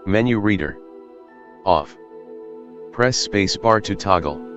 Menu reader. Off. Press spacebar to toggle.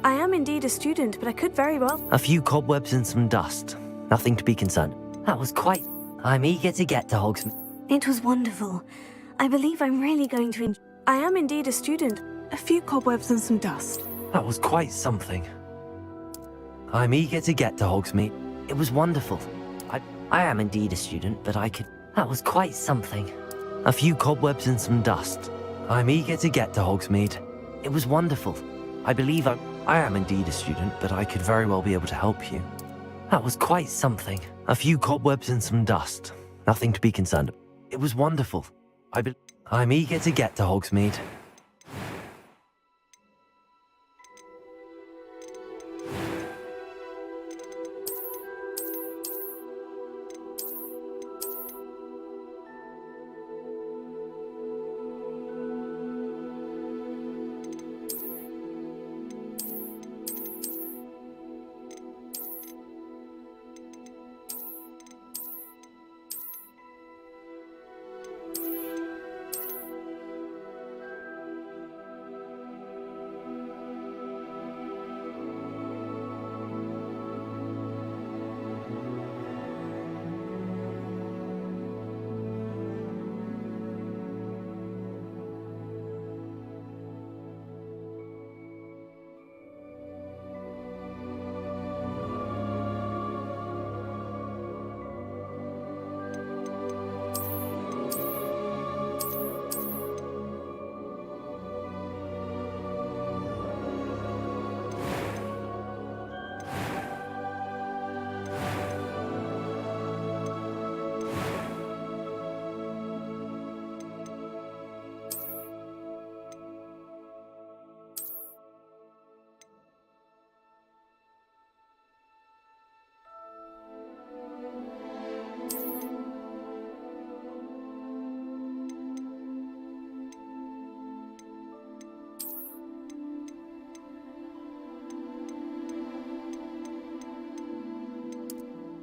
I am indeed a student, but I could very well... A few cobwebs and some dust. Nothing to be concerned. That was quite... I'm eager to get to Hogsmeade. It was wonderful. I believe I'm really going to enjoy... I am indeed a student. A few cobwebs and some dust. That was quite something. I'm eager to get to Hogsmeade. It was wonderful. I am indeed a student, but I could... That was quite something. A few cobwebs and some dust. I'm eager to get to Hogsmeade. It was wonderful. I believe I am indeed a student, but I could very well be able to help you. That was quite something. A few cobwebs and some dust. Nothing to be concerned about. It was wonderful. I'm eager to get to Hogsmeade.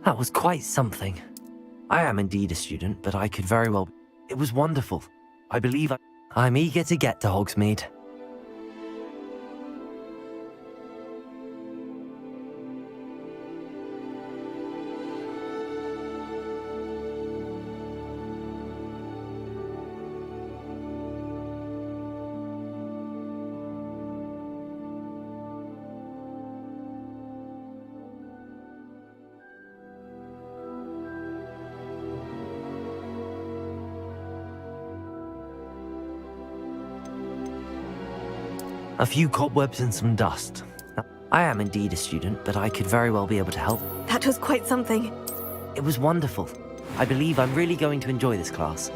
That was quite something. I am indeed a student, but I could very well... It was wonderful. I believe I'm eager to get to Hogsmeade. A few cobwebs and some dust. I am indeed a student, but I could very well be able to help. That was quite something. It was wonderful. I believe I'm really going to enjoy this class.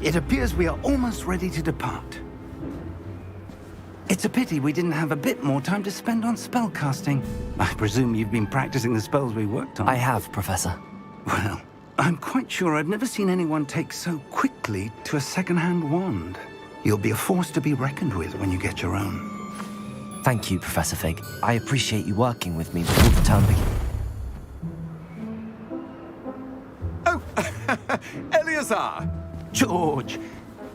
It appears we are almost ready to depart. It's a pity we didn't have a bit more time to spend on spellcasting. I presume you've been practicing the spells we worked on. I have, Professor. Well, I'm quite sure I've never seen anyone take so quickly to a second-hand wand. You'll be a force to be reckoned with when you get your own. Thank you, Professor Fig. I appreciate you working with me before the term begins. Oh, Eleazar! George,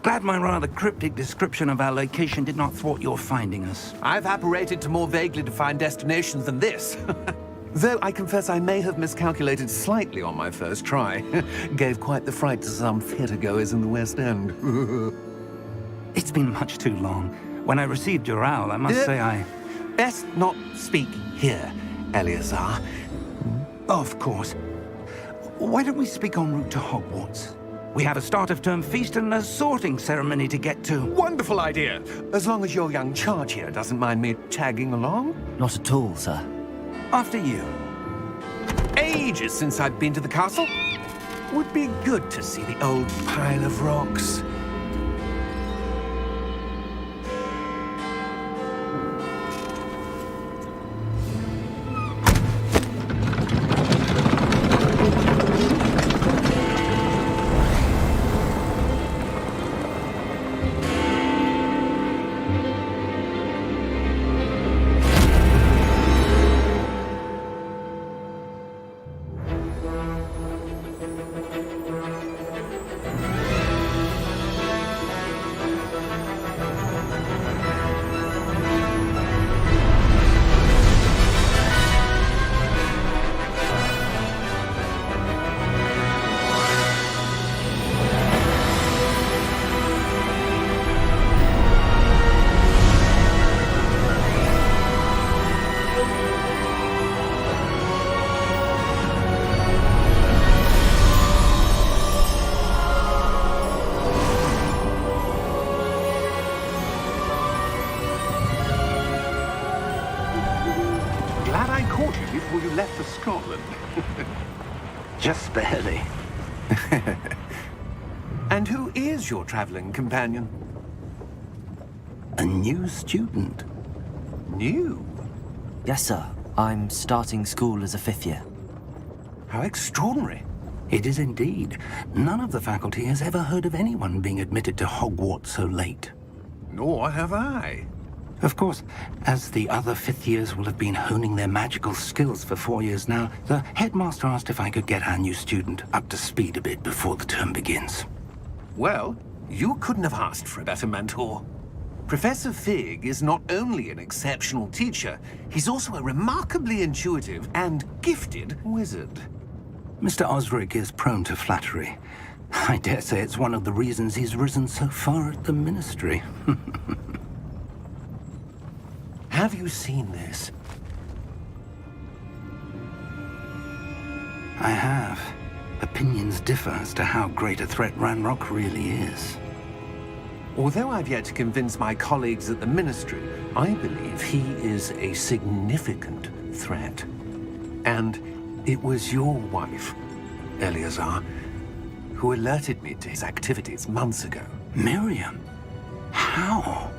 glad my rather cryptic description of our location did not thwart your finding us. I've apparated to more vaguely defined destinations than this. Though I confess I may have miscalculated slightly on my first try. Gave quite the fright to some theatre-goers in the West End. It's been much too long. When I received your owl, I must say I... Best not speak here, Eleazar. Of course. Why don't we speak en route to Hogwarts? We have a start-of-term feast and a sorting ceremony to get to. Wonderful idea! As long as your young charge here doesn't mind me tagging along. Not at all, sir. After you. Ages since I've been to the castle. Would be good to see the old pile of rocks. Glad I caught you before you left for Scotland. Just barely. And who is your traveling companion? A new student. New? Yes, sir. I'm starting school as a 5th year. How extraordinary. It is indeed. None of the faculty has ever heard of anyone being admitted to Hogwarts so late. Nor have I. Of course, as the other 5th years will have been honing their magical skills for 4 years now, the headmaster asked if I could get our new student up to speed a bit before the term begins. Well, you couldn't have asked for a better mentor. Professor Fig is not only an exceptional teacher, he's also a remarkably intuitive and gifted wizard. Mr. Osric is prone to flattery. I dare say it's one of the reasons he's risen so far at the Ministry. Have you seen this? I have. Opinions differ as to how great a threat Ranrock really is. Although I've yet to convince my colleagues at the Ministry, I believe he is a significant threat. And it was your wife, Eleazar, who alerted me to his activities months ago. Miriam? How?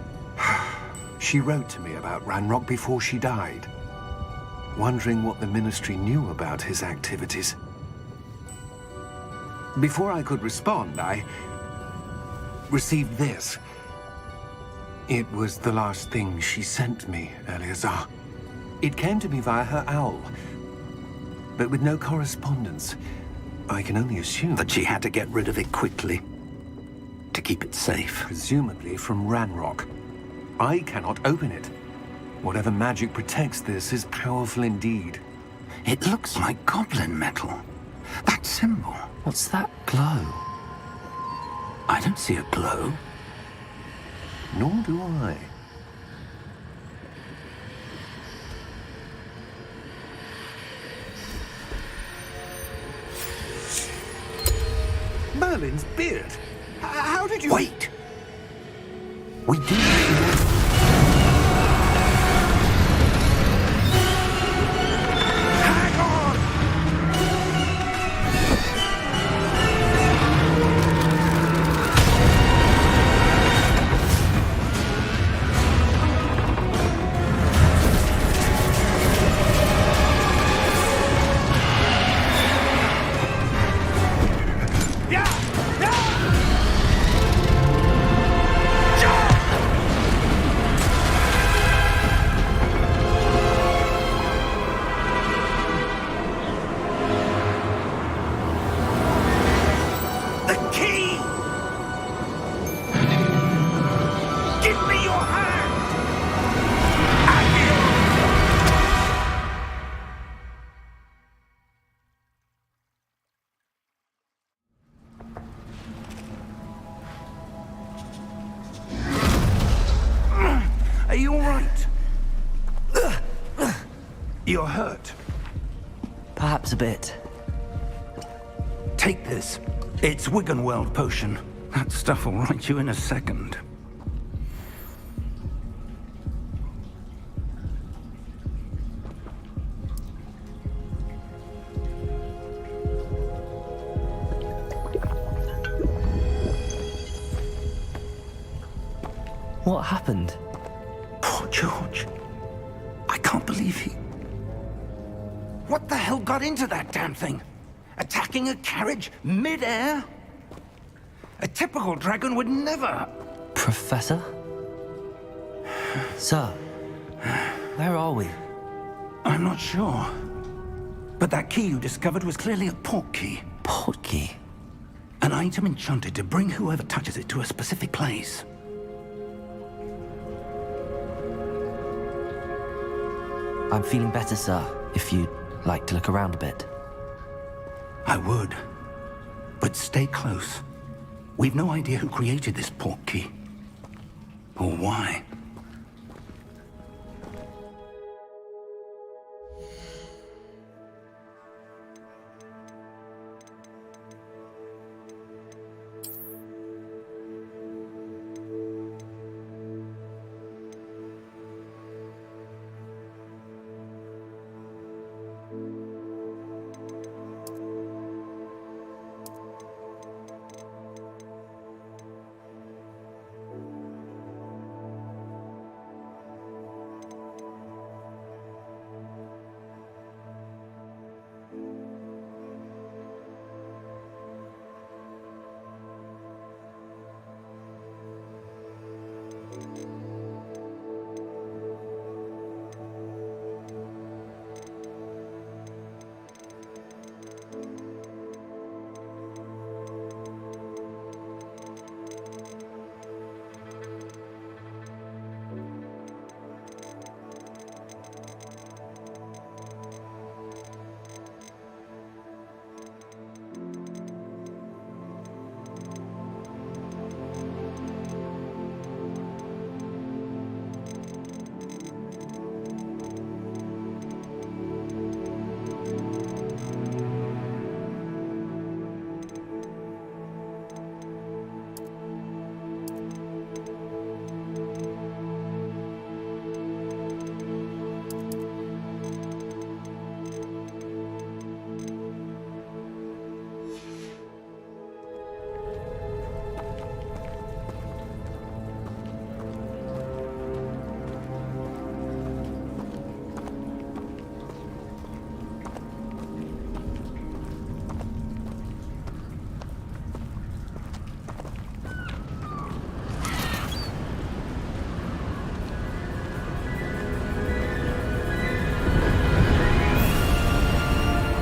She wrote to me about Ranrock before she died, wondering what the Ministry knew about his activities. Before I could respond, I received this. It was the last thing she sent me, Eleazar. It came to me via her owl, but with no correspondence. I can only assume That she had to get rid of it quickly. To keep it safe. presumably from Ranrock. I cannot open it. Whatever magic protects this is powerful indeed. It looks like goblin metal. That symbol. What's that glow? I don't see a glow. Nor do I. Merlin's beard. How did you... Wait! We do... Hang on! You're hurt. Perhaps a bit. Take this. It's Wiggenweld potion. That stuff will right you in a second. What happened? Poor George. I can't believe he... What the hell got into that damn thing? Attacking a carriage mid-air? A typical dragon would never... Professor? Sir, where are we? I'm not sure. But that key you discovered was clearly a port key. Port key? An item enchanted to bring whoever touches it to a specific place. I'm feeling better, sir, if you'd like to look around a bit. I would. But stay close. We've no idea who created this port key. Or why.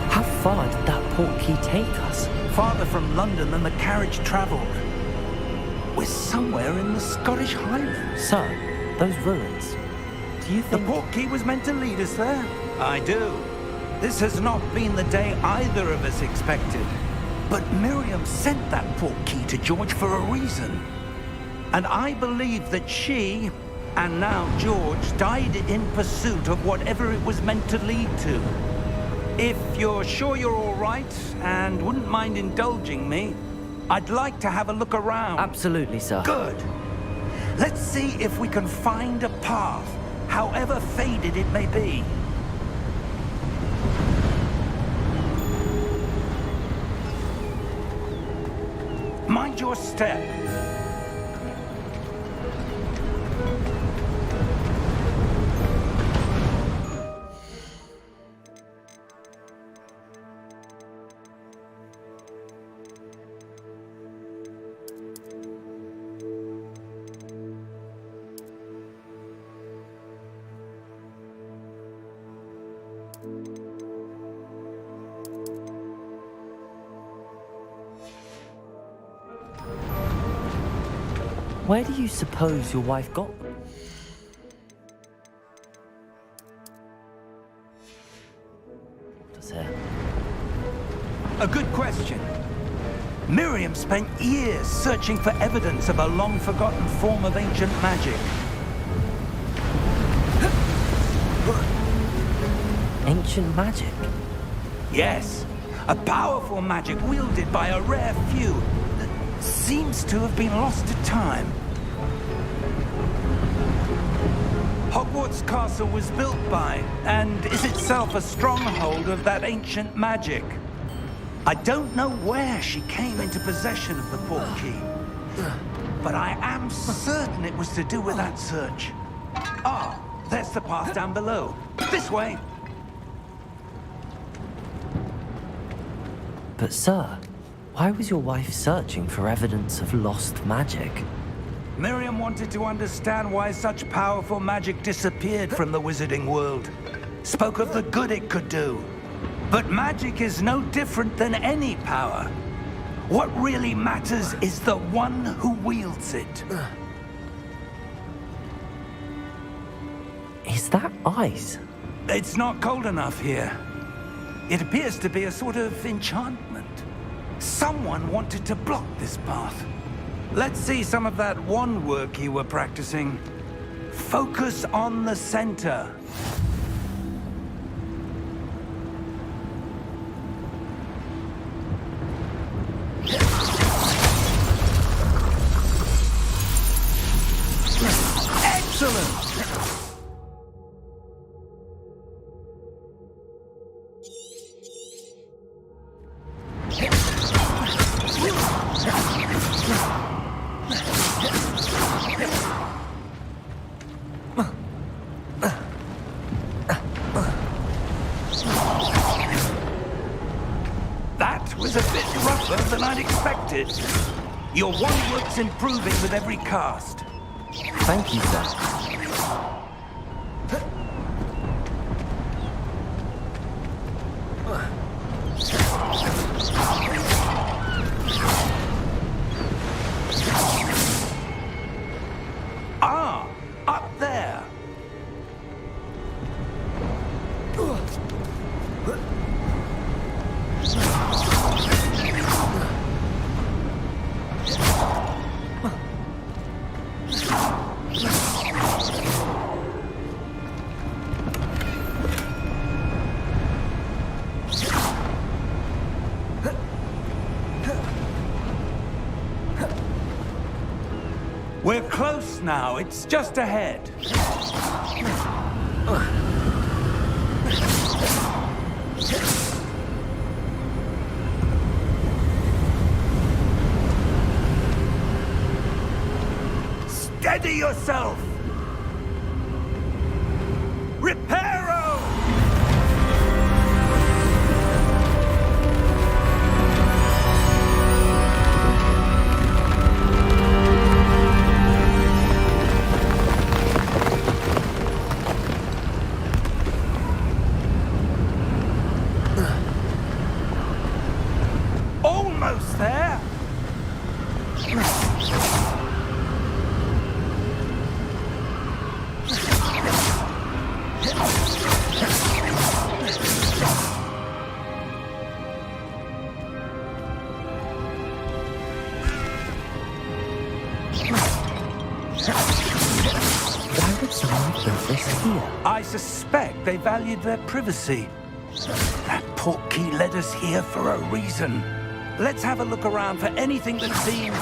How far did that port key take us? Farther from London than the carriage travelled. We're somewhere in the Scottish Highlands. Sir, those ruins. Do you The think... port key was meant to lead us there? I do. This has not been the day either of us expected. But Miriam sent that port key to George for a reason. And I believe that she, and now George, died in pursuit of whatever it was meant to lead to. If you're sure you're all right, and wouldn't mind indulging me, I'd like to have a look around. Absolutely, sir. Good. Let's see if we can find a path, however faded it may be. Mind your step. Where do you suppose your wife got them? What's here? A good question. Miriam spent years searching for evidence of a long-forgotten form of ancient magic. Ancient magic? Yes, a powerful magic wielded by a rare few that seems to have been lost to time. Hogwarts Castle was built by, and is itself a stronghold of that ancient magic. I don't know where she came into possession of the portkey, but I am certain it was to do with that search. Ah, there's the path down below. This way! But sir, why was your wife searching for evidence of lost magic? Miriam wanted to understand why such powerful magic disappeared from the wizarding world. Spoke of the good it could do. But magic is no different than any power. What really matters is the one who wields it. Is that ice? It's not cold enough here. It appears to be a sort of enchantment. Someone wanted to block this path. Let's see some of that wand work you were practicing. Focus on the center. Excellent! That was a bit rougher than I'd expected. Your wand work's improving with every cast. Thank you, sir. Ah, up there. We're close now. It's just ahead. Steady yourself! Reparo! Almost there! Why would someone build this here? I suspect they valued their privacy. That portkey led us here for a reason. Let's have a look around for anything that seems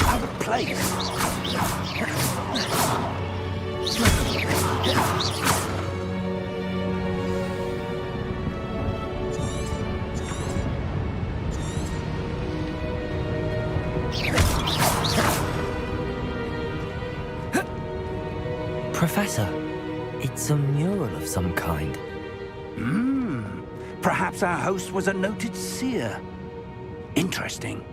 out of place. Professor, it's a mural of some kind. Perhaps our host was a noted seer. Interesting.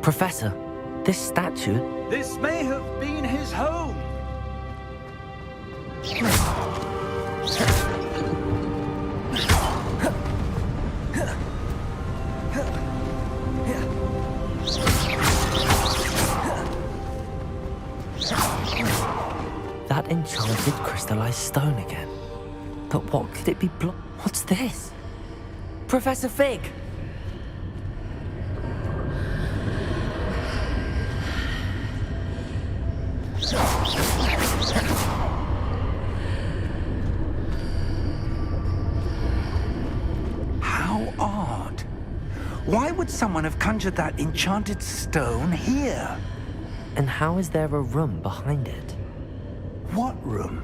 Professor, this statue... This may have been his home. That enchanted crystallized stone again. But what could it be What's this? Professor Fig! How odd. Why would someone have conjured that enchanted stone here? And how is there a room behind it? What room?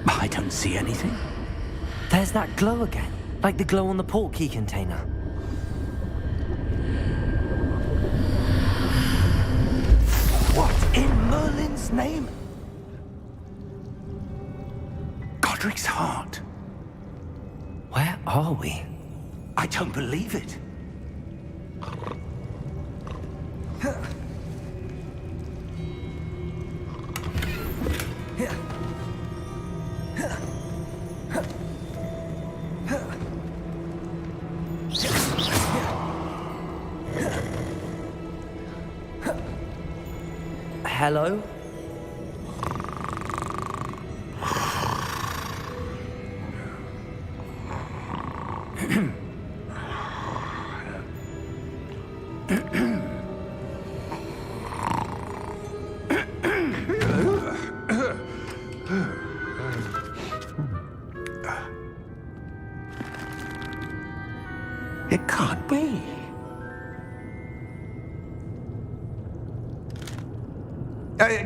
I don't see anything. There's that glow again, like the glow on the portkey container. What in Merlin's name? Godric's heart. Where are we? I don't believe it. Hello? It can't be.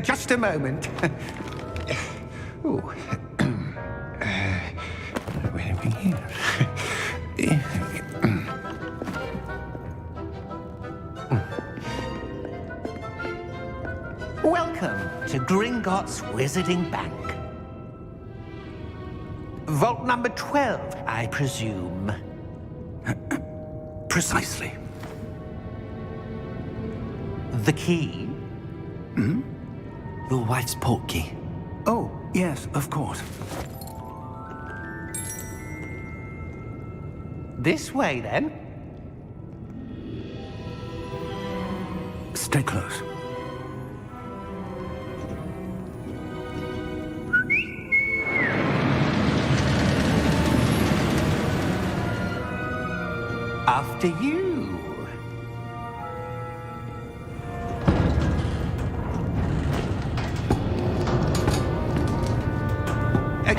Just a moment. Ooh. Where are we here? Welcome to Gringotts Wizarding Bank. Vault number 12, I presume. Precisely. The key? Your wife's portkey. Oh, yes, of course. This way, then. Stay close. After you.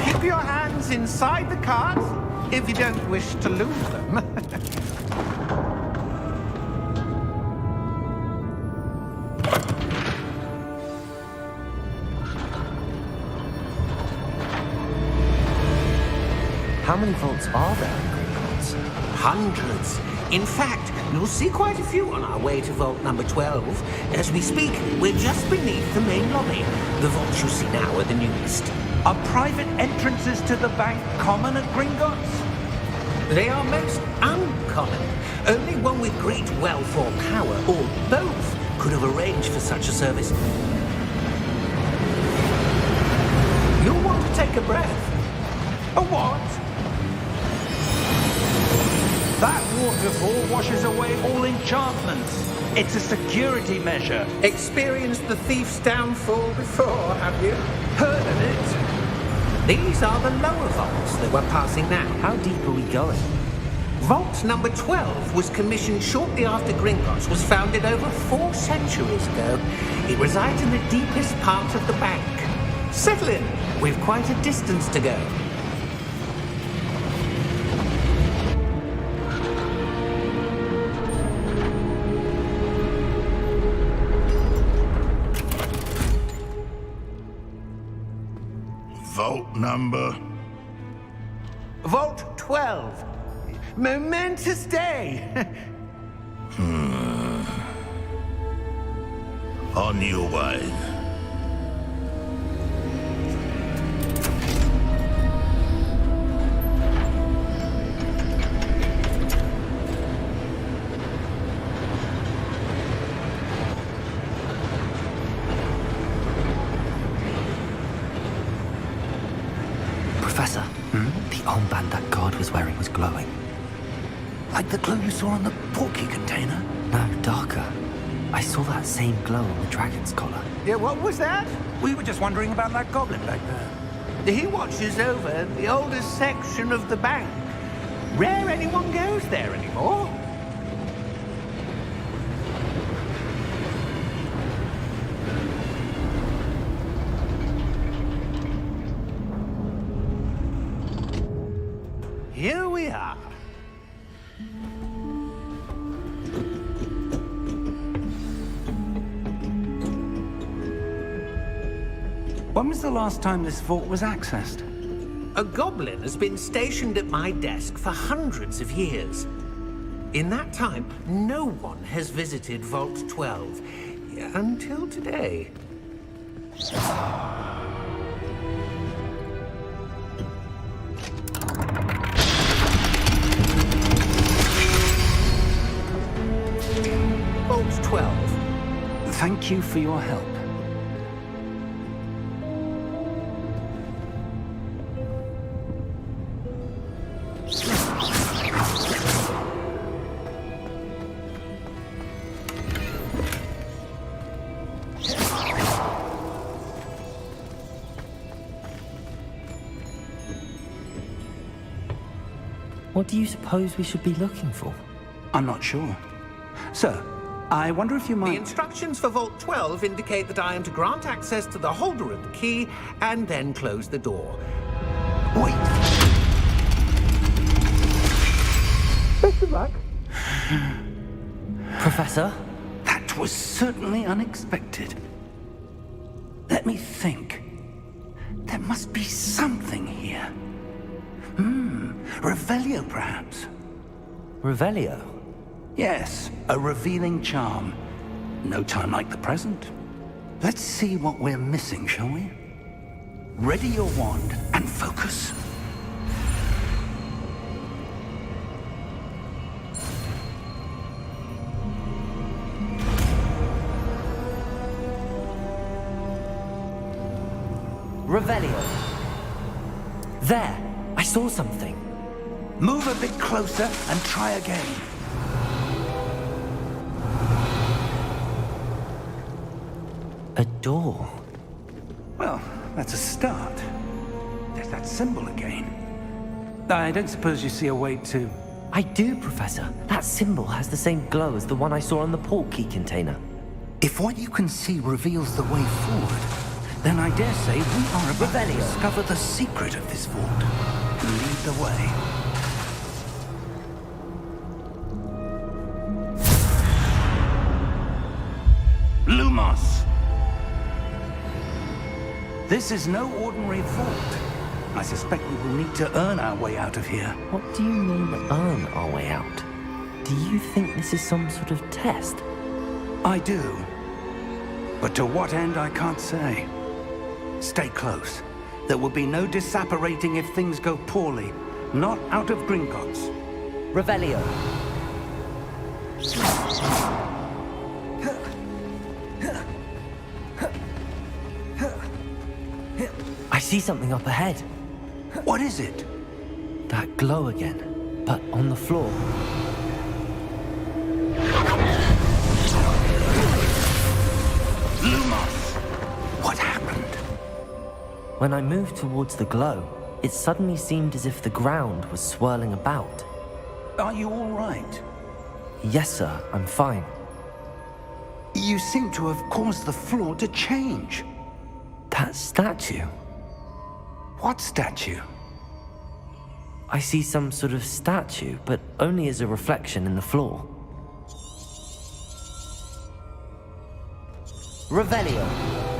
Keep your hands inside the cart if you don't wish to lose them. How many vaults are there in Gringotts? Hundreds. In fact, you'll see quite a few on our way to vault number 12. As we speak, we're just beneath the main lobby. The vaults you see now are the newest. Are private entrances to the bank common at Gringotts? They are most uncommon. Only one with great wealth or power, or both, could have arranged for such a service. You'll want to take a breath. A what? That waterfall washes away all enchantments. It's a security measure. Experienced the thief's downfall before, have you? Heard of it? These are the lower vaults that we're passing now. How deep are we going? Vault number 12 was commissioned shortly after Gringotts was founded over 4 centuries ago. It resides in the deepest part of the bank. Settle in. We've quite a distance to go. Vault number? Vault 12. Momentous day. On your way. Professor, the armband that guard was wearing was glowing. Like the glow you saw on the portkey container? No, darker. I saw that same glow on the dragon's collar. Yeah, what was that? We were just wondering about that goblin back there. He watches over the oldest section of the bank. Rare anyone goes there anymore. Here we are. When was the last time this vault was accessed? A goblin has been stationed at my desk for hundreds of years. In that time, no one has visited Vault 12. Until today. Vault 12. Thank you for your help. What do you suppose we should be looking for? I'm not sure. Sir, I wonder if you The might... instructions for Vault 12 indicate that I am to grant access to the holder of the key and then close the door. Wait! Best of luck. Professor? That was certainly unexpected. Let me think. There must be something here. Revelio, perhaps? Revelio? Yes, a revealing charm. No time like the present. Let's see what we're missing, shall we? Ready your wand and focus. Revelio. There! I saw something. Move a bit closer and try again. A door. Well, that's a start. There's that symbol again. I don't suppose you see a way to... I do, Professor. That symbol has the same glow as the one I saw on the portkey container. If what you can see reveals the way forward, then I dare say we are about to discover the secret of this vault. Lead the way. Lumos! This is no ordinary vault. I suspect we will need to earn our way out of here. What do you mean, earn our way out? Do you think this is some sort of test? I do. But to what end, I can't say. Stay close. There will be no disapparating if things go poorly. Not out of Gringotts. Revelio. I see something up ahead. What is it? That glow again, but on the floor. Lumos! What happened? When I moved towards the glow, it suddenly seemed as if the ground was swirling about. Are you all right? Yes, sir, I'm fine. You seem to have caused the floor to change. That statue. What statue? I see some sort of statue, but only as a reflection in the floor. Revelio.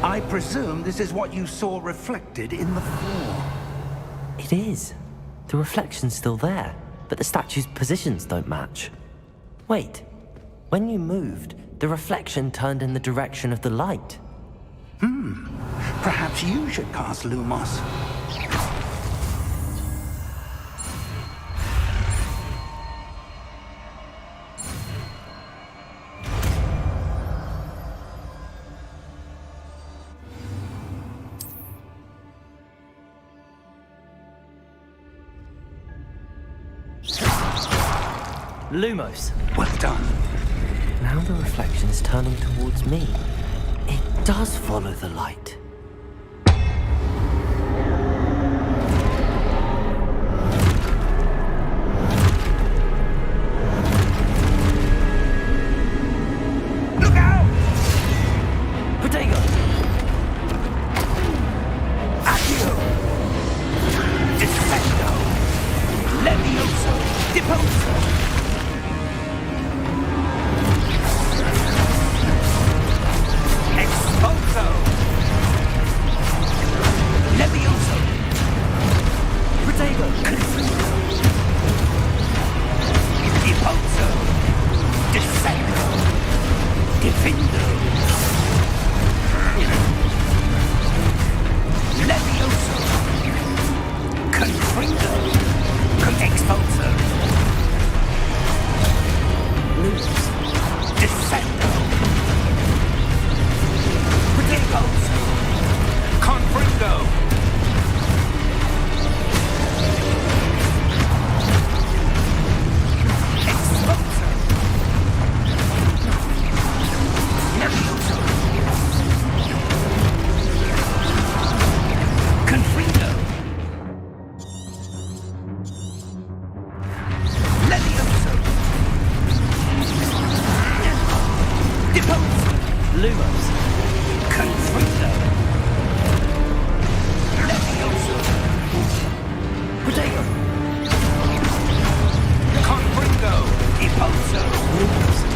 I presume this is what you saw reflected in the floor. It is. The reflection's still there, but the statue's positions don't match. Wait. When you moved, the reflection turned in the direction of the light. Perhaps you should cast Lumos. Lumos. Well done. Now the reflection's turning towards me. It does follow the light. Look out! Protego! Accio! Descendo! Levioso! Deposo! Expulso! Levioso! Protego! Confringo! Deposo! Descendo! Defendo! Levioso! Confringo! Expulso! Lumos. Descendo! Deposo! Confringo! Expulso! Levioso! Confringo! Levioso! Deposo! Lumos. Confringo! Levioso! Protego! Confringo! Deposo!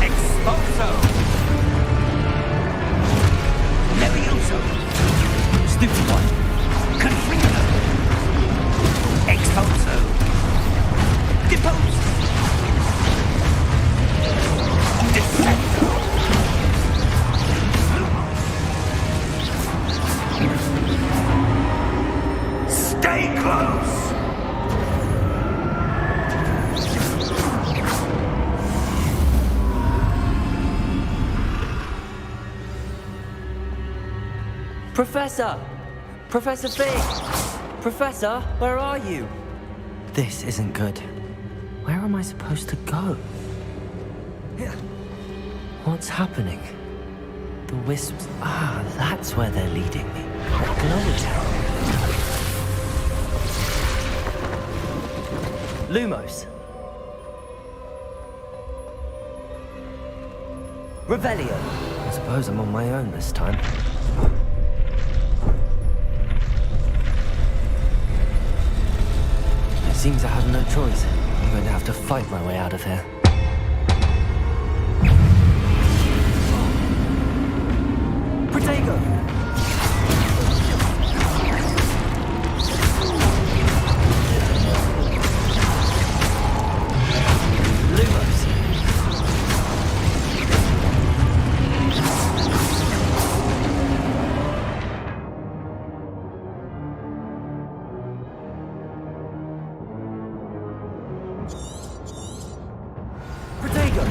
Expulso! Levioso! Stupid one. Confringo! Expulso! Deposo! Descendo! Stay close! Professor! Professor Fig! Professor, where are you? This isn't good. Where am I supposed to go? What's happening? The wisps... Ah, that's where they're leading me. That glow tower. Lumos. Revelio. I suppose I'm on my own this time. It seems I have no choice. I'm going to have to fight my way out of here. Protego! Lumos. Protego!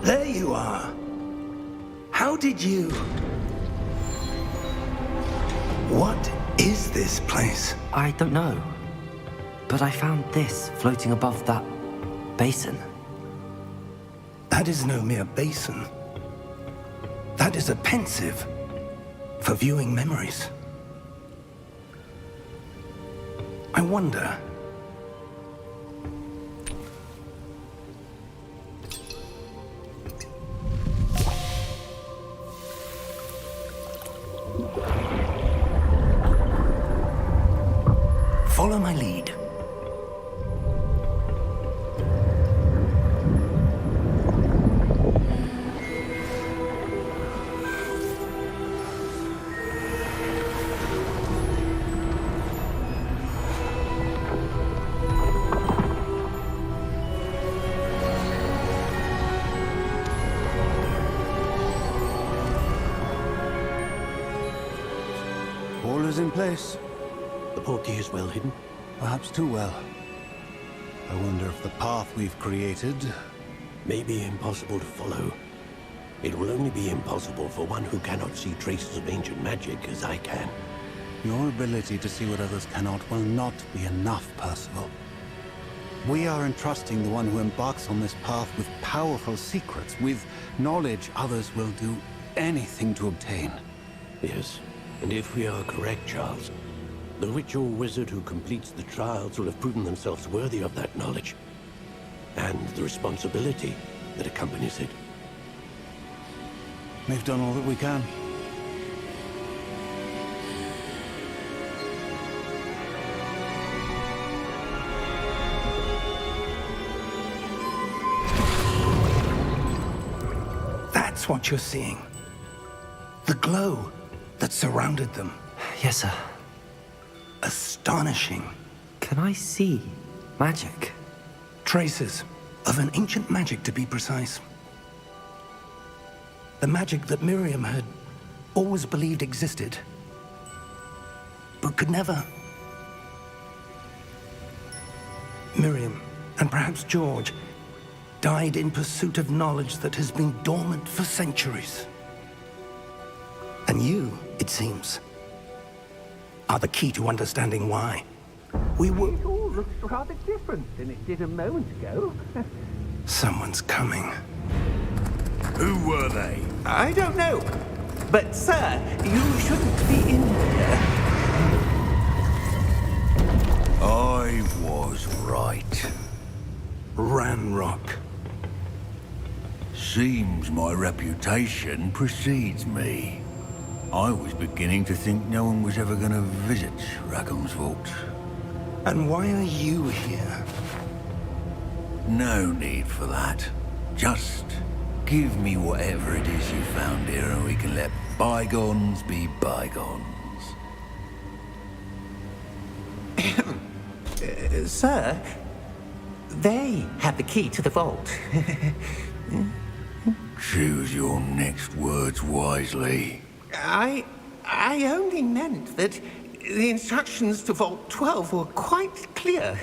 There you are. How did you... What is this place? I don't know. But I found this floating above that basin. That is no mere basin. That is a pensive for viewing memories. I wonder... Follow my lead. All is in place. The portkey is well hidden. Perhaps too well. I wonder if the path we've created... May be impossible to follow. It will only be impossible for one who cannot see traces of ancient magic as I can. Your ability to see what others cannot will not be enough, Percival. We are entrusting the one who embarks on this path with powerful secrets, with knowledge others will do anything to obtain. Yes, and if we are correct, Charles, the ritual wizard who completes the trials will have proven themselves worthy of that knowledge, and the responsibility that accompanies it. We've done all that we can. That's what you're seeing. The glow that surrounded them. Yes, sir. Astonishing. Can I see magic? Traces of an ancient magic, to be precise. The magic that Miriam had always believed existed, but could never. Miriam, and perhaps George, died in pursuit of knowledge that has been dormant for centuries. And you, it seems, are the key to understanding why. We were... It all looks rather different than it did a moment ago. Someone's coming. Who were they? I don't know. But, sir, you shouldn't be in here. I was right. Ranrock. Seems my reputation precedes me. I was beginning to think no one was ever going to visit Rackham's vault. And why are you here? No need for that. Just give me whatever it is you found here and we can let bygones be bygones. Sir, they have the key to the vault. Choose your next words wisely. I only meant that the instructions to Vault 12 were quite clear.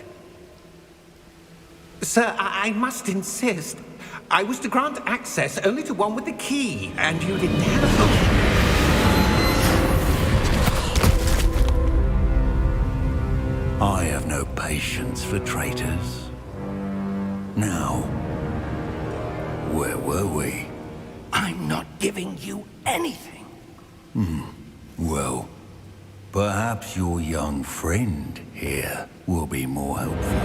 Sir, I must insist. I was to grant access only to one with the key, and you didn't have it. I have no patience for traitors. Now, where were we? I'm not giving you anything. Well, perhaps your young friend here will be more helpful.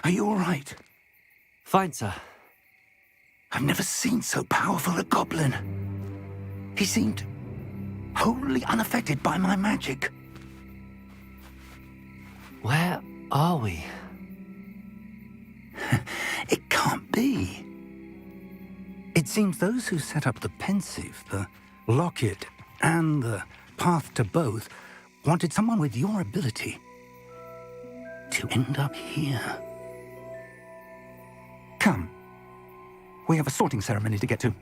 Are you all right? Fine, sir. I've never seen so powerful a goblin. He seemed wholly unaffected by my magic. Where are we? It can't be. It seems those who set up the pensive, the locket, and the path to both wanted someone with your ability to end up here. Come. We have a sorting ceremony to get to.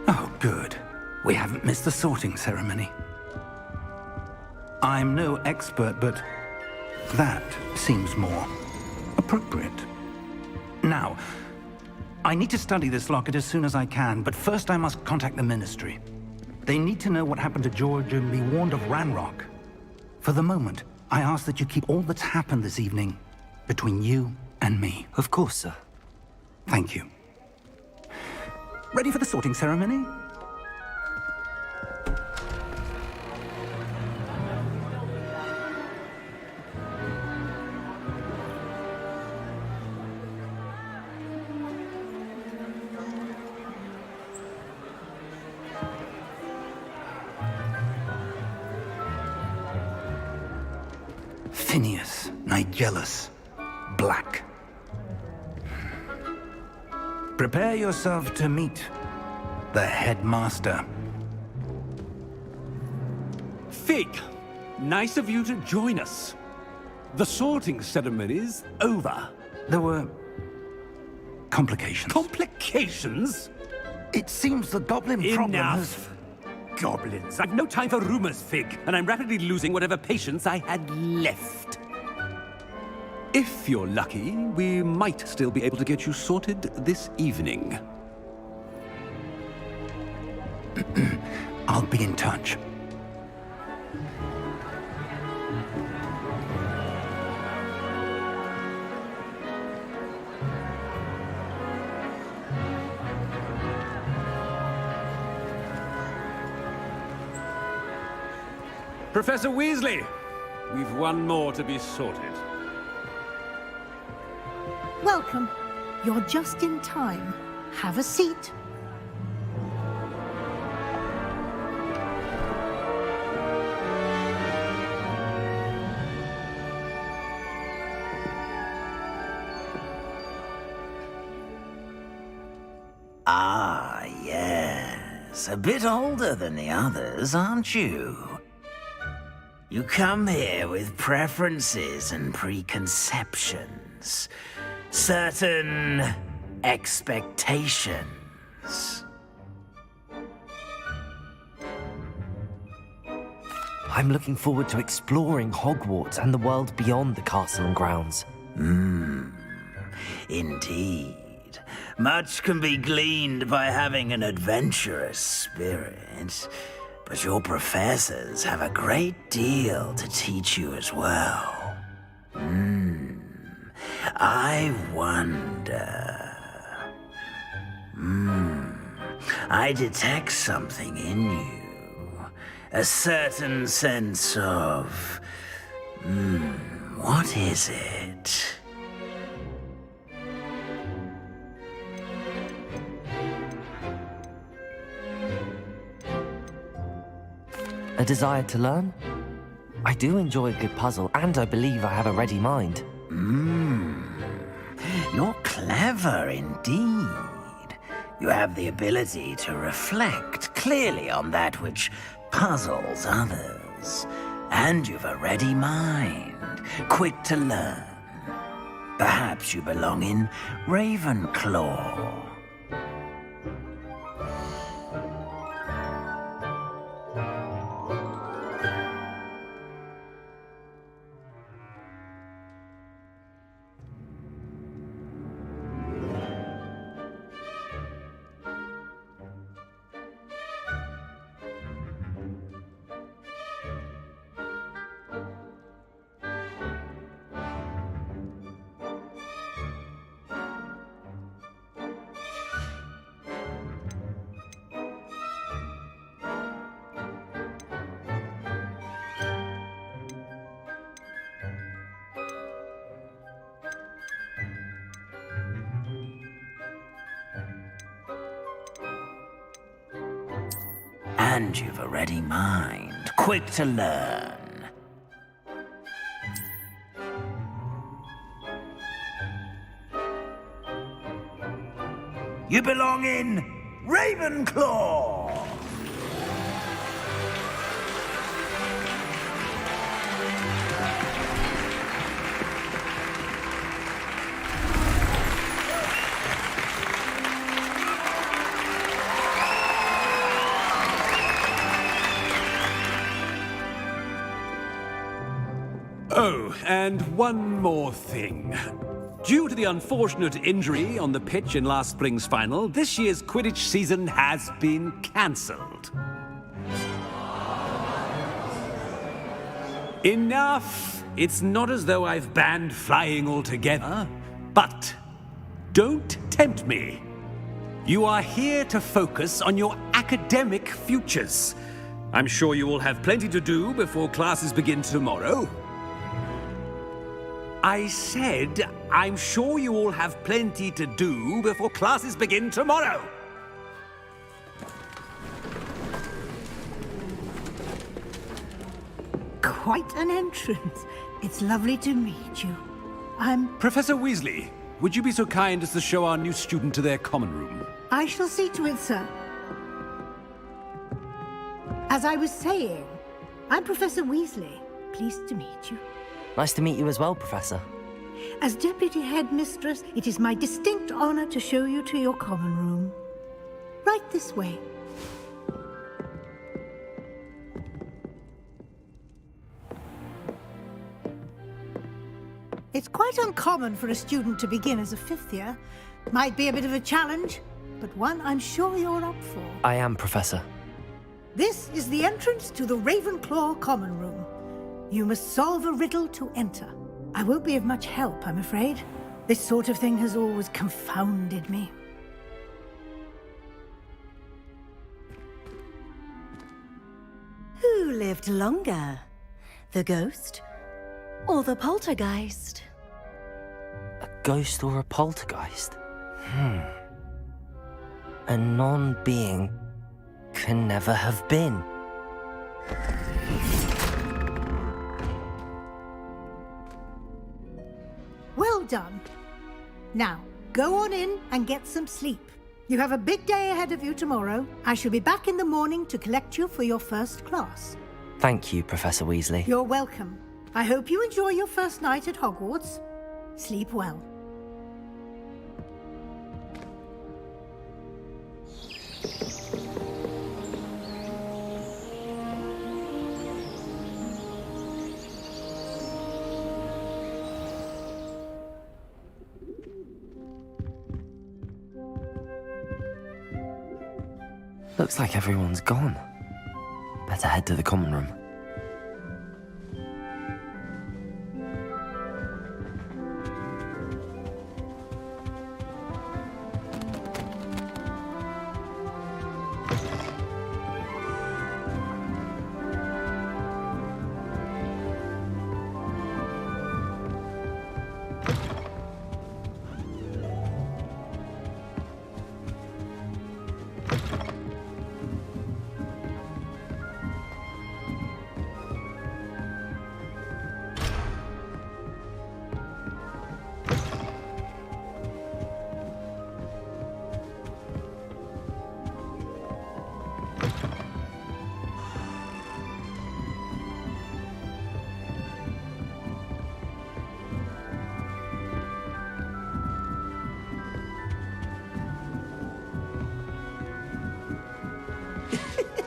Oh, good. We haven't missed the sorting ceremony. I'm no expert, but that seems more appropriate. Now, I need to study this locket as soon as I can, but first I must contact the Ministry. They need to know what happened to George and be warned of Ranrock. For the moment, I ask that you keep all that's happened this evening between you and me. Of course, sir. Thank you. Ready for the sorting ceremony? Phineas, Nigellus, Black. Prepare yourself to meet the headmaster. Fig, nice of you to join us. The sorting ceremony's over. There were complications. Complications? It seems the goblin problem has... Enough! Goblins. I've no time for rumors, Fig, and I'm rapidly losing whatever patience I had left. If you're lucky, we might still be able to get you sorted this evening. I'll be in touch. Professor Weasley, we've one more to be sorted. Welcome. You're just in time. Have a seat. Ah, yes. Yes, a bit older than the others, aren't you? You come here with preferences and preconceptions. Certain expectations. I'm looking forward to exploring Hogwarts and the world beyond the castle and grounds. Indeed. Much can be gleaned by having an adventurous spirit, but your professors have a great deal to teach you as well. I wonder... I detect something in you. A certain sense of... what is it? A desire to learn? I do enjoy a good puzzle, and I believe I have a ready mind. You're clever indeed. You have the ability to reflect clearly on that which puzzles others. And you've a ready mind, quick to learn. Perhaps you belong in RavenClaw. And you've a ready mind, quick to learn. You belong in RavenClaw! Oh, and one more thing. Due to the unfortunate injury on the pitch in last spring's final, this year's Quidditch season has been cancelled. Enough! It's not as though I've banned flying altogether, but don't tempt me. You are here to focus on your academic futures. I'm sure you will have plenty to do before classes begin tomorrow. I said, I'm sure you all have plenty to do before classes begin tomorrow. Quite an entrance. It's lovely to meet you. I'm... Professor Weasley, would you be so kind as to show our new student to their common room? I shall see to it, sir. As I was saying, I'm Professor Weasley. Pleased to meet you. Nice to meet you as well, Professor. As Deputy Headmistress, it is my distinct honor to show you to your common room. Right this way. It's quite uncommon for a student to begin as a fifth year. Might be a bit of a challenge, but one I'm sure you're up for. I am, Professor. This is the entrance to the RavenClaw common room. You must solve a riddle to enter. I won't be of much help, I'm afraid. This sort of thing has always confounded me. Who lived longer? The ghost or the poltergeist? A ghost or a poltergeist? A non-being can never have been. Well done. Now, go on in and get some sleep. You have a big day ahead of you tomorrow. I shall be back in the morning to collect you for your first class. Thank you, Professor Weasley. You're welcome. I hope you enjoy your first night at Hogwarts. Sleep well. Looks like everyone's gone. Better head to the common room.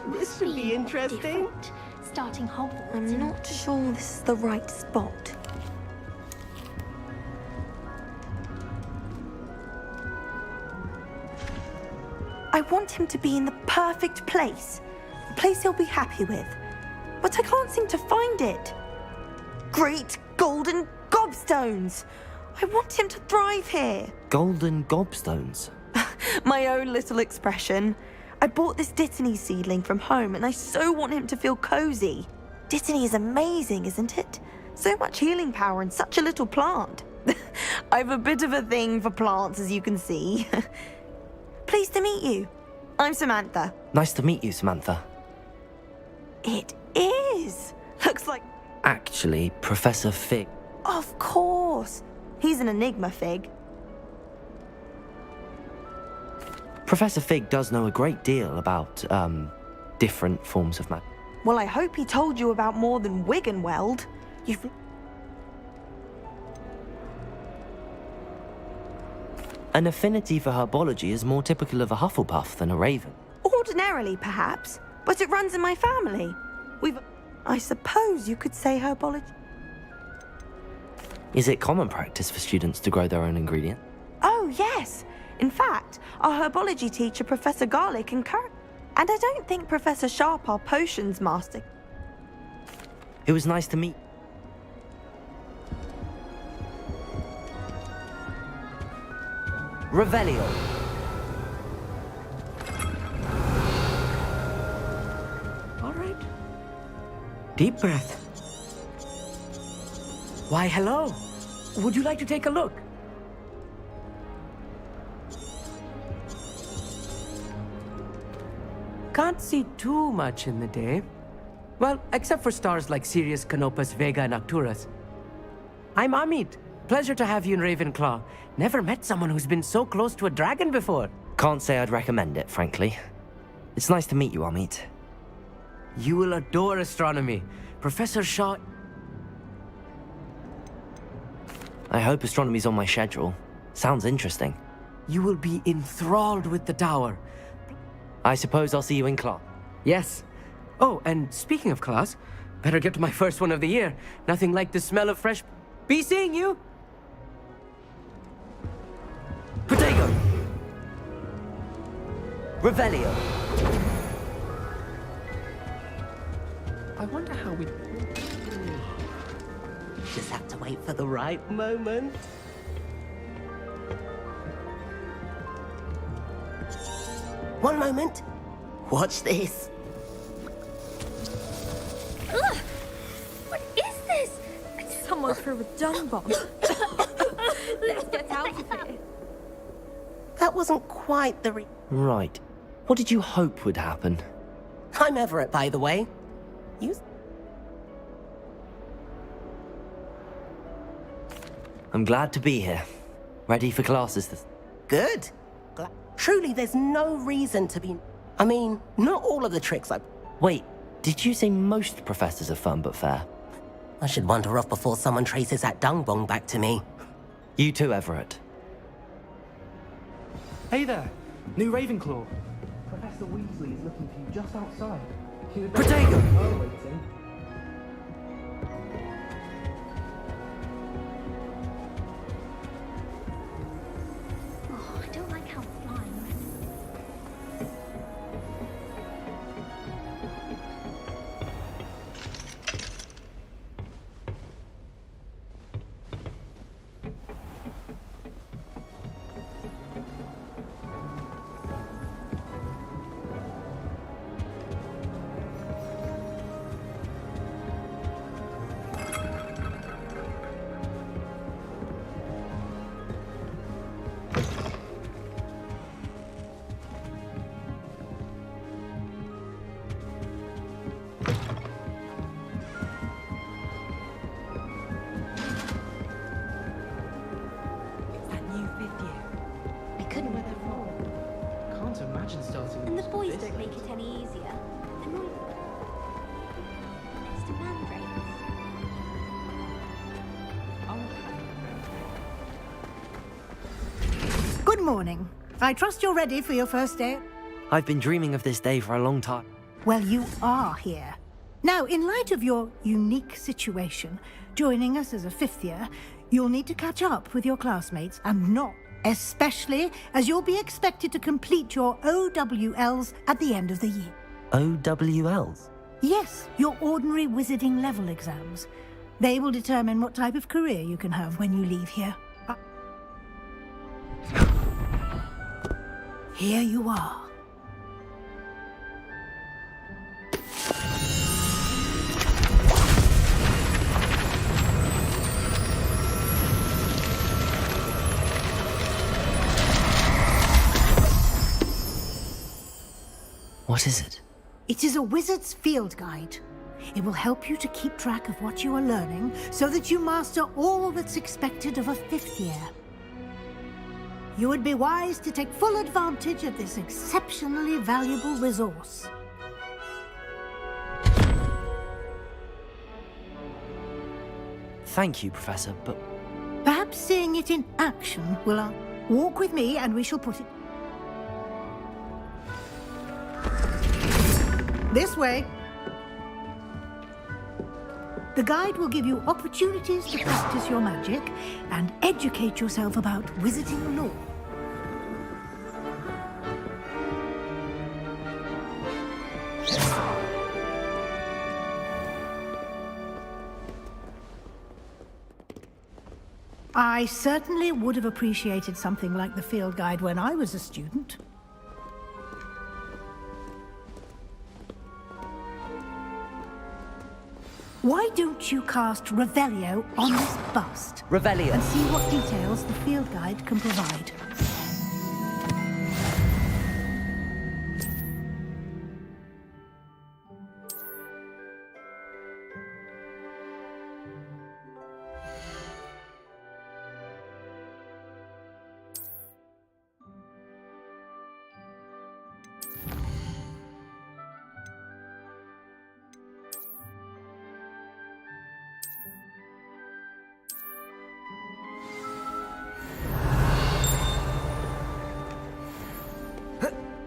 This should be interesting. Starting Hogwarts. I'm not sure this is the right spot. I want him to be in the perfect place. A place he'll be happy with. But I can't seem to find it. Great golden gobstones! I want him to thrive here. Golden gobstones? My own little expression. I bought this Dittany seedling from home and I so want him to feel cozy. Dittany is amazing, isn't it? So much healing power in such a little plant. I've a bit of a thing for plants, as you can see. Pleased to meet you. I'm Samantha. Nice to meet you, Samantha. It is. Looks like... Actually, Professor Fig. Of course. He's an enigma, Fig. Professor Fig does know a great deal about, different forms of magic. Well, I hope he told you about more than Wiggenweld. You've... An affinity for herbology is more typical of a Hufflepuff than a Raven. Ordinarily, perhaps, but it runs in my family. I suppose you could say herbology. Is it common practice for students to grow their own ingredient? Oh, yes. In fact, our herbology teacher, Professor Garlick, encouraged... And I don't think Professor Sharp, our potions master... It was nice to meet... Revelio. All right. Deep breath. Why, hello. Would you like to take a look? Can't see too much in the day. Well, except for stars like Sirius, Canopus, Vega, and Arcturus. I'm Amit. Pleasure to have you in RavenClaw. Never met someone who's been so close to a dragon before. Can't say I'd recommend it, frankly. It's nice to meet you, Amit. You will adore astronomy. Professor Shaw... I hope astronomy's on my schedule. Sounds interesting. You will be enthralled with the tower. I suppose I'll see you in class. Yes. Oh, and speaking of class, better get to my first one of the year. Nothing like the smell of fresh... Be seeing you! Potato! Revelio. I wonder how we... Just have to wait for the right moment. One moment. Watch this. Ugh! What is this? Someone threw a dung bomb. Let's get out of here. That wasn't quite the Right. What did you hope would happen? I'm Everett, by the way. I'm glad to be here. Ready for classes this... Good. Truly, there's no reason to be... I mean, not all of the tricks I... Wait, did you say most professors are fun but fair? I should wander off before someone traces that dung bong back to me. You too, Everett. Hey there, new RavenClaw. Professor Weasley is looking for you just outside. Protego! Waiting. Oh, I don't like how flying. And the boys don't make it any easier. They're not next to mandrakes. Good morning. I trust you're ready for your first day. I've been dreaming of this day for a long time. Well, you are here. Now, in light of your unique situation, joining us as a fifth year, you'll need to catch up with your classmates and not, especially as you'll be expected to complete your OWLs at the end of the year. OWLs? Yes, your ordinary wizarding level exams. They will determine what type of career you can have when you leave here. Here you are. What is it? It is a wizard's field guide. It will help you to keep track of what you are learning so that you master all that's expected of a fifth year. You would be wise to take full advantage of this exceptionally valuable resource. Thank you, Professor, but... Perhaps seeing it in action will... Walk with me and we shall put it... This way. The guide will give you opportunities to practice your magic and educate yourself about wizarding lore. I certainly would have appreciated something like the field guide when I was a student. Why don't you cast Revelio on this bust? Revelio. And see what details the field guide can provide.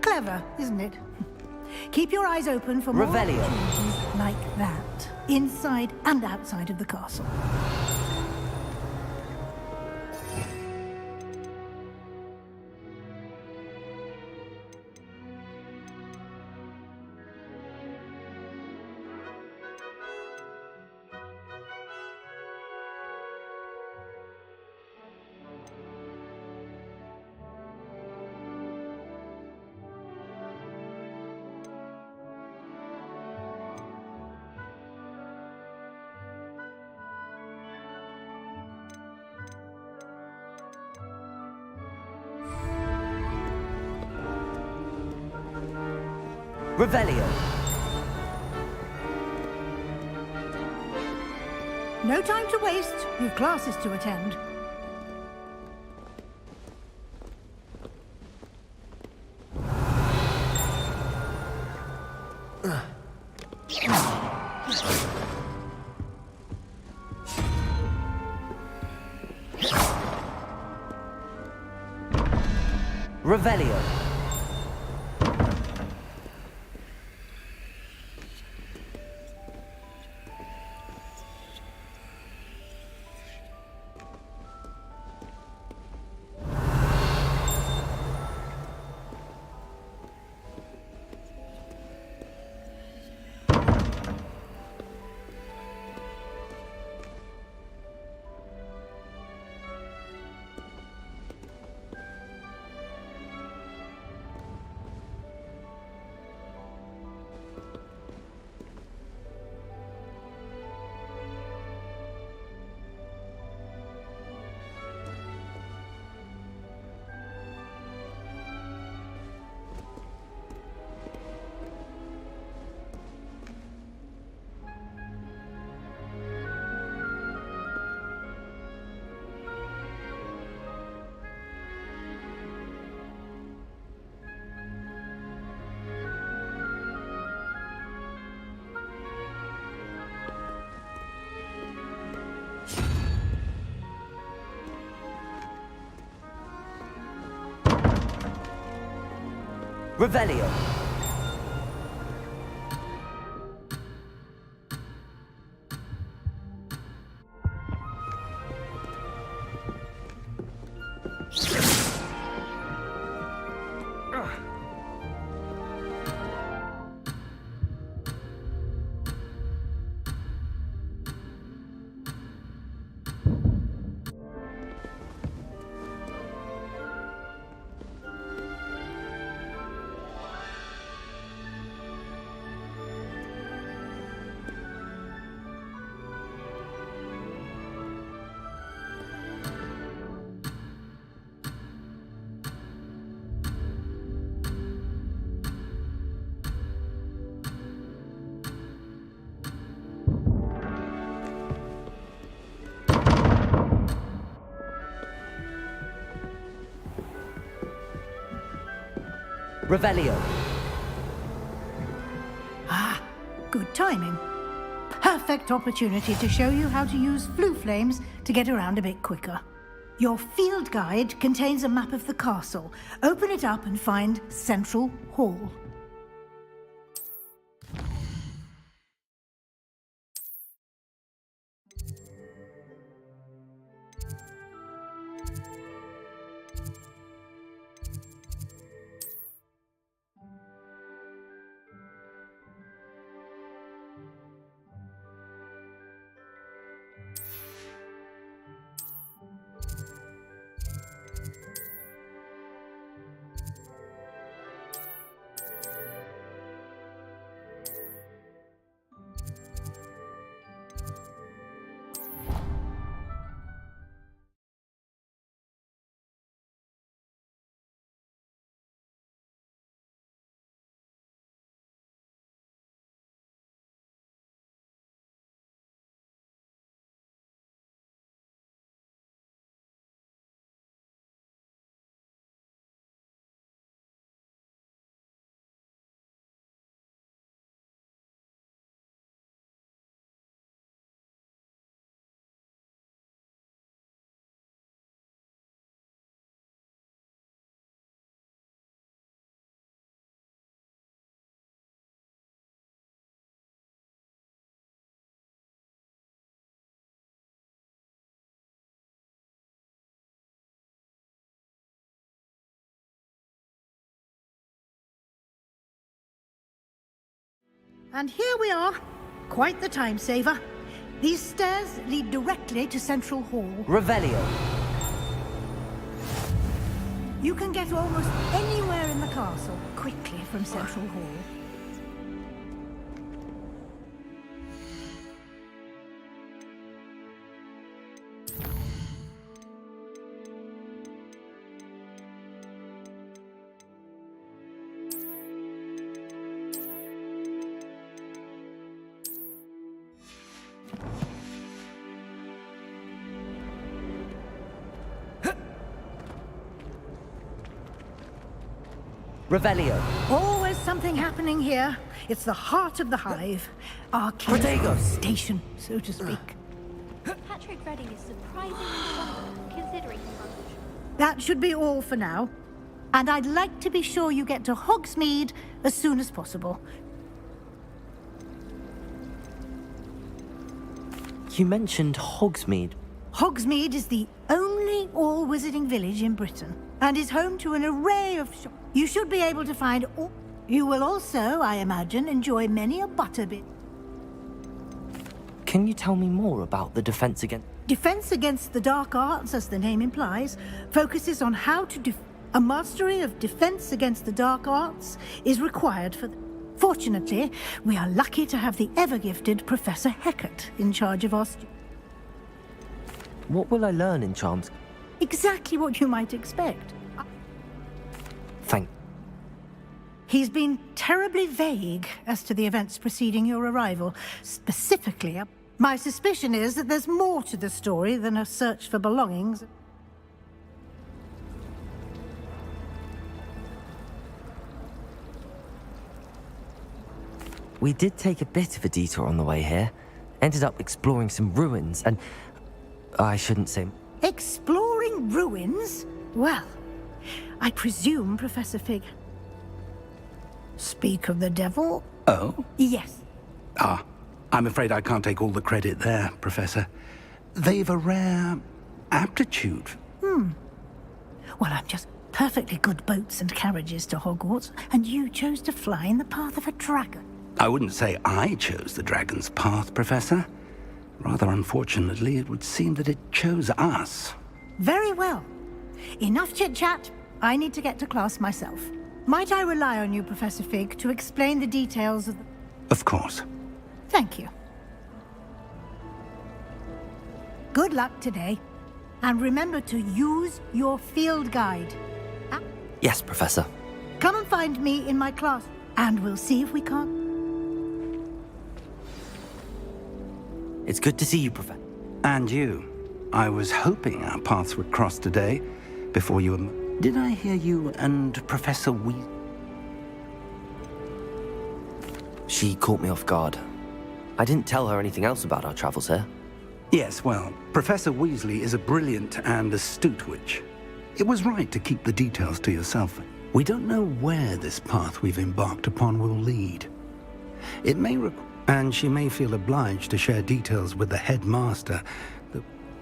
Clever, isn't it? Keep your eyes open for more Revelio. opportunities like that, inside and outside of the castle. Revelio. No time to waste. You've classes to attend. Revelio. Revelio. Revelio. Ah, good timing. Perfect opportunity to show you how to use flue flames to get around a bit quicker. Your field guide contains a map of the castle. Open it up and find Central Hall. And here we are. Quite the time saver. These stairs lead directly to Central Hall. Revelio. You can get almost anywhere in the castle quickly from Central Hall. Revelio. Always something happening here. It's the heart of the hive. Our Protego station, so to speak. Patrick Redding is surprisingly somber, considering his age. That should be all for now. And I'd like to be sure you get to Hogsmeade as soon as possible. You mentioned Hogsmeade. Hogsmeade is the only all-wizarding village in Britain, and is home to an array of shops. You should be able to find all... You will also, I imagine, enjoy many a butterbit. Can you tell me more about the defense against... Defense against the dark arts, as the name implies, focuses on how to A mastery of defense against the dark arts is required for... Fortunately, we are lucky to have the ever-gifted Professor Hecat in charge of our What will I learn in Charms? Exactly what you might expect. Thank... He's been terribly vague as to the events preceding your arrival. Specifically, my suspicion is that there's more to the story than a search for belongings. We did take a bit of a detour on the way here. Ended up exploring some ruins and... I shouldn't say... Exploring ruins? Well, I presume Professor Fig... Speak of the devil? Oh? Yes. Ah, I'm afraid I can't take all the credit there, Professor. They've a rare aptitude. Well, I'm just perfectly good boats and carriages to Hogwarts, and you chose to fly in the path of a dragon. I wouldn't say I chose the dragon's path, Professor. Rather unfortunately, it would seem that it chose us. Very well. Enough chit-chat. I need to get to class myself. Might I rely on you, Professor Fig, to explain the details of the... Of course. Thank you. Good luck today. And remember to use your field guide. Yes, Professor. Come and find me in my class, and we'll see if we can't... It's good to see you, Professor. And you. I was hoping our paths would cross today, before you were... Did I hear you and Professor She caught me off guard. I didn't tell her anything else about our travels here. Yes, well, Professor Weasley is a brilliant and astute witch. It was right to keep the details to yourself. We don't know where this path we've embarked upon will lead. It may and she may feel obliged to share details with the headmaster.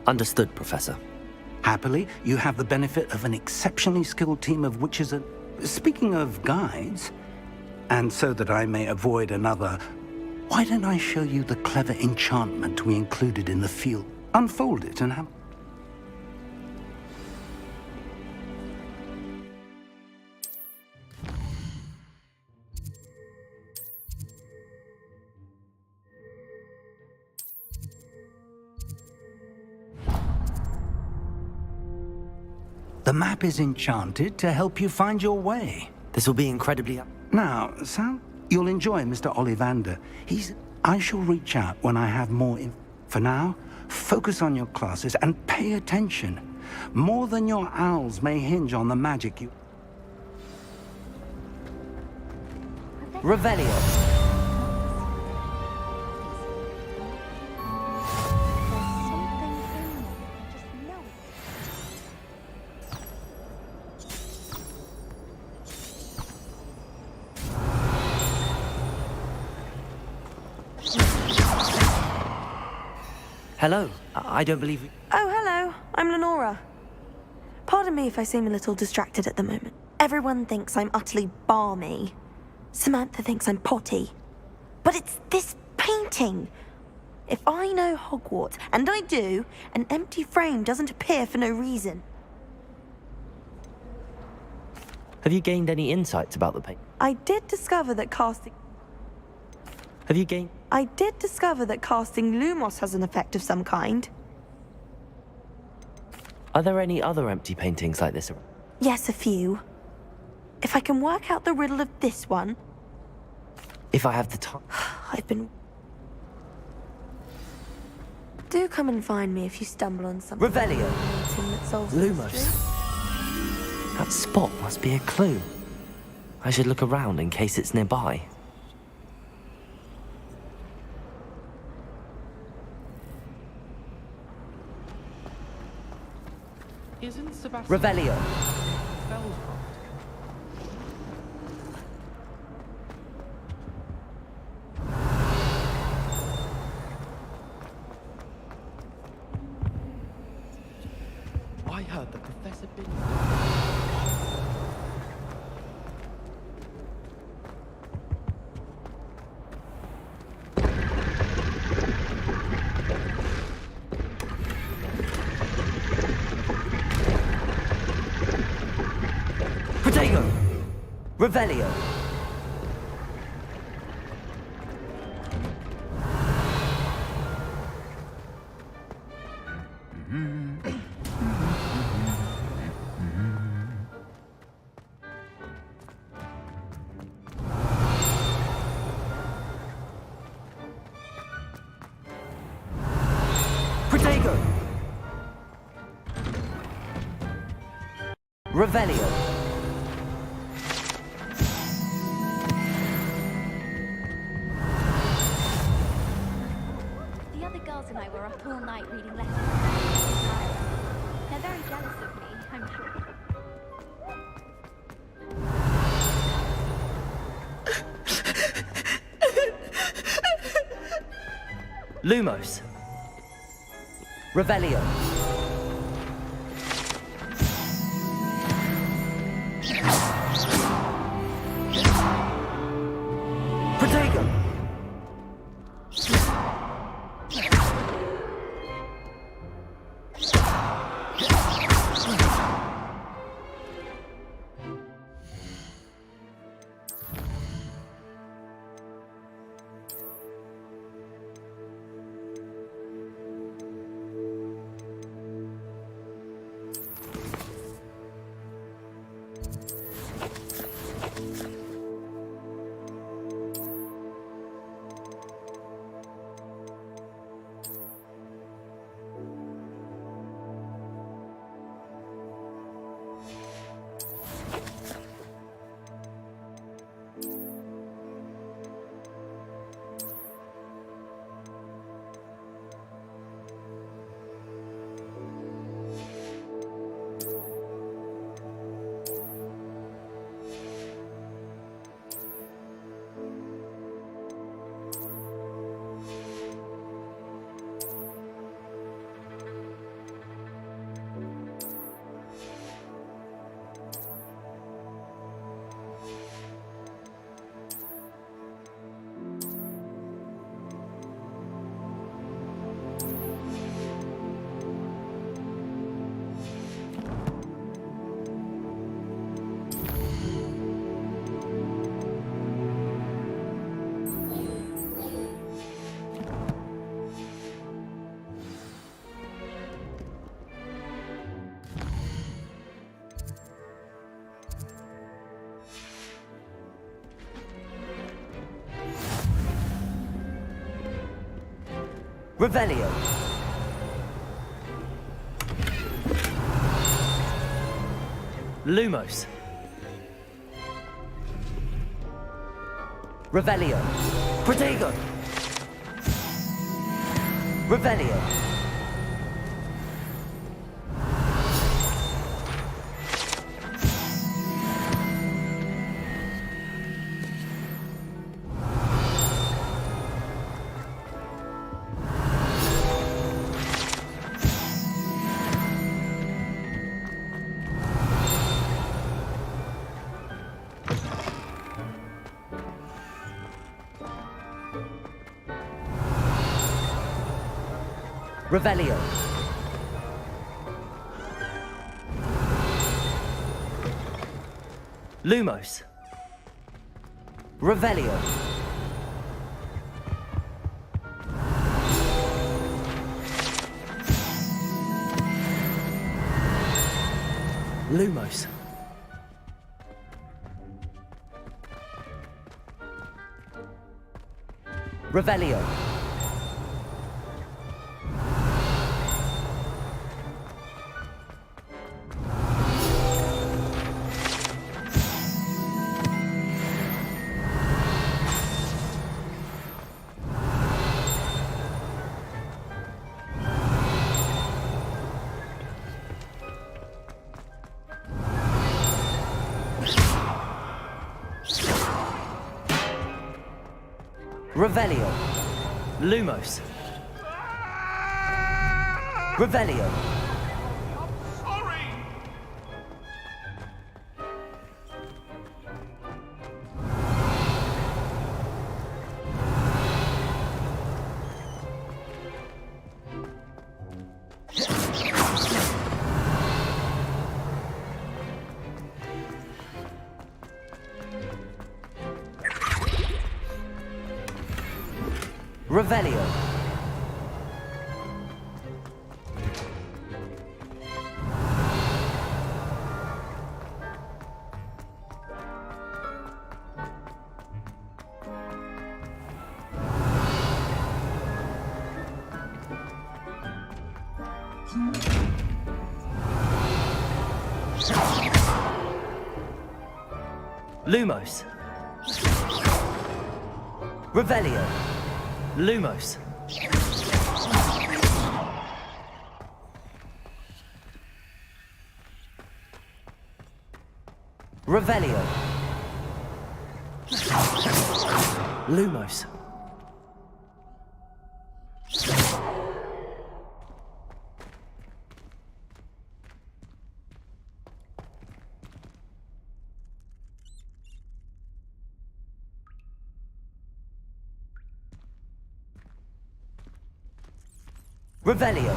Understood, Professor. Happily, you have the benefit of an exceptionally skilled team of witches. Speaking of guides, and so that I may avoid another, why don't I show you the clever enchantment we included in the field? Unfold it and have... The map is enchanted to help you find your way. This will be incredibly... Now, Sam, you'll enjoy Mr. Ollivander. I shall reach out when I have more For now, focus on your classes and pay attention. More than your owls may hinge on the magic you... Revelio. Hello. I don't believe you... Oh, hello. I'm Lenora. Pardon me if I seem a little distracted at the moment. Everyone thinks I'm utterly balmy. Samantha thinks I'm potty. But it's this painting. If I know Hogwarts, and I do, an empty frame doesn't appear for no reason. Have you gained any insights about the painting? I did discover that casting Lumos has an effect of some kind. Are there any other empty paintings like this around? Yes, a few. If I can work out the riddle of this one... If I have the time... I've been... Do come and find me if you stumble on something. Revelio. That solves the Lumos. mystery. That spot must be a clue. I should look around in case it's nearby. Isn't Sebastian... Revelio. Feldcroft heard the Professor Bin... Protego! Revelio! Protego! Revelio! The other girls and I were up all night reading letters. They're very jealous of me, I'm sure. Lumos! Revelio! Protego! Revelio! Lumos! Revelio! Protego! Revelio! Revelio! Lumos! Revelio! Lumos! Revelio! Revelio. Lumos. Revelio. Sorry! Revelio. Lumos. Revelio. Lumos. Revelio. Lumos. Revelio.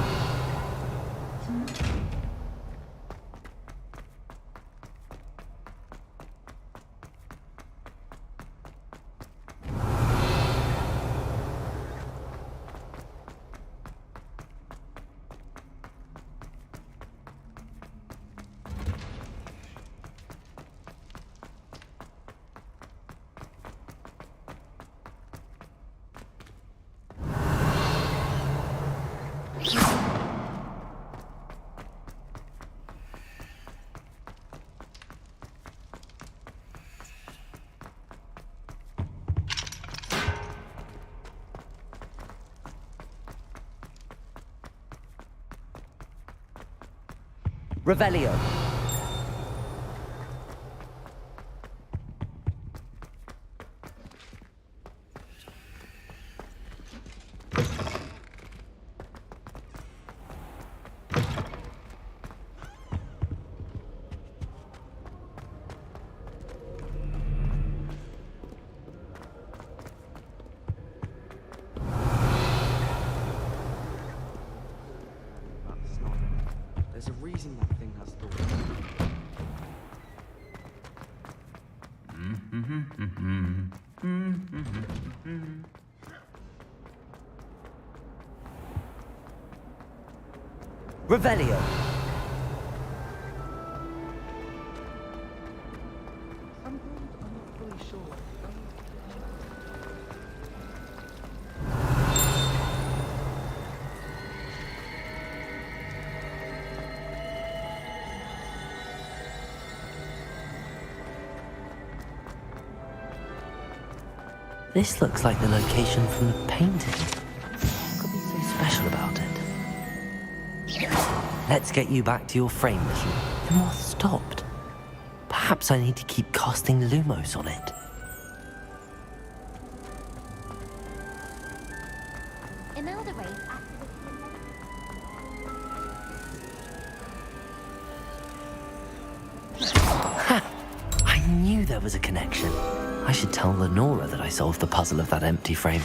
Revelio. There's a reason that thing has thought. Revelio. I'm not fully sure. This looks like the location from the painting. What could be so special about it? Let's get you back to your frame, little. The moth stopped. Perhaps I need to keep casting Lumos on it. Emeralderate Ha! I knew there was a connection. I should tell Lenora that I solved the puzzle of that empty frame.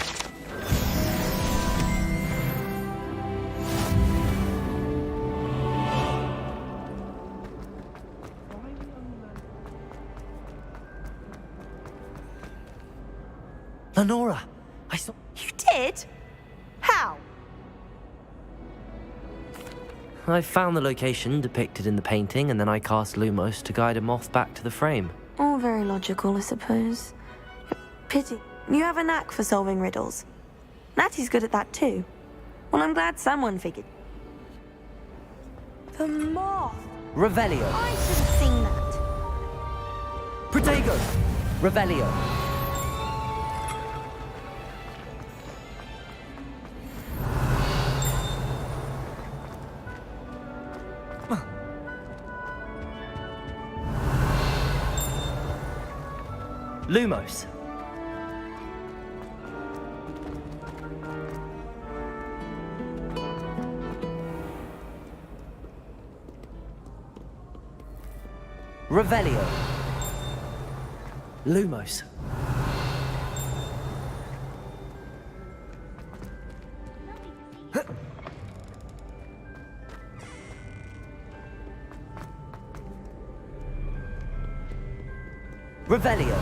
Lenora! I saw... You did? How? I found the location depicted in the painting, and then I cast Lumos to guide a moth back to the frame. All very logical, I suppose. Pity. You have a knack for solving riddles. Natty's good at that too. Well, I'm glad someone figured. The moth! Revelio. I should have seen that. Protego! Revelio. Lumos. Revelio. Lumos. Revelio.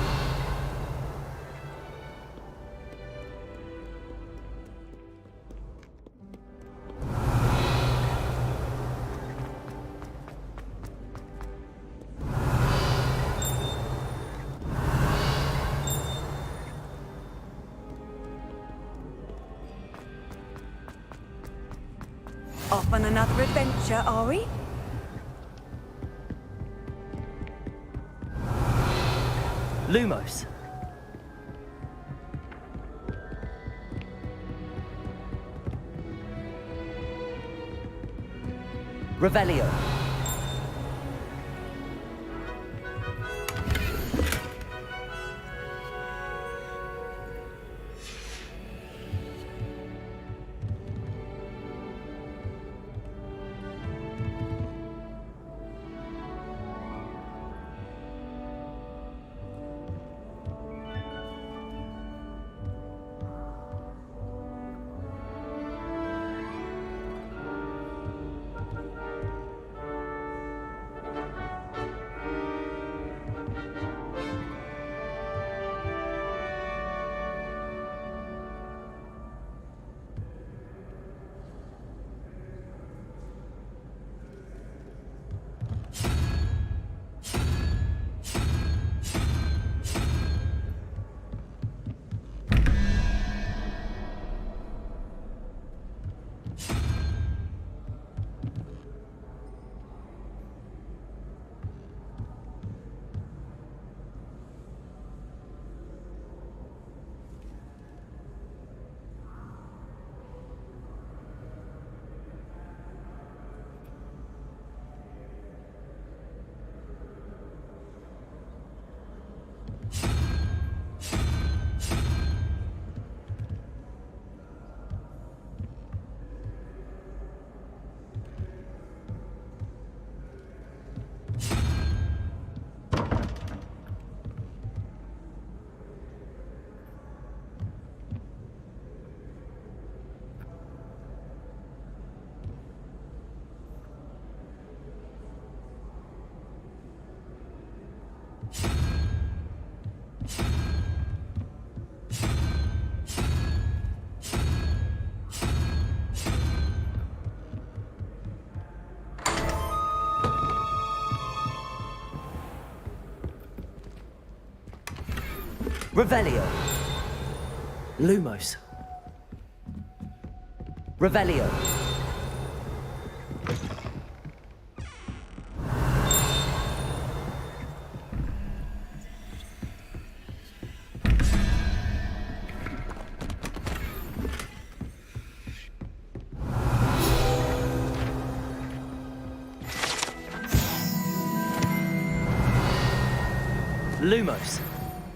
Off on another adventure, are we? Lumos. Revelio. Revelio. Lumos. Revelio. Lumos.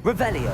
Revelio.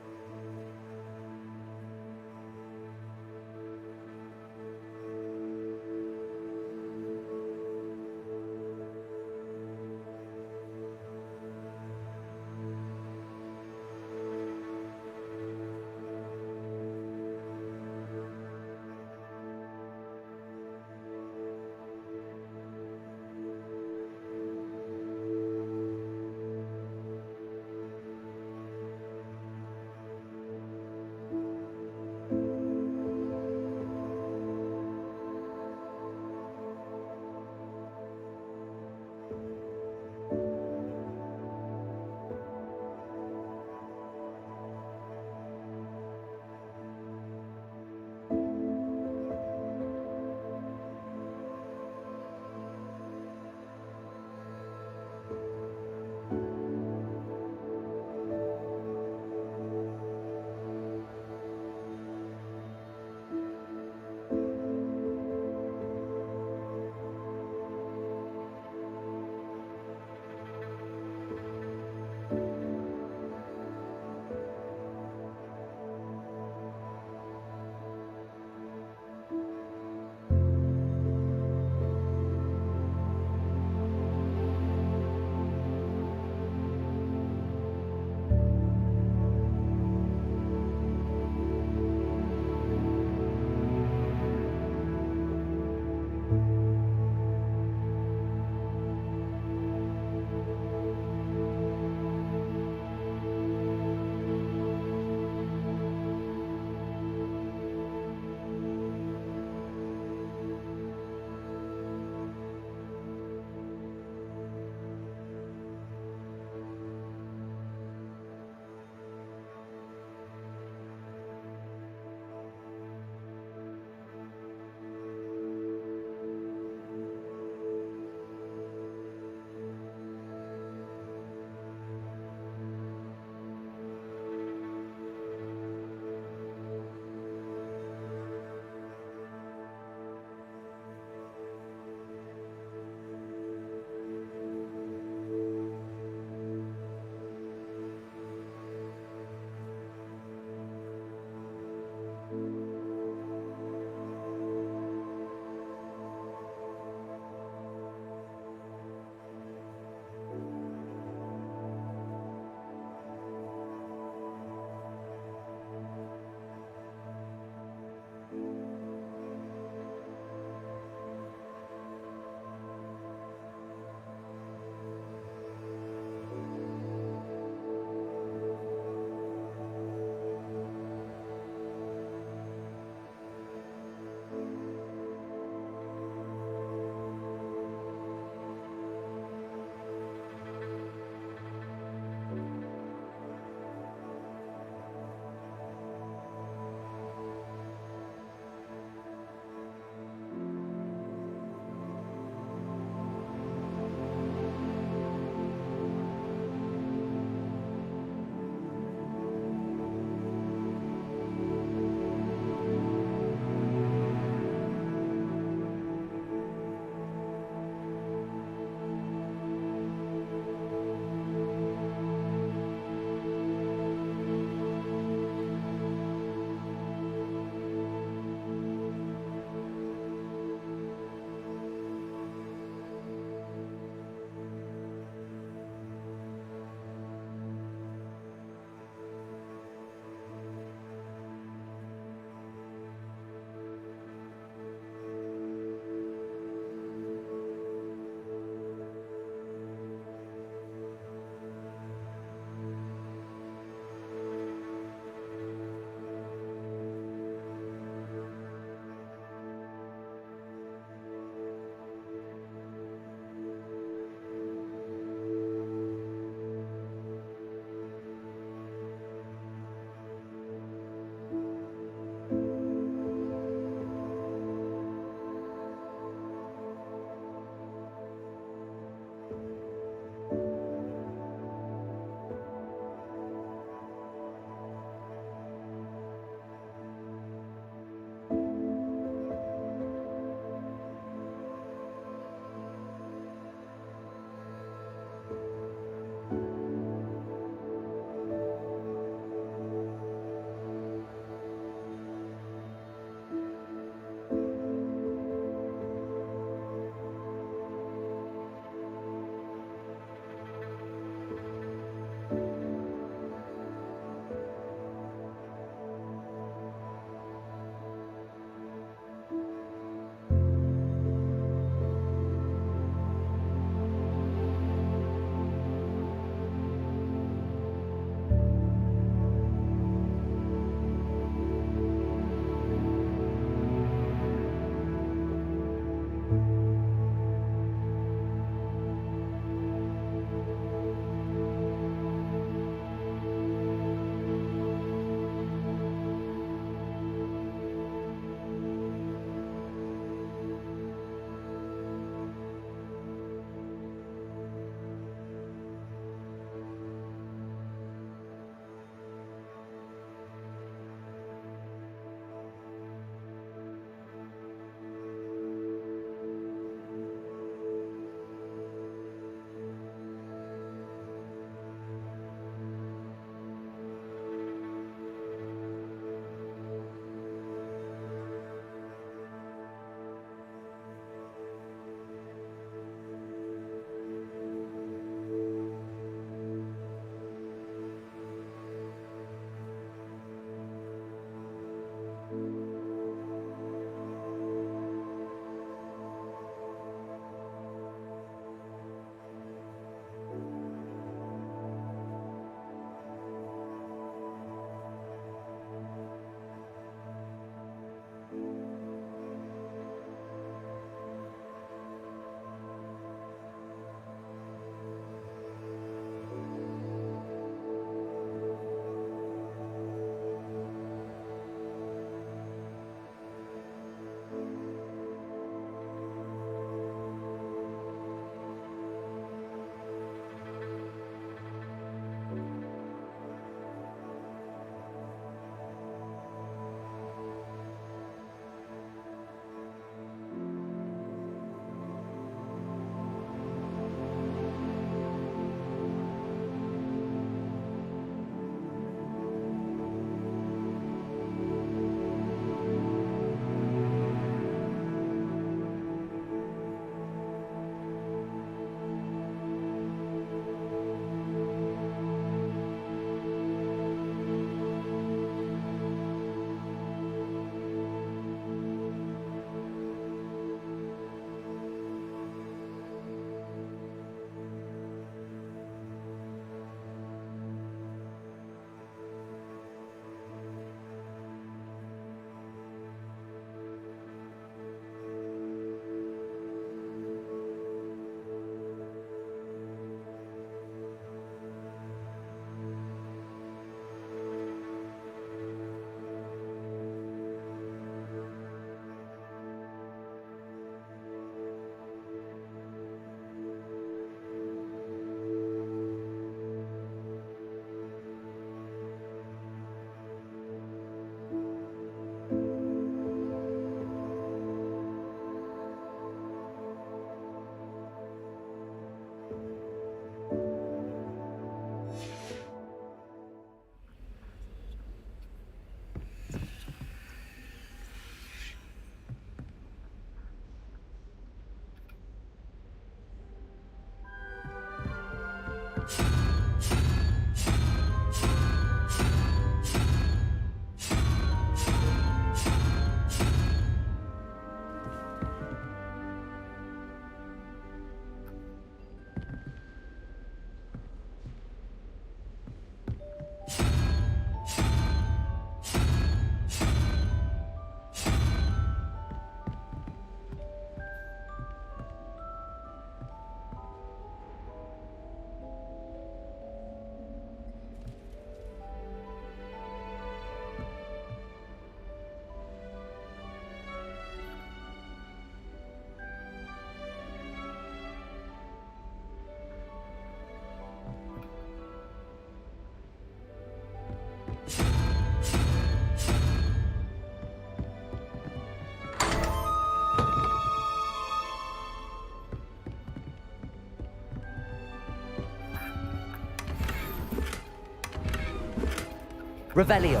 Revelio.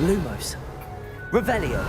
Lumos. Revelio.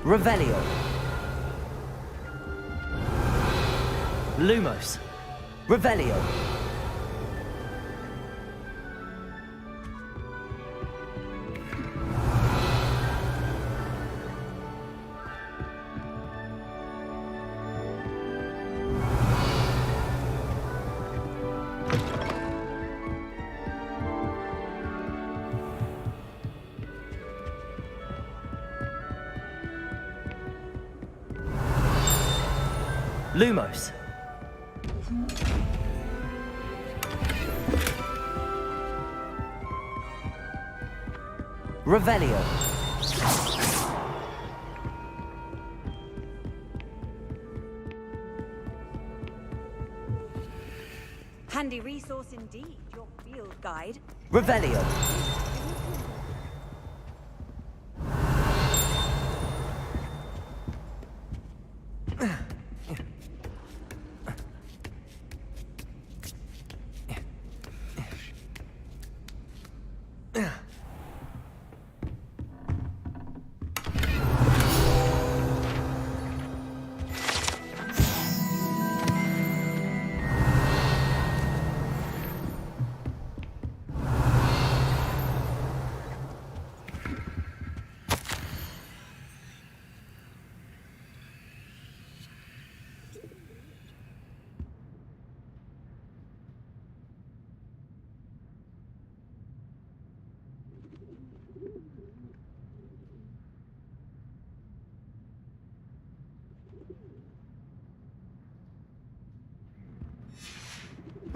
Revelio. Lumos. Revelio. Lumos. Revelio. Handy resource indeed, your field guide. Revelio.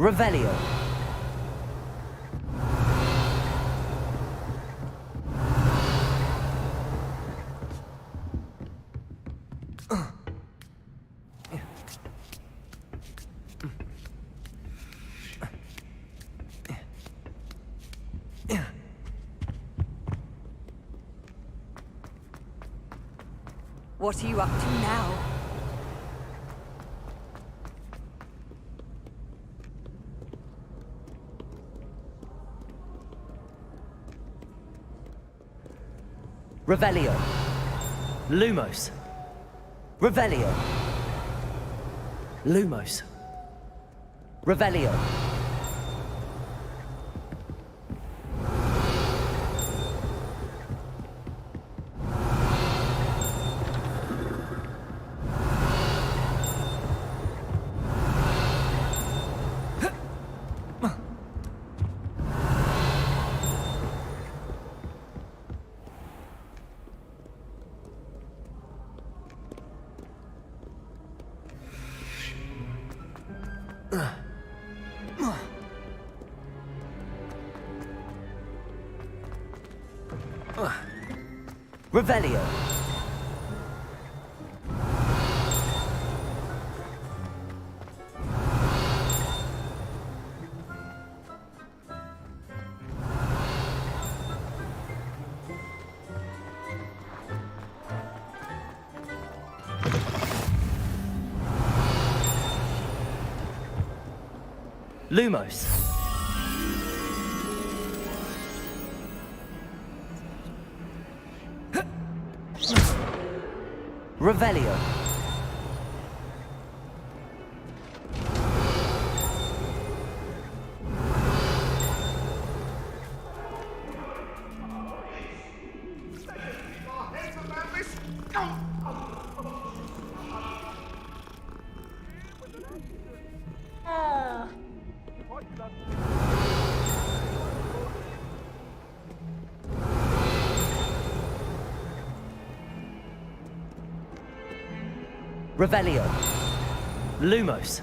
Revelio. What are you up to now? Revelio. Lumos. Revelio. Lumos. Revelio. Revelio. Lumos. Revelio. Revelio. Lumos.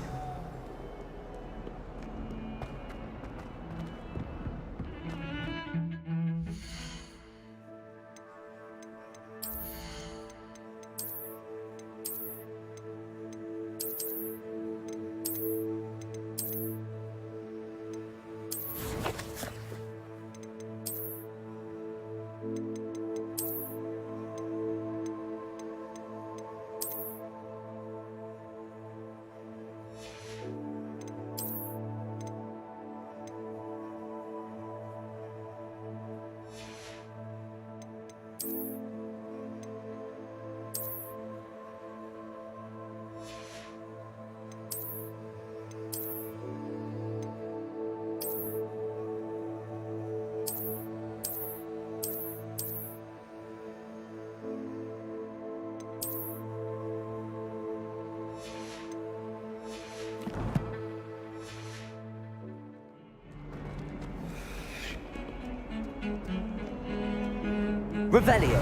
Revelio.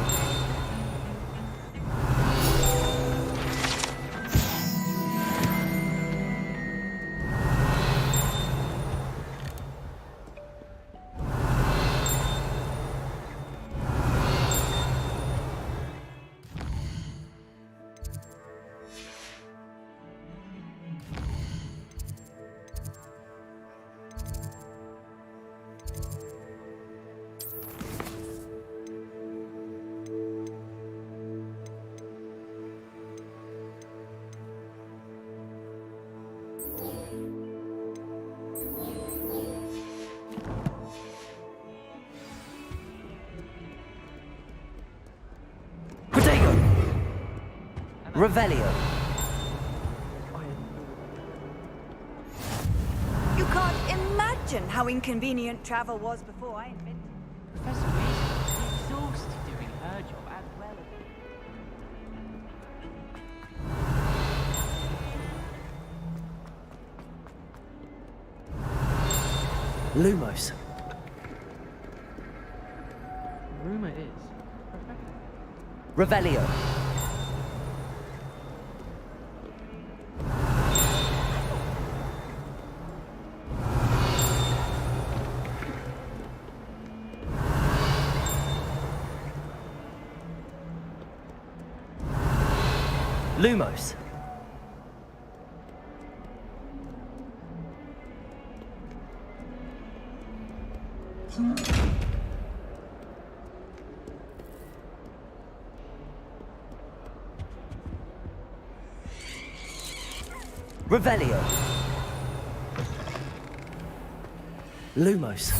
Revelio. You can't imagine how inconvenient travel was before I invented it. Professor Weasley is exhausted doing her job as well as... Lumos. Rumor is... Revelio. Lumos. Revelio. Lumos.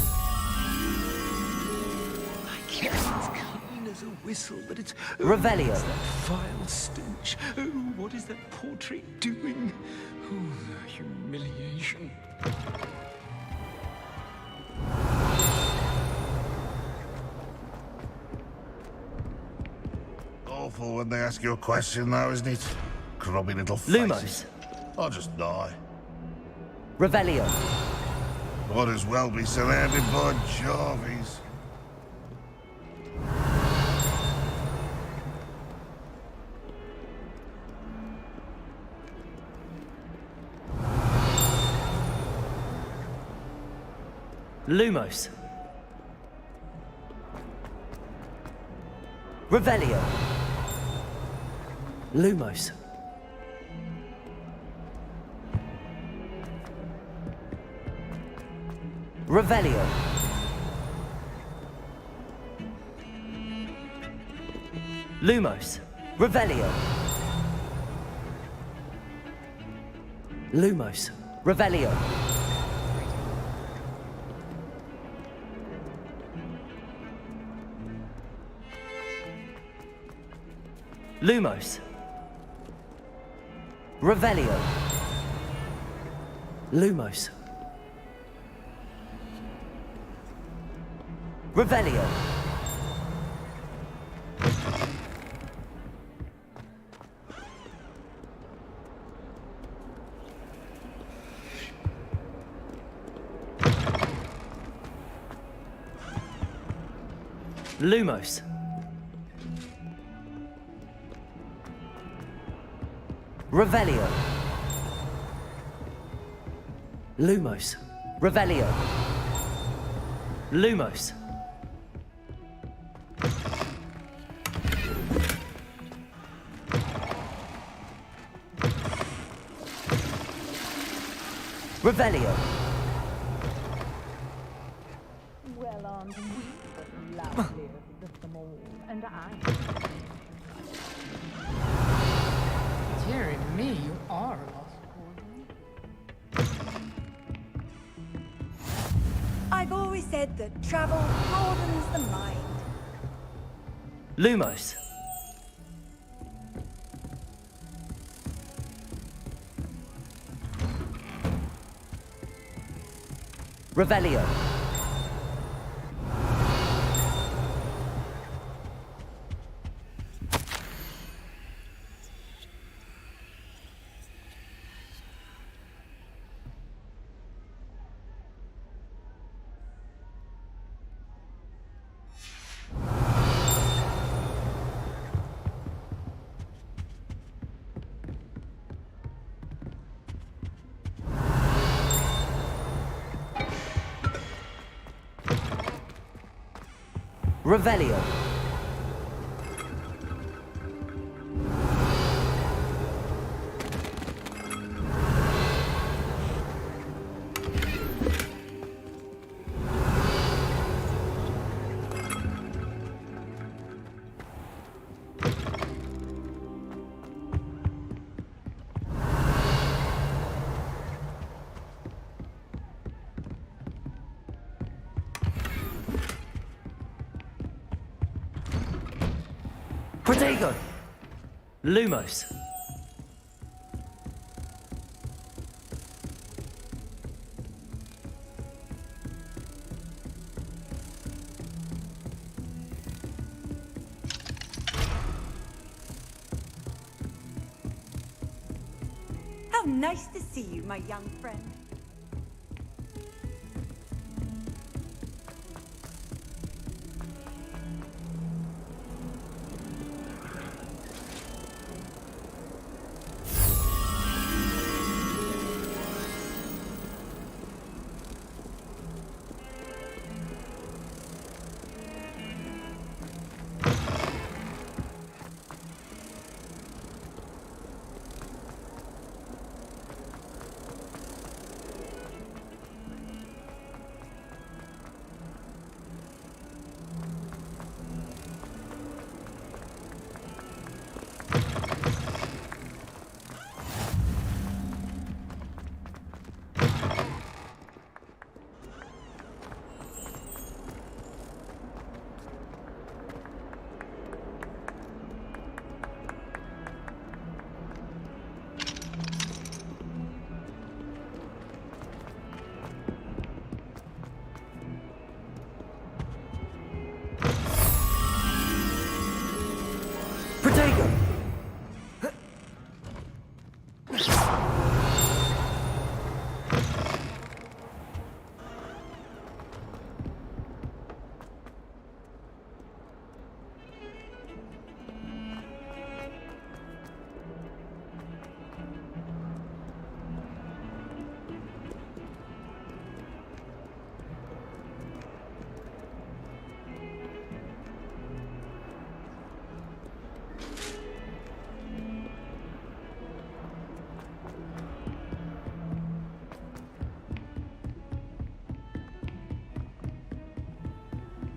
It's clean as a whistle, but it's... Revelio. It's that vile stench. Oh, what is that portrait doing? Oh, the humiliation. Awful when they ask you a question, though, isn't it? Grubby little faces. Lumos. I'll just die. Revelio. Might as well be surrounded by Jarvies. Lumos. Revelio. Lumos. Revelio. Lumos. Revelio. Lumos. Revelio. Lumos. Revelio. Lumos. Revelio. Lumos. Revelio. Lumos. Revelio. Lumos. Revelio. Well, aren't we the loveliest of them all? And I... Dear me, you are a lost cause. I've always said that travel broadens the mind. Lumos. Revelio. Revelio. Protego. Lumos. How nice to see you, my young friend. Protego.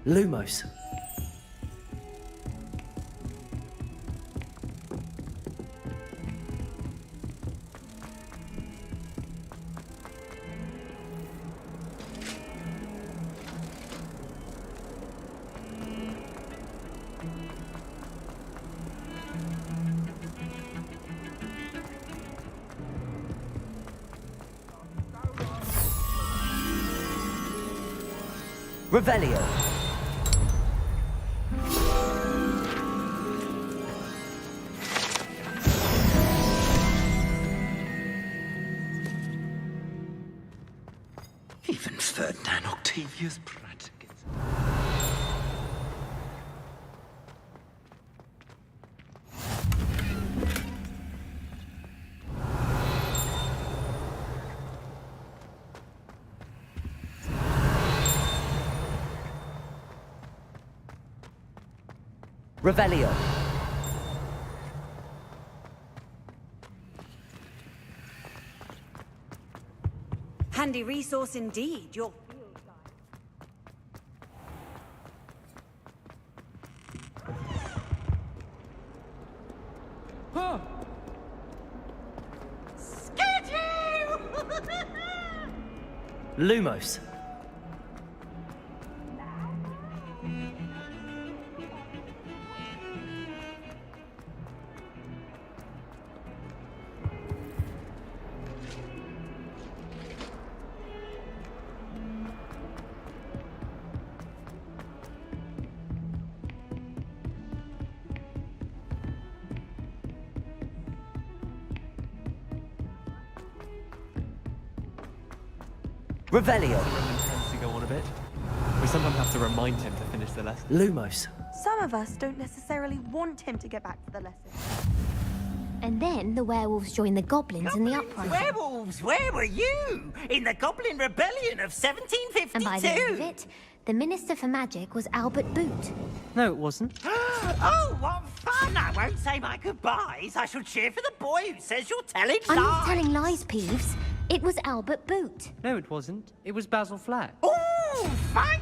Lumos. Revelio. Even Ferdinand Octavius Pratt gets... Revelio. Handy resource indeed. Your Lumos. Revelio. Roman tends to go on a bit. We sometimes have to remind him to finish the lesson. Lumos. Some of us don't necessarily want him to get back to the lesson. And then the werewolves joined the goblins in the uprising. Werewolves, where were you? In the Goblin Rebellion of 1752? And by the end of it, the Minister for Magic was Albert Boot. No, it wasn't. Oh, what fun! I won't say my goodbyes. I shall cheer for the boy who says you're telling lies. I'm not telling lies, Peeves. It was Albert Boot. No, it wasn't. It was Basil Flack. Ooh, fight!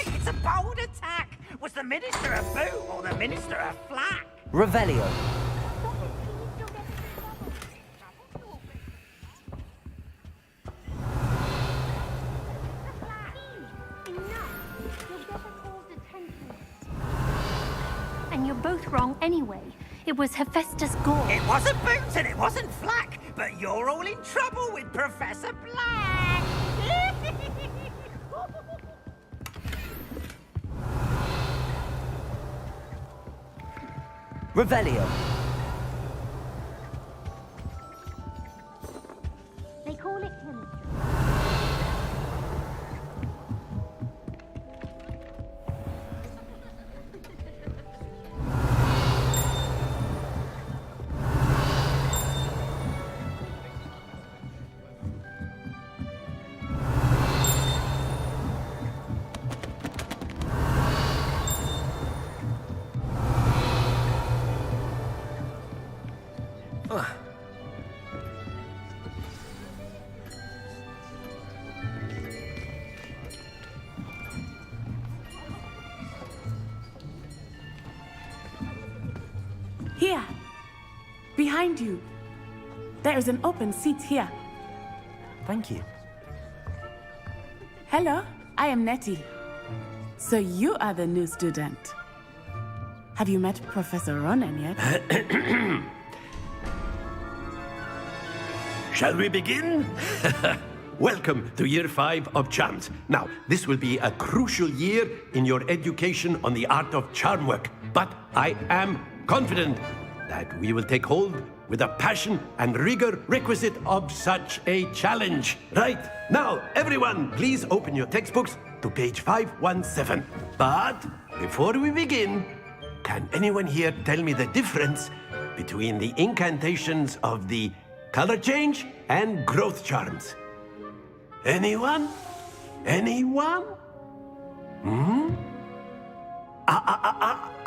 It's a bold attack. Was the Minister a Boot or the Minister a Flack? Revelio. And you're both wrong anyway. It was Hephaestus Gore. It wasn't Boot and it wasn't Flack, but you're all in trouble with Professor Black. Revelio. They call it chemistry. Here, behind you. There is an open seat here. Thank you. Hello, I am Nettie. So you are the new student. Have you met Professor Ronan yet? Shall we begin? Welcome to Year 5 of Charms. Now, this will be a crucial year in your education on the art of charm work. But I am confident that we will take hold with the passion and rigor requisite of such a challenge. Right, now, everyone, please open your textbooks to page 517. But before we begin, can anyone here tell me the difference between the incantations of the color change and growth charms? Anyone? Anyone?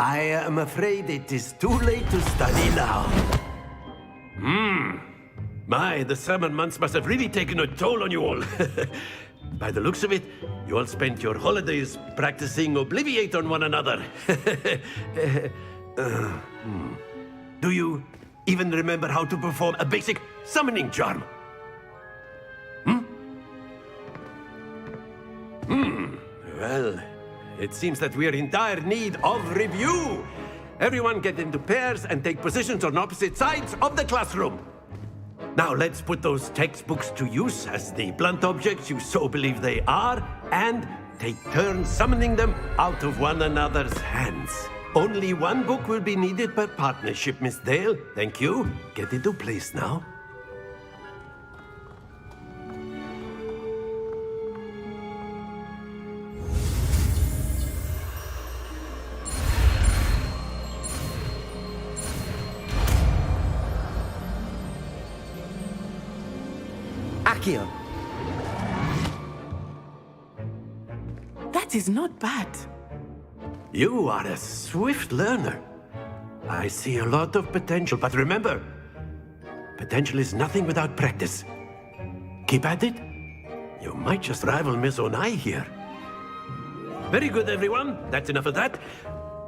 I am afraid it is too late to study now. My, the summer months must have really taken a toll on you all. By the looks of it, you all spent your holidays practicing Obliviate on one another. Do you even remember how to perform a basic summoning charm? Well, it seems that we are in dire need of review. Everyone get into pairs and take positions on opposite sides of the classroom. Now let's put those textbooks to use as the blunt objects you so believe they are, and take turns summoning them out of one another's hands. Only one book will be needed per partnership, Miss Dale. Thank you. Get into place now. Accio. That is not bad. You are a swift learner. I see a lot of potential, but remember, potential is nothing without practice. Keep at it. You might just rival Miss Onai here. Very good, everyone. That's enough of that.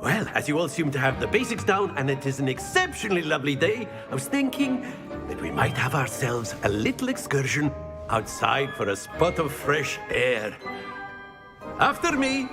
Well, as you all seem to have the basics down, and it is an exceptionally lovely day, I was thinking that we might have ourselves a little excursion outside for a spot of fresh air. After me.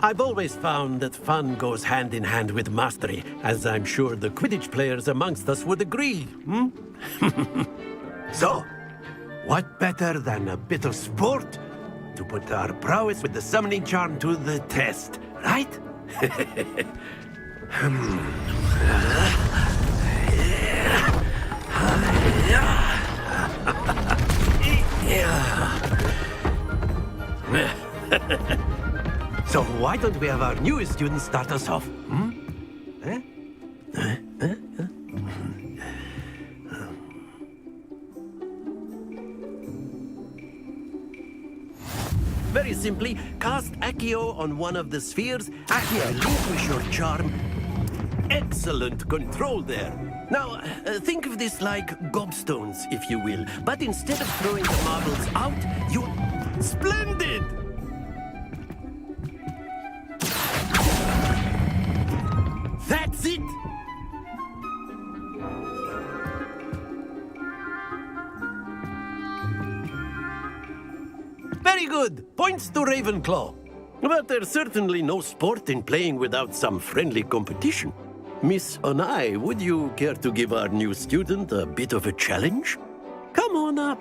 I've always found that fun goes hand in hand with mastery, as I'm sure the Quidditch players amongst us would agree, So, what better than a bit of sport to put our prowess with the summoning charm to the test, right? So why don't we have our newest student start us off? Very simply, cast Accio on one of the spheres. Accio, relinquish your charm. Excellent control there. Now, think of this like gobstones, if you will. But instead of throwing the marbles out, you... Splendid! That's it! Very good. Points to RavenClaw. But there's certainly no sport in playing without some friendly competition. Miss Onai, would you care to give our new student a bit of a challenge? Come on up.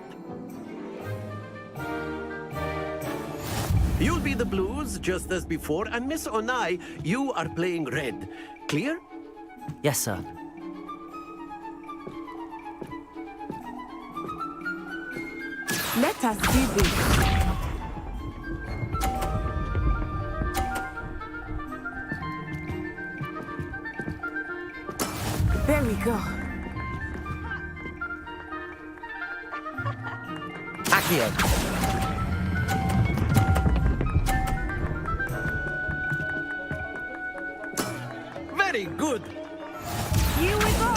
You'll be the blues, just as before, and Miss Onai, you are playing red. Clear? Yes, sir. Let us see this. There we go. Accio. Very good. Here we go.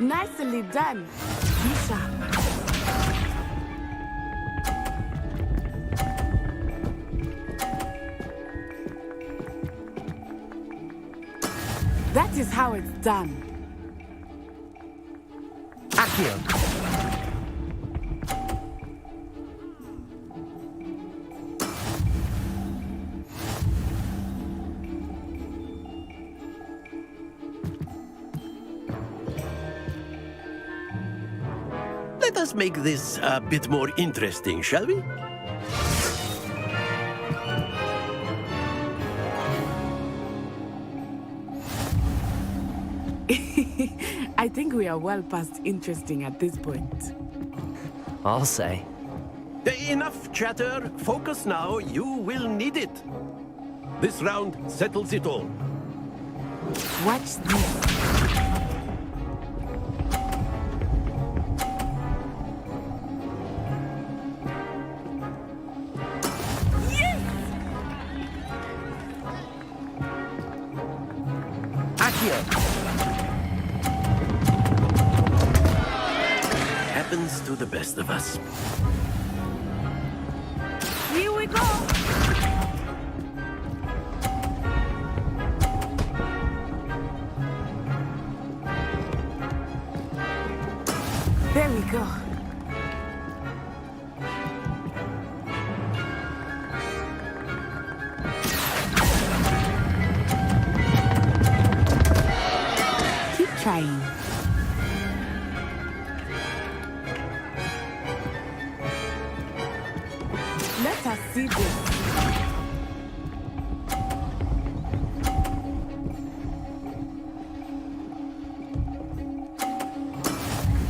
Nicely done. Be sharp. That is how it's done. Accio. Let us make this a bit more interesting, shall we? I think we are well past interesting at this point. I'll say. Enough chatter. Focus now. You will need it. This round settles it all. Watch this. Accio! Happens to the best of us. Here we go! There we go. Keep trying. Let us see this.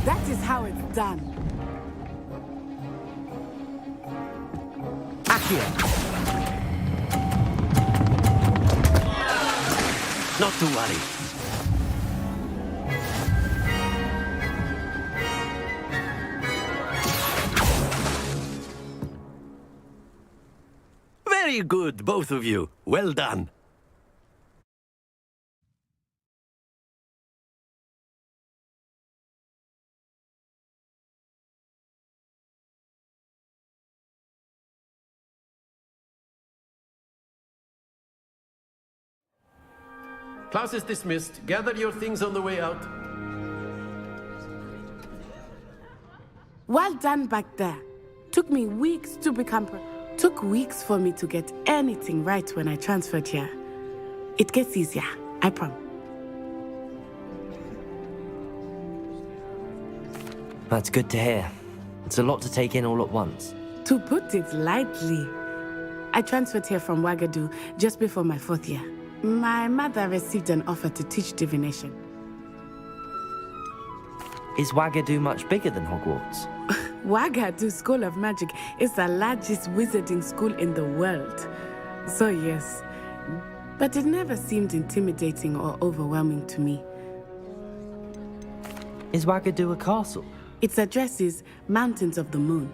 That is how it's done. Accio! Not to worry. Very good, both of you. Well done. Class is dismissed. Gather your things on the way out. Well done back there. Took me weeks to become Took weeks for me to get anything right when I transferred here. It gets easier, I promise. That's good to hear. It's a lot to take in all at once. To put it lightly, I transferred here from Wagadu just before my 4th year. My mother received an offer to teach divination. Is Wagadu much bigger than Hogwarts? Wagadu School of Magic is the largest wizarding school in the world. So yes, but it never seemed intimidating or overwhelming to me. Is Wagadu a castle? Its address is Mountains of the Moon.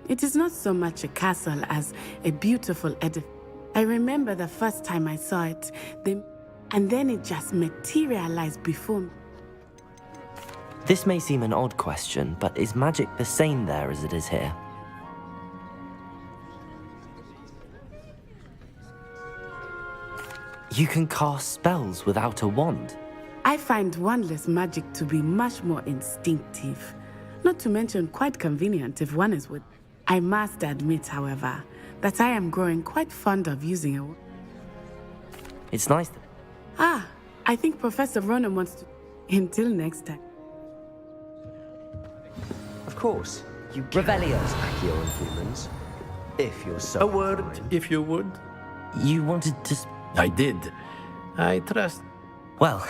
It is not so much a castle as a beautiful edifice. I remember the first time I saw it, and then it just materialized before me. This may seem an odd question, but is magic the same there as it is here? You can cast spells without a wand. I find wandless magic to be much more instinctive. Not to mention quite convenient if one is with. I must admit, however, that I am growing quite fond of using a wand. It's nice. I think Professor Ronan wants to. Until next time. Of course, you Revelio's Accio and humans. If you're so A word, if you would. You wanted to... I did. I trust. Well,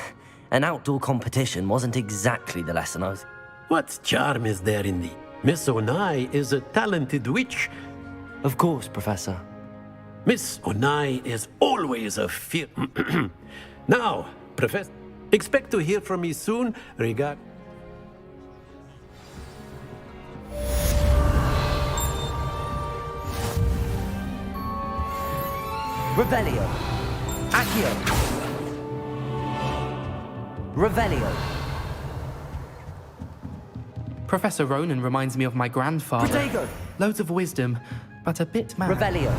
an outdoor competition wasn't exactly the lesson I was... What charm is there in thee? Miss Onai is a talented witch. Of course, Professor. Miss Onai is always a fear... Now, Professor, expect to hear from me soon regarding... Revelio. Accio. Revelio. Professor Ronan reminds me of my grandfather. Protego. Loads of wisdom, but a bit mad. Revelio.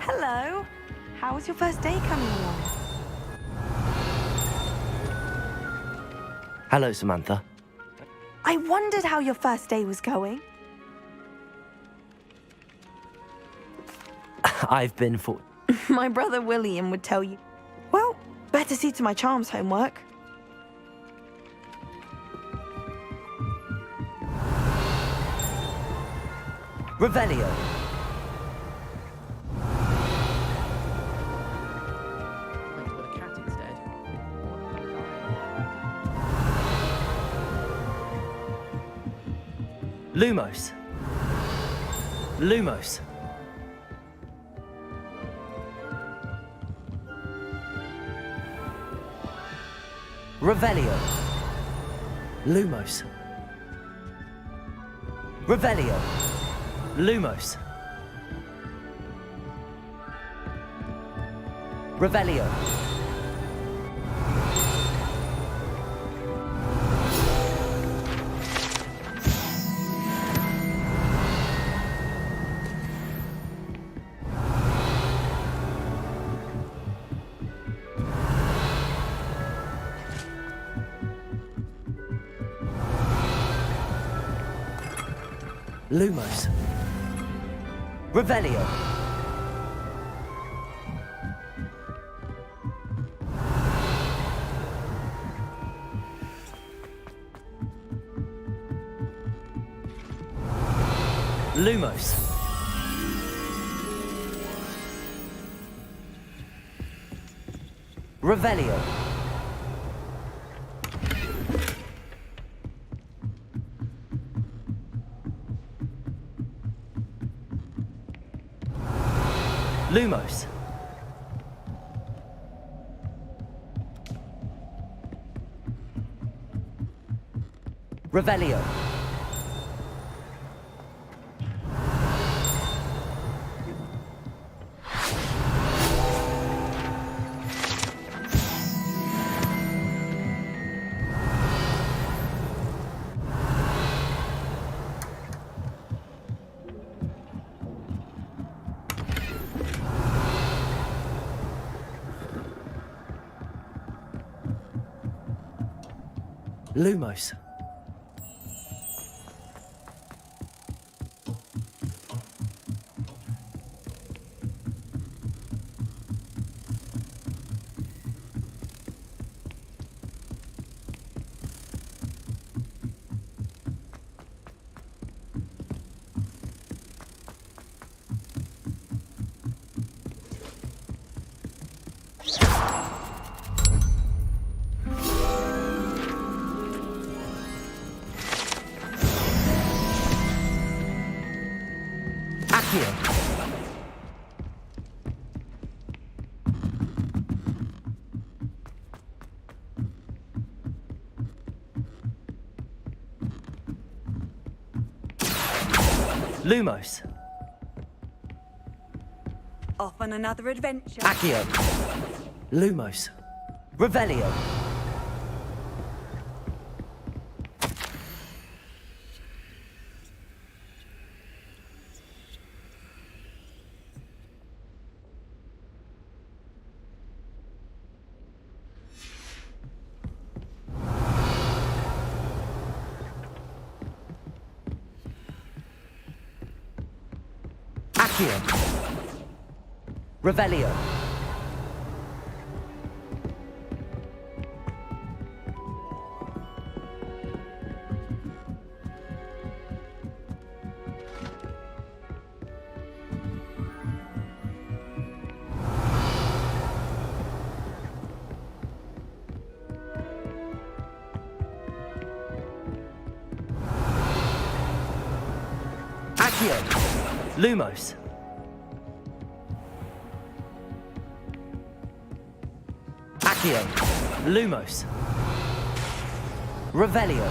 Hello. How was your first day coming along? Hello, Samantha. I wondered how your first day was going. I've been for... My brother William would tell you. Well, better see to my charms homework. Revelio. Lumos. Lumos. Revelio. Lumos. Revelio. Lumos. Revelio. Lumos. Revelio. Lumos. Revelio. Lumos. Revelio. Lumos. Accio. Lumos. Off on another adventure. Accio. Lumos. Revelio. Accio. Revelio. Accio. Lumos. Accio. Lumos. Revelio.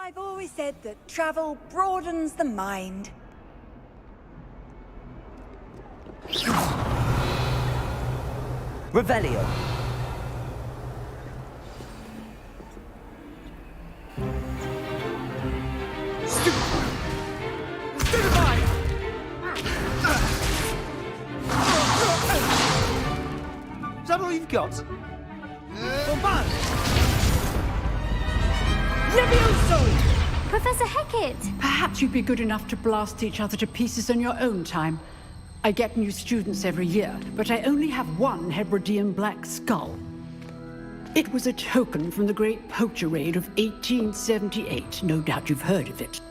I've always said that travel broadens the mind. Revelio. Is that all you've got? Levioso! Professor Hackett! Perhaps you'd be good enough to blast each other to pieces in your own time. I get new students every year, but I only have one Hebridean black skull. It was a token from the Great Poacher Raid of 1878. No doubt you've heard of it.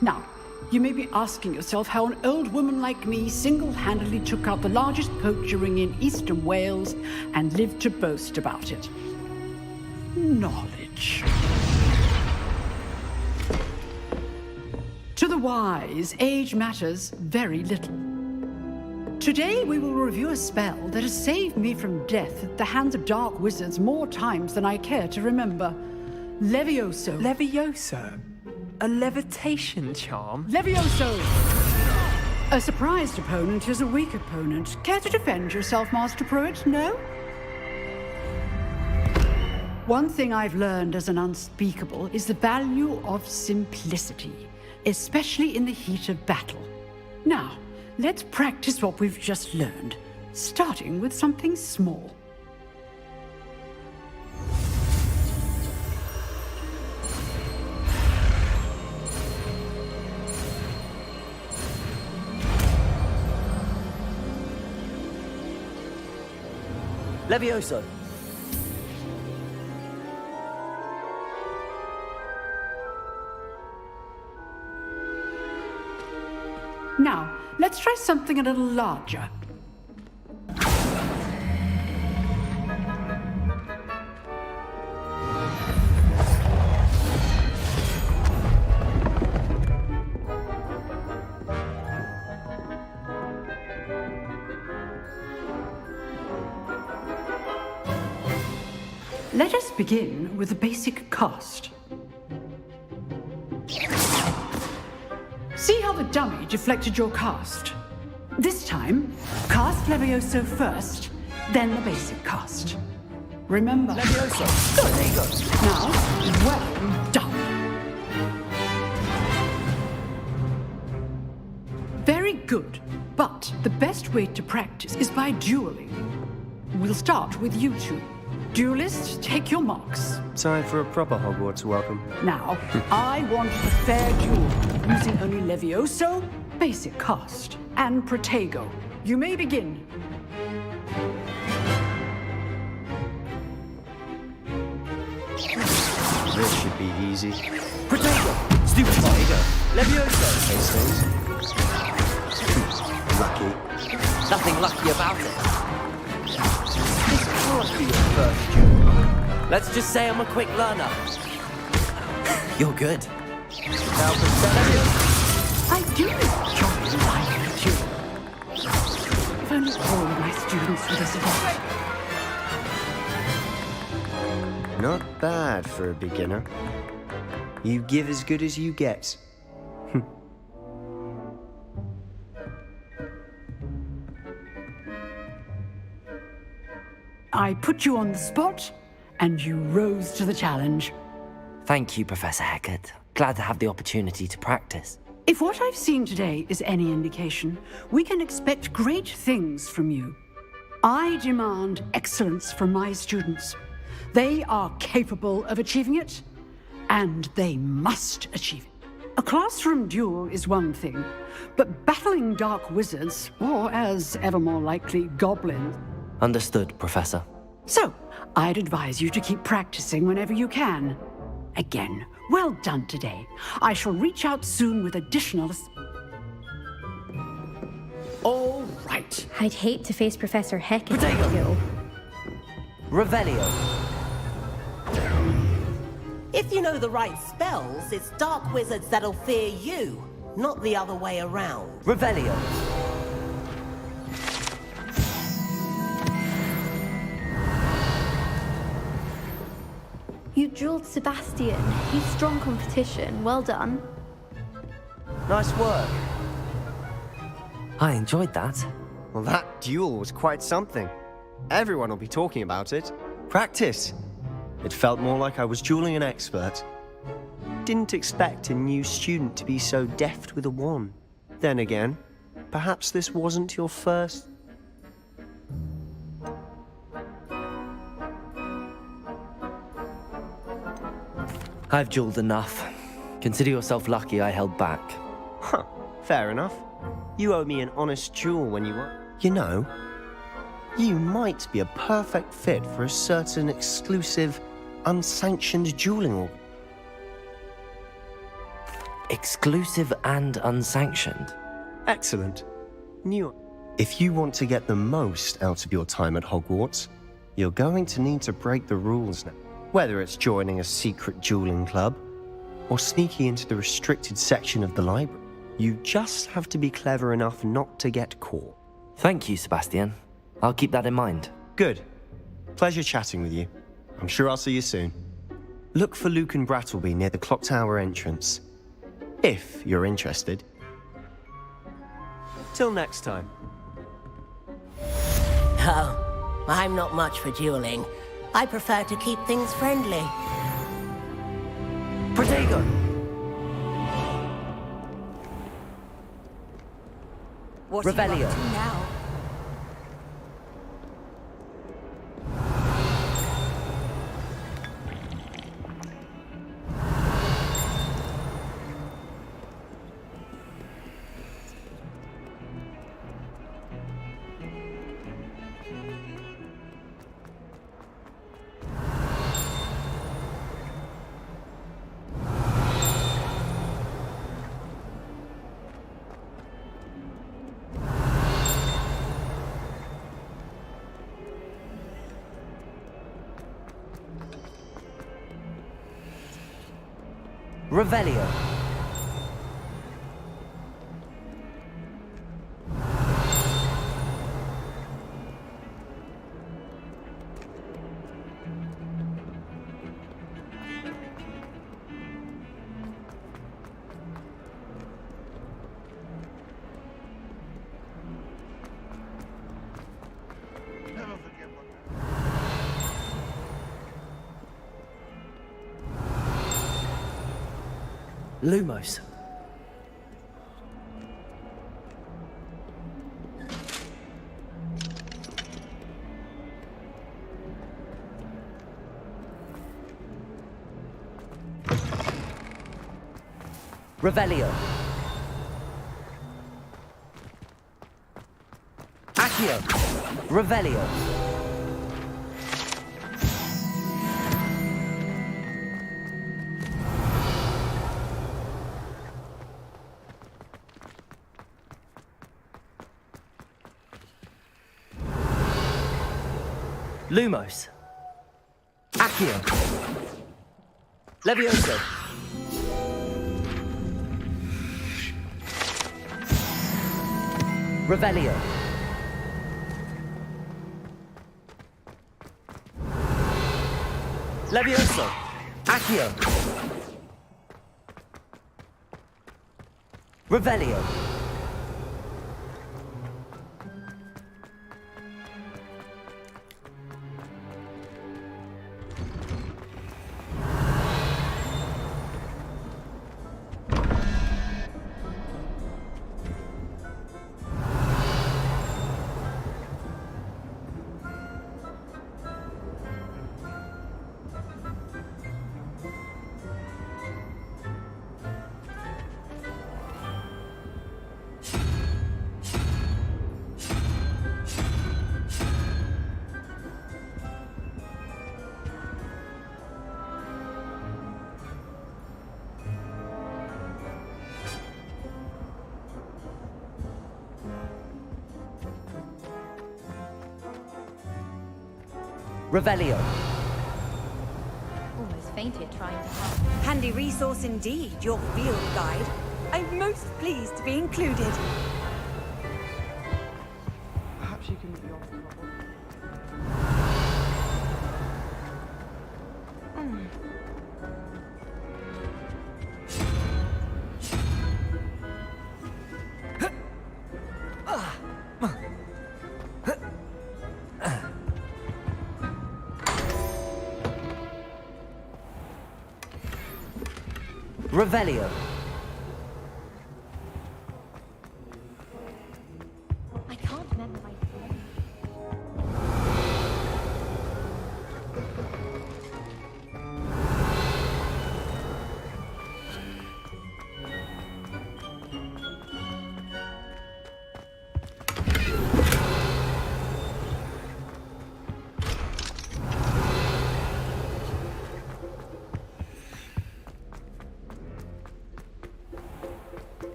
Now, you may be asking yourself how an old woman like me single-handedly took out the largest poacher ring in eastern Wales and lived to boast about it. Knowledge. To the wise, age matters very little. Today we will review a spell that has saved me from death at the hands of dark wizards more times than I care to remember. Levioso. Levioso? A levitation charm? Levioso! A surprised opponent is a weak opponent. Care to defend yourself, Master Pruitt? No? One thing I've learned as an unspeakable is the value of simplicity, especially in the heat of battle. Now, let's practice what we've just learned, starting with something small. Levioso. Now, let's try something a little larger. Let us begin with the basic cast. See how the dummy deflected your cast? This time, cast Levioso first, then the basic cast. Remember. Levioso. Good, there you go. Now, well done. Very good, but the best way to practice is by dueling. We'll start with you two. Duelists, take your marks. Time for a proper Hogwarts welcome. Now, I want a fair duel, using only Levioso, basic cast, and Protego. You may begin. This should be easy. Protego! Stupid Protego! Levioso! Hastings. Lucky. Nothing lucky about it. Can't be your first duel. Let's just say I'm a quick learner. You're good. Now, I do enjoy lying at you. If only all of my students were this adept. Not bad for a beginner. You give as good as you get. I put you on the spot, and you rose to the challenge. Thank you, Professor Hackett. Glad to have the opportunity to practice. If what I've seen today is any indication, we can expect great things from you. I demand excellence from my students. They are capable of achieving it, and they must achieve it. A classroom duel is one thing, but battling dark wizards, or as ever more likely, goblins. Understood, Professor. So, I'd advise you to keep practicing whenever you can. Again, well done today. I shall reach out soon with additional... All right. I'd hate to face Professor Hackett. Revelio. If you know the right spells, it's dark wizards that'll fear you, not the other way around. Revelio. You jeweled Sebastian. He's strong competition. Well done. Nice work. I enjoyed that. Well, that duel was quite something. Everyone will be talking about it. Practice. It felt more like I was dueling an expert. Didn't expect a new student to be so deft with a wand. Then again, perhaps this wasn't your first... I've jeweled enough. Consider yourself lucky I held back. Huh, fair enough. You owe me an honest duel when you were... You know, you might be a perfect fit for a certain exclusive, unsanctioned dueling org. Exclusive and unsanctioned? Excellent. If you want to get the most out of your time at Hogwarts, you're going to need to break the rules now. Whether it's joining a secret dueling club, or sneaking into the restricted section of the library, you just have to be clever enough not to get caught. Thank you, Sebastian. I'll keep that in mind. Good. Pleasure chatting with you. I'm sure I'll see you soon. Look for Luke and Brattleby near the clock tower entrance. If you're interested. Till next time. Oh, I'm not much for dueling. I prefer to keep things friendly. Protego! What are you Revelio. up to now? Revelio. Lumos. Revelio. Accio. Revelio. Lumos. Accio. Levioso. Revelio. Levioso. Accio. Revelio. Revelio. Almost fainted trying to help. Handy resource indeed, your field guide. I'm most pleased to be included. Perhaps you can be off the Revelio. I can't memorize them.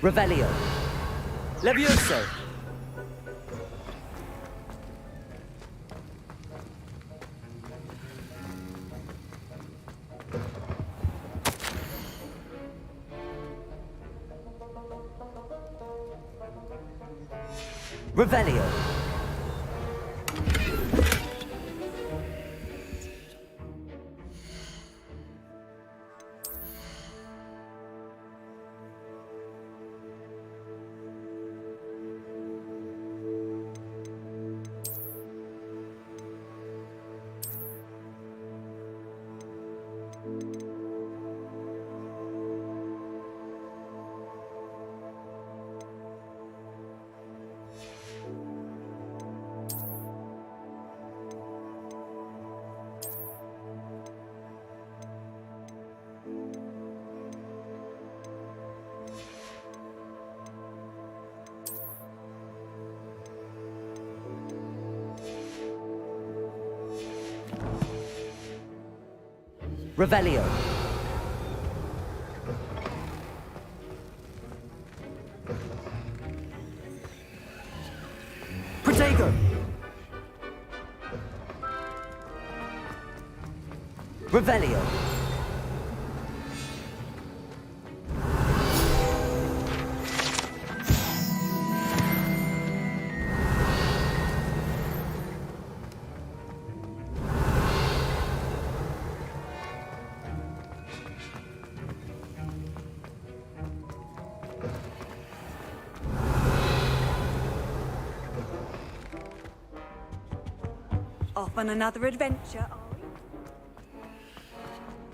Revelio. Levioso. Revelio. Revelio. Protego. Revelio. Off on another adventure, are we?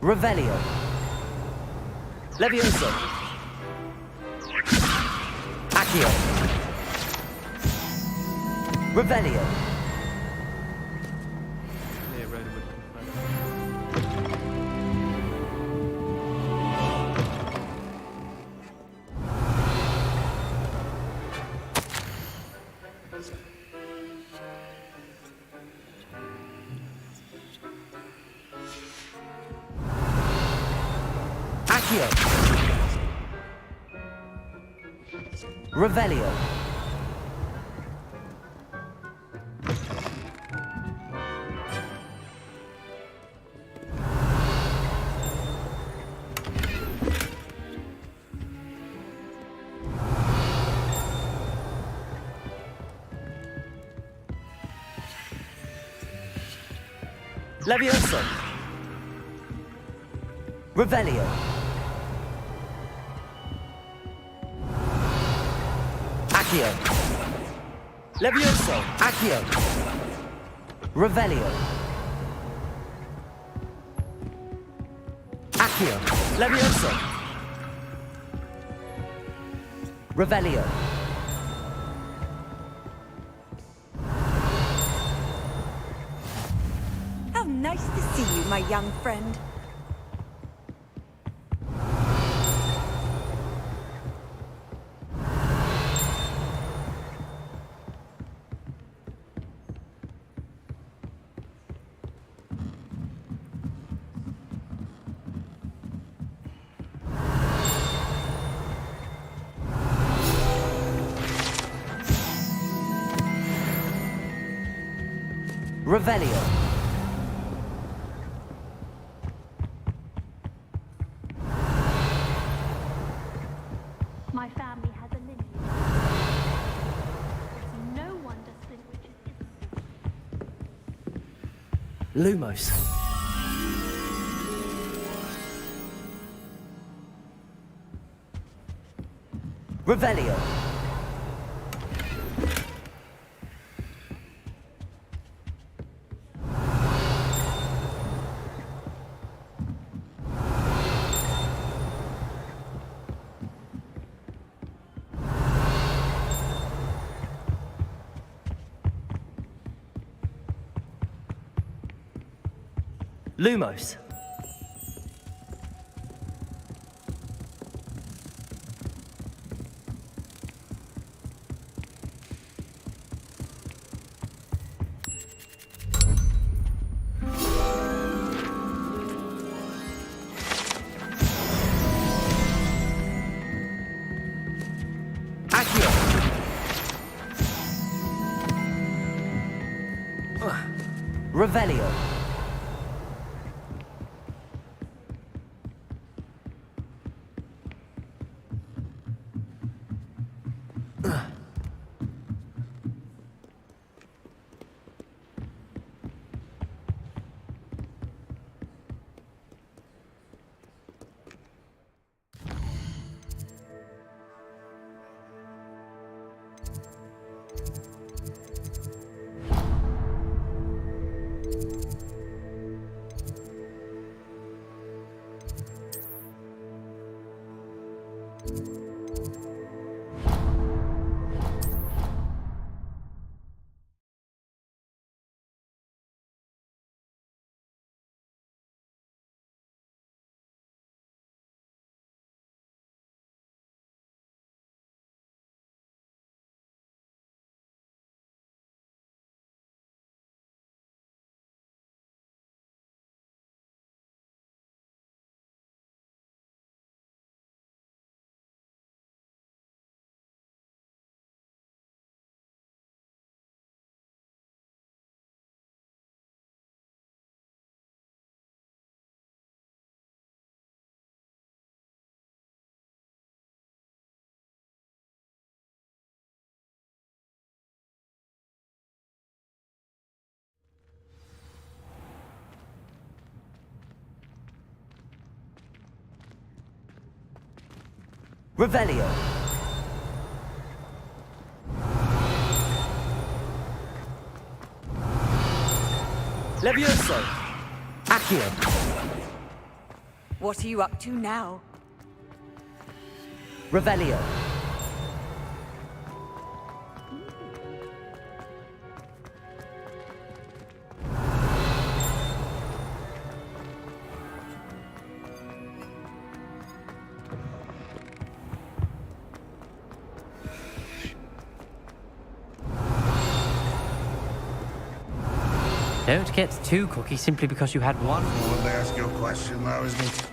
Revelio. Levioso. Accio. Revelio. Accio. Revelio. Levioso. Revelio. Accio. Levioso. Accio. Revelio. Accio. Levioso. Revelio. How nice to see you, my young friend. Revelio. My family has a lineage. It's no wonder Slintwich is Lumos. Revelio. Lumos. Revelio. Revelio. Levioso. Accio. What are you up to now? Revelio. Don't get too cocky simply because you had one. I wouldn't ask you a question now, isn't it?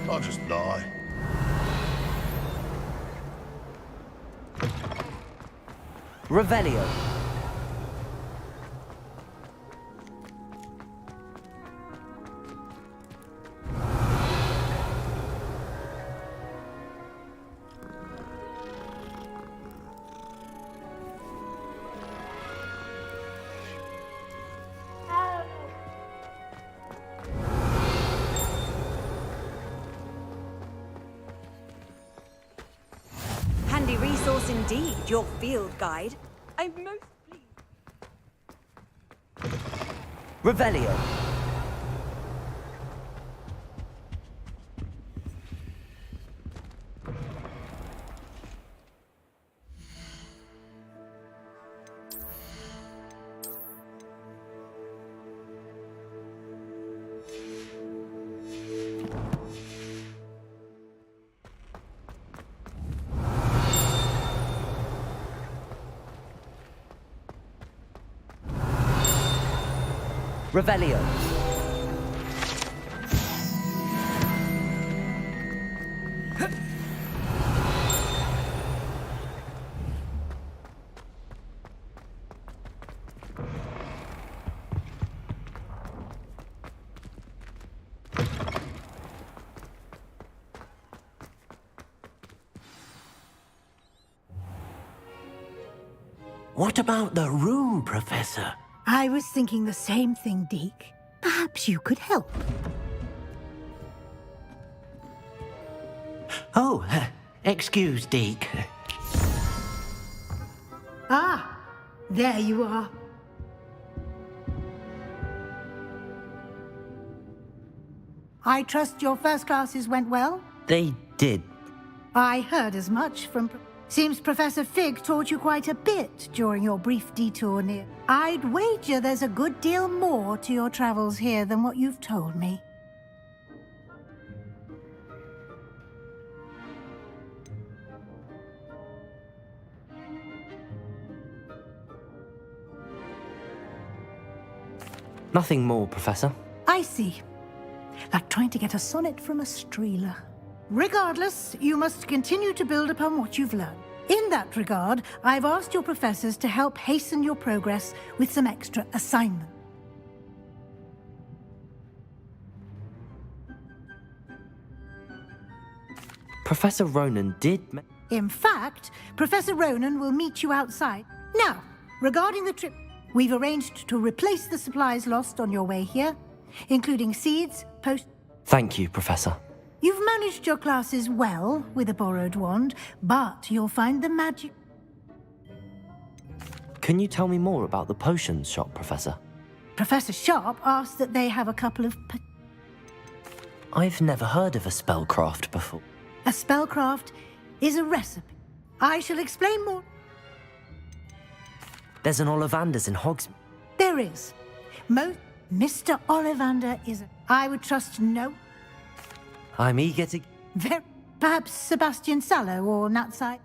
I'll just die. Revelio. Handy resource indeed, your field guide. I'm most pleased. Revelio. Revelio. What about the room, Professor? I was thinking the same thing, Deke. Perhaps you could help. Oh, excuse, Deke. Ah, there you are. I trust your first classes went well? They did. I heard as much from... Seems Professor Fig taught you quite a bit during your brief detour near. I'd wager there's a good deal more to your travels here than what you've told me. Nothing more, Professor. I see. Like trying to get a sonnet from a streeler. Regardless, you must continue to build upon what you've learned. In that regard, I've asked your professors to help hasten your progress with some extra assignments. Professor Ronan did... In fact, Professor Ronan will meet you outside. Now, regarding the trip, we've arranged to replace the supplies lost on your way here, including seeds, Thank you, Professor. You've managed your classes well with a borrowed wand, but you'll find the magic... Can you tell me more about the potions shop, Professor? Professor Sharp asked that they have a couple of... I've never heard of a spellcraft before. A spellcraft is a recipe. I shall explain more. There's an Ollivander's in Hogsmeade. There is. Mr. Ollivander is... I would trust no... I'm eager to... Perhaps Sebastian Sallow or Natsai?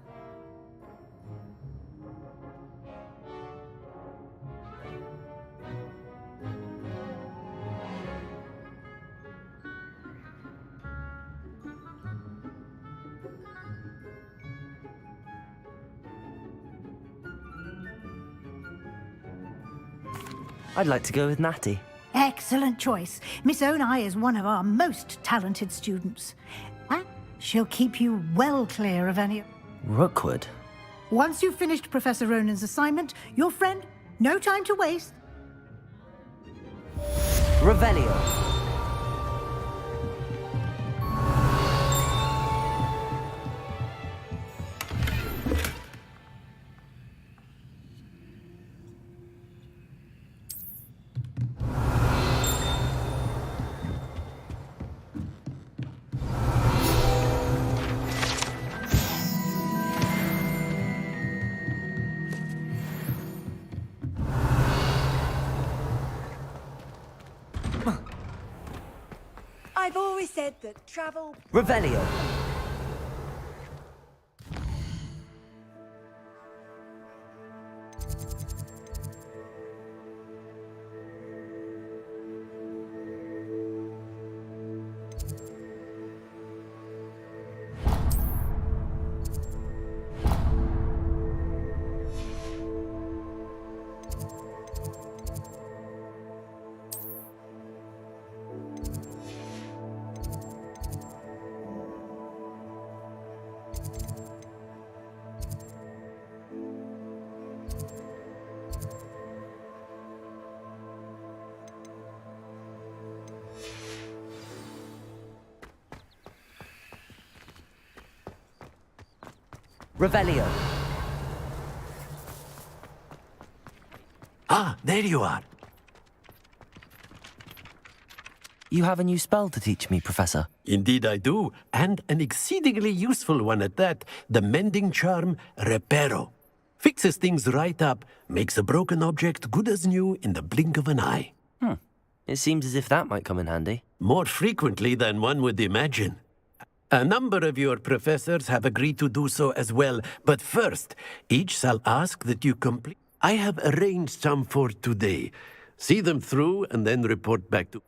I'd like to go with Natty. Excellent choice. Miss Onai is one of our most talented students. And she'll keep you well clear of any... Rookwood? Once you've finished Professor Ronan's assignment, your friend, no time to waste. Revelio. I've always said that travel... Revelio. Revelio. Ah, there you are. You have a new spell to teach me, Professor. Indeed I do, and an exceedingly useful one at that. The mending charm, Reparo. Fixes things right up, makes a broken object good as new in the blink of an eye. It seems as if that might come in handy. More frequently than one would imagine. A number of your professors have agreed to do so as well, but first, each shall ask that you complete... I have arranged some for today. See them through and then report back to...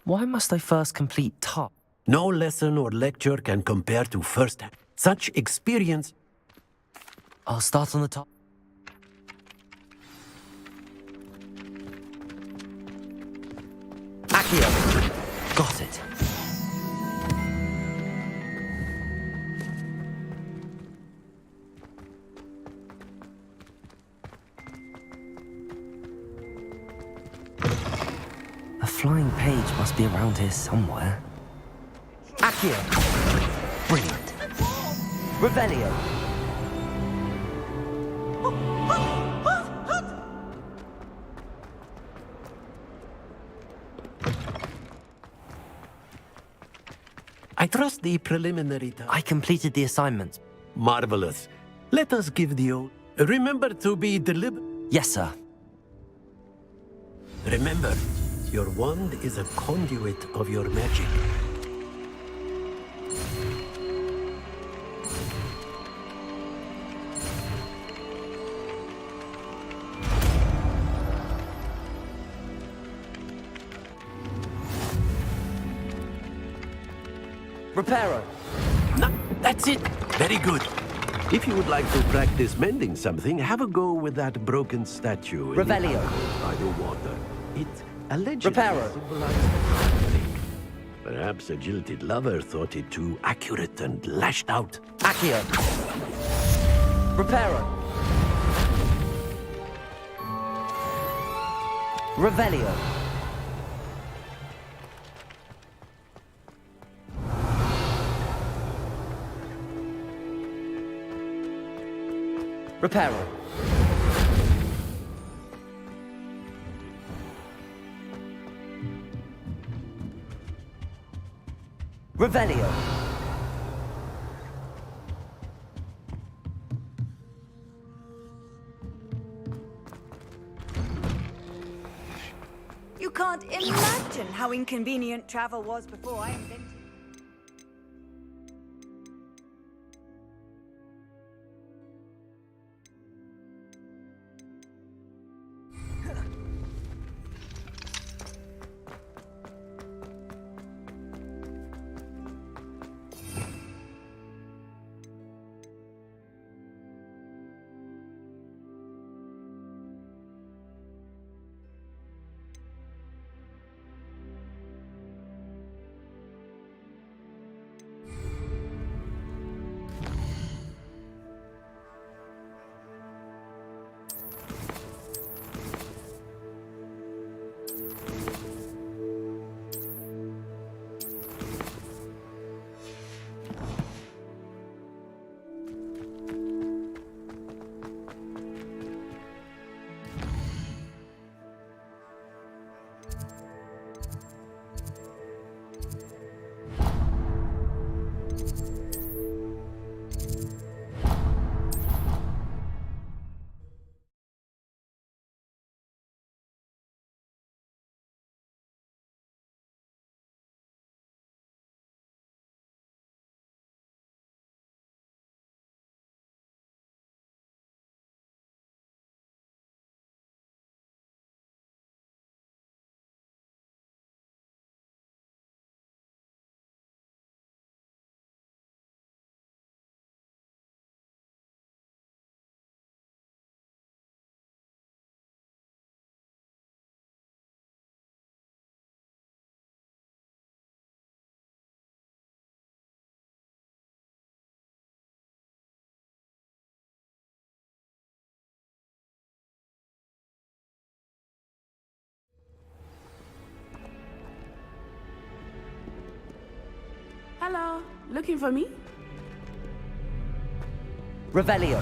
Why must I first complete top? No lesson or lecture can compare to first-hand. Such experience... I'll start on the top. Accio. Got it. A flying page must be around here somewhere. Accio. Brilliant. Revelio. I trust the preliminary task. I completed the assignment. Marvelous. Let us give the old... Remember to be deliberate. Yes, sir. Remember, your wand is a conduit of your magic. Reparo. No, that's it. Very good. If you would like to practice mending something, have a go with that broken statue. in the Revelio. alcove by the water. It allegedly Reparo. symbolizes heartbreak. Perhaps a jilted lover thought it too accurate and lashed out. Accio. Reparo. Revelio. Reparo. Revelio. You can't imagine how inconvenient travel was before I invented it. Hello, looking for me? Revelio.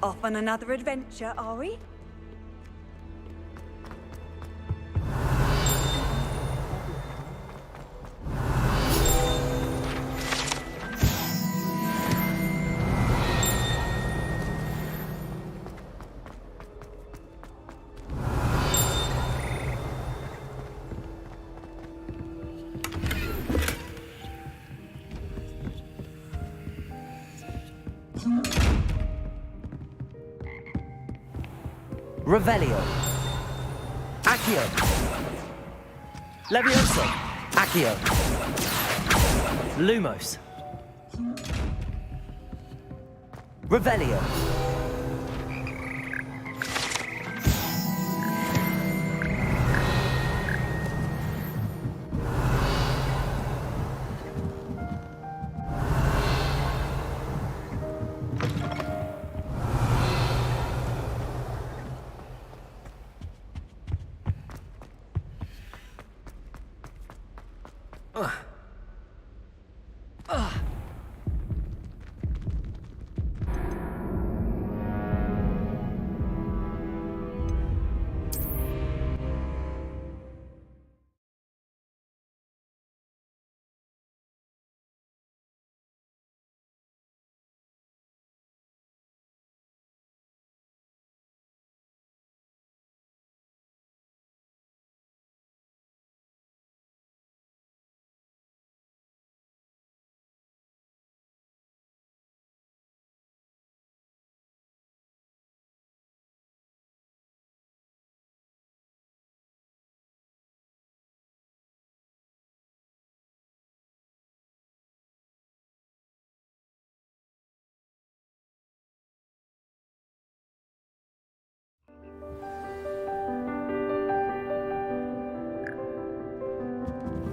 Off on another adventure, are we? Revelio. Accio. Levioso. Accio. Lumos. Revelio.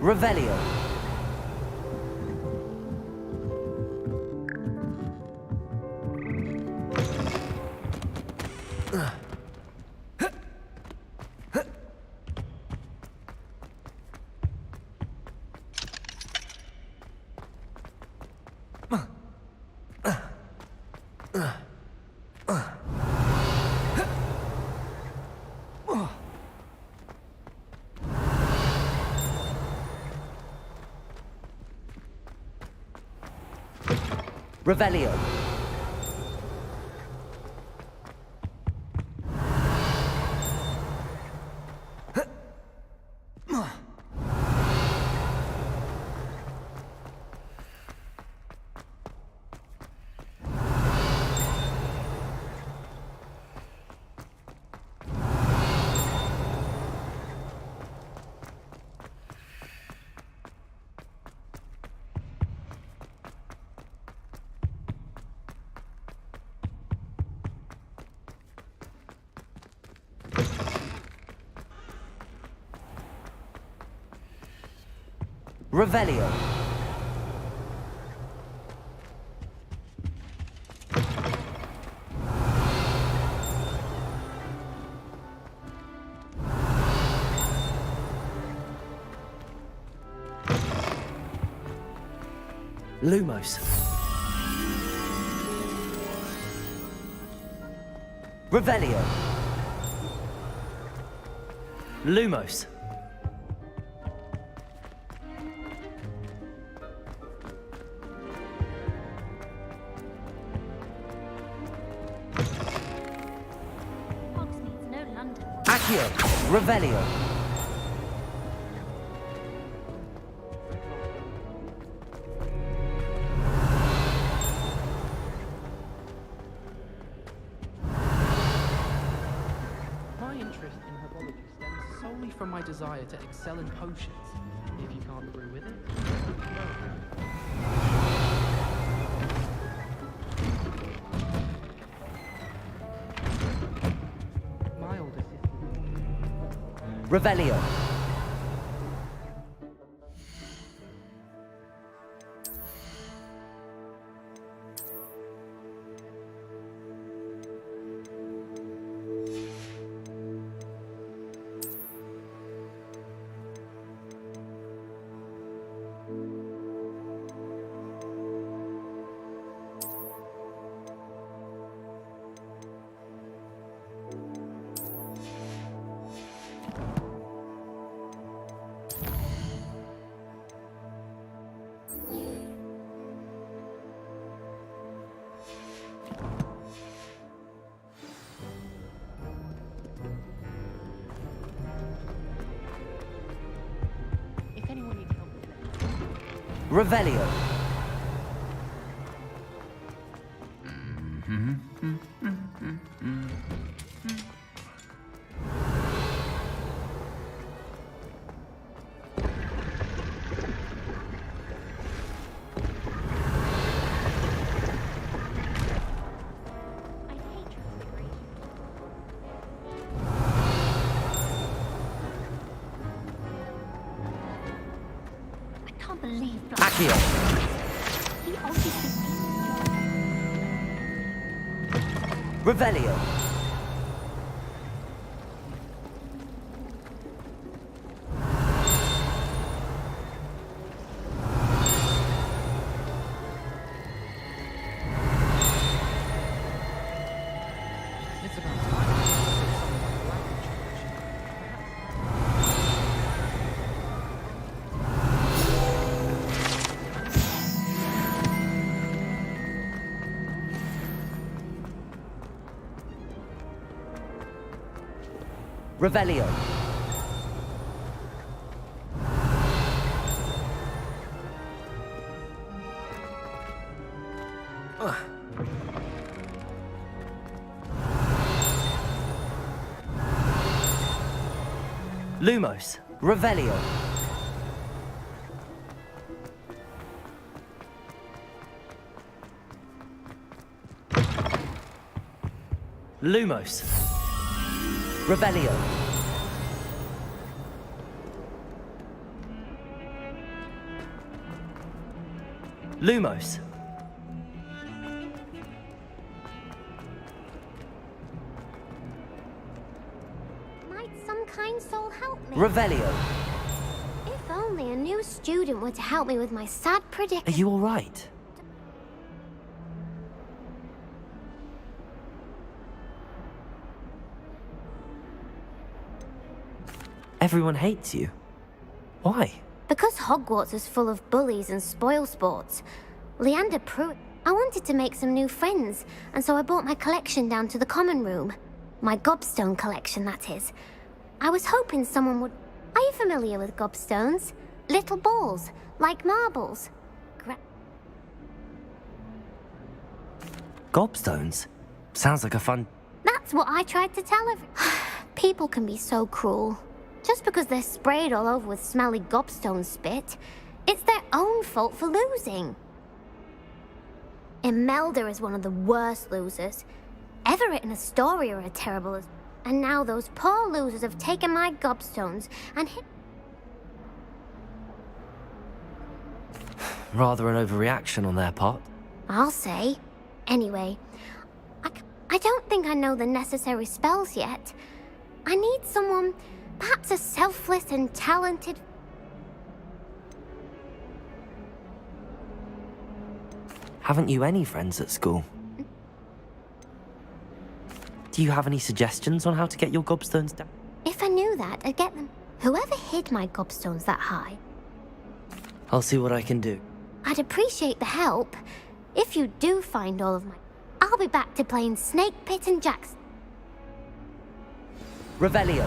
Revelio. Revelio. Revelio. Lumos. Revelio. Lumos. Accio. Revelio. My interest in herbology stems solely from my desire to excel in potions. If you can't brew with it, my older sister. Revelio. Revelio. Accio. Revelio. It's about time. Revelio. Lumos. Revelio. Lumos. Revelio. Lumos. Might some kind soul help me? Revelio. If only a new student were to help me with my sad Are predicament. you alright? Everyone hates you. Why? Because Hogwarts is full of bullies and spoilsports. Leander Pruitt. I wanted to make some new friends, and so I brought my collection down to the common room. My gobstone collection, that is. I was hoping someone would... Are you familiar with gobstones? Little balls, like marbles. Gobstones? Sounds like a fun... That's what I tried to tell People can be so cruel. Just because they're sprayed all over with smelly gobstone spit, it's their own fault for losing. Imelda is one of the worst losers. Everett and Astoria are terrible as... And now those poor losers have taken my gobstones and hit... Rather an overreaction on their part. I'll say. Anyway, I don't think I know the necessary spells yet. I need someone, perhaps a selfless and talented... Haven't you any friends at school? Do you have any suggestions on how to get your gobstones down? If I knew that, I'd get them. Whoever hid my gobstones that high, I'll see what I can do. I'd appreciate the help. If you do find all of my... I'll be back to playing Snake Pit and Jackson. Revelio.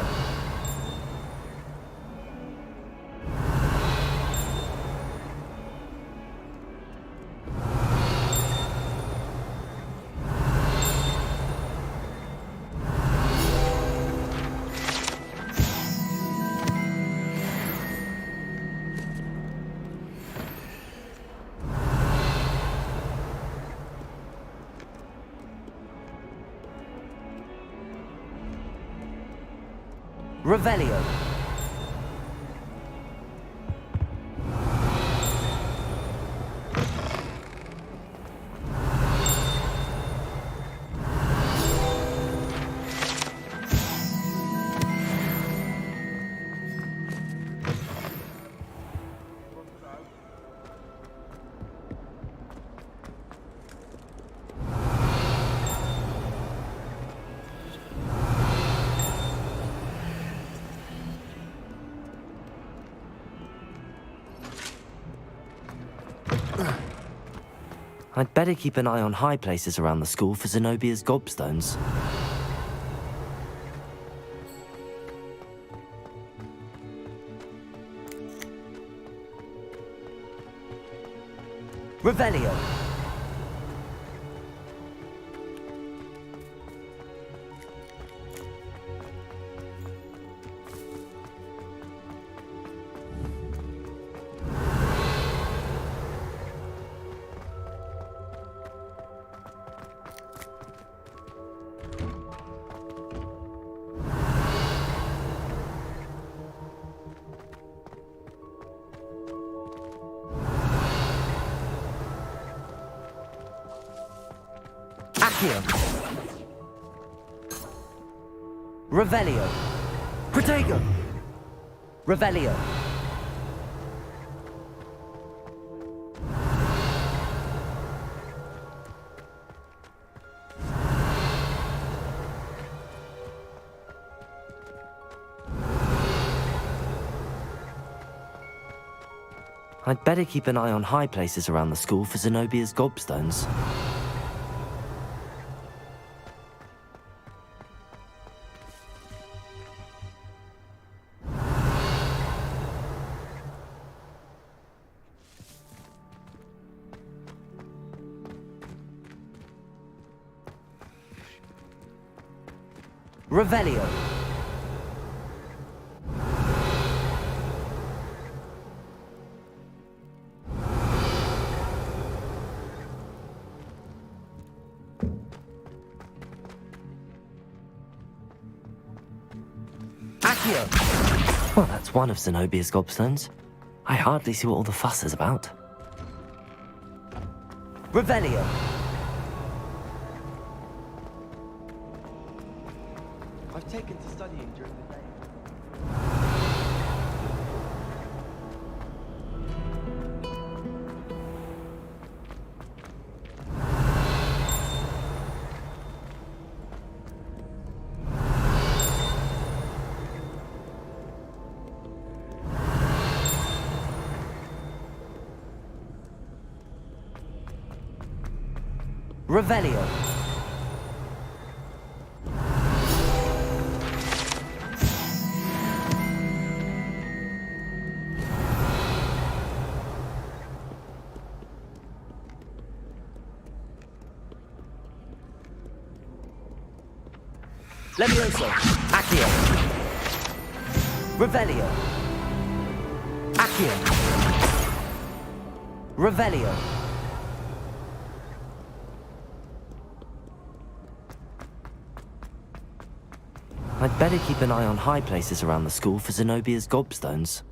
Revelio. I'd better keep an eye on high places around the school for Zenobia's gobstones. Revelio. Revelio. Protego. Revelio. I'd better keep an eye on high places around the school for Zenobia's gobstones. Revelio. Accio. Well, that's one of Zenobia's gobstones. I hardly see what all the fuss is about. Revelio. I've taken to studying during the day. Revelio. Levioso. Accio. Revelio. Accio. Revelio. I'd better keep an eye on high places around the school for Zenobia's gobstones.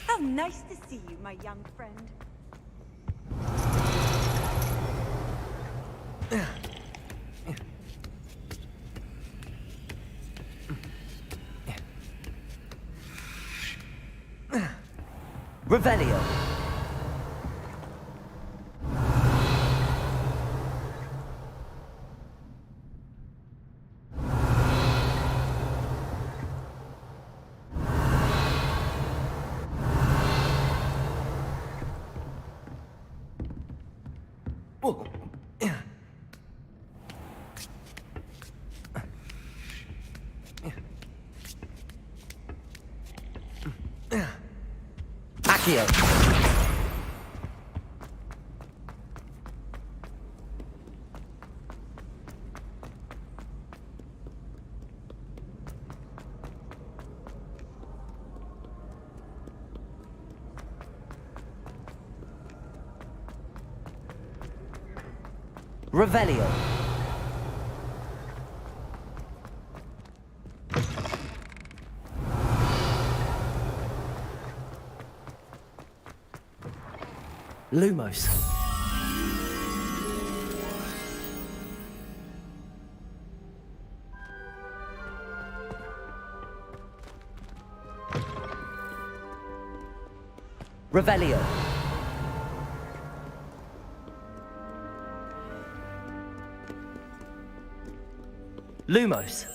How nice to see you, my young friend. Revelio. Accio. Revelio. Lumos. Revelio. Lumos.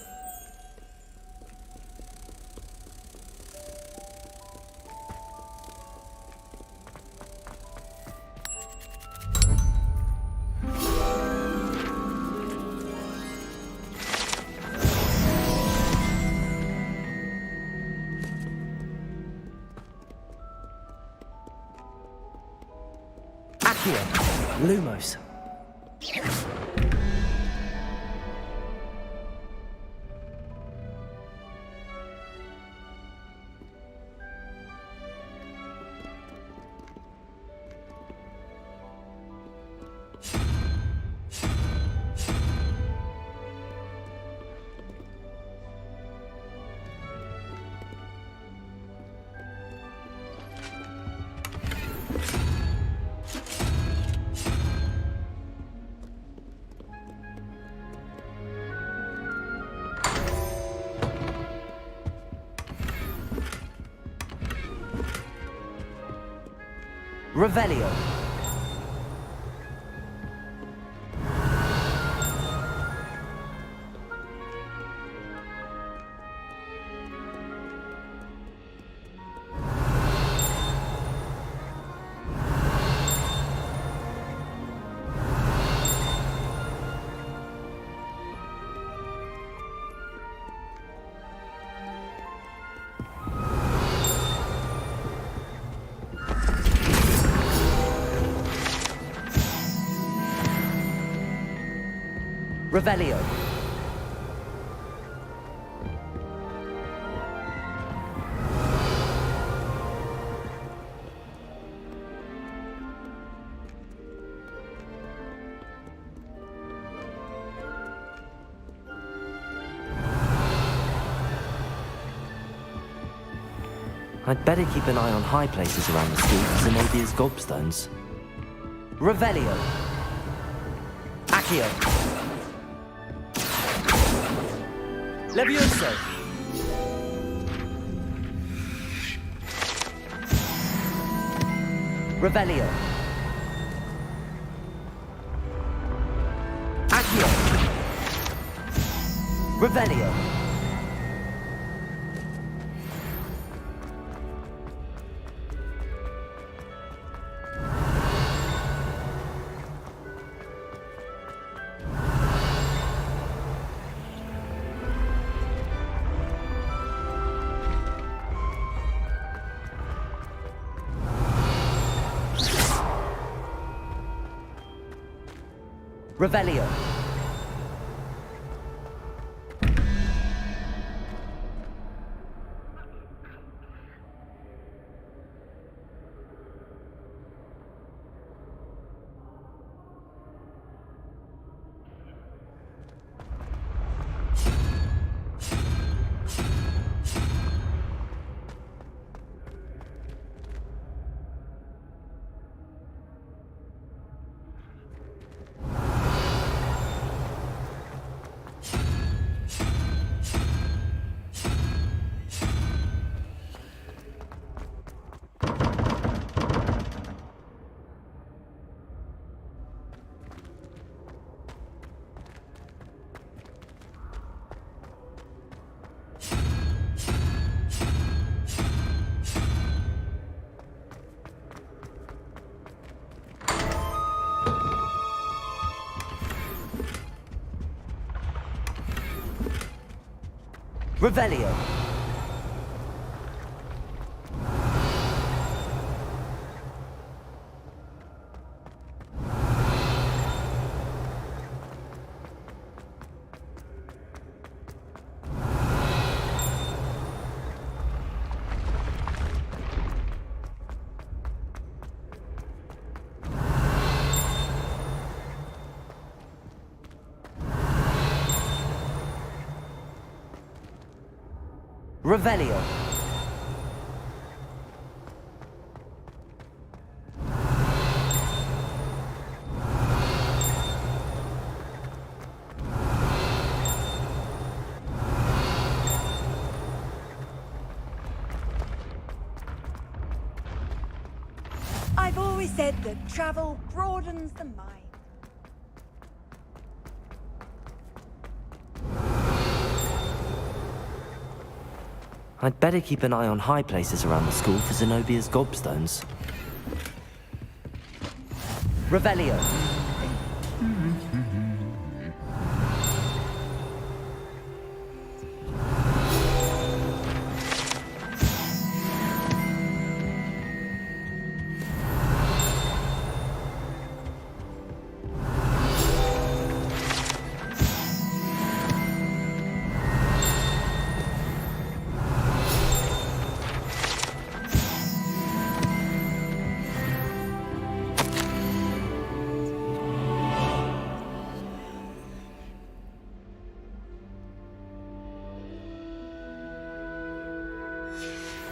Accio. Lumos. Revelio. Revelio. I'd better keep an eye on high places around the school for Zenobia's gobstones. Revelio. Accio. Levioso. Revelio. Accio. Revelio. Revelio. Revelio. Revelio. I've always said that travel broadens the mind. I'd better keep an eye on high places around the school for Zenobia's gobstones. Revelio.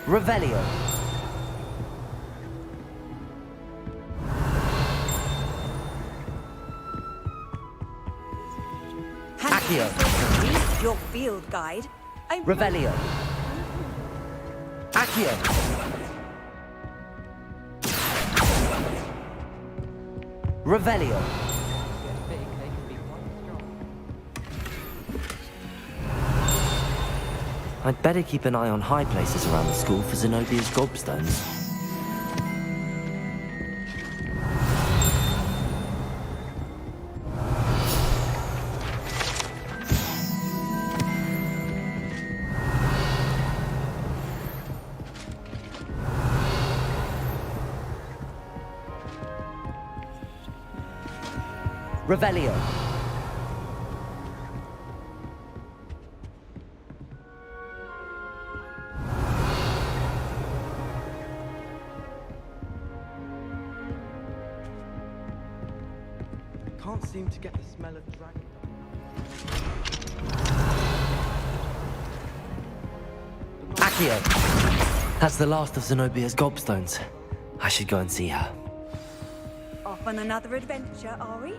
Revelio. Accio. Your field guide. Revelio. Accio. Revelio. I'd better keep an eye on high places around the school for Zenobia's gobstones. Revelio. Can't seem to get the smell of dragon. Accio. That's the last of Zenobia's gobstones. I should go and see her. Off on another adventure, are we?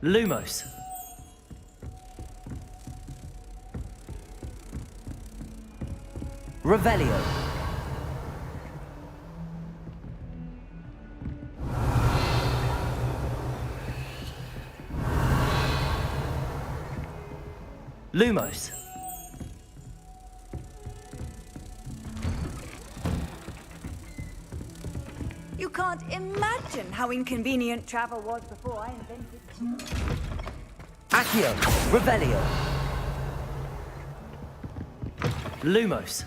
Lumos. Revelio. Lumos. You can't imagine how inconvenient travel was before I invented it. Accio. Revelio. Lumos.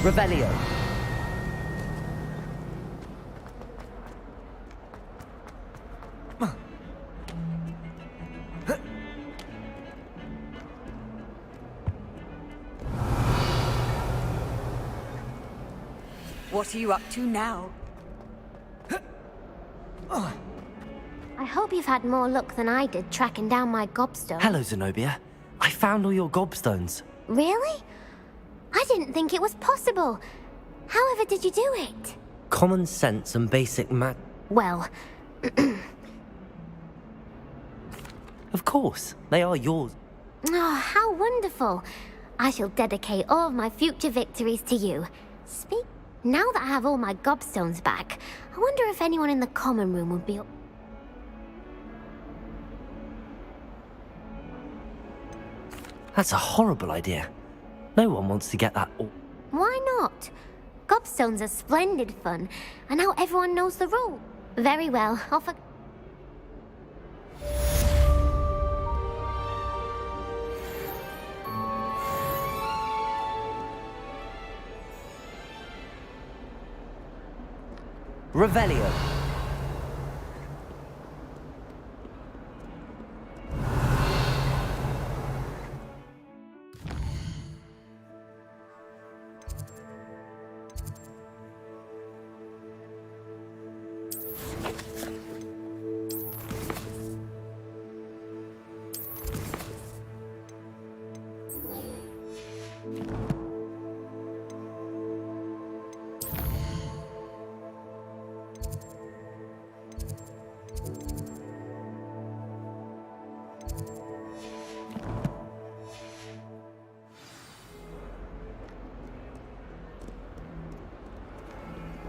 Revelio. What are you up to now? I hope you've had more luck than I did tracking down my gobstone. Hello, Zenobia. I found all your gobstones. Really? I didn't think it was possible. However did you do it? Common sense and basic math. Well, Of course, they are yours. oh, how wonderful. I shall dedicate all of my future victories to you. Now that I have all my gobstones back, I wonder if anyone in the common room would be... That's a horrible idea. No one wants to get that all. Why not? Gobstones are splendid fun, and now everyone knows the rule. Very well, off I... Revelio.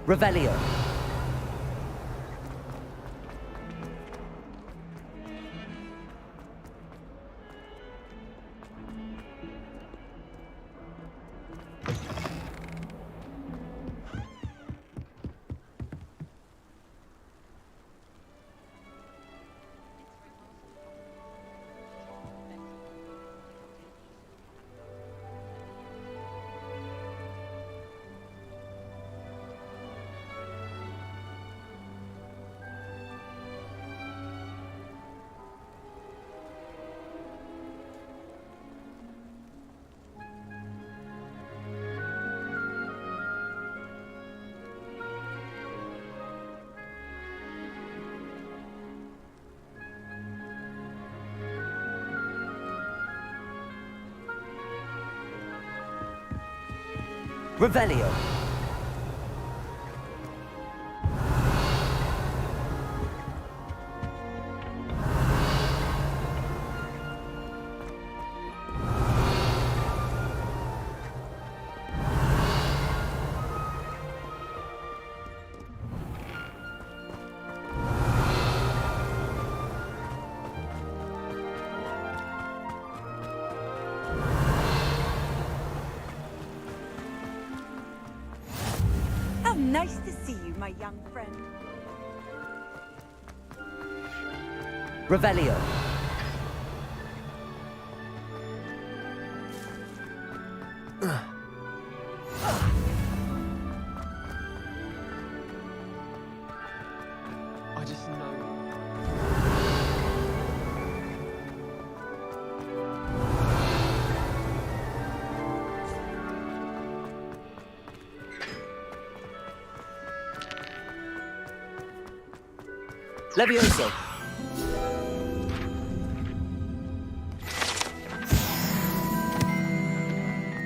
Revelio. Revelio. How nice to see you, my young friend. Revelio. I just know. Levioso.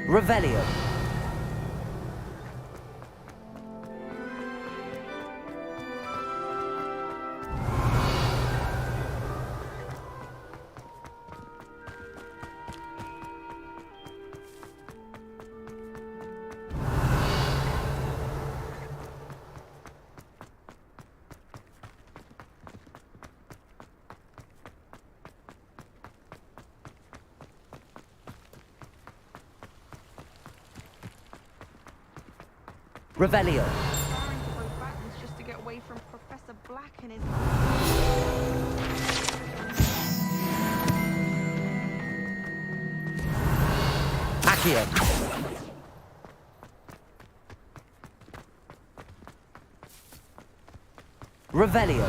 Revelio. Revelio. Just to get away from Professor Black and his... Accio. Revelio.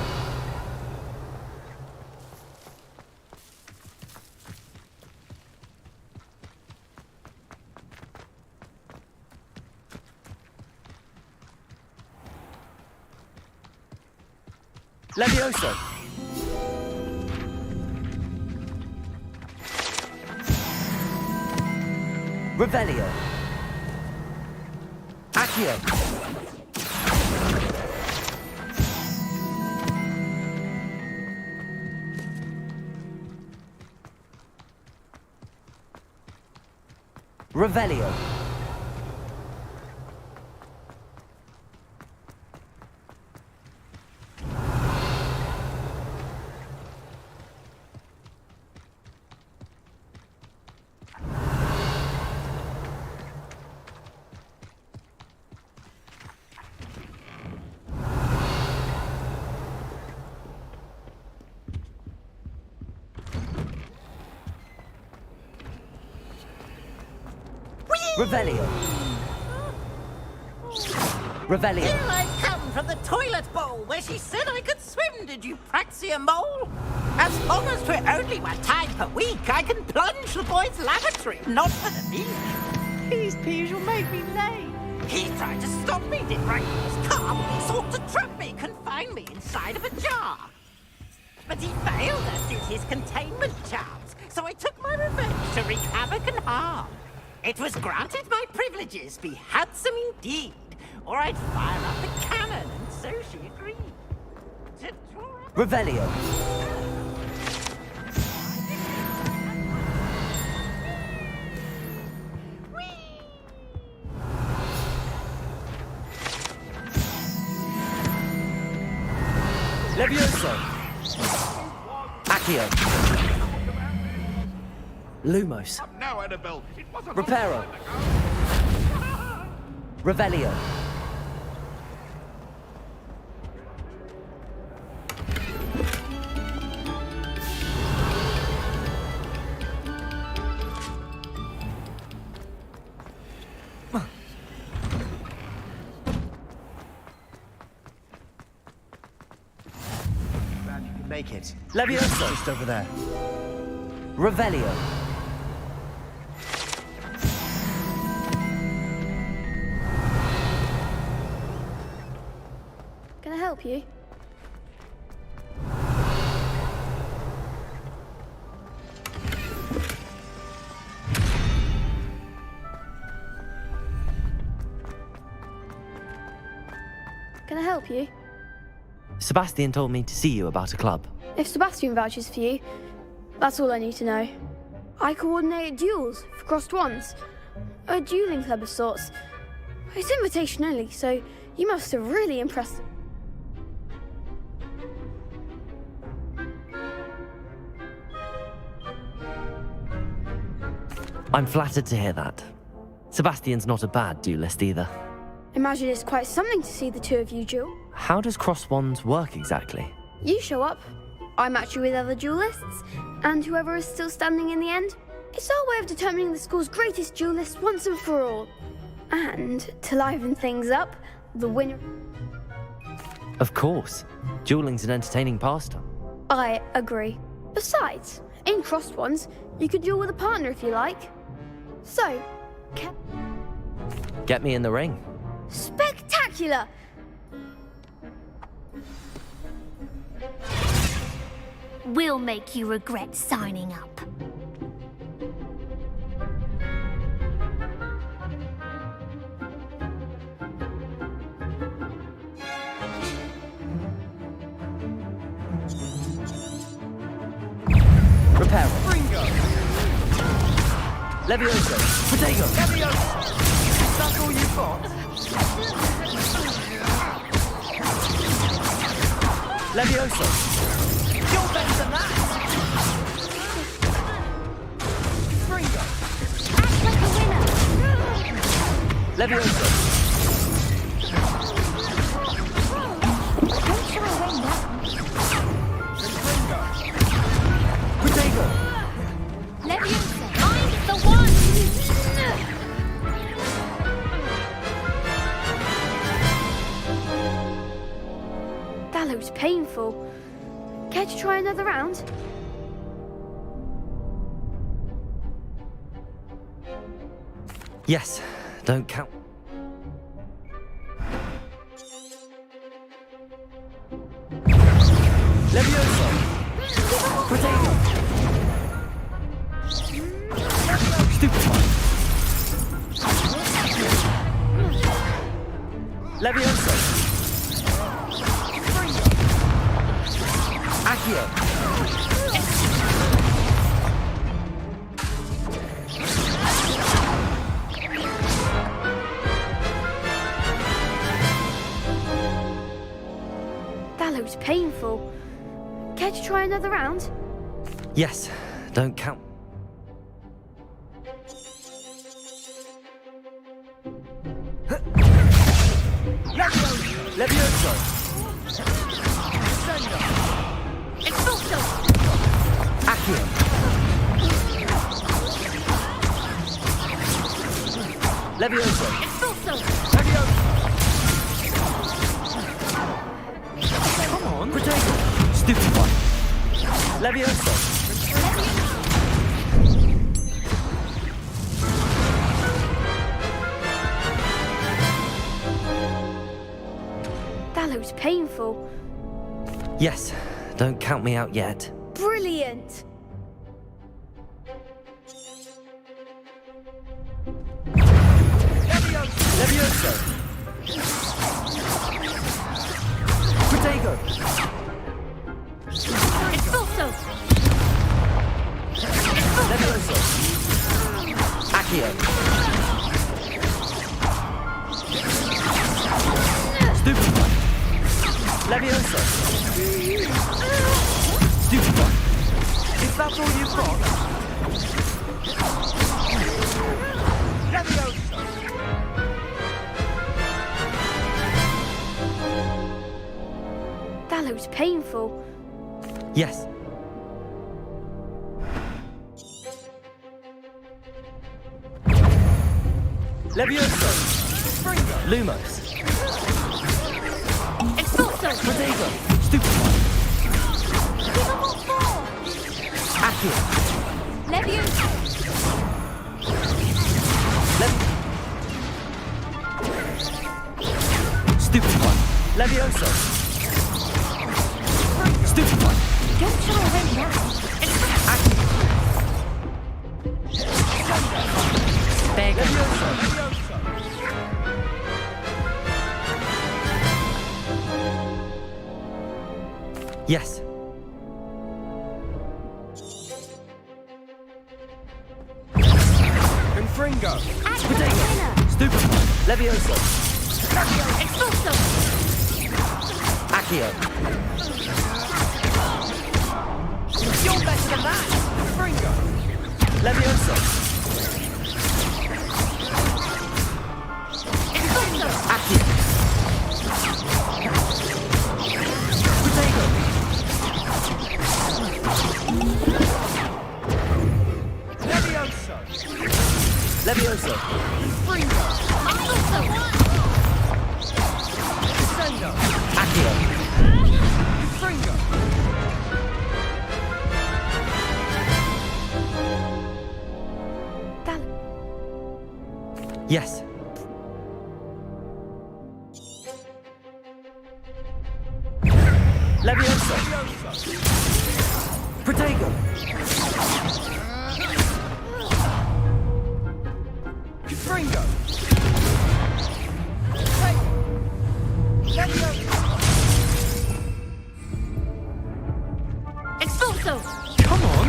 Levioso. Revelio. Accio. Revelio. Revelio. Revelio. Here I come from the toilet bowl where she said I could swim, did you praxia mole? As long as 'twere only 1 time per week, I can plunge the boy's lavatory, not for the beach. These peas will make me late. He tried to stop me, did right in his car, sought to trap me, confine me inside of a jar. But he failed as did his containment charms, so I took my revenge to wreak havoc and harm. It was granted my privileges be handsome indeed, or I'd fire up the cannon, and so she agreed. Revelio. Levioso. Accio. Lumos. No, Annabelle, it wasn't... Reparo. Revelio. Glad you could make it. Levioso. Just over there. Revelio. Can I help you? Can I help you? Sebastian told me to see you about a club. If Sebastian vouches for you, that's all I need to know. I coordinate duels for crossed wands. A dueling club of sorts. It's invitation only, so you must have really impressed them. I'm flattered to hear that. Sebastian's not a bad duelist either. Imagine it's quite something to see the two of you duel. How does cross wands work exactly? You show up, I match you with other duelists, and whoever is still standing in the end. It's our way of determining the school's greatest duelist once and for all. And, to liven things up, the winner... Of course. Dueling's an entertaining pastime. I agree. Besides, in crossed ones, you could duel with a partner if you like. So, Get me in the ring. spectacular! We'll make you regret signing up. Prepare. Levioso. Potato. Levioso! That's all you've got? Levioso. You're better than that! Fringo! Act like a winner! Levioso. Don't shy away now. Potato. Leviosa, I'm the one! That looks painful. Care to try another round? Yes, don't count. Levioso. Potato. Stupefy. Levioso. Accio. That looks painful. Care to try another round? Yes, don't count. Levioso. Expulso! Accio. Levioso. Expulso! Come on. Potato. Stupefy. Levioso. That looks painful. Yes, don't count me out yet. Brilliant! Levioso. Potato. Expulso! Levioso. Accio. Stupefy. Levioso. Stupefy. Is that all you've got? Levioso! That looks painful. Yes. Levioso. Lumos. Expulso! Potato. Stupefy. Give them all four! Accio. Leviosa! Stupefy. Levioso. Stupefy. Don't shy away now. Levioso. Yes. Confringo. Potato. Stupefy. Levioso. Expulso! Accio. You're better than that. Confringo. Levioso. Expulso! Accio. Potato. Levioso. Levioso. Confringo. Expulso! Descendo. Accio. Confringo. Yes. Levioso. Protego. Confringo. Levioso. Expulso! Come on.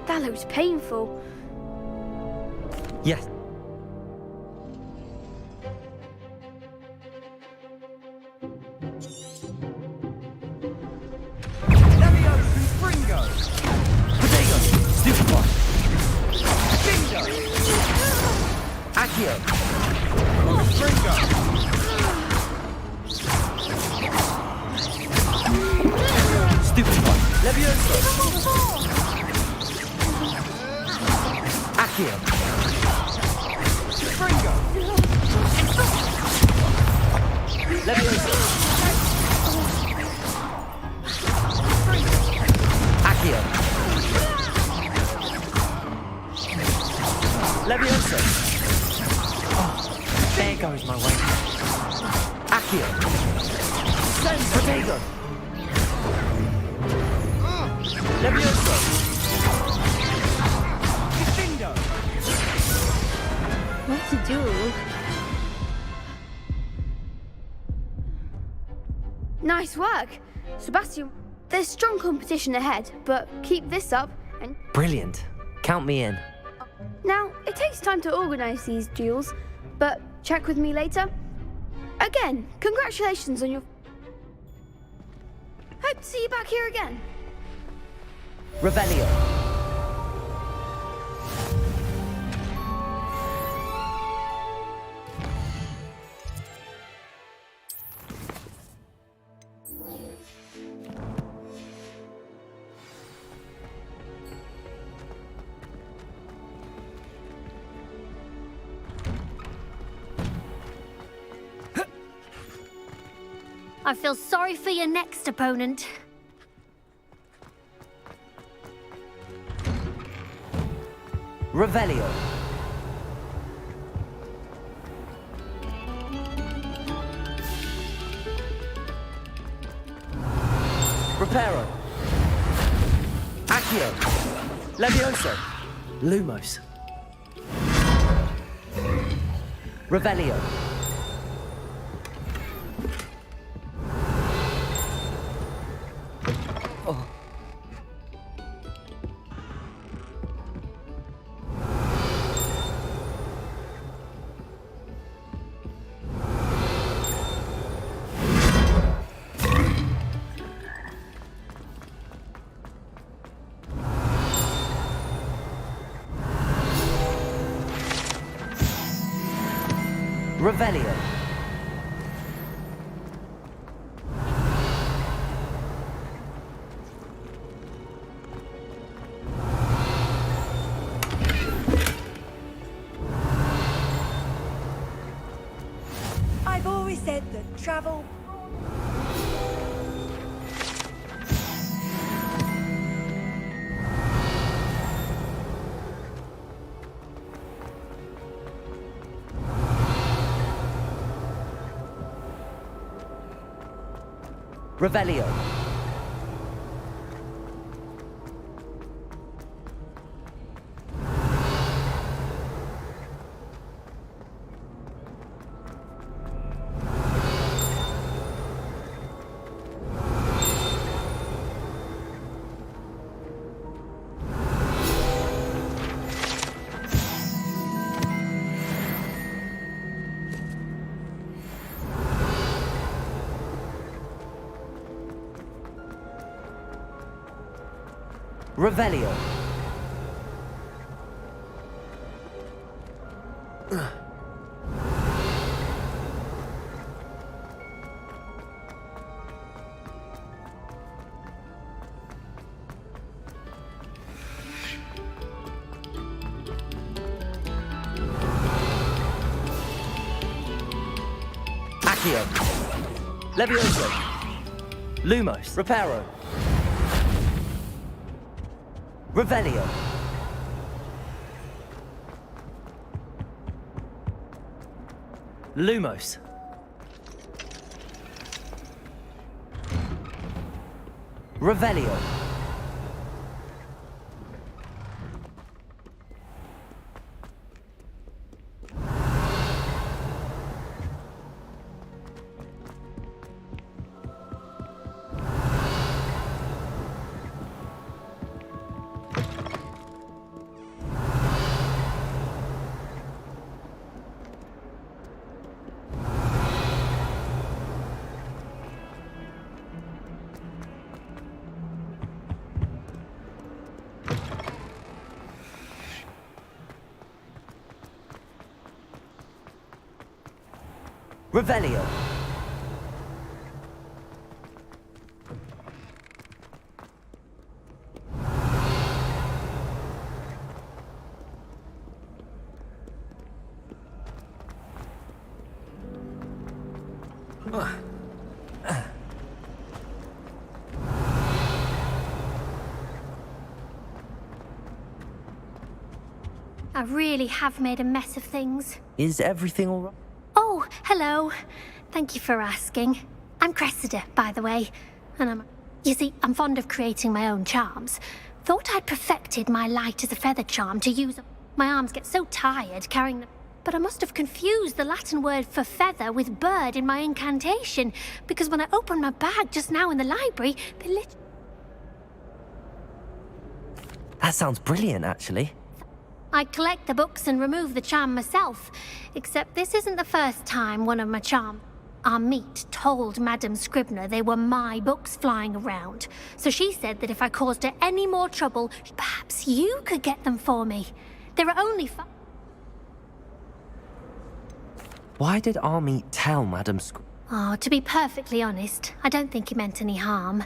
That looks painful. Yes. Levioso. Confringo. Protego. Stupefy. Bingo. Accio. Confringo. Stupefy. Levioso. Accio. Confringo. Levioso. Accio. Levioso. Oh, there goes my way. Accio. Protego. Levioso. Bingo. What to do? Nice work, Sebastian. There's strong competition ahead, but keep this up and Brilliant. Count me in. now it takes time to organize these duels, but check with me later. Again, congratulations on your. Hope to see you back here again. Revelio. I feel sorry for your next opponent. Revelio. Reparo. Accio. Levioso. Lumos. Revelio. Oh. Revelio. I've always said that travel. Revelio. Revelio. Accio. Levioso. Lumos. Reparo. Revelio. Lumos. Revelio. Revelio. I really have made a mess of things. Is everything all right? Oh, hello. Thank you for asking. I'm Cressida, by the way. And you see, I'm fond of creating my own charms. Thought I'd perfected my light as a feather charm to use. My arms get so tired carrying them. But I must have confused the Latin word for feather with bird in my incantation, because when I opened my bag just now in the library, they lit. That sounds brilliant, actually. I'd collect the books and remove the charm myself, except this isn't the first time one of my charms. Our meet told Madame Scribner they were my books flying around, so she said that if I caused her any more trouble, perhaps you could get them for me. There are only Why did Army tell Madame Scribner? Oh, to be perfectly honest, I don't think he meant any harm.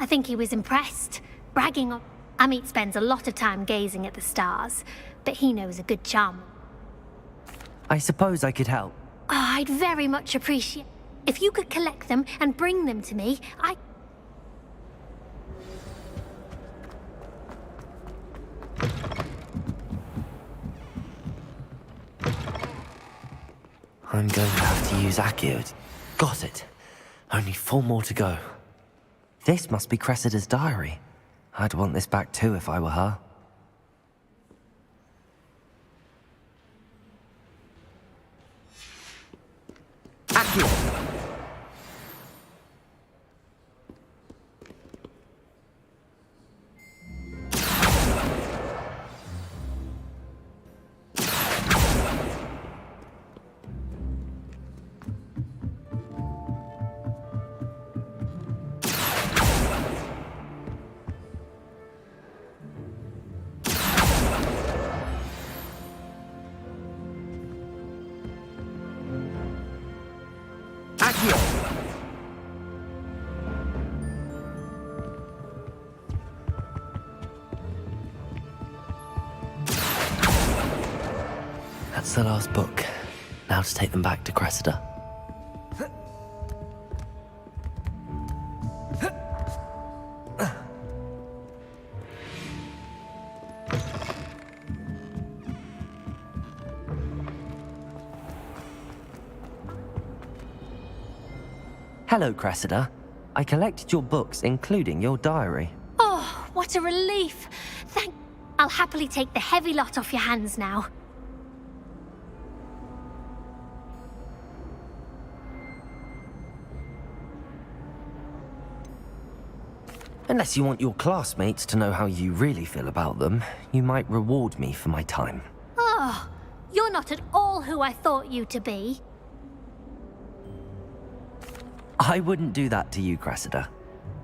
I think he was impressed, bragging on. Amit spends a lot of time gazing at the stars, but he knows a good charm. I suppose I could help. Oh, I'd very much appreciate if you could collect them and bring them to me. I'm going to have to use Accio. Got it. Only 4 more to go. This must be Cressida's diary. I'd want this back too if I were her. Accio! That's the last book. Now to take them back to Cressida. Hello, Cressida. I collected your books, including your diary. Oh, what a relief. I'll happily take the heavy lot off your hands now. Unless you want your classmates to know how you really feel about them, you might reward me for my time. Oh, you're not at all who I thought you to be. I wouldn't do that to you, Cressida.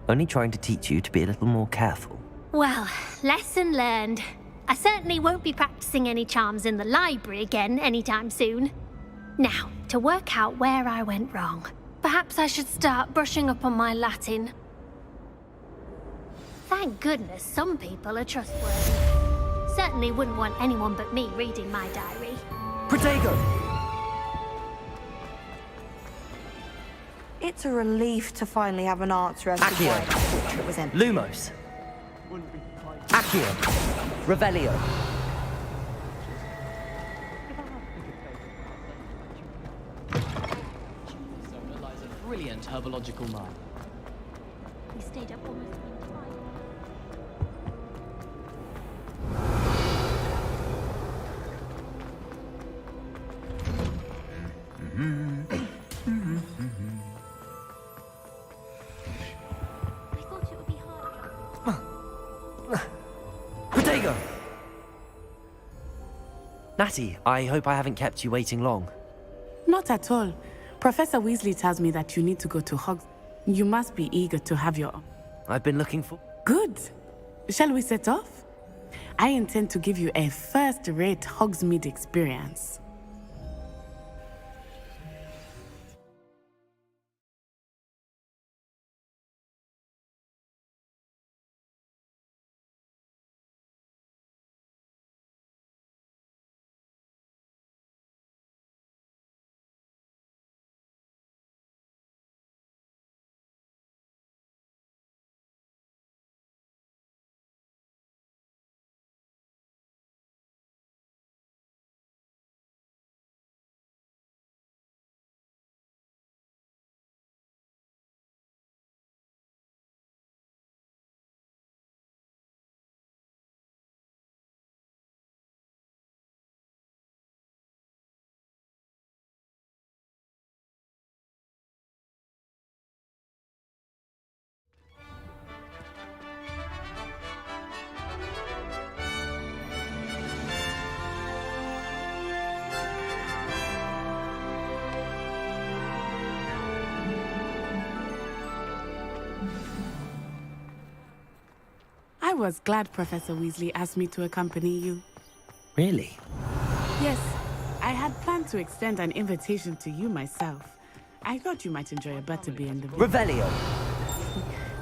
Only trying to teach you to be a little more careful. Well, lesson learned. I certainly won't be practicing any charms in the library again anytime soon. Now, to work out where I went wrong. Perhaps I should start brushing up on my Latin. Thank goodness some people are trustworthy. Certainly wouldn't want anyone but me reading my diary. Protego! It's a relief to finally have an answer as to why that portrait was empty. Lumos. Accio. Revelio. Persona lies a brilliant herbological mind. We stayed up almost the entire Protego! Natty, I hope I haven't kept you waiting long. Not at all. Professor Weasley tells me that you need to go to Hogwarts. You must be eager to have your... I've been looking for... Good. Shall we set off? I intend to give you a first-rate Hogsmeade experience. I was glad Professor Weasley asked me to accompany you. Really? Yes, I had planned to extend an invitation to you myself. I thought you might enjoy a butterbeer in the... Revelio!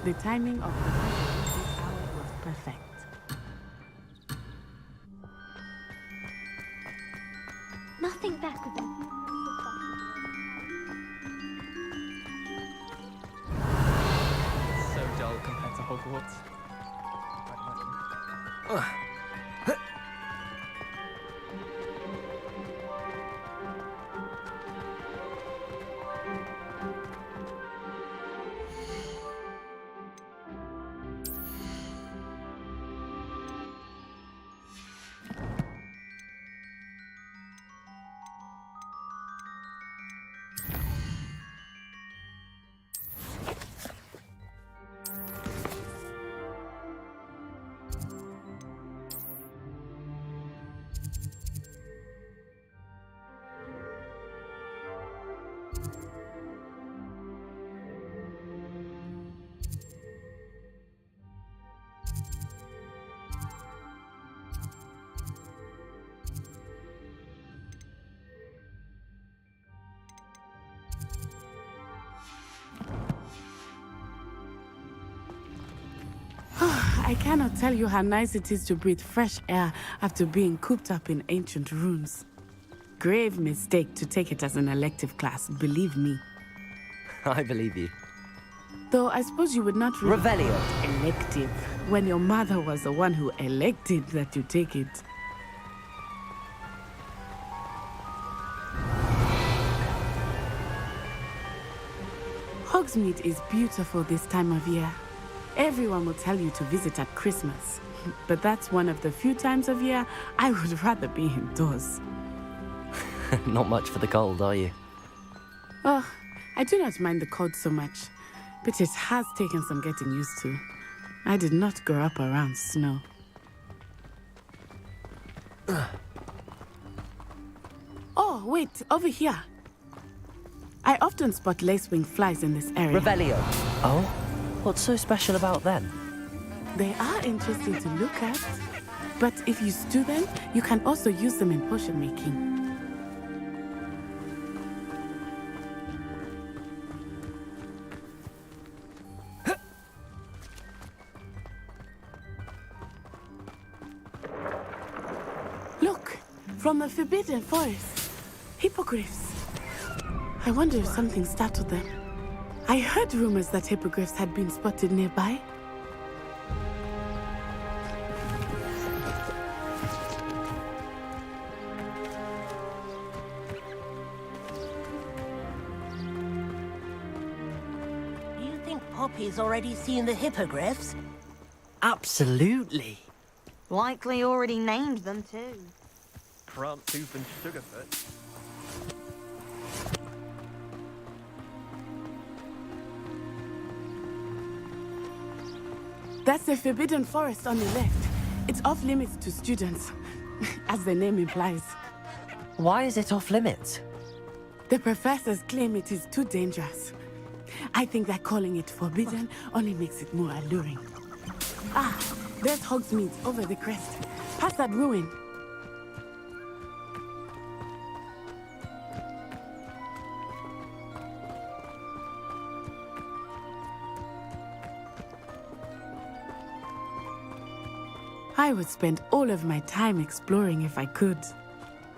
The timing of Professor Weasley's hour was perfect. Nothing that could be. So dull compared to Hogwarts. I cannot tell you how nice it is to breathe fresh air after being cooped up in ancient rooms. Grave mistake to take it as an elective class, believe me. I believe you. Though I suppose you would not really Revelio. elective when your mother was the one who elected that you take it. Hogsmeade is beautiful this time of year. Everyone will tell you to visit at Christmas, but that's one of the few times of year I would rather be indoors. Not much for the cold, are you? Oh, I do not mind the cold so much, but it has taken some getting used to. I did not grow up around snow. Oh, wait, over here. I often spot lacewing flies in this area. Revelio. Oh? What's so special about them? They are interesting to look at, but if you stew them, you can also use them in potion making. Look, from the Forbidden Forest. Hippogriffs. I wonder if something startled them. I heard rumors that hippogriffs had been spotted nearby. Do you think Poppy's already seen the hippogriffs? Absolutely. Likely already named them too. Tooth and Sugarfoot. That's the Forbidden Forest on the left. It's off limits to students, as the name implies. Why is it off limits? The professors claim it is too dangerous. I think that calling it forbidden only makes it more alluring. Ah, there's Hogsmeade over the crest. Past that ruin. I would spend all of my time exploring if I could.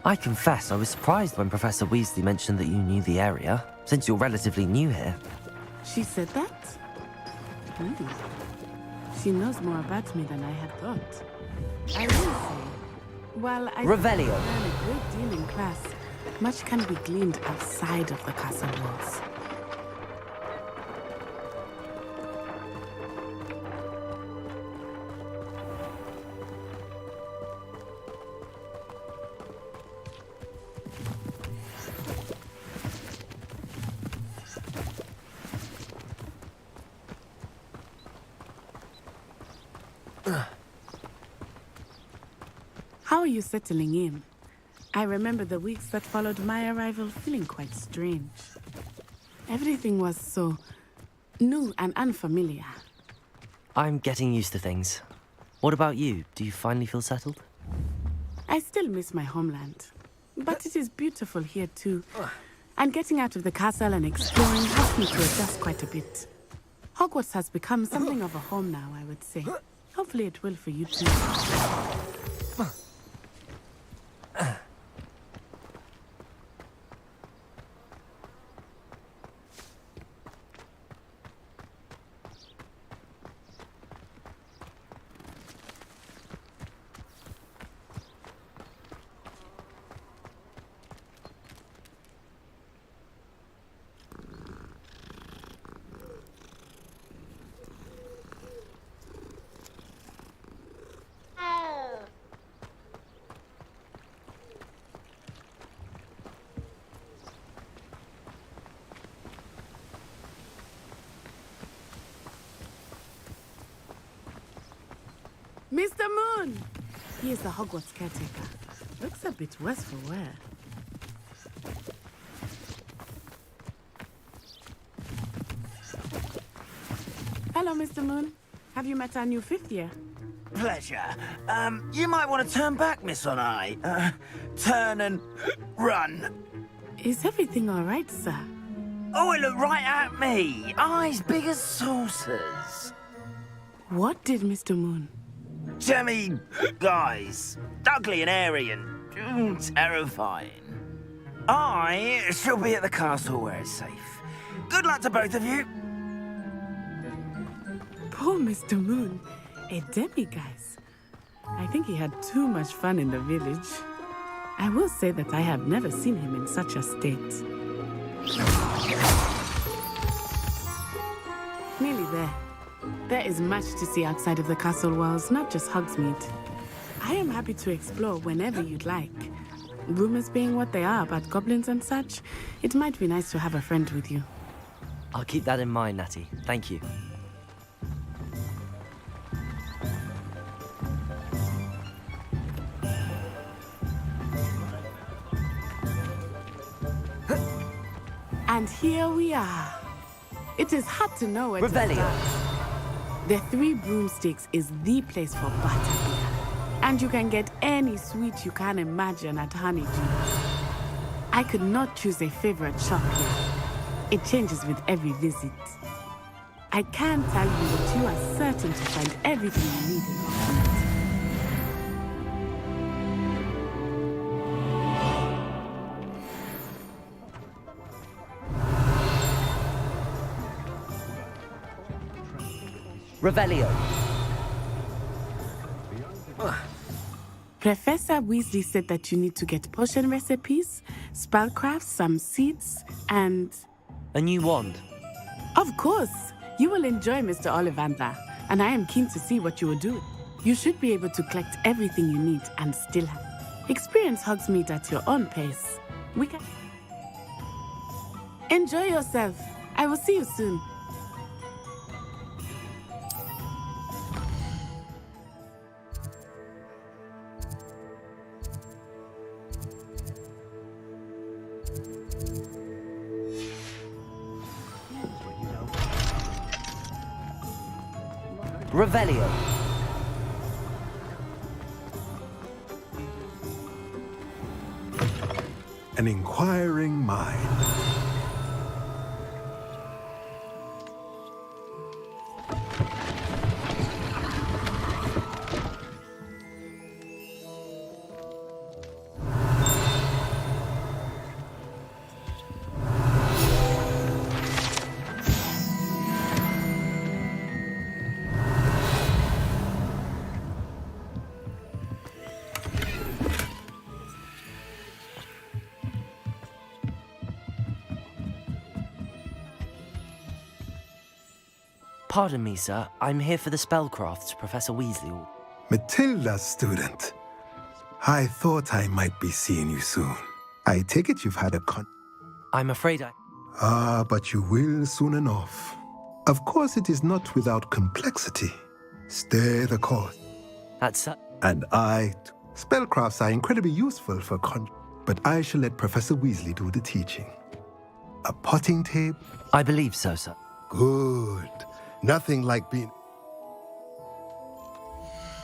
I confess I was surprised when Professor Weasley mentioned that you knew the area, since you're relatively new here. She said that? She knows more about me than I had thought. I will say, while I Revelio. learn a great deal in class, much can be gleaned outside of the castle walls. How are you settling in? I remember the weeks that followed my arrival feeling quite strange. Everything was so new and unfamiliar. I'm getting used to things. What about you? Do you finally feel settled? I still miss my homeland, but it is beautiful here too. And getting out of the castle and exploring helped me to adjust quite a bit. Hogwarts has become something of a home now, I would say. Hopefully it will for you too. Mr. Moon! He is the Hogwarts caretaker. Looks a bit worse for wear. Hello, Mr. Moon. Have you met our new fifth year? Pleasure. You might want to turn back, Miss On Eye. Turn and run. Is everything all right, sir? Oh, it looked right at me. Eyes big as saucers. What did Mr. Moon? Jemmy guys. Ugly and airy and terrifying. I shall be at the castle where it's safe. Good luck to both of you. Poor Mr. Moon. A demiguise. I think he had too much fun in the village. I will say that I have never seen him in such a state. Nearly there. There is much to see outside of the castle walls, not just Hogsmeade. I am happy to explore whenever you'd like. Rumors being what they are about goblins and such, it might be nice to have a friend with you. I'll keep that in mind, Natty. Thank you. And here we are. It is hard to know where to start. The Three Broomsticks is the place for butterbeer. And you can get any sweet you can imagine at Honeydew. I could not choose a favorite shop here. It changes with every visit. I can tell you that you are certain to find everything you need in Hogsmeade. Revelio. Professor Weasley said that you need to get potion recipes, spellcrafts, some seeds, and... a new wand. Of course! You will enjoy Mr. Ollivander, and I am keen to see what you will do. You should be able to collect everything you need and still have... Experience Hogsmeade at your own pace. We can... Enjoy yourself. I will see you soon. Revelio. An inquiring mind. Pardon me, sir. I'm here for the spellcrafts Professor Weasley. Matilda's student. I thought I might be seeing you soon. I take it you've had a I'm afraid I... but you will soon enough. Of course, it is not without complexity. Stay the course. That's... And spellcrafts are incredibly useful for but I shall let Professor Weasley do the teaching. A potting table? I believe so, sir. Good. Nothing like being...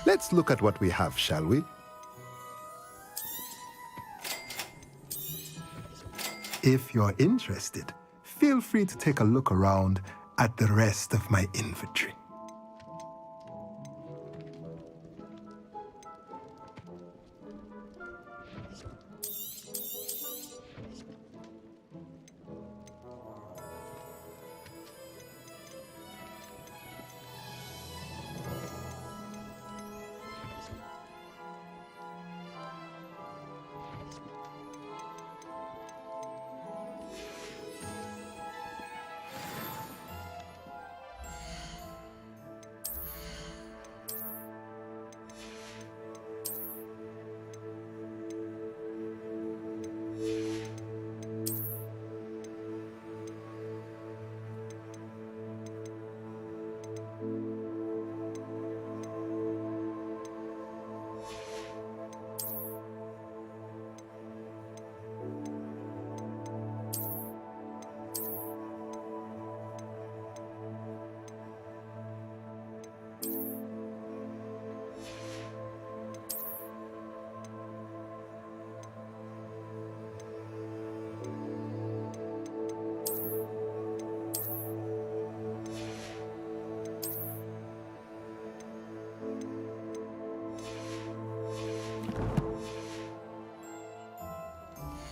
Let's look at what we have, shall we? If you're interested, feel free to take a look around at the rest of my inventory.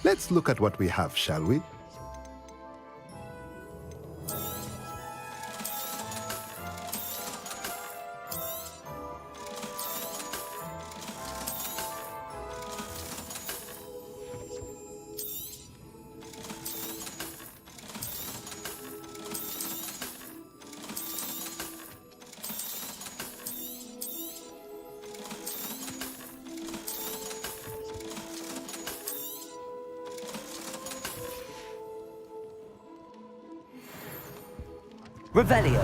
Let's look at what we have, shall we? Revelio.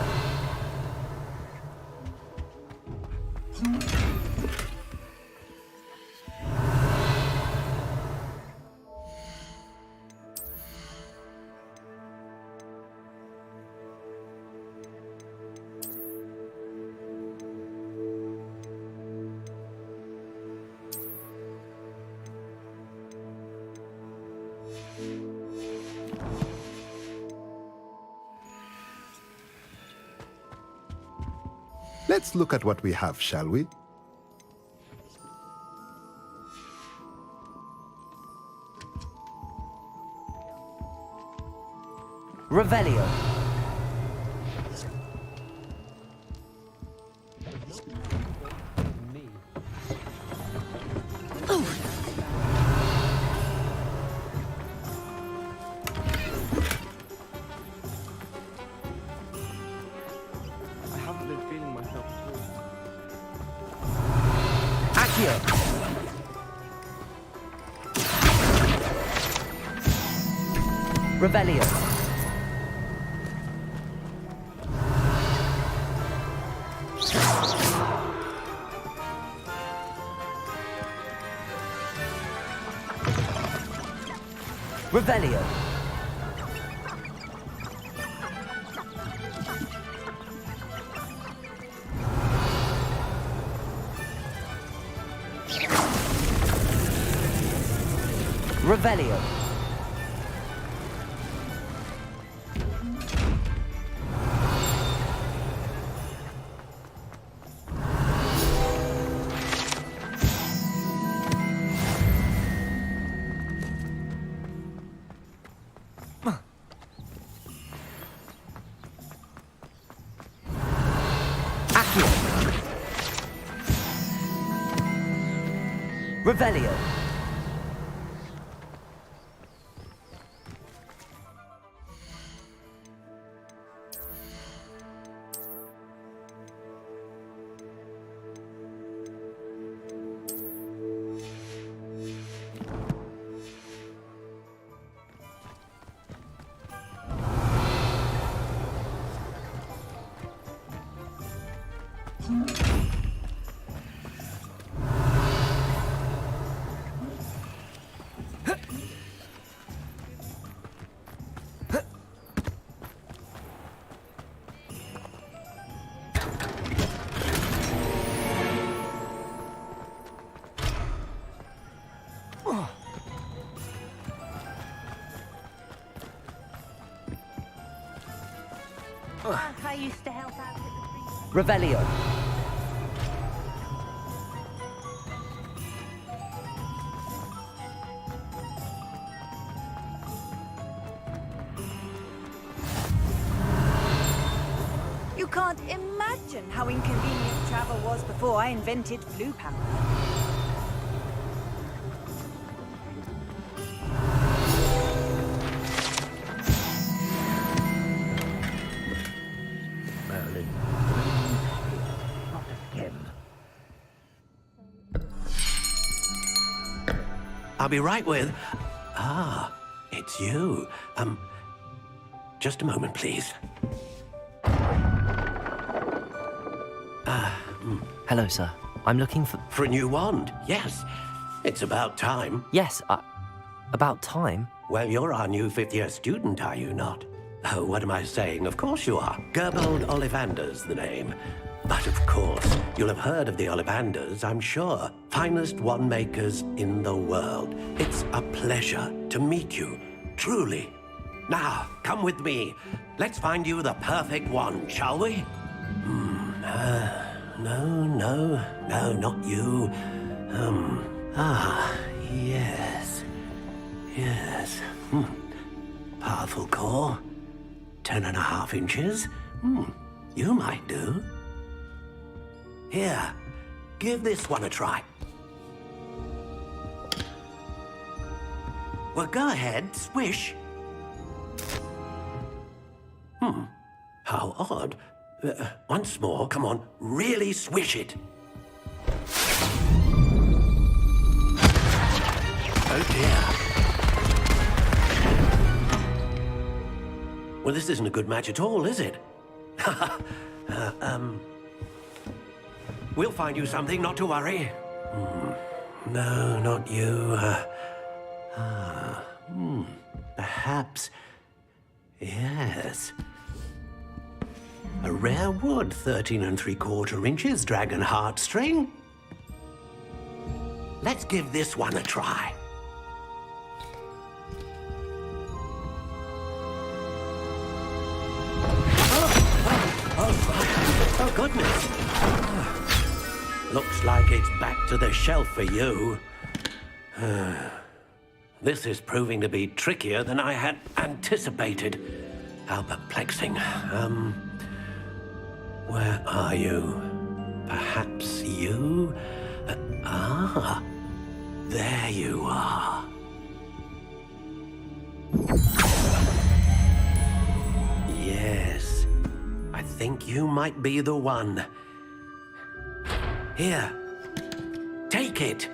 Let's look at what we have, shall we? Revelio. I haven't been feeling myself at all. Accio. Revelio. Revelio. Revelio. Accio. Revelio. I used to help out with the Revelio. You can't imagine how inconvenient travel was before I invented flu power. Merlin. Not again. I'll be right with... Ah, it's you. Just a moment, please. Hello, sir. I'm looking for... For a new wand, yes. It's about time. Yes, about time? Well, you're our new fifth-year student, are you not? Oh, what am I saying? Of course you are. Gerbold Ollivander's the name. But of course, you'll have heard of the Ollivanders, I'm sure. Finest wand makers in the world. It's a pleasure to meet you, truly. Now, come with me. Let's find you the perfect wand, shall we? No, not you. Yes. Powerful core. 10.5 inches. You might do. Here, give this one a try. Well, go ahead, swish. How odd. Once more, come on, really swish it. Oh dear. Well, this isn't a good match at all, is it? We'll find you something, not to worry. No, not you. Perhaps... Yes. A rare wood, 13 3/4 inches, dragon heartstring. Let's give this one a try. Oh, goodness. Looks like it's back to the shelf for you. This is proving to be trickier than I had anticipated. How perplexing. Where are you? Perhaps you? There you are. Yes, I think you might be the one. Here, take it.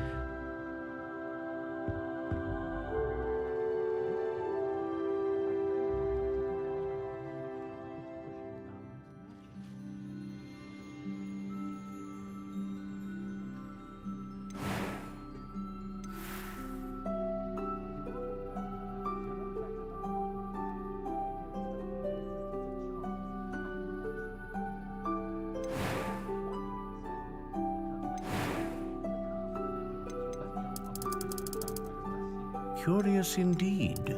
Curious indeed.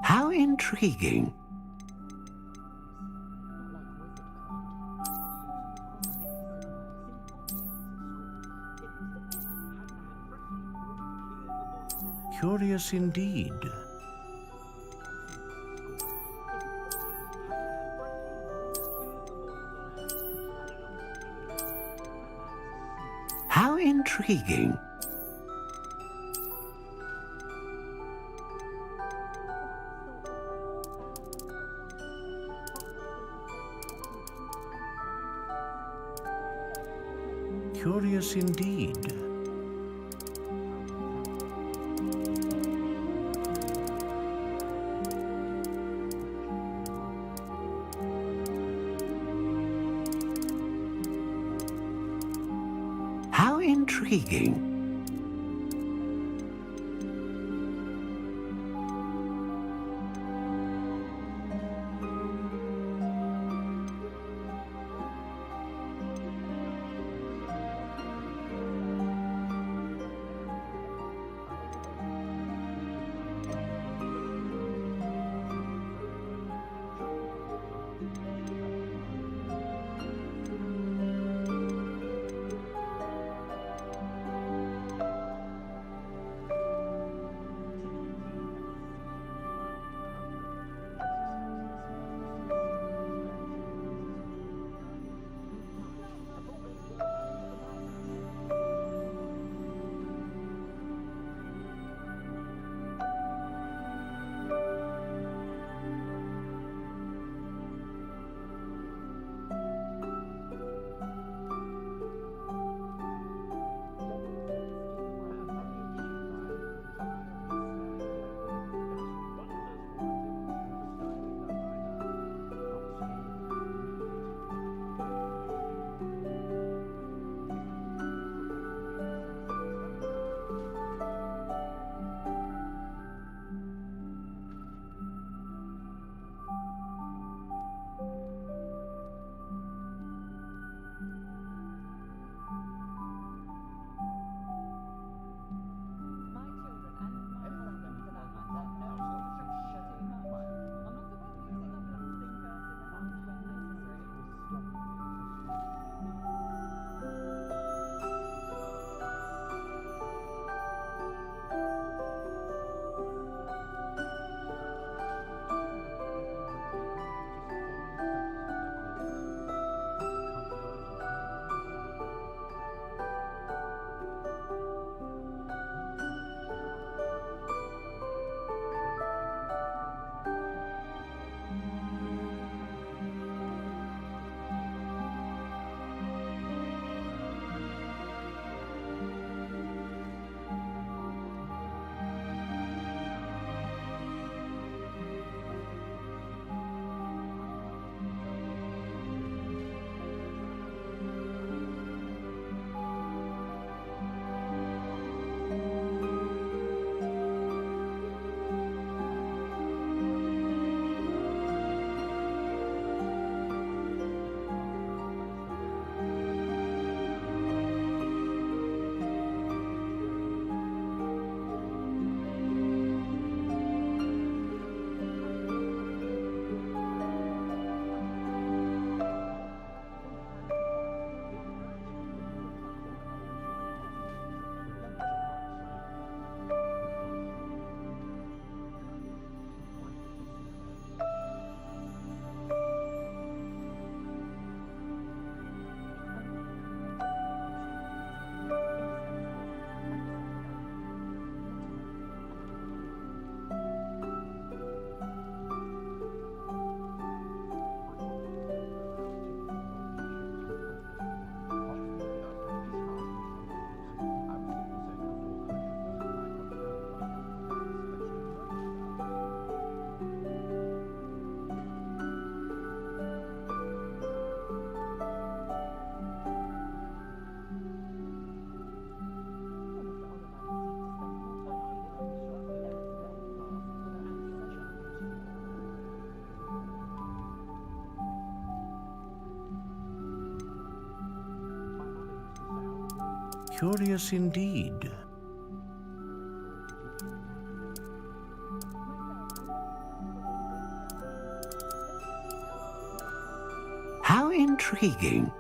How intriguing. Curious indeed. How intriguing. Curious indeed. How intriguing. Curious indeed. How intriguing.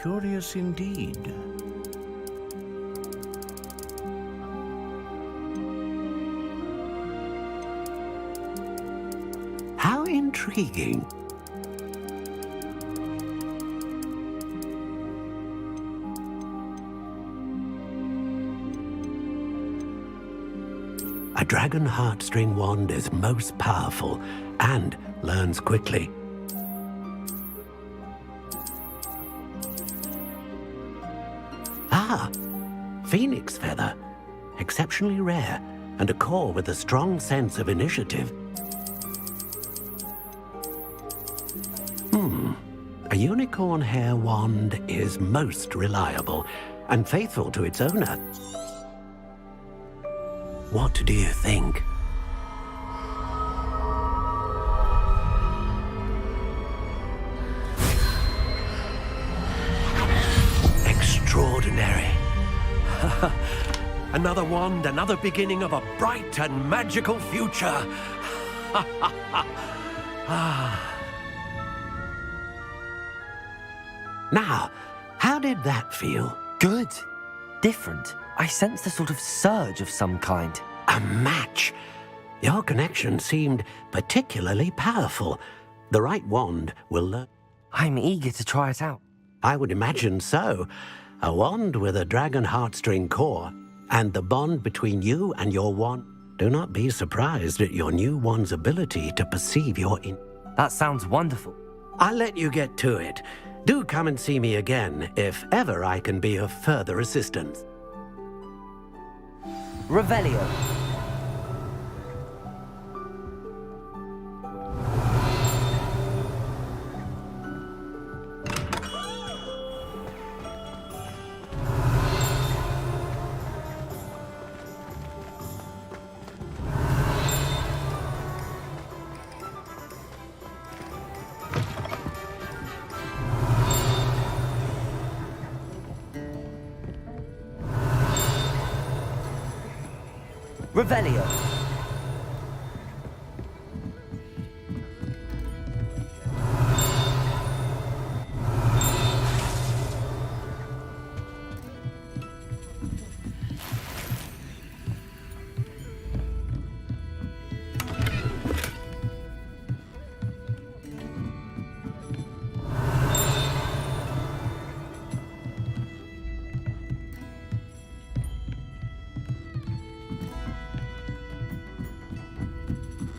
Curious indeed. How intriguing. A dragon heartstring wand is most powerful and learns quickly. Ah, phoenix feather. Exceptionally rare, and a core with a strong sense of initiative. A unicorn hair wand is most reliable and faithful to its owner. What do you think? Extraordinary. Another wand, another beginning of a bright and magical future. Now, how did that feel? Good. Different. I sensed a sort of surge of some kind. A match. Your connection seemed particularly powerful. The right wand will learn. I'm eager to try it out. I would imagine so. A wand with a dragon heartstring core, and the bond between you and your wand. Do not be surprised at your new wand's ability to perceive your That sounds wonderful. I'll let you get to it. Do come and see me again if ever I can be of further assistance. Revelio. Revelio.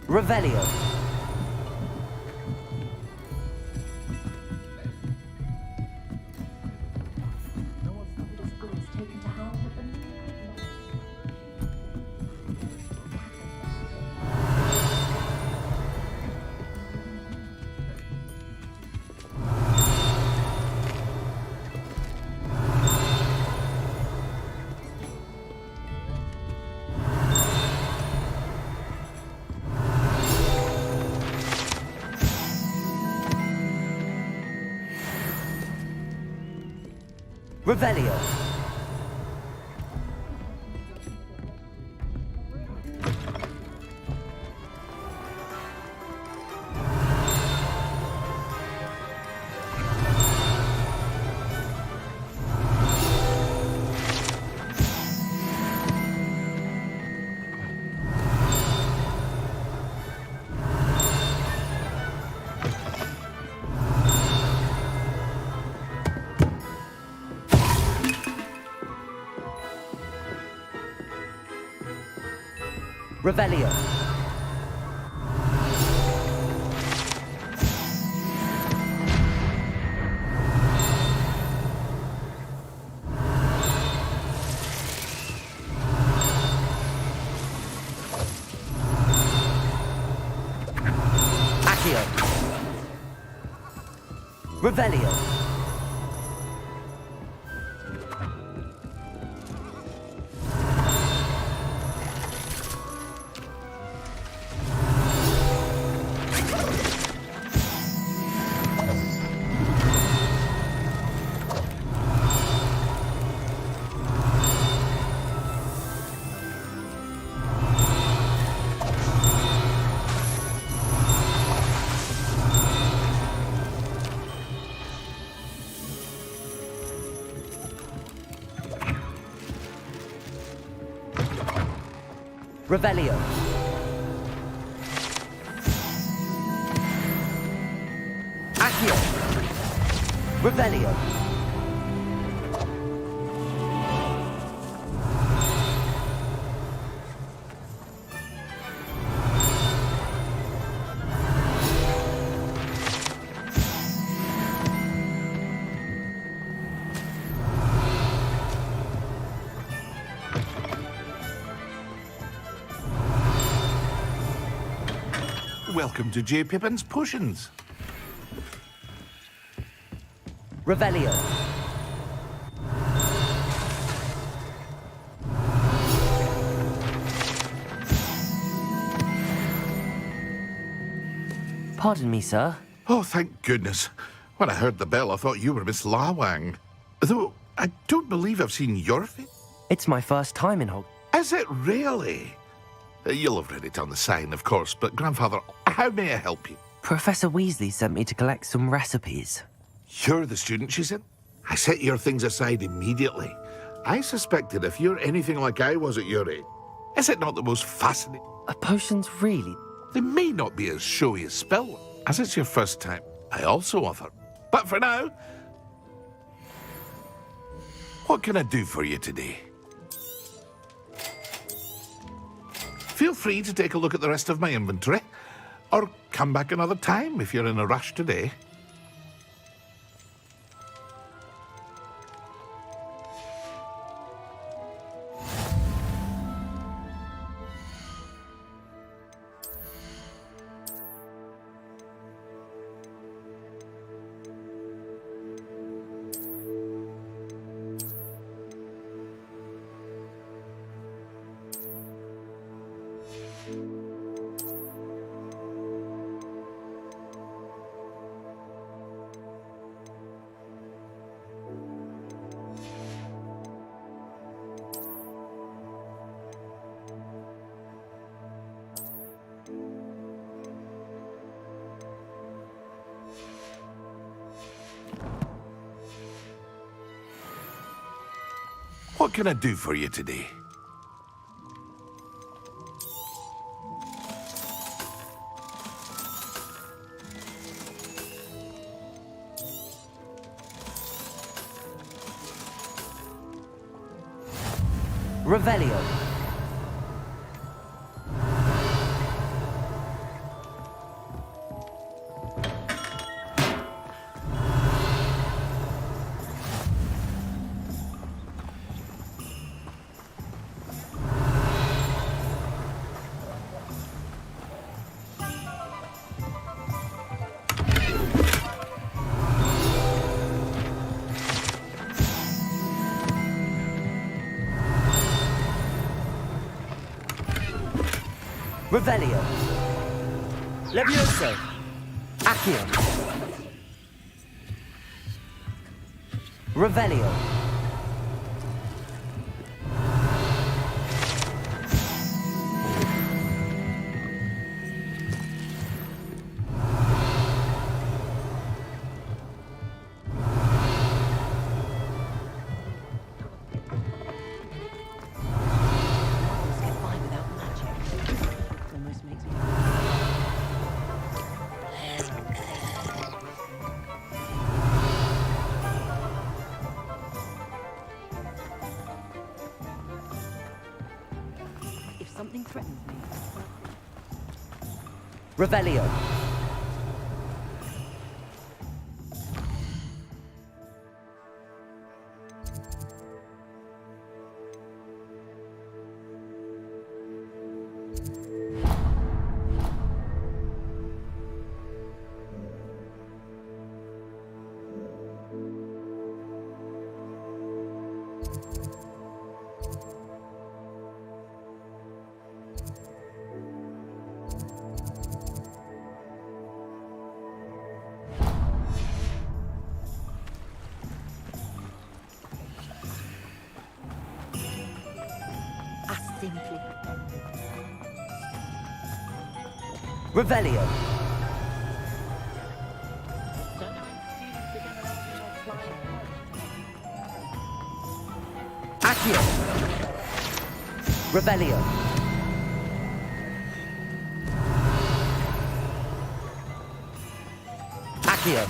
Revelio. Revelio. Revelio. Accio. Revelio. Revelio. Accio. Revelio. Welcome to J. Pippin's Potions. Revelio. Pardon me, sir. Oh, thank goodness. When I heard the bell, I thought you were Miss Lawang. Though, I don't believe I've seen your face. It's my first time in Hogwarts. Is it really? You'll have read it on the sign, of course, but Grandfather, how may I help you? Professor Weasley sent me to collect some recipes. You're the student, she said. I set your things aside immediately. I suspected if you're anything like I was at your age, is it not the most fascinating? Potions really? They may not be as showy as spell, as it's your first time. I also offer. But for now, what can I do for you today? Feel free to take a look at the rest of my inventory, or come back another time if you're in a rush today. What can I do for you today? Revelio. Revelio. Levioso. Accio. Revelio. Something threatens me. Revelio. Revelio. Accio. Revelio. Accio.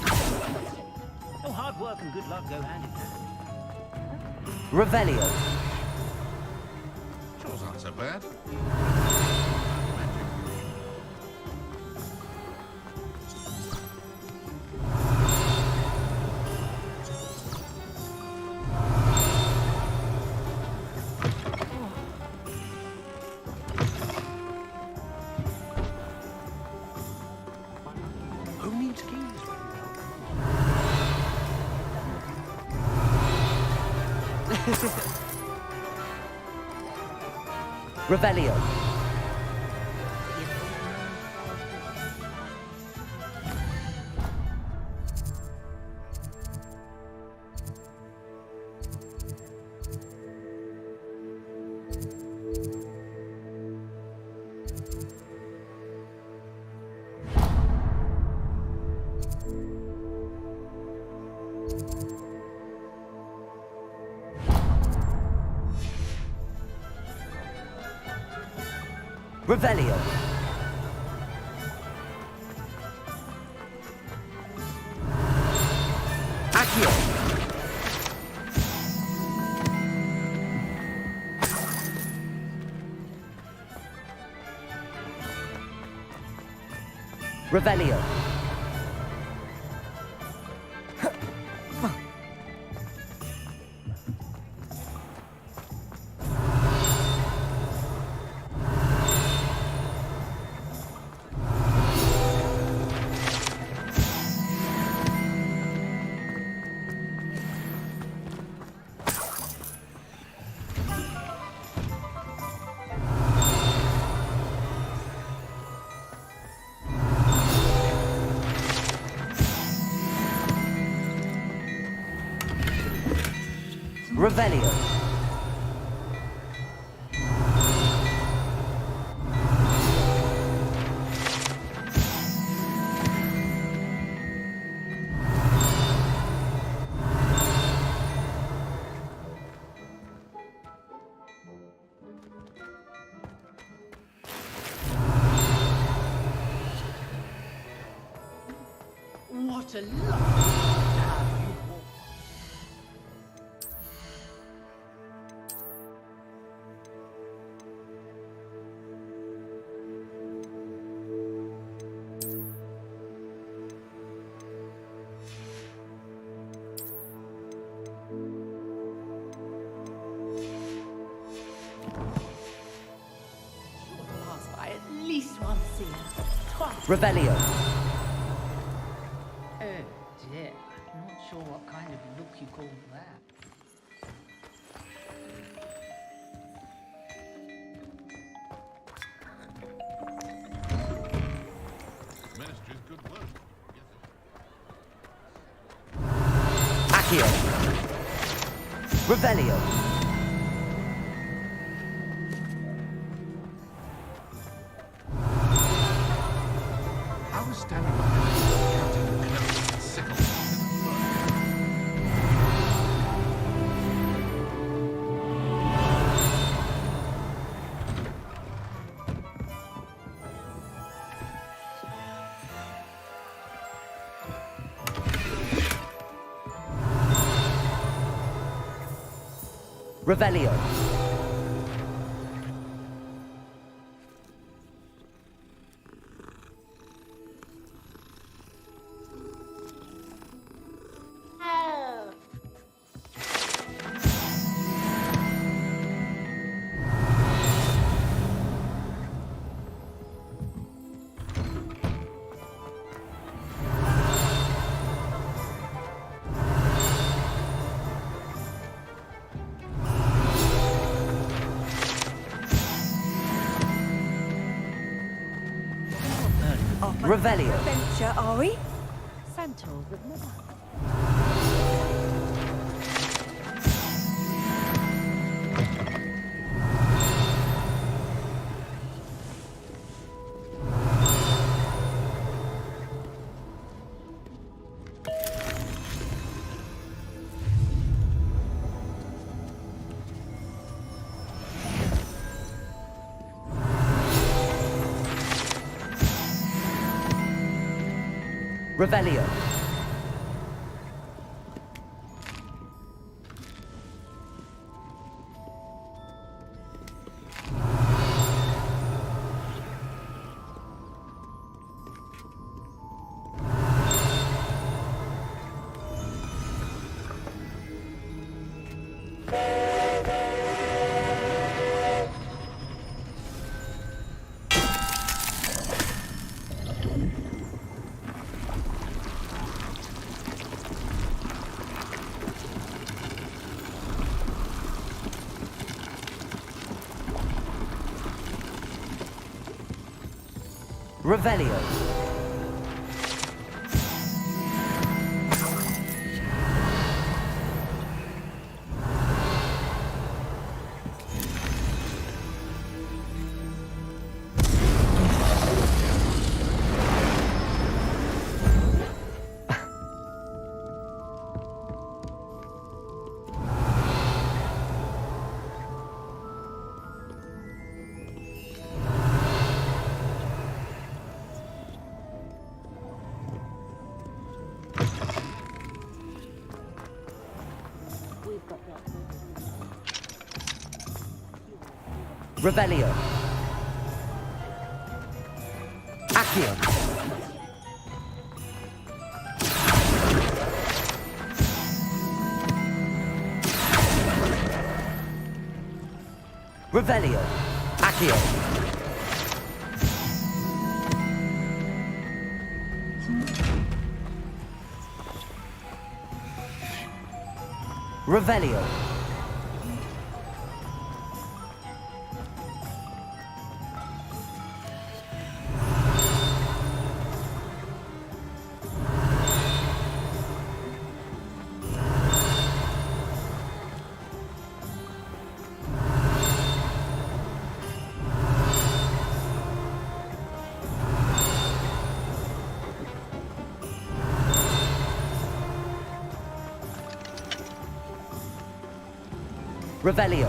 Oh, hard work and good luck go hand in hand. Revelio. Sure, not so bad. Who needs keys? Revelio. Revelio. Accio. Revelio. Revelio. What a lovely pass by at least once a year. Twice. Revelio. Oh dear, not sure what kind of look you call that. Ministry's good work. Accio. Revelio. I was standing behind the captain who closed his sickle. Revelio. Revelio. Adventure, are we? Centaurs with more. Revelio. Revelio. Revelio. Accio. Revelio. Accio. Revelio. Revelio.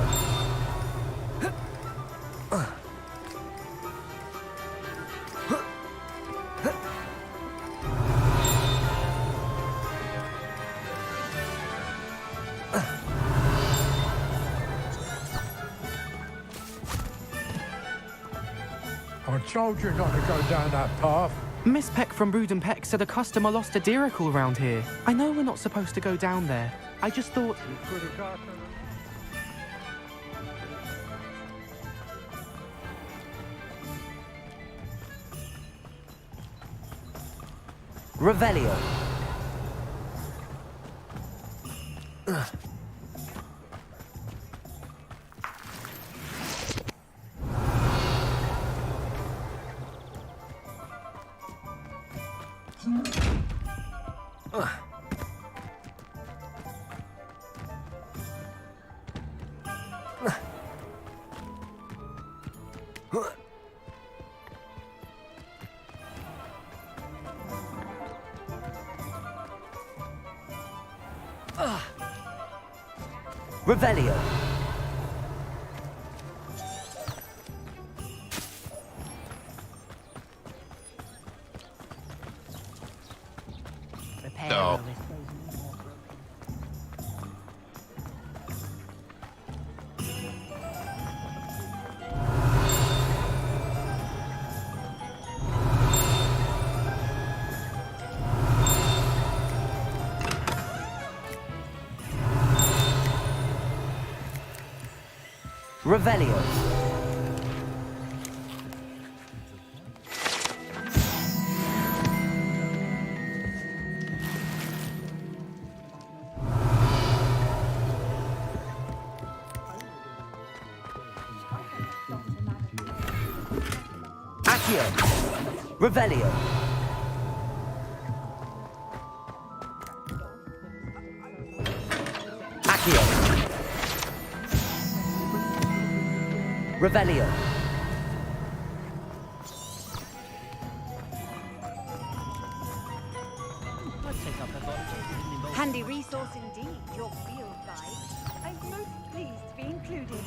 I told you not to go down that path. Miss Peck from Brood and Peck said a customer lost a diricle around here. I know we're not supposed to go down there. I just thought... Revelio. Revelio. No. Revelio. Accio. Revelio. Accio. Revelio. Handy resource indeed, your field guide. I'm most pleased to be included.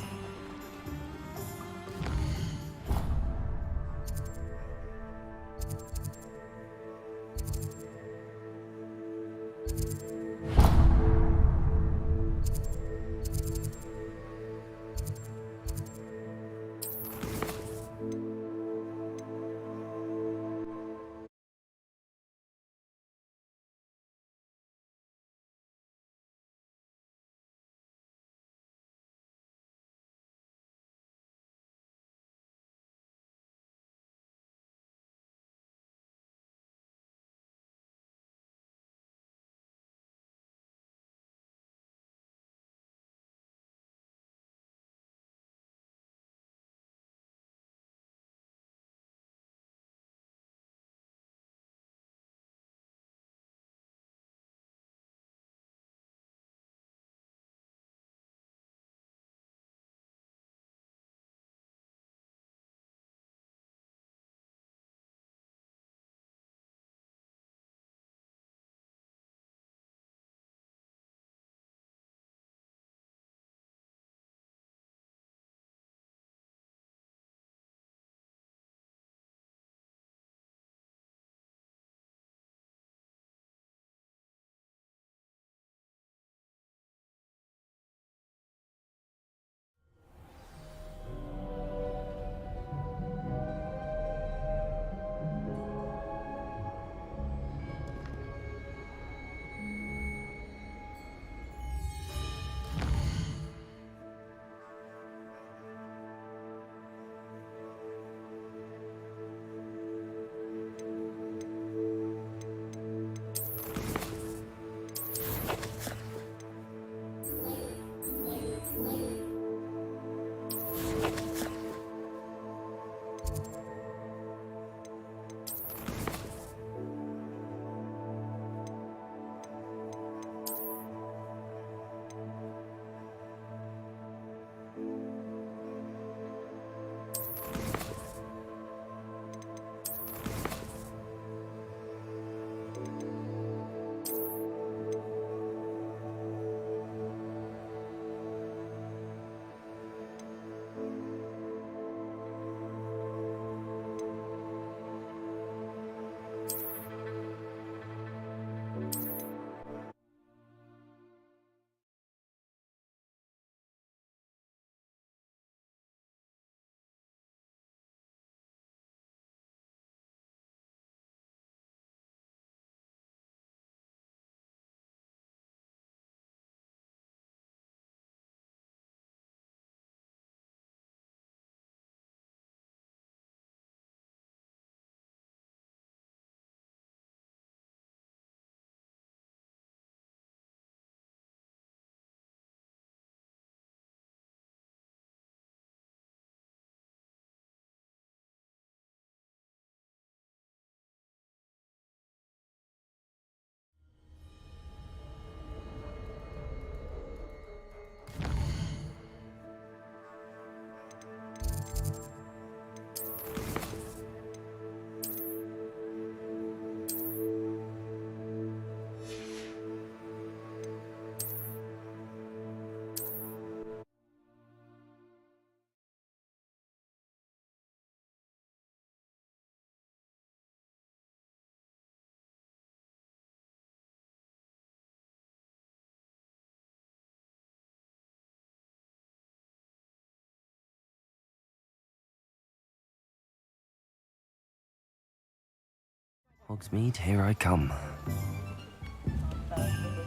Hogsmeade, here I come.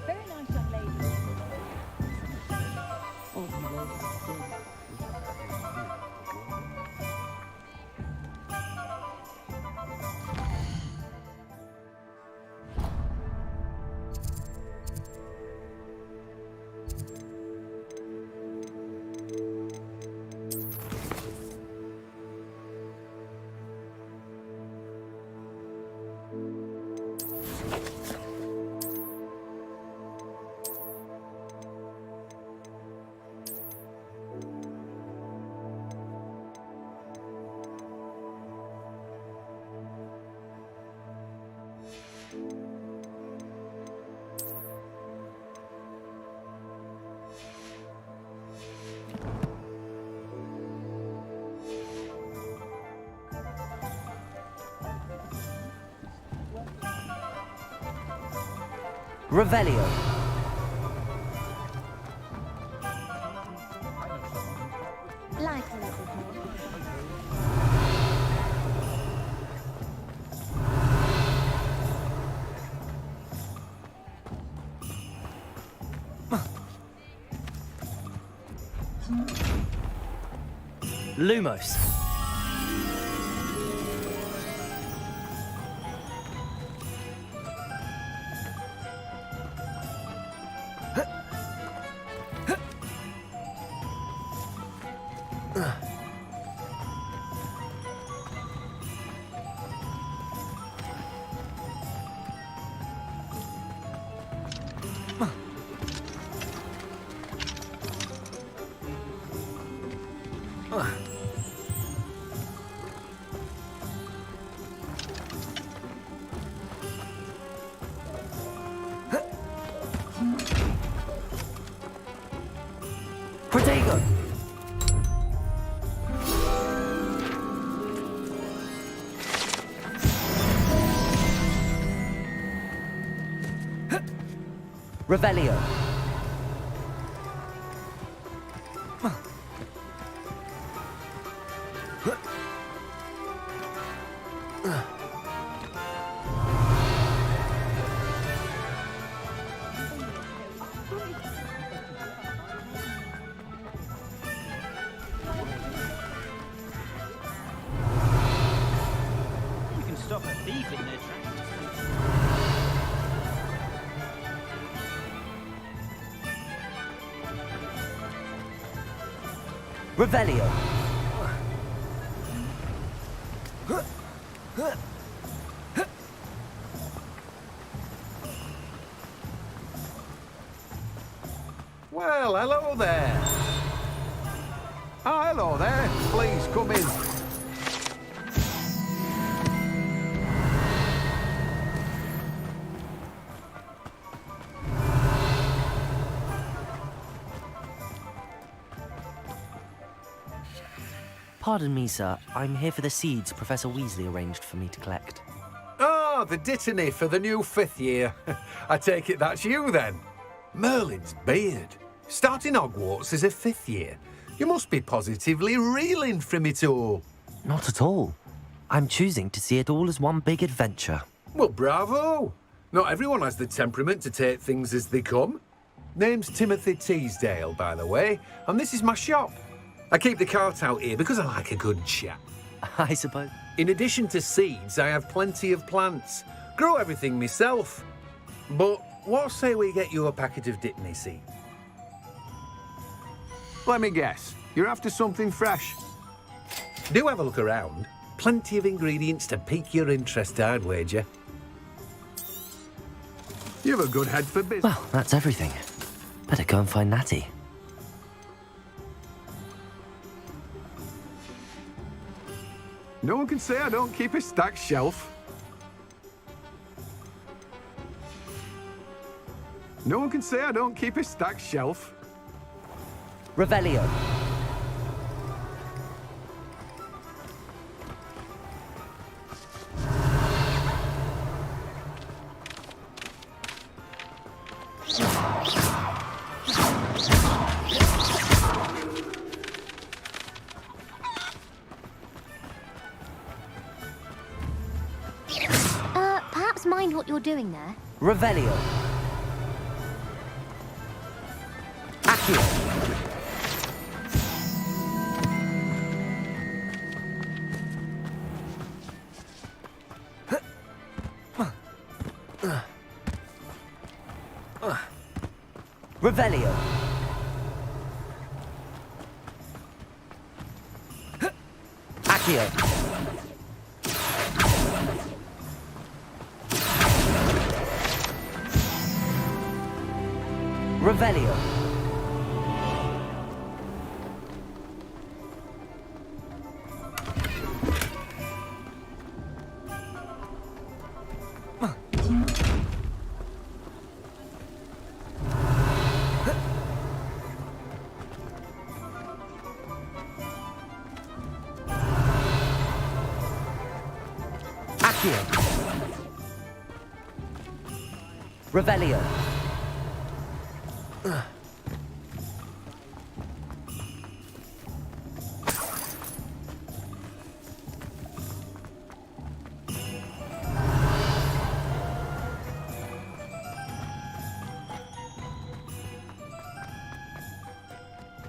Very nice young lady. Revelio. Like a little Lumos. Protego. Revelio. We can stop a thief in their tracks. Revelio. Well, hello there. Oh, hello there. Please come in. Pardon me, sir. I'm here for the seeds Professor Weasley arranged for me to collect. Oh, the dittany for the new 5th year. I take it that's you then. Merlin's beard. Starting Hogwarts as a 5th year. You must be positively reeling from it all. Not at all. I'm choosing to see it all as one big adventure. Well, bravo. Not everyone has the temperament to take things as they come. Name's Timothy Teasdale, by the way, and this is my shop. I keep the cart out here because I like a good chat. I suppose. In addition to seeds, I have plenty of plants. Grow everything myself. But what say we get you a packet of dittany seed? Let me guess. You're after something fresh. Do have a look around. Plenty of ingredients to pique your interest, I'd wager. You have a good head for business. Well, that's everything. Better go and find Natty. No one can say I don't keep a stacked shelf. No one can say I don't keep a stacked shelf. Revelio. what you're doing there? Revelio. Accio. Revelio. Accio. Revelio. Accio. Revelio.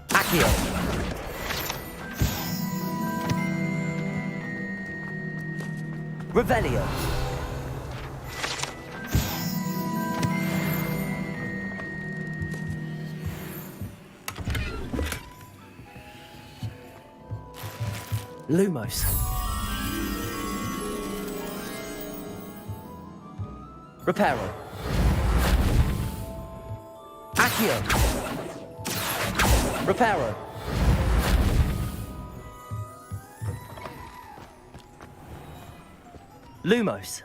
Accio. Revelio. Lumos. Reparo. Accio. Reparo. Lumos.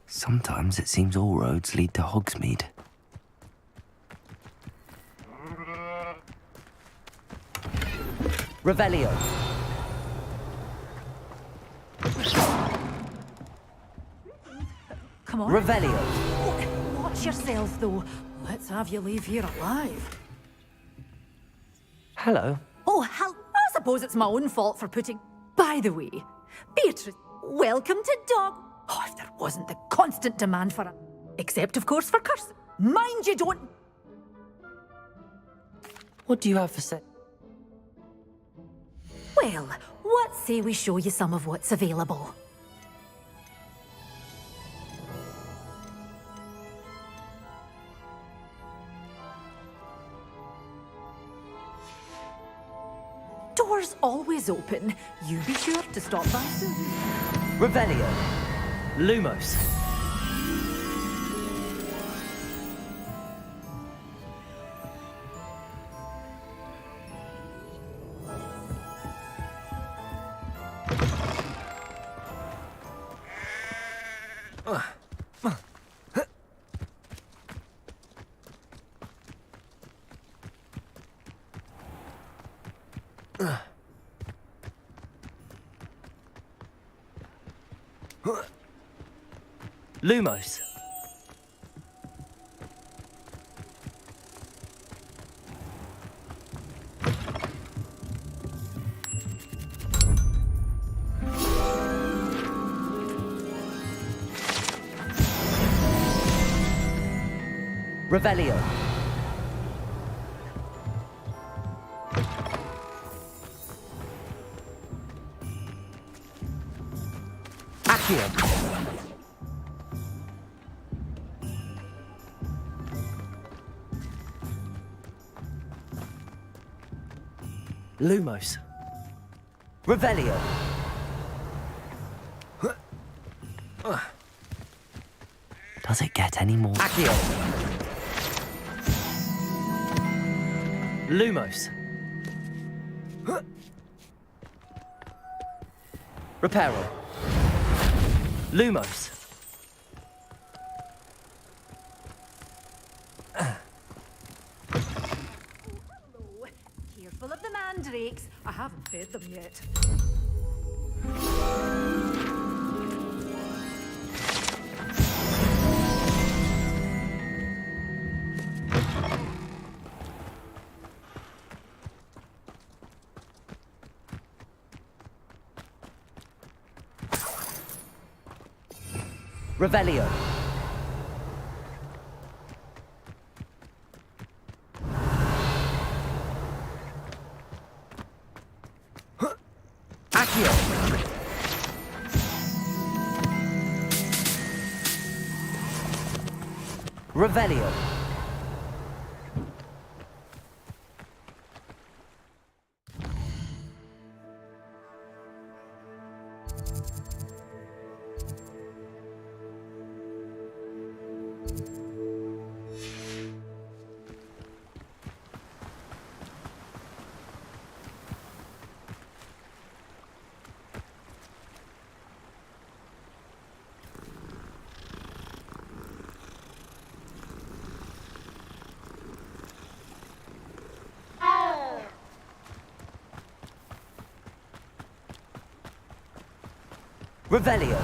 Sometimes it seems all roads lead to Hogsmeade. Revelio. Come on. Revelio. Watch yourself, though. Let's have you leave here alive. Hello. Oh, hell, I suppose it's my own fault for putting... By the way, Beatrice, welcome to Dog... Oh, if there wasn't the constant demand for it. Except, of course, for curse. Mind you don't... What do you have for set? Well, what say we show you some of what's available? Doors always open. You be sure to stop by soon. Revelio. Lumos. Lumos. Revelio. Accio. Lumos. Revelio. Does it get any more? Accio. Lumos. Reparo. Lumos. Careful of the mandrakes. I haven't fed them yet. Revelio. Accio. Revelio. Revelio.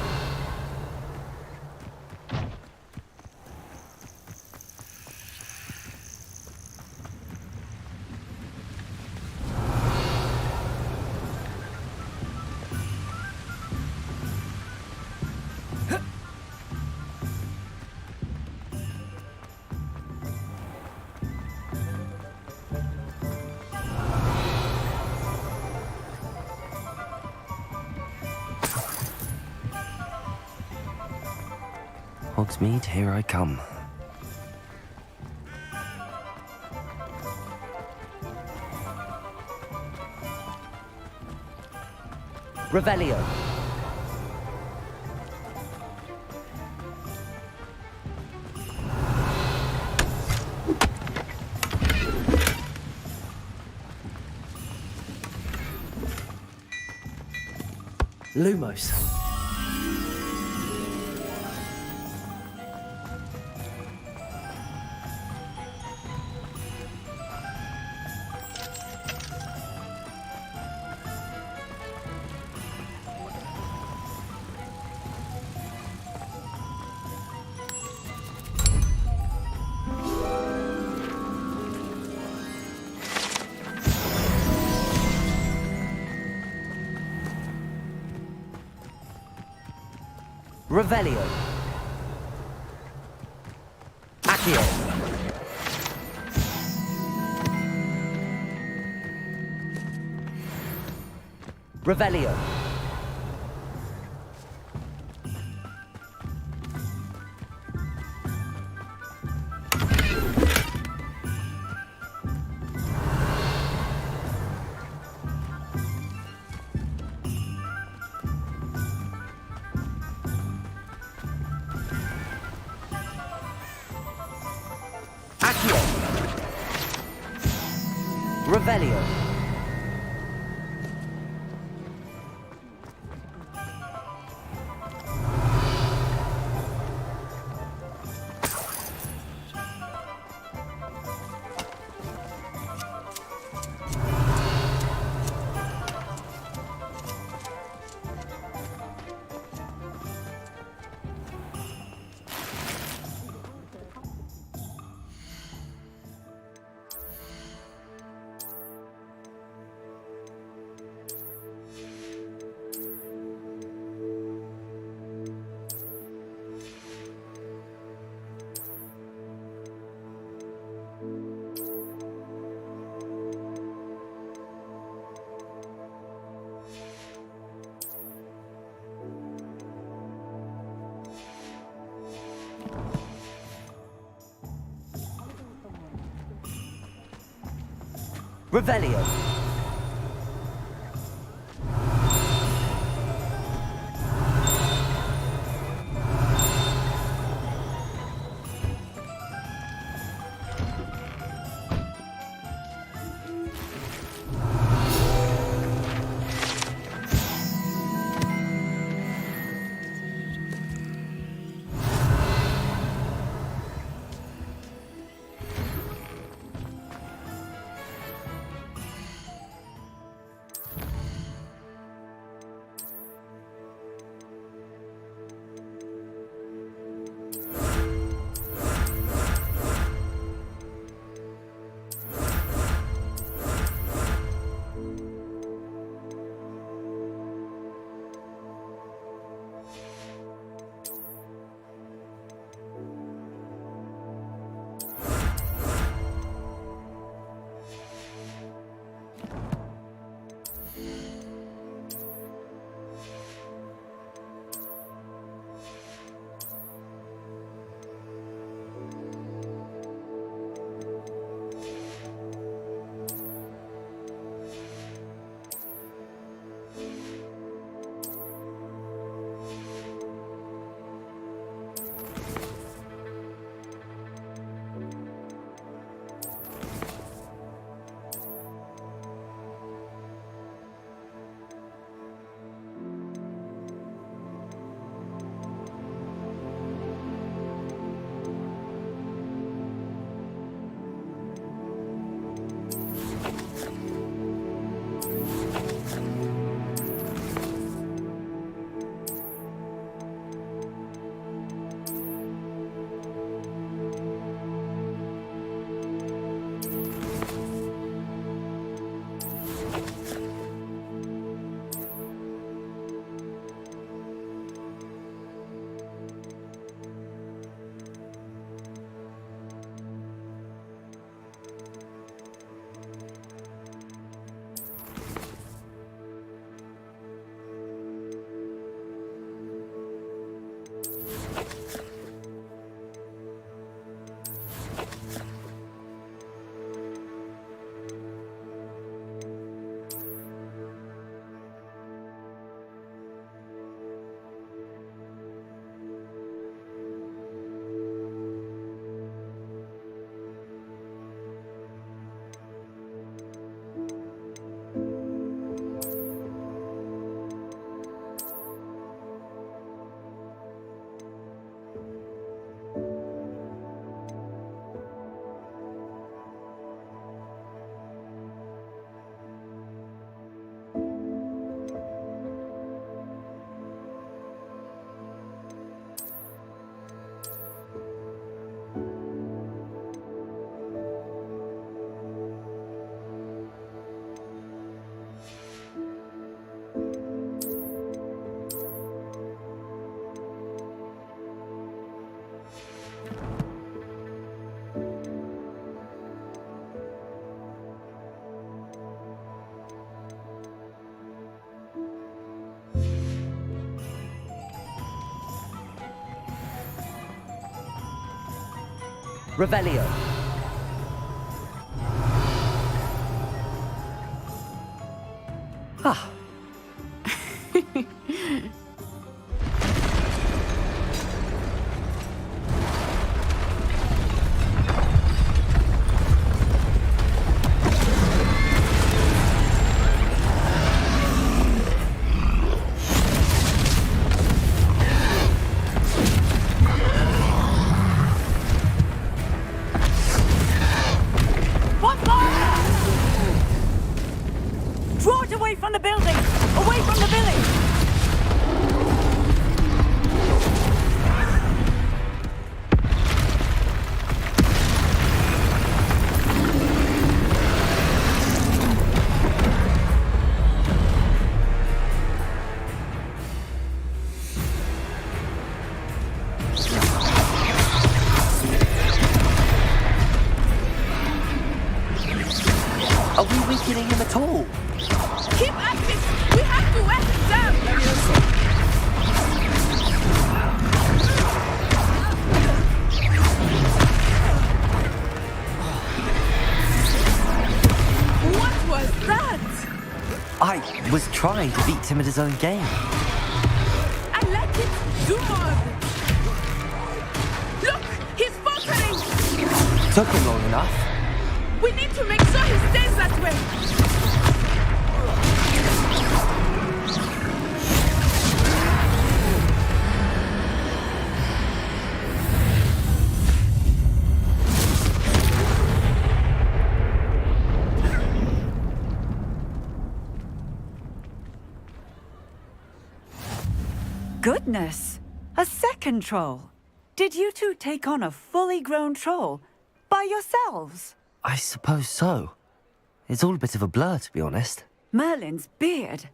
Hogsmeade, here I come. Revelio. Lumos. Revelio. Accio. Revelio. Revelio. Revelio. Revelio. Ah. Draw it away from the building! Away from the village! Are we weakening him at all? Keep at it! We have to wear him down! What was that? I was trying to beat him at his own game. I let it do more of it. Look! He's faltering! Took him long enough. We need to make sure he stays that way! Goodness! A second troll! Did you two take on a fully grown troll? By yourselves? I suppose so. It's all a bit of a blur, to be honest. Merlin's beard.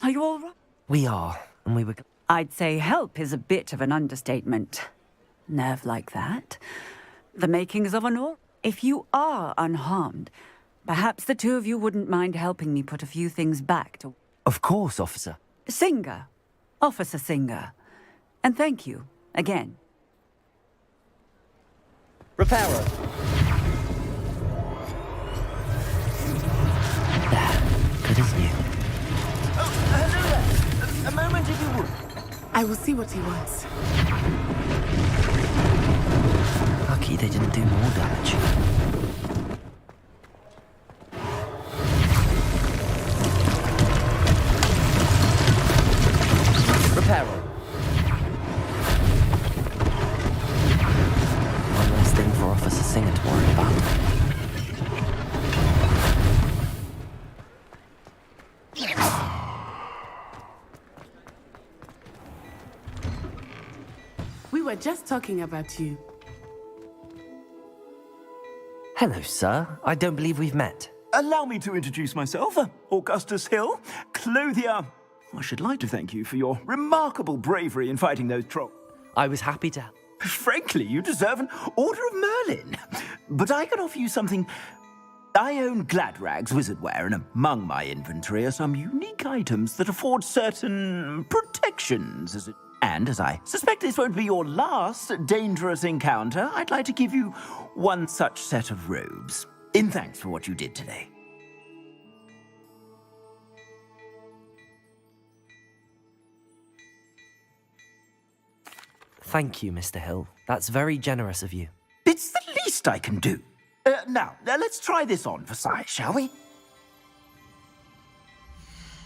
Are you all right? We are, and we were... I'd say help is a bit of an understatement. Nerve like that. The makings of an or. If you are unharmed, perhaps the two of you wouldn't mind helping me put a few things back to... Of course, officer. Singer. Officer Singer. And thank you, again. Repairer. Good as new. Oh, hello there. A moment if you would. I will see what he wants. Lucky they didn't do more damage. Repairer. One less thing for Officer Singer to worry about. We were just talking about you. Hello, sir. I don't believe we've met. Allow me to introduce myself, Augustus Hill, clothier. I should like to thank you for your remarkable bravery in fighting those trolls. I was happy to... Frankly, you deserve an Order of Merlin. But I can offer you something... I own Gladrag's wizardware, and among my inventory are some unique items that afford certain protections. And as I suspect this won't be your last dangerous encounter, I'd like to give you one such set of robes, in thanks for what you did today. Thank you, Mr. Hill. That's very generous of you. It's the least I can do. Now, let's try this on for size, shall we?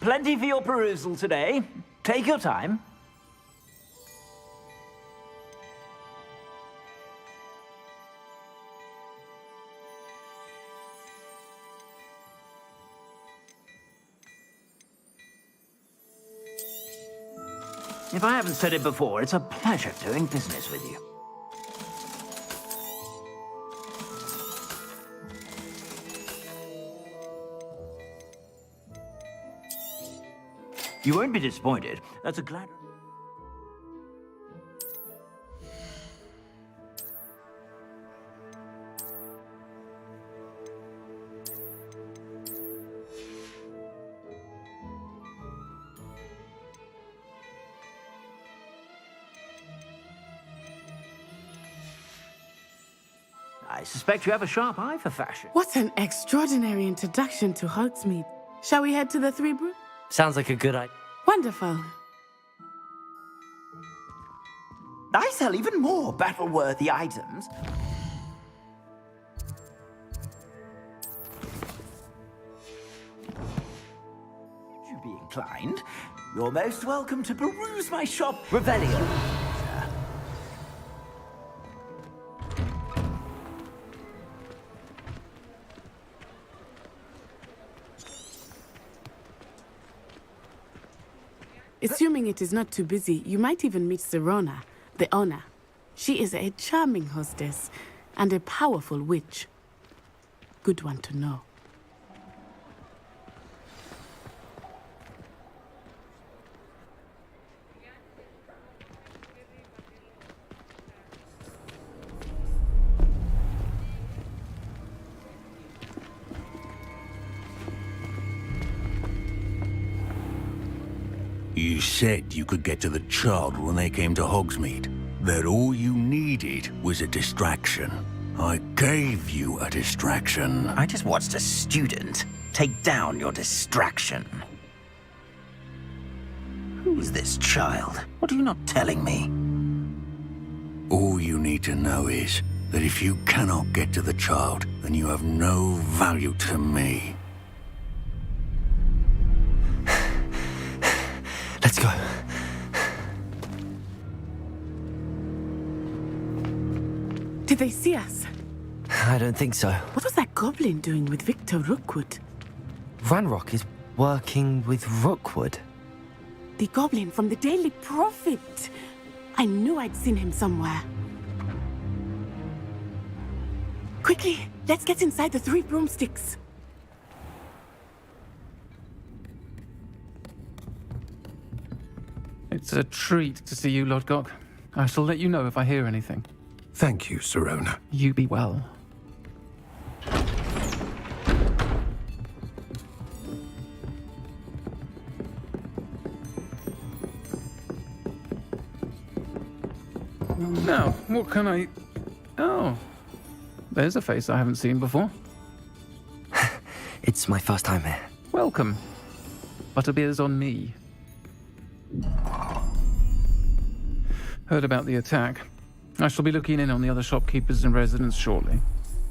Plenty for your perusal today. Take your time. If I haven't said it before, it's a pleasure doing business with you. You won't be disappointed. That's a glad... I suspect you have a sharp eye for fashion. What an extraordinary introduction to Hogsmeade. Shall we head to the Three Brews? Sounds like a good idea. Wonderful. I sell even more battle-worthy items. Would you be inclined? You're most welcome to peruse my shop. Revelio. Assuming it is not too busy, you might even meet Sirona, the owner. She is a charming hostess and a powerful witch. Good one to know. You said you could get to the child when they came to Hogsmeade. That all you needed was a distraction. I gave you a distraction. I just watched a student take down your distraction. Who is this child? What are you not telling me? All you need to know is that if you cannot get to the child, then you have no value to me. Let's go. Did they see us? I don't think so. What was that goblin doing with Victor Rookwood? Ranrock is working with Rookwood. The goblin from the Daily Prophet. I knew I'd seen him somewhere. Quickly, let's get inside the Three Broomsticks. It's a treat to see you, Lodgok. I shall let you know if I hear anything. Thank you, Sirona. You be well. Now, what can I... Oh, there's a face I haven't seen before. It's my first time here. Welcome. Butterbeer's on me. Heard about the attack. I shall be looking in on the other shopkeepers and residents shortly.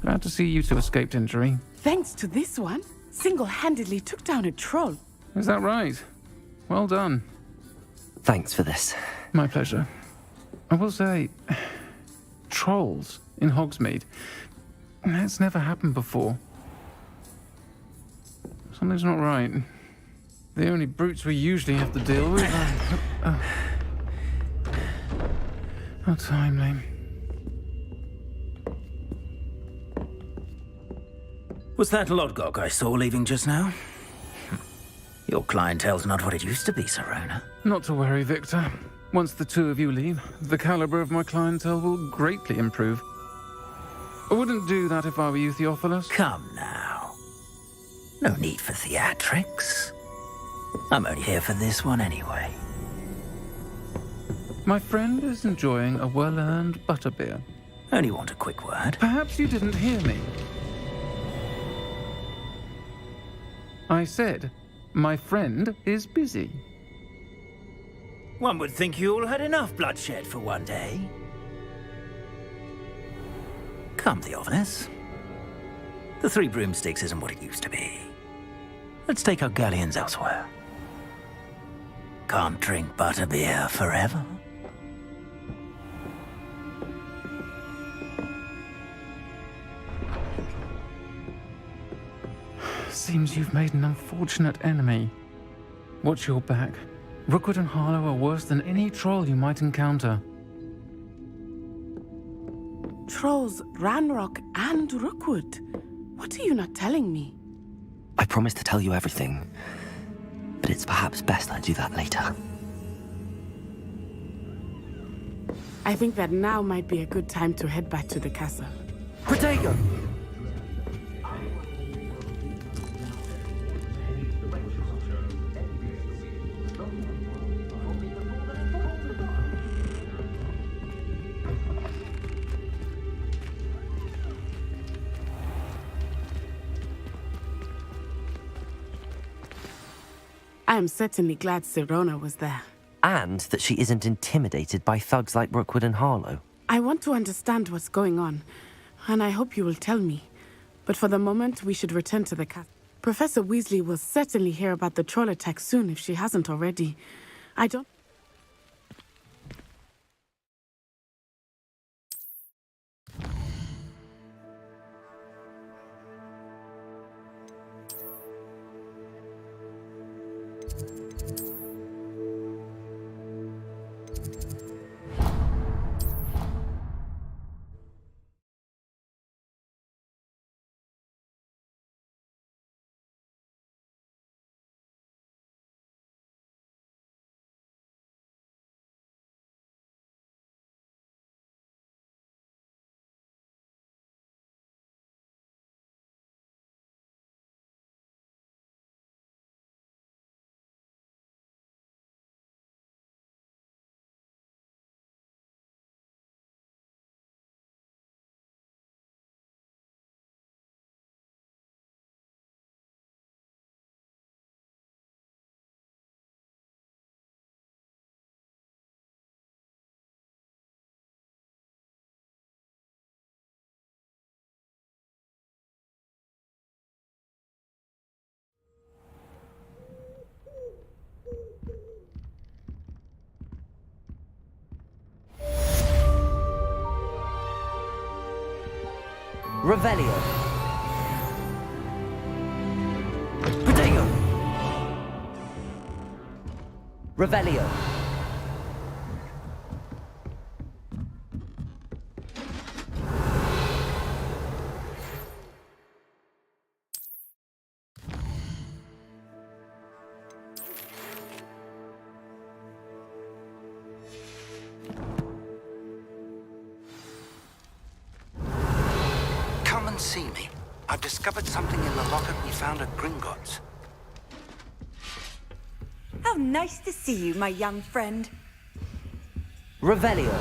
Glad to see you two escaped injury. Thanks to this one, single-handedly took down a troll. Is that right? Well done. Thanks for this. My pleasure. I will say, trolls in Hogsmeade. That's never happened before. Something's not right. The only brutes we usually have to deal with are... How timely. Was that Lodgok I saw leaving just now? Your clientele's not what it used to be, Sirona. Not to worry, Victor. Once the two of you leave, the caliber of my clientele will greatly improve. I wouldn't do that if I were you, Theophilus. Come now. No need for theatrics. I'm only here for this one anyway. My friend is enjoying a well-earned butterbeer. Only want a quick word. Perhaps you didn't hear me. I said, my friend is busy. One would think you all had enough bloodshed for one day. Come, Theophilus. The Three Broomsticks isn't what it used to be. Let's take our galleons elsewhere. Can't drink butterbeer forever. Seems you've made an unfortunate enemy. Watch your back. Rookwood and Harlow are worse than any troll you might encounter. Trolls, Ranrock, and Rookwood. What are you not telling me? I promised to tell you everything, but it's perhaps best I do that later. I think that now might be a good time to head back to the castle. Protego! I am certainly glad Sirona was there. And that she isn't intimidated by thugs like Rookwood and Harlow. I want to understand what's going on, and I hope you will tell me. But for the moment, we should return to the castle. Professor Weasley will certainly hear about the troll attack soon if she hasn't already. I don't... Revelio. Protego. Revelio. Come and see me. I've discovered something in the locket we found at Gringotts. How nice to see you, my young friend. Revelio.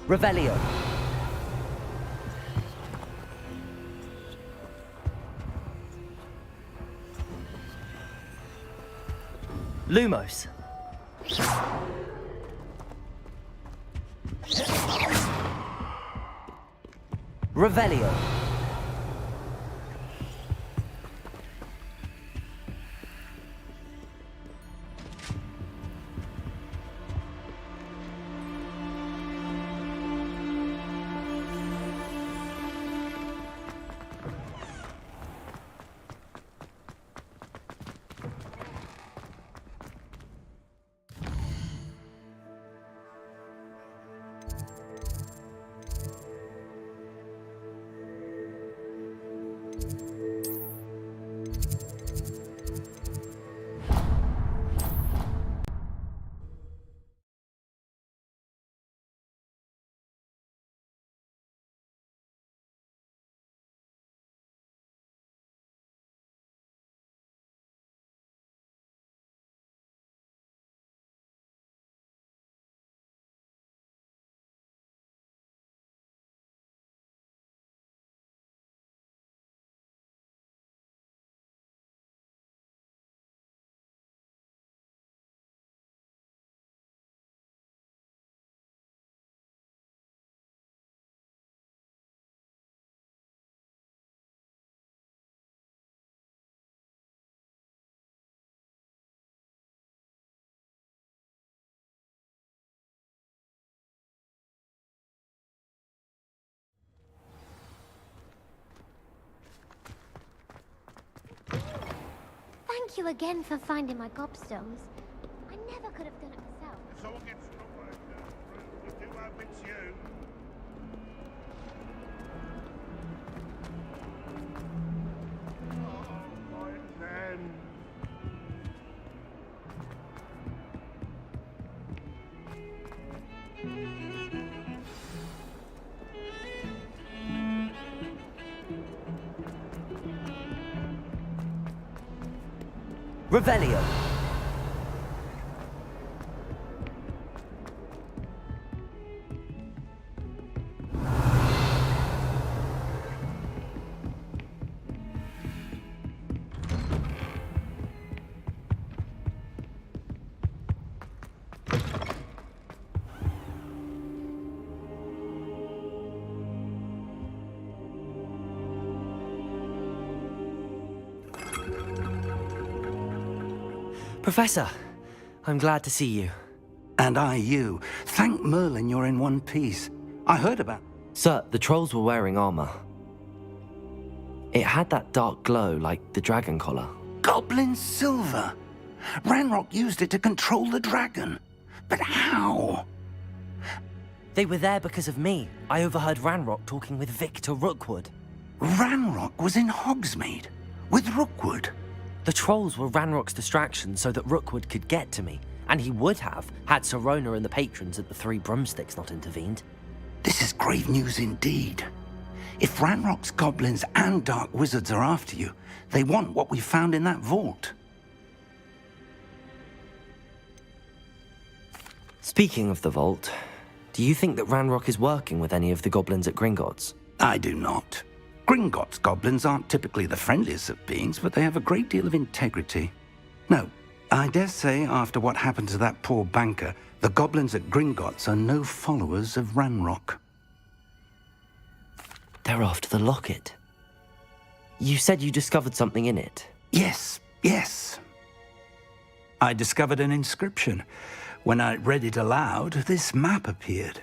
Revelio. Lumos. Revelio. Thank you again for finding my gobstones. I never could have done it myself. If someone gets stuck like that, we do hope it's you. Oh, my then. Revelio. Professor, I'm glad to see you. And I you. Thank Merlin you're in one piece. I heard about... Sir, the trolls were wearing armor. It had that dark glow like the dragon collar. Goblin silver! Ranrock used it to control the dragon. But how? They were there because of me. I overheard Ranrock talking with Victor Rookwood. Ranrock was in Hogsmeade? With Rookwood? The trolls were Ranrock's distraction so that Rookwood could get to me. And he would have, had Sirona and the patrons at the Three Broomsticks not intervened. This is grave news indeed. If Ranrock's goblins and dark wizards are after you, they want what we found in that vault. Speaking of the vault, do you think that Ranrock is working with any of the goblins at Gringotts? I do not. Gringotts goblins aren't typically the friendliest of beings, but they have a great deal of integrity. No, I dare say after what happened to that poor banker, the goblins at Gringotts are no followers of Ranrock. They're after the locket. You said you discovered something in it. Yes. I discovered an inscription. When I read it aloud, this map appeared.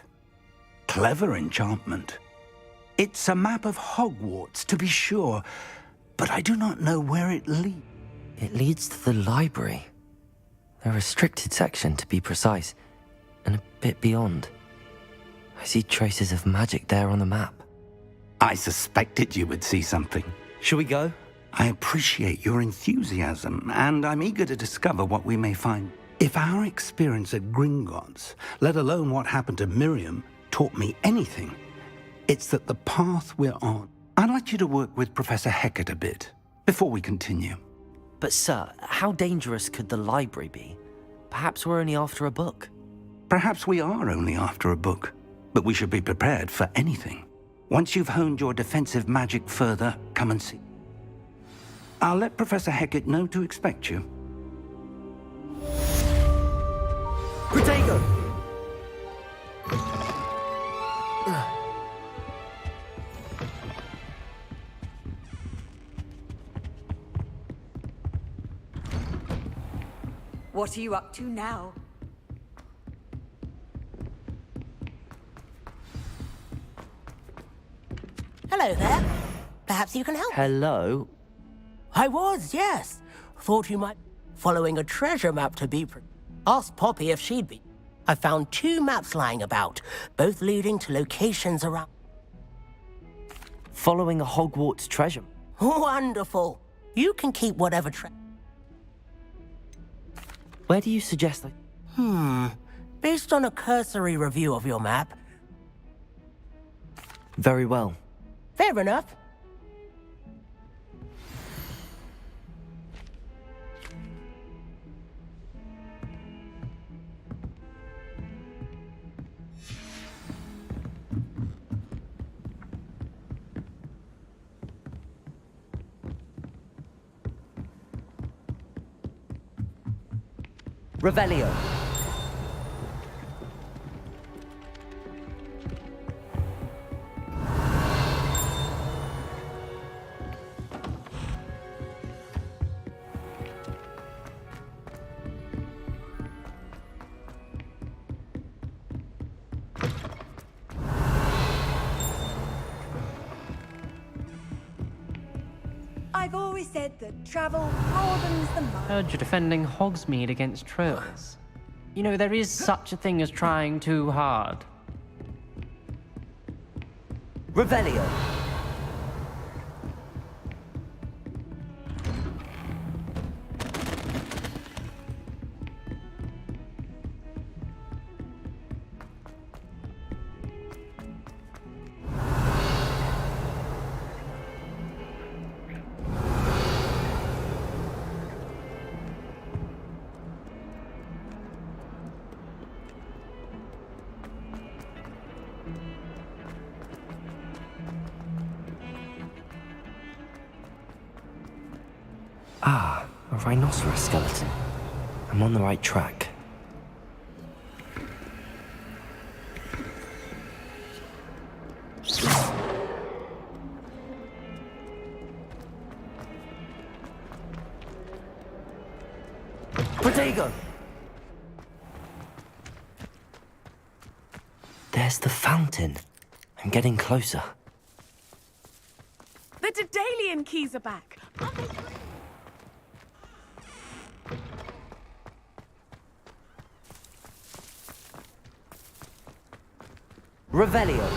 Clever enchantment. It's a map of Hogwarts, to be sure, but I do not know where it leads. It leads to the library. A restricted section, to be precise, and a bit beyond. I see traces of magic there on the map. I suspected you would see something. Shall we go? I appreciate your enthusiasm, and I'm eager to discover what we may find. If our experience at Gringotts, let alone what happened to Miriam, taught me anything, it's that the path we're on. I'd like you to work with Professor Hecat a bit, before we continue. But sir, how dangerous could the library be? Perhaps we're only after a book. Perhaps we are only after a book, but we should be prepared for anything. Once you've honed your defensive magic further, come and see. I'll let Professor Hecat know to expect you. Protego! What are you up to now? Hello there. Perhaps you can help. Hello? I was, yes. Thought you might... Following a treasure map to be... Asked Poppy if she'd be. I found 2 maps lying about, both leading to locations around... Following a Hogwarts treasure. Wonderful. You can keep whatever Where do you suggest I... Based on a cursory review of your map... Very well. Fair enough. Revelio. I've always said that travel broadens the mind. Heard you're defending Hogsmeade against trolls. You know, there is such a thing as trying too hard. Revelio. Ah, a rhinoceros skeleton. I'm on the right track. Protego! There's the fountain. I'm getting closer. The Daedalian keys are back. Revelio.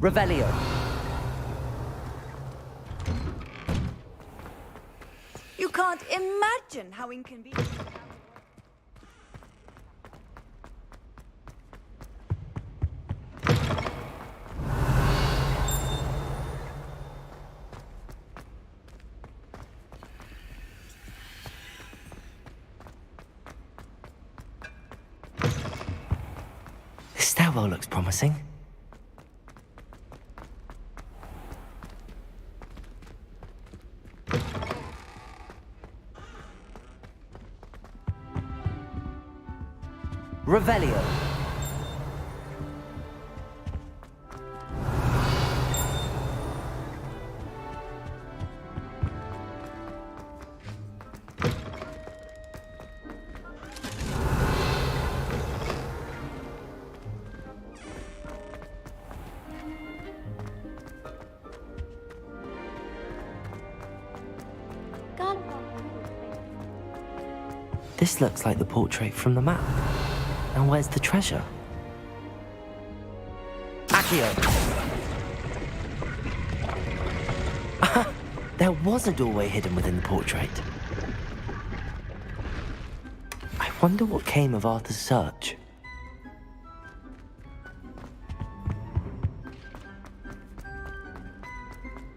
Revelio. You can't imagine how inconvenient. This stairwell looks promising. Revelio. This looks like the portrait from the map. And where's the treasure? Accio! There was a doorway hidden within the portrait. I wonder what came of Arthur's search.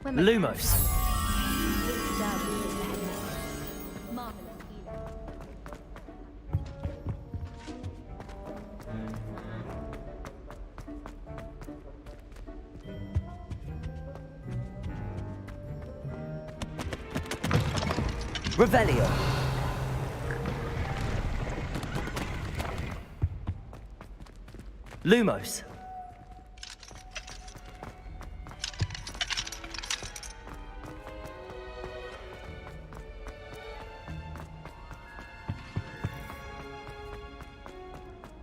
Lumos. Revelio. Lumos.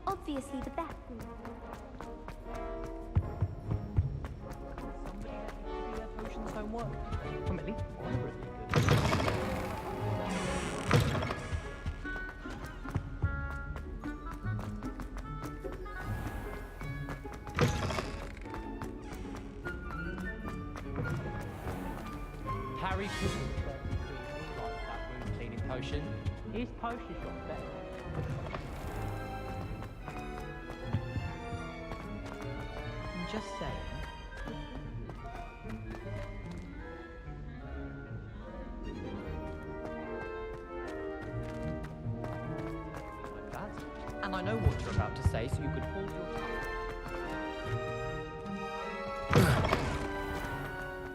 Obviously the best. Potions don't work. At least Harry couldn't like that wound cleaning potion. His potion shot's better. I'm just saying. Like that. And I know what you're about to say, so you could hold your tongue.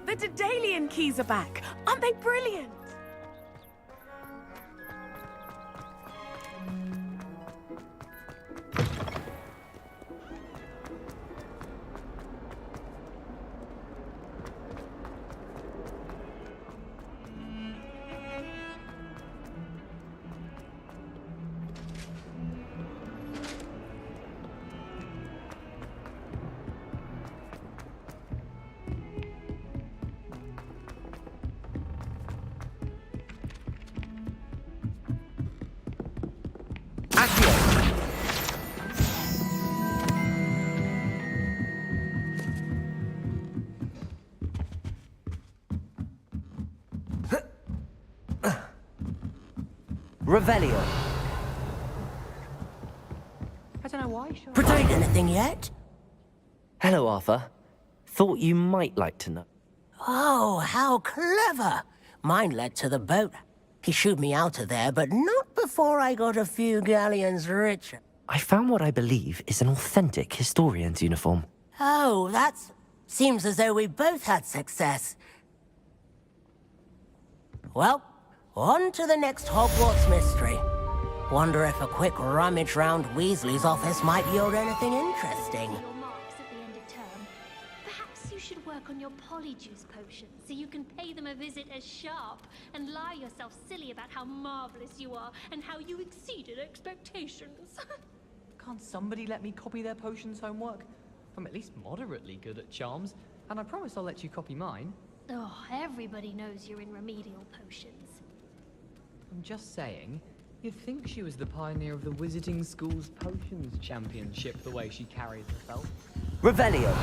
The Daedalian keys are back. Aren't they brilliant? Revelio. I don't know why, sure. Protect anything yet? Hello, Arthur. Thought you might like to know. Oh, how clever! Mine led to the boat. He shooed me out of there, but not before I got a few galleons richer. I found what I believe is an authentic historian's uniform. Oh, that's... Seems as though we both had success. Well, on to the next Hogwarts mystery. Wonder if a quick rummage round Weasley's office might yield anything interesting. Your marks at the end of term. Perhaps you should work on your polyjuice potion so you can pay them a visit as sharp and lie yourself silly about how marvelous you are and how you exceeded expectations. Can't somebody let me copy their potions homework? I'm at least moderately good at charms, and I promise I'll let you copy mine. Oh, everybody knows you're in remedial potions. I'm just saying, you'd think she was the pioneer of the Wizarding School's Potions Championship the way she carries herself. Revelio.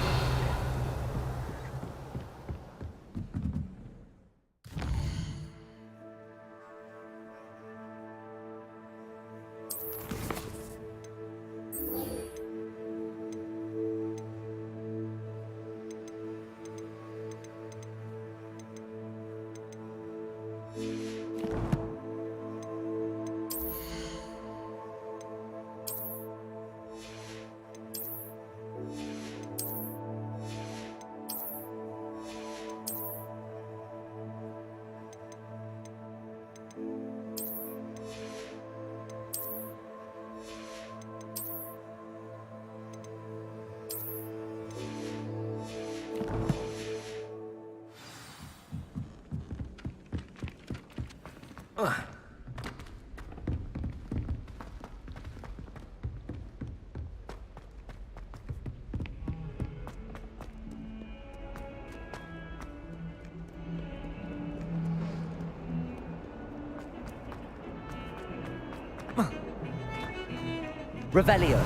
Revelio.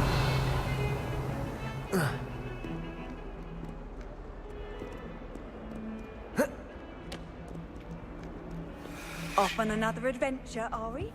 Off on another adventure, are we?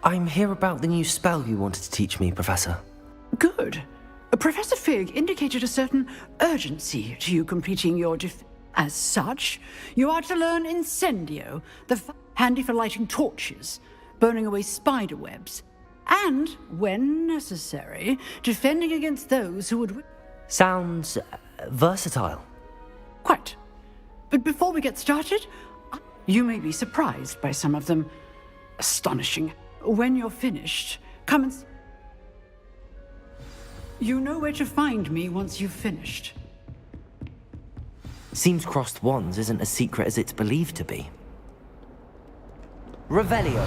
I'm here about the new spell you wanted to teach me, Professor. Good. Professor Fig indicated a certain urgency to you completing your As such, you are to learn Incendio, handy for lighting torches, burning away spider webs, and, when necessary, defending against those who would... Sounds versatile. Quite. But before we get started, you may be surprised by some of them. Astonishing. When you're finished, come and... You know where to find me once you've finished. Seems crossed wands isn't as secret as it's believed to be. Revelio.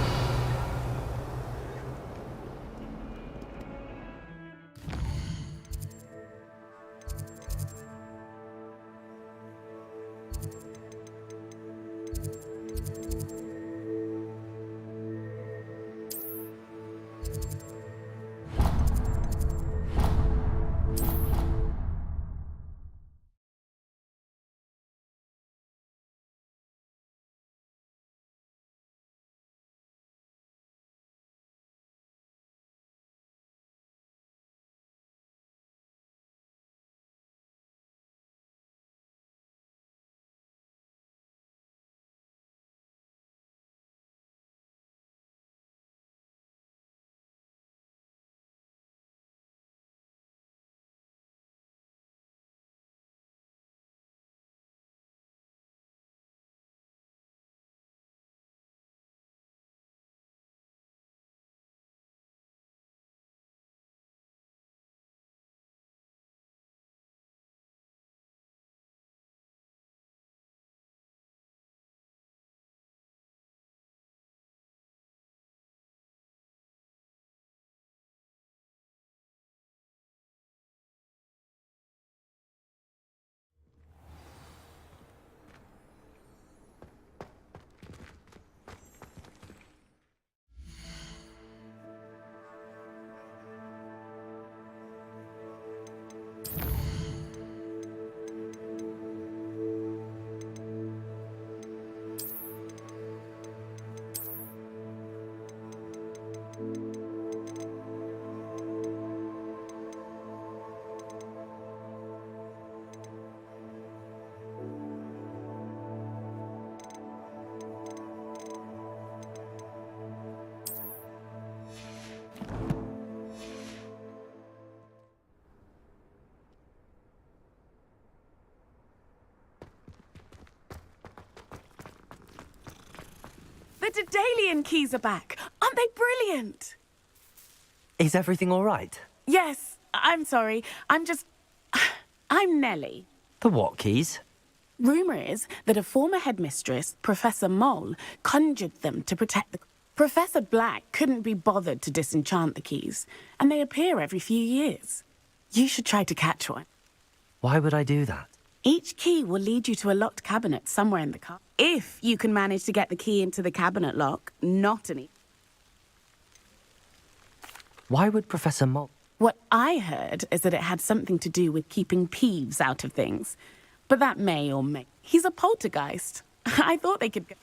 The Daedalian keys are back. Aren't they brilliant? Is everything all right? Yes, I'm sorry. I'm Nellie. The what keys? Rumour is that a former headmistress, Professor Mole, conjured them to protect the... Professor Black couldn't be bothered to disenchant the keys, and they appear every few years. You should try to catch one. Why would I do that? Each key will lead you to a locked cabinet somewhere in the car. If you can manage to get the key into the cabinet lock, not any. Why would Professor Mole... What I heard is that it had something to do with keeping Peeves out of things. But that may or may... He's a poltergeist. I thought they could go...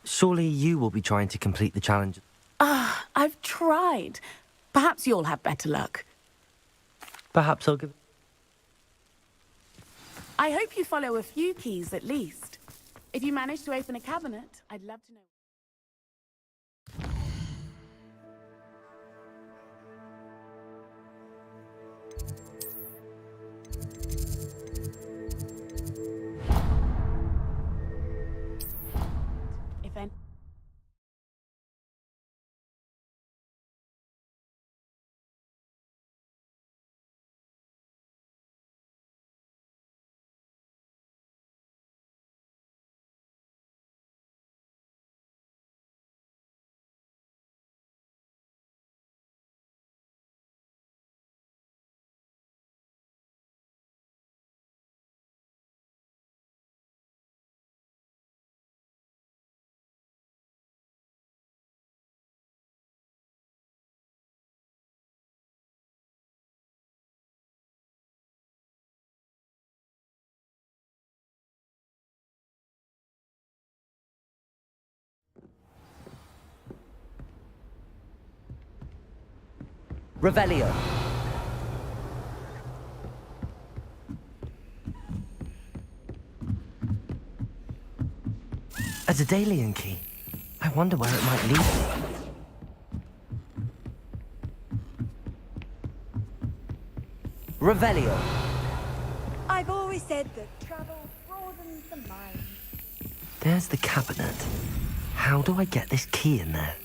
Surely you will be trying to complete the challenge. I've tried. Perhaps you'll have better luck. Perhaps I'll give... I hope you follow a few keys at least. If you manage to open a cabinet, I'd love to know. If any... Revelio. A Daedalian key. I wonder where it might lead me. Revelio. I've always said that travel broadens the mind. There's the cabinet. How do I get this key in there?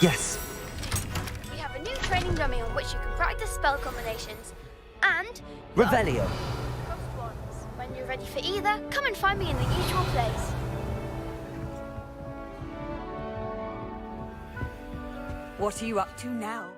Yes. We have a new training dummy on which you can practice spell combinations. And... Revelio. crossed ones. When you're ready for either, come and find me in the usual place. What are you up to now?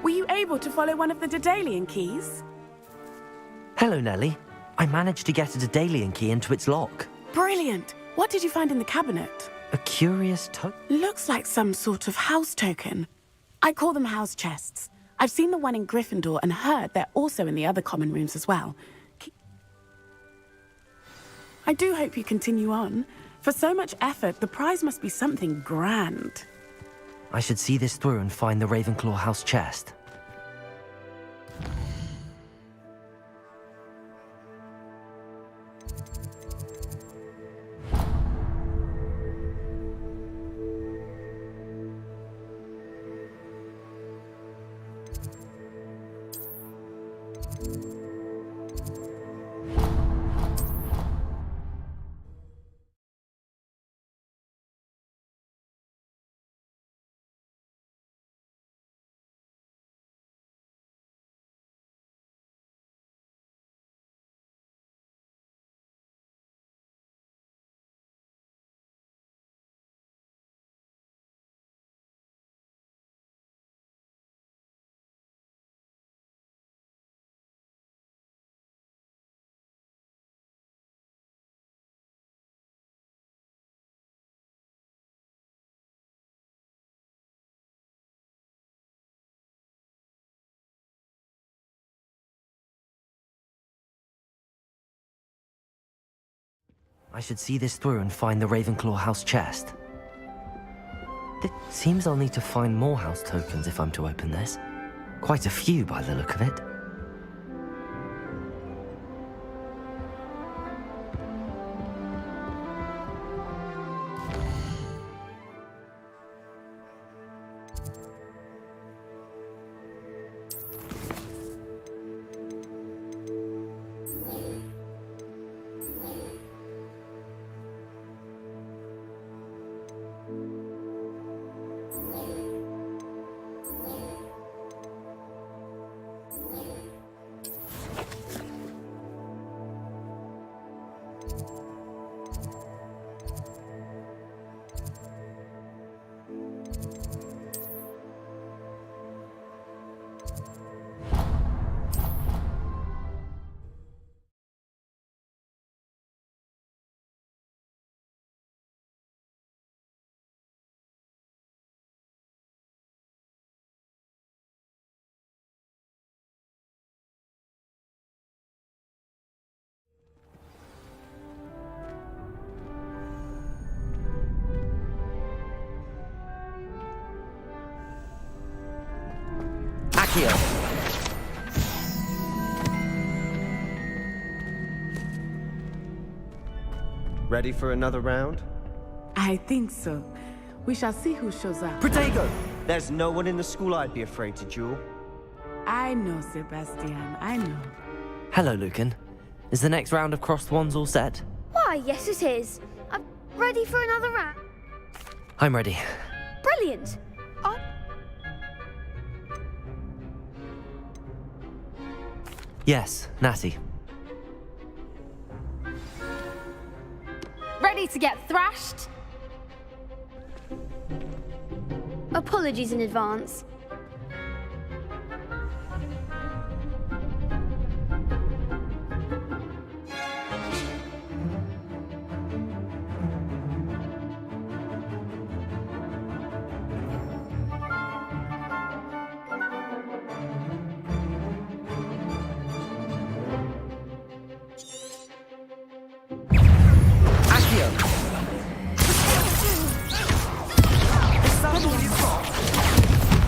Were you able to follow one of the Daedalian keys? Hello, Nellie. I managed to get a Daedalian key into its lock. Brilliant! What did you find in the cabinet? A curious Looks like some sort of house token. I call them house chests. I've seen the one in Gryffindor and heard they're also in the other common rooms as well. I do hope you continue on. For so much effort, the prize must be something grand. I should see this through and find the RavenClaw house chest. I should see this through and find the RavenClaw house chest. It seems I'll need to find more house tokens if I'm to open this. Quite a few by the look of it. Accio. Ready for another round? I think so. We shall see who shows up. Protego! There's no one in the school I'd be afraid to duel. I know, Sebastian. I know. Hello, Lucan. Is the next round of Crossed Wands all set? Why, yes it is. I'm ready for another round. I'm ready. Brilliant. Yes, Natty. Ready to get thrashed? Apologies in advance.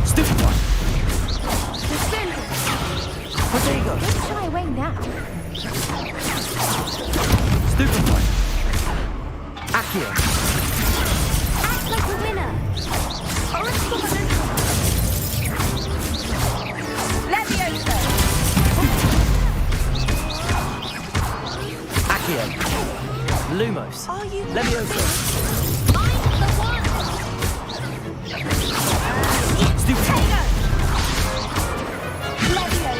Stupid one! Protego. Let's shy away now. Stupid one! Accio! Act like a winner. Leviosa. Accio! Lumos! Are you Leviosa! I'm the one. Stupid one! Leviosa.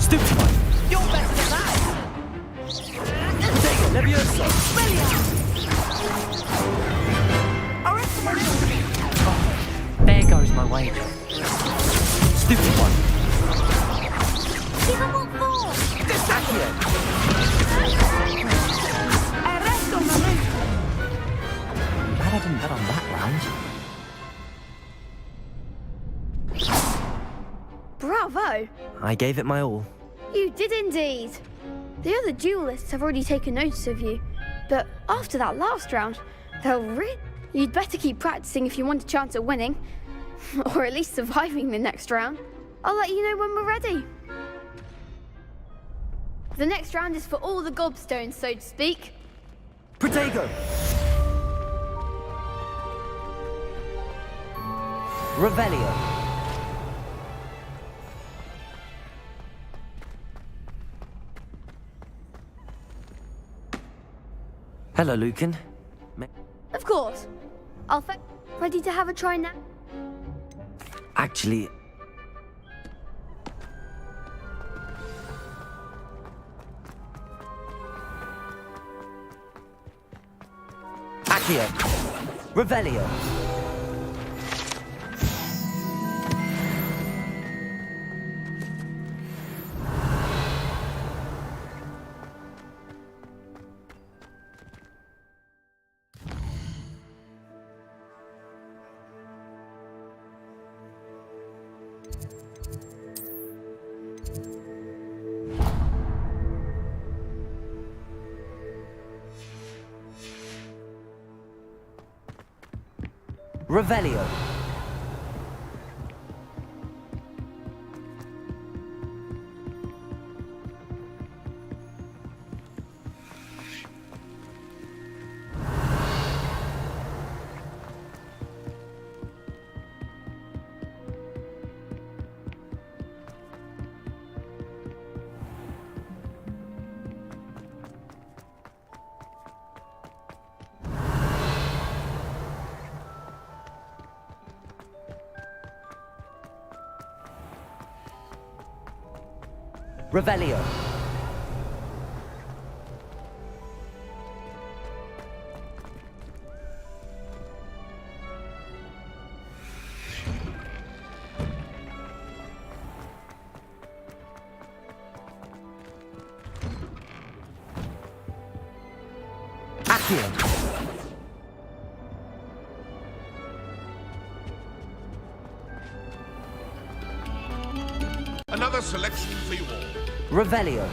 Stupid one! You're better than that! Protego! Leviosa! There goes my wager. Stupid one! Give 'em all four. Arresto momento! Glad I didn't bet on that round. Bravo. I gave it my all. You did indeed. The other duelists have already taken notice of you, but after that last round, they'll really... You'd better keep practicing if you want a chance at winning, or at least surviving the next round. I'll let you know when we're ready. The next round is for all the gobstones, so to speak. Protego! Revelio. Hello, Lucan. Of course. Ready to have a try now? Actually... Accio! Revelio! Revelio. Revelio. Accio. Another selection for you all. Revelio.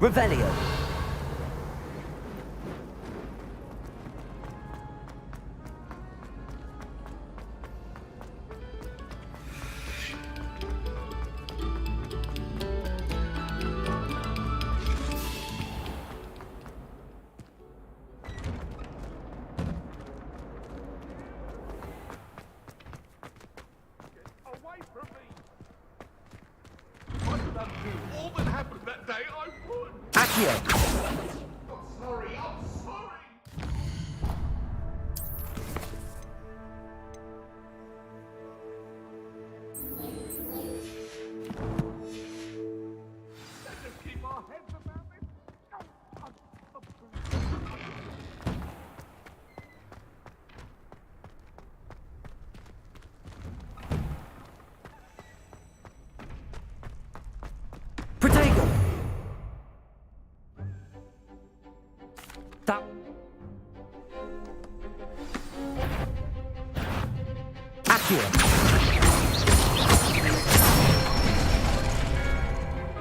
Revelio. Away from me! I could undo all that happened that day, I would! Accio. I'm sorry, I'm sorry! Let's just keep our heads about it. Protego. That. Accio.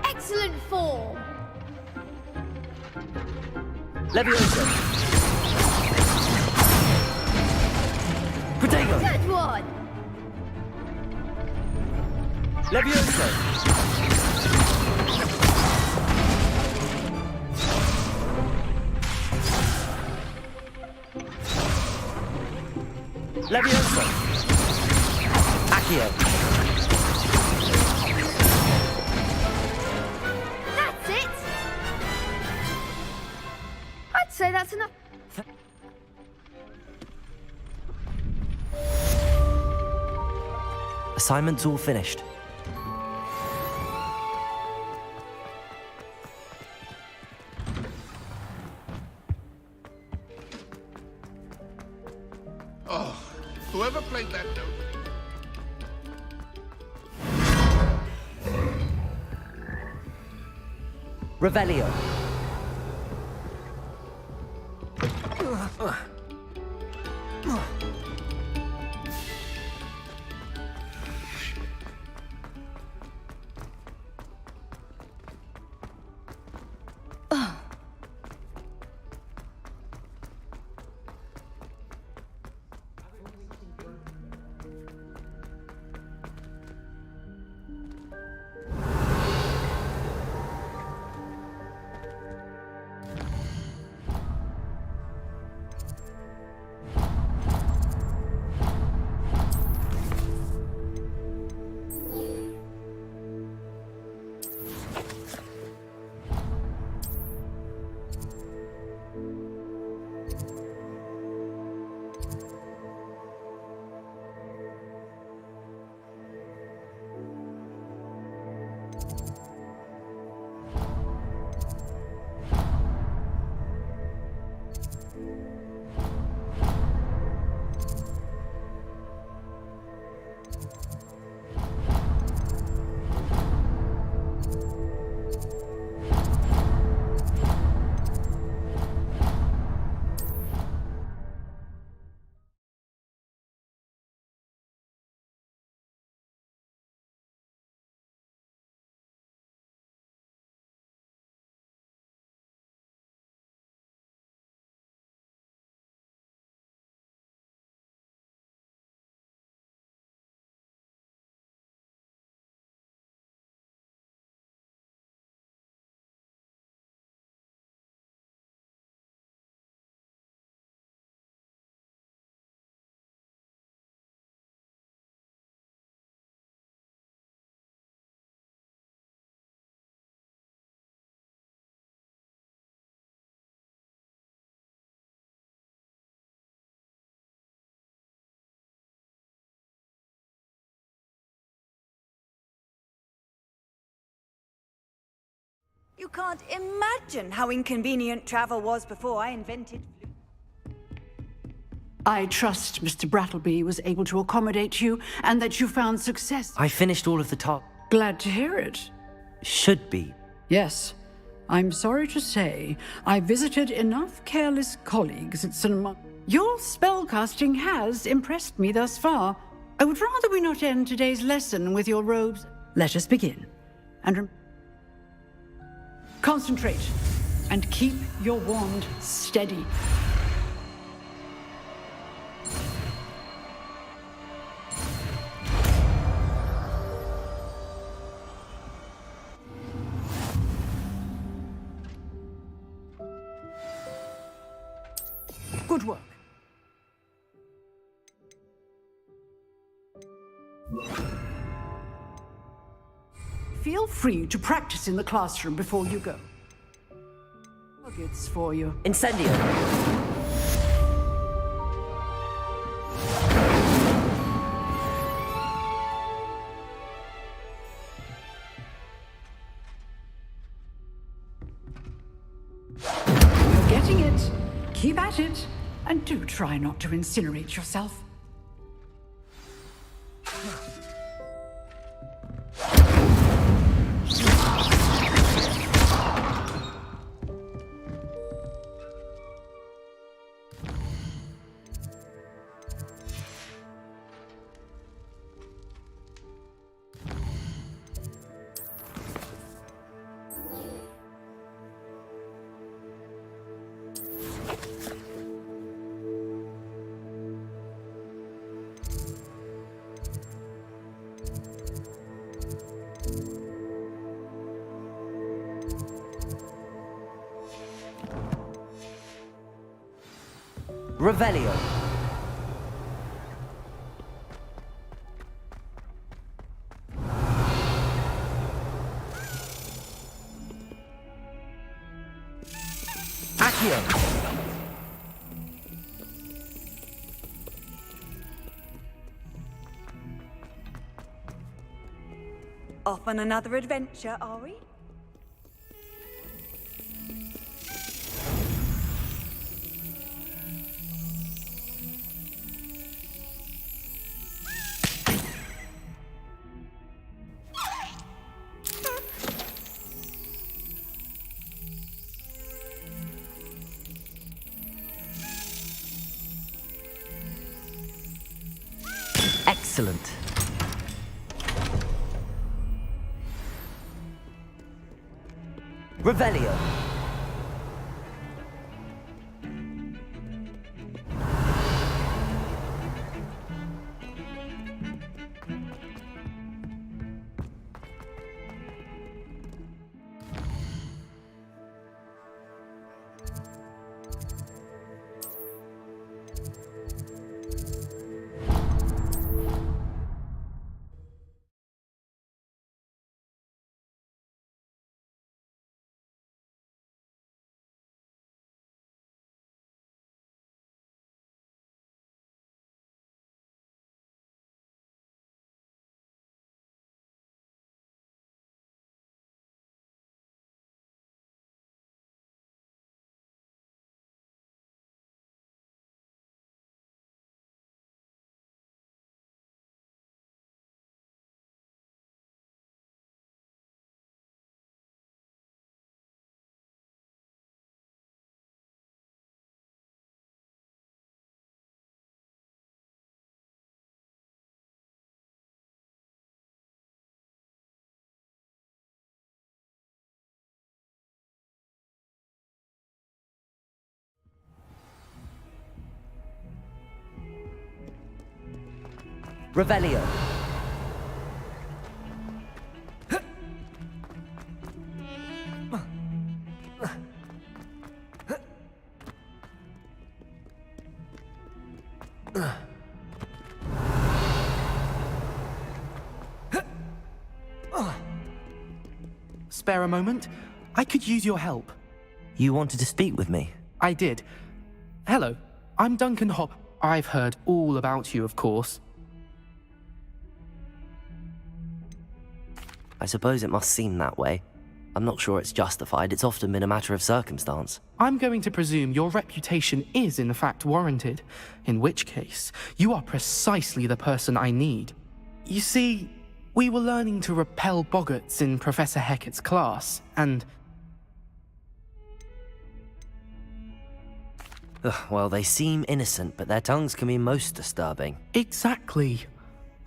Excellent form. Levioso. Protego. Good one. Levioso. Levioso. Accio. That's it. I'd say that's enough. Assignment's all finished. Oh, whoever played that note. Revelio. You can't imagine how inconvenient travel was before I invented. I trust Mr. Brattleby was able to accommodate you and that you found success. I finished all of the top. Glad to hear it. Should be. Yes. I'm sorry to say, I visited enough careless colleagues at Cinema. Your spellcasting has impressed me thus far. I would rather we not end today's lesson with your robes. Let us begin. And concentrate. And keep your wand steady. Good work. Feel free to practice in the classroom before you go. Targets for you. Incendio. You're getting it. Keep at it. And do try not to incinerate yourself. Revelio. Accio. Off on another adventure, are we? Excellent. Revelio. Revelio. Spare a moment? I could use your help. You wanted to speak with me? I did. Hello, I'm Duncan Hop. I've heard all about you, of course. I suppose it must seem that way. I'm not sure it's justified. It's often been a matter of circumstance. I'm going to presume your reputation is in fact warranted, in which case, you are precisely the person I need. You see, we were learning to repel boggarts in Professor Hecat's class, and... Well, they seem innocent, but their tongues can be most disturbing. Exactly.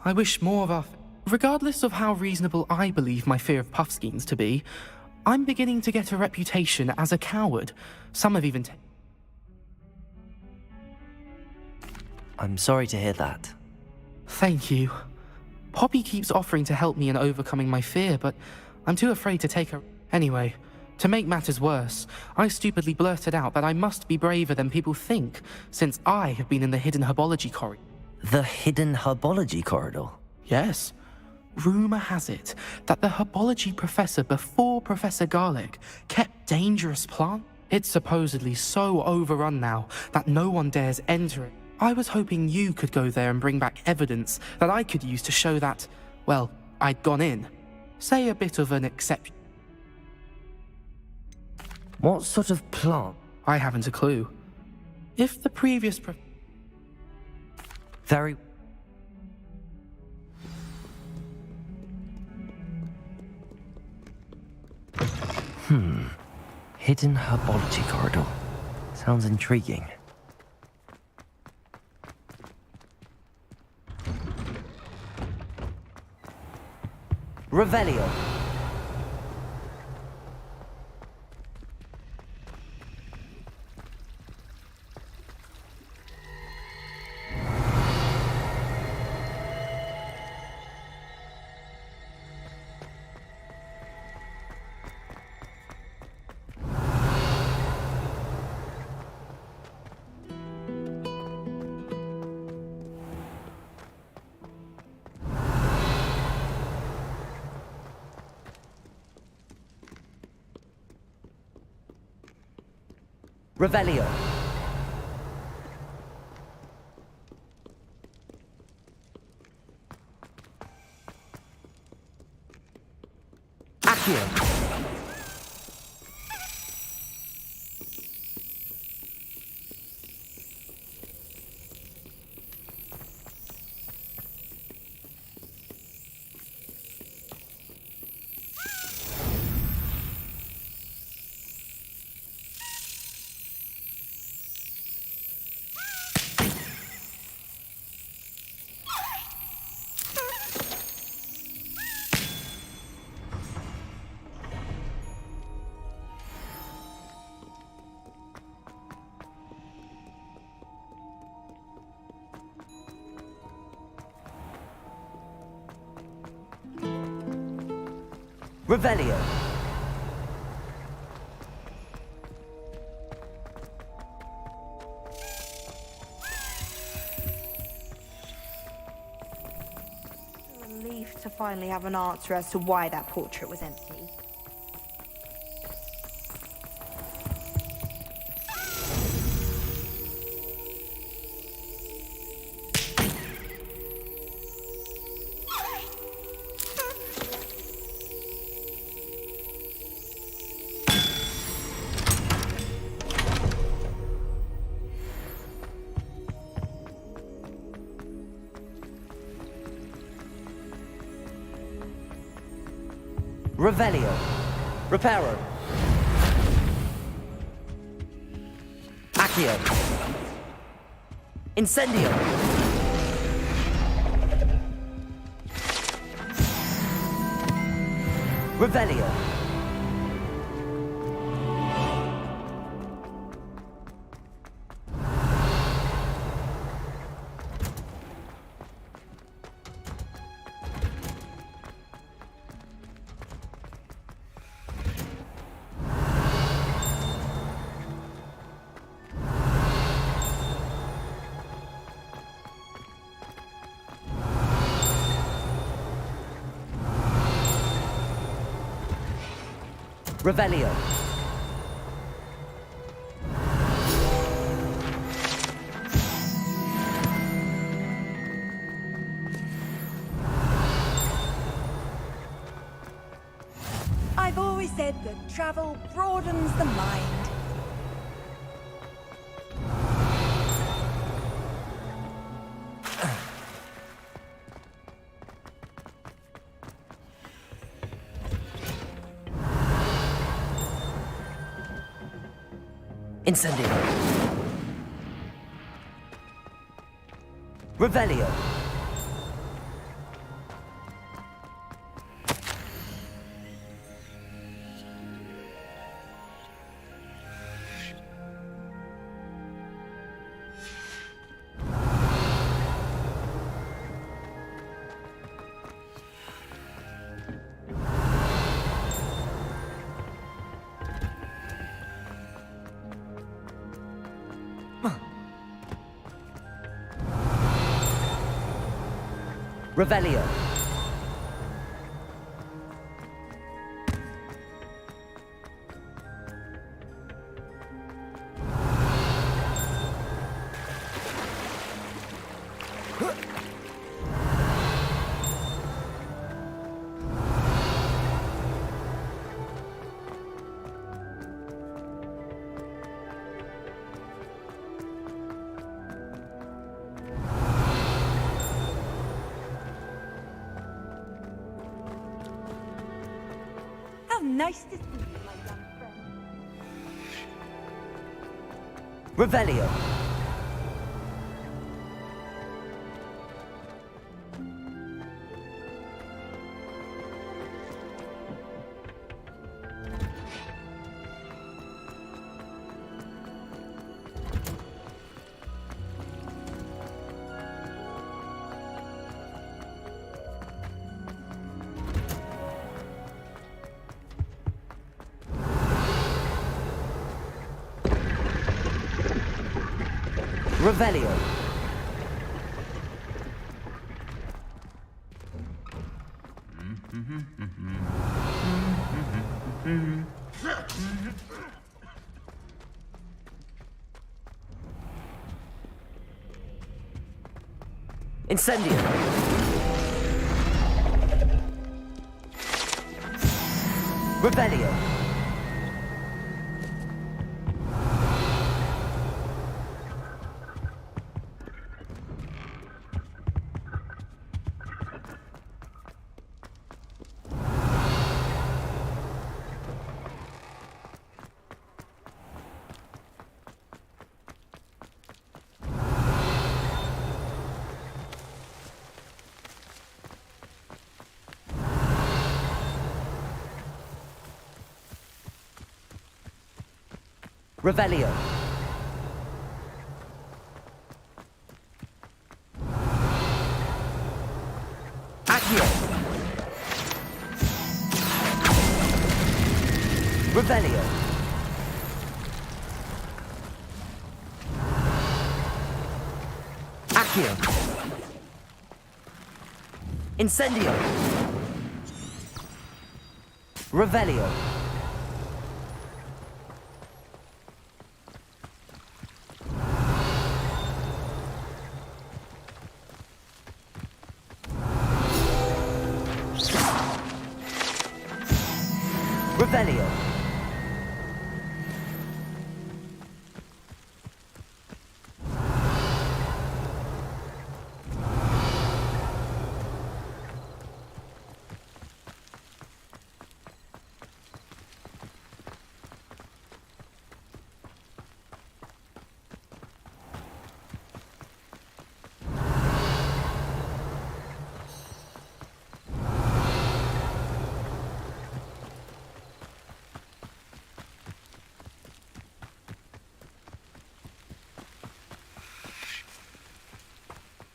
I wish more of our... Regardless of how reasonable I believe my fear of Puffskeins to be, I'm beginning to get a reputation as a coward. Some have even... I'm sorry to hear that. Thank you. Poppy keeps offering to help me in overcoming my fear, but I'm too afraid to take her... Anyway, to make matters worse, I stupidly blurted out that I must be braver than people think, since I have been in the hidden herbology corridor. The hidden herbology corridor? Yes. Rumor has it that the herbology professor before Professor Garlic kept dangerous plants. It's supposedly so overrun now that no one dares enter it. I was hoping you could go there and bring back evidence that I could use to show that, well, I'd gone in. Say a bit of an exception. What sort of plant? I haven't a clue. If the previous Very... Hidden herbology corridor. Sounds intriguing. Revelio. Revelio. Accio. Revelio. Relief to finally have an answer as to why that portrait was empty. Revelio. Reparo. Accio. Incendio. Revelio. Revelio. I've always always said that travel broadens the mind. Incendio. Revelio. Revelio. How nice to see you, my young friend. Revelio. Revelio. Incendio. Revelio. Revelio. Accio. Revelio. Accio. Incendio. Revelio. Revelio.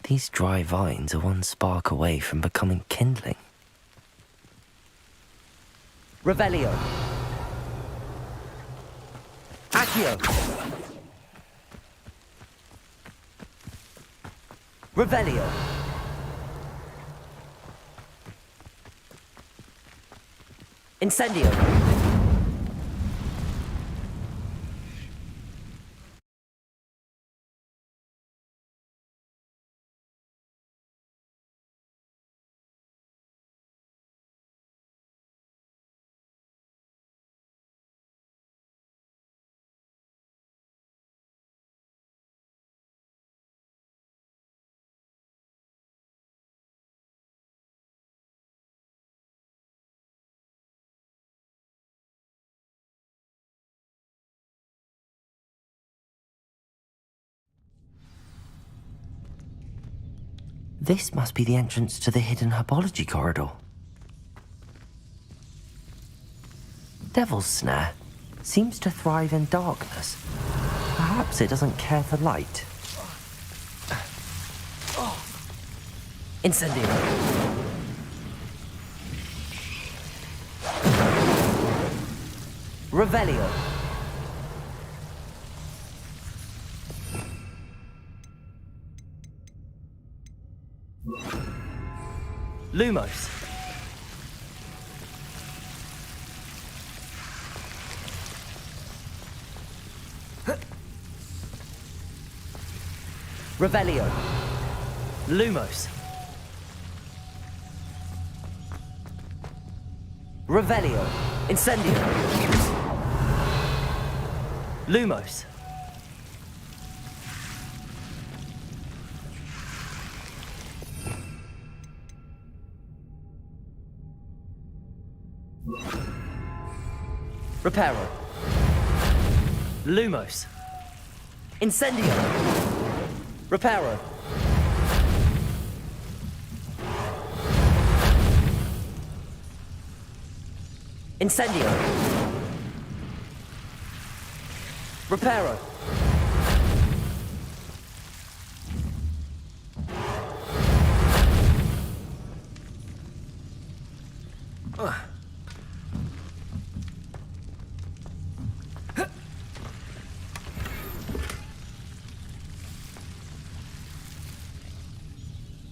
These dry vines are one spark away from becoming kindling. Revelio. Accio. Revelio. Incendio. This must be the entrance to the hidden herbology corridor. Devil's Snare seems to thrive in darkness. Perhaps it doesn't care for light. Incendio. Revelio. Lumos. Revelio. Lumos. Revelio. Incendio. Lumos. Reparo. Lumos. Incendio. Reparo. Incendio. Reparo.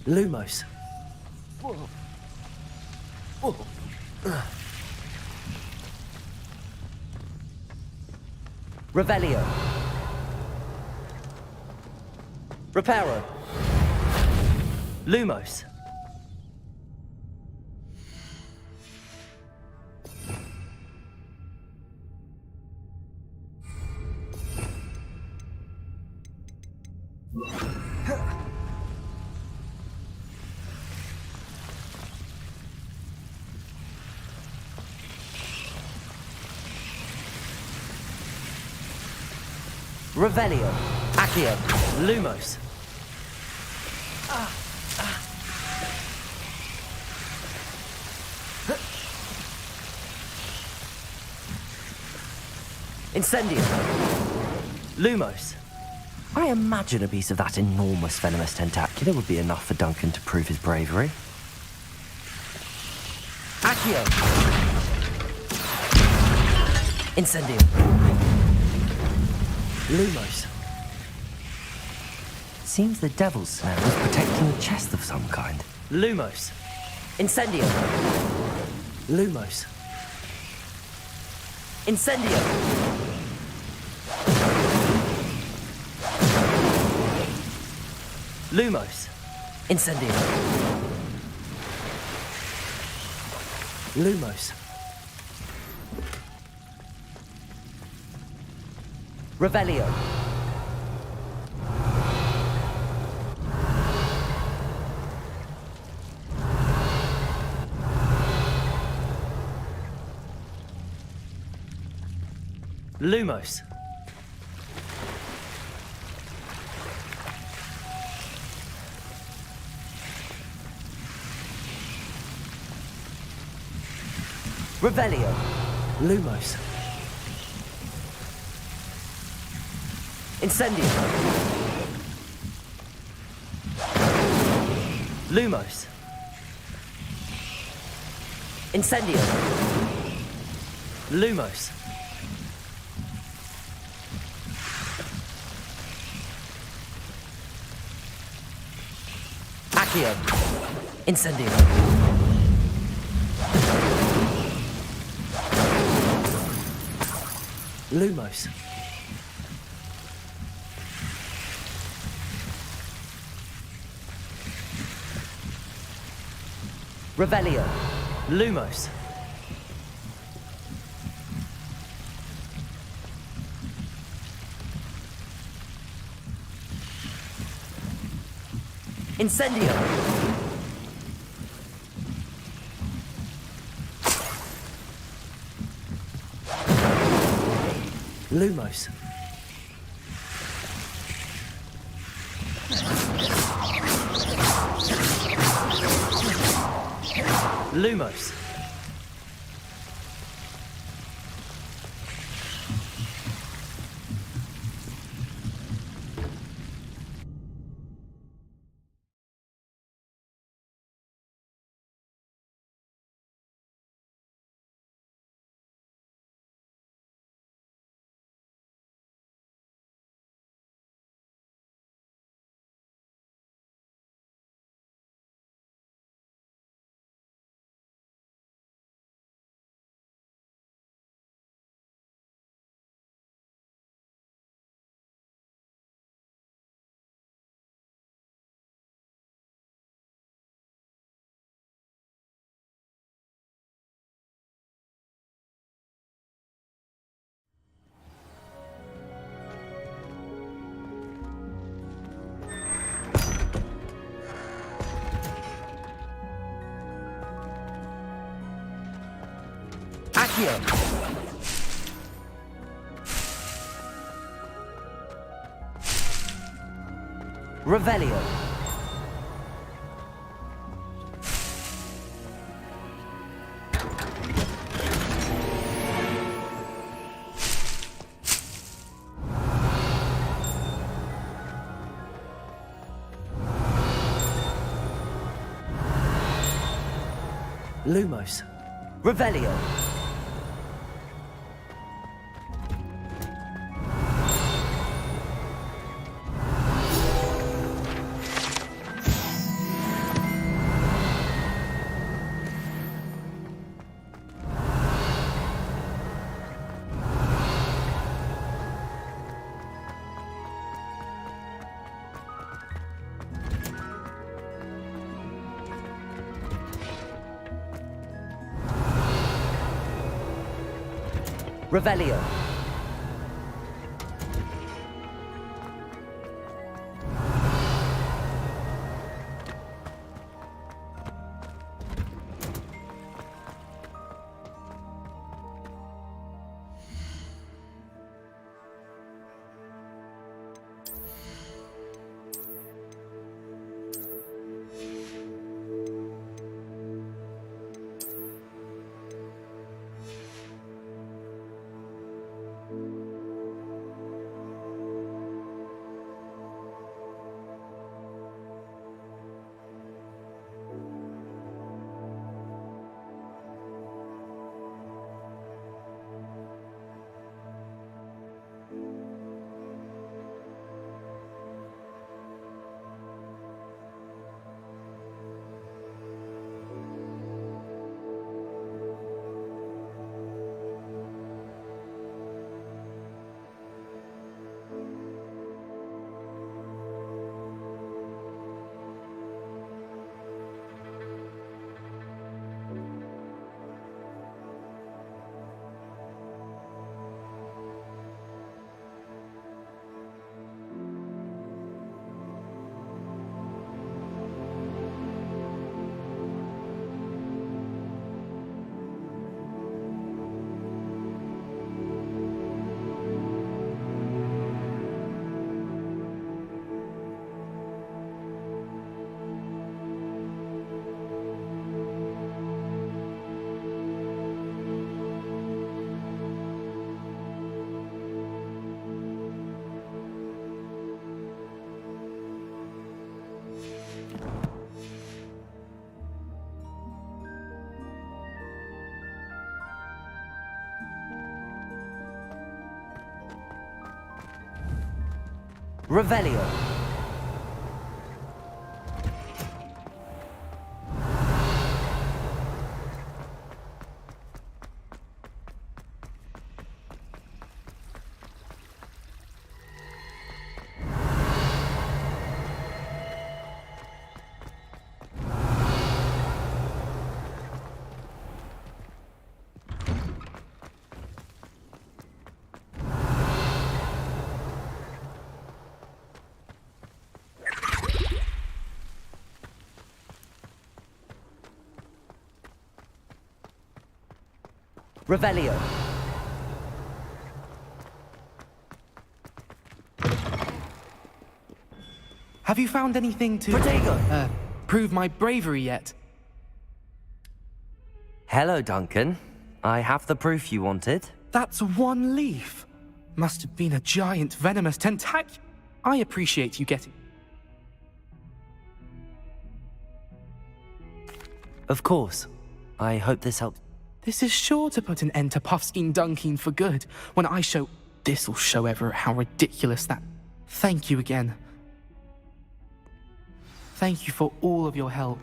Lumos. Revelio. Reparo. Lumos. Revelio. Accio. Lumos. Incendio. Lumos. I imagine a piece of that enormous venomous tentacular would be enough for Duncan to prove his bravery. Accio. Incendio. Lumos. Seems the Devil's Snare was protecting a chest of some kind. Lumos. Incendio. Lumos. Incendio. Lumos. Incendio. Lumos. Revelio. Lumos. Revelio. Lumos. Incendio. Lumos. Incendio. Lumos. Accio. Incendio. Lumos. Revelio. Lumos. Incendio. Lumos. Lumos. Accio. Revelio. Lumos. Revelio. Revelio. Revelio. Revelio. Have you found anything to prove my bravery yet? Hello, Duncan. I have the proof you wanted. That's one leaf. Must have been a giant venomous tentac. I appreciate you getting... Of course. I hope this helps. This is sure to put an end to Puffskein Dunking for good. When I show... This'll show Everett how ridiculous that... Thank you again. Thank you for all of your help.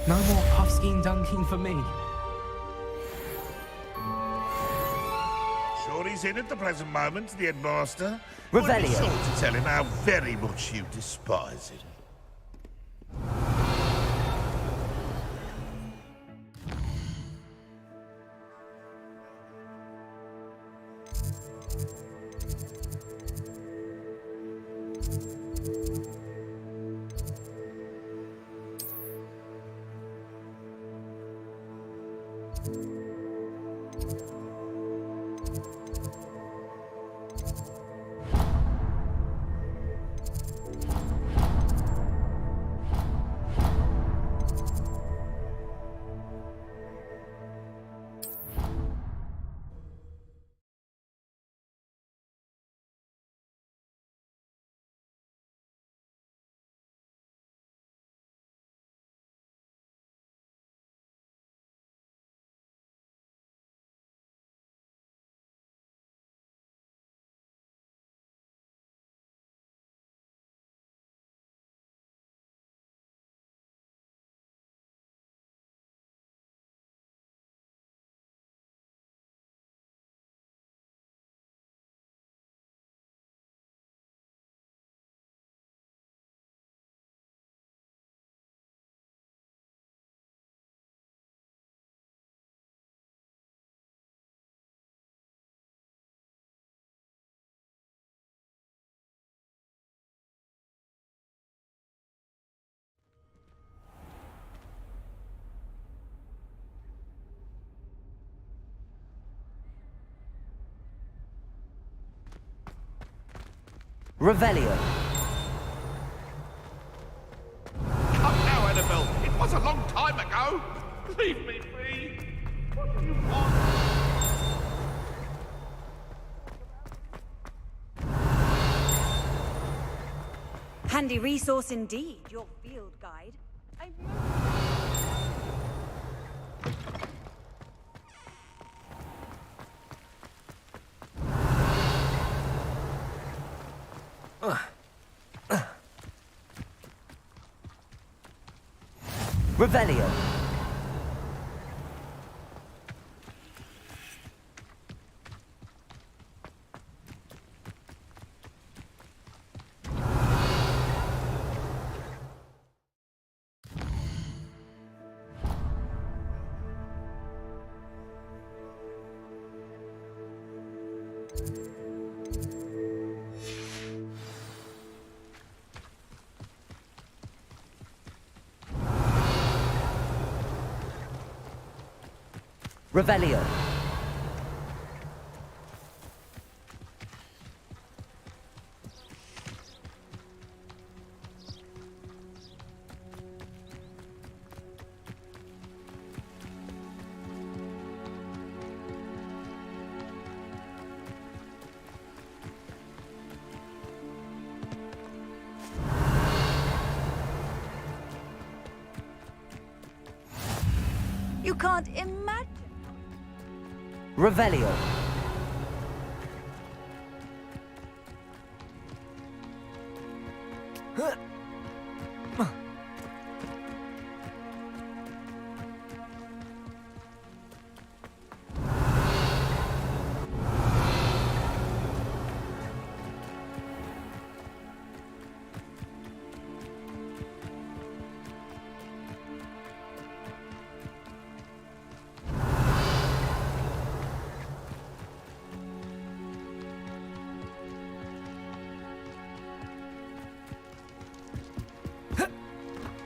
No more Puffskein Dunking for me. Sure he's in at the present moment, the headmaster. Revelio. Would be sure to tell him how very much you despise him. Revelio. Come now, Annabelle. It was a long time ago. Leave me be. What do you want? Handy resource indeed, your field guide. Revelio. Revelio. You can't imagine. Revelio.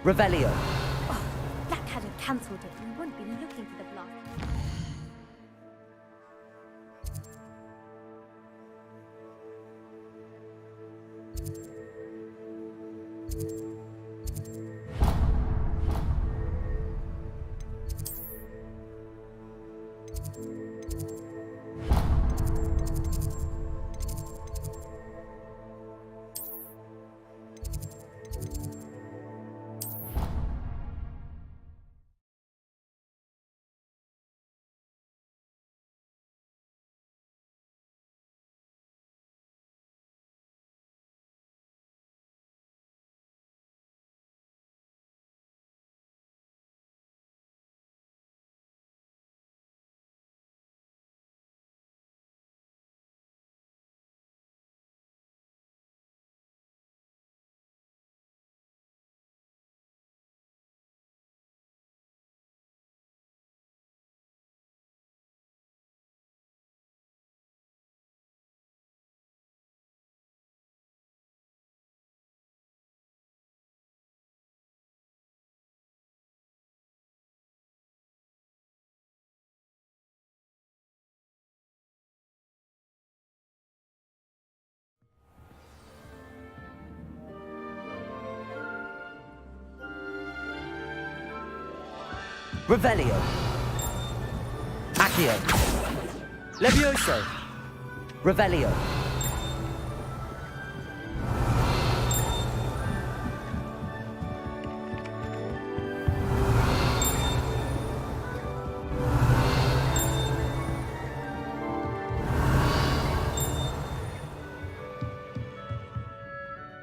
Revelio. Oh, Black hadn't cancelled it. We wouldn't be looking for the blast. Revelio. Accio. Levioso. Revelio.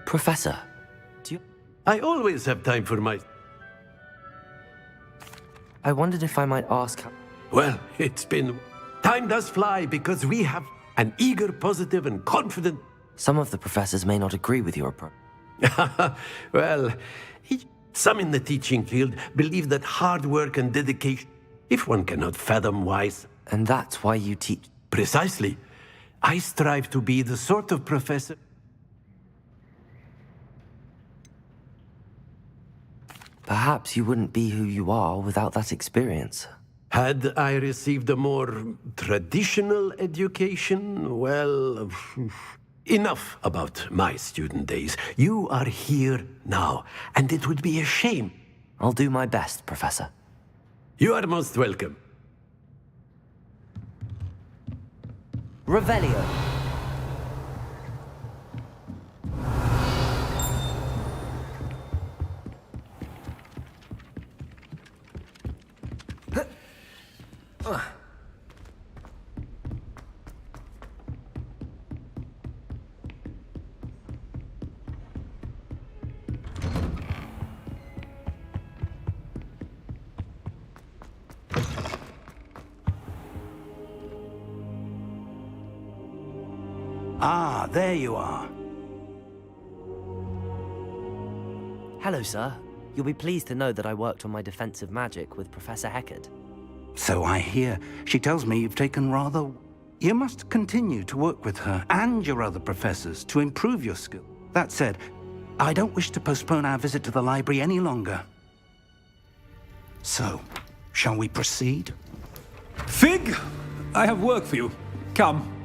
Professor, do you... I always have time for my... I wondered if I might ask... Well, it's been... Time does fly because we have an eager, positive, and confident... Some of the professors may not agree with your approach. Well, some in the teaching field believe that hard work and dedication, if one cannot fathom wise... And that's why you teach... Precisely. I strive to be the sort of professor... Perhaps you wouldn't be who you are without that experience. Had I received a more traditional education, well... Enough about my student days. You are here now, and it would be a shame. I'll do my best, Professor. You are most welcome. Revelio. Ah, there you are. Hello, sir. You'll be pleased to know that I worked on my defensive magic with Professor Heckard. So I hear. She tells me you've taken rather... You must continue to work with her and your other professors to improve your skill. That said, I don't wish to postpone our visit to the library any longer. So, shall we proceed? Fig! I have work for you. Come.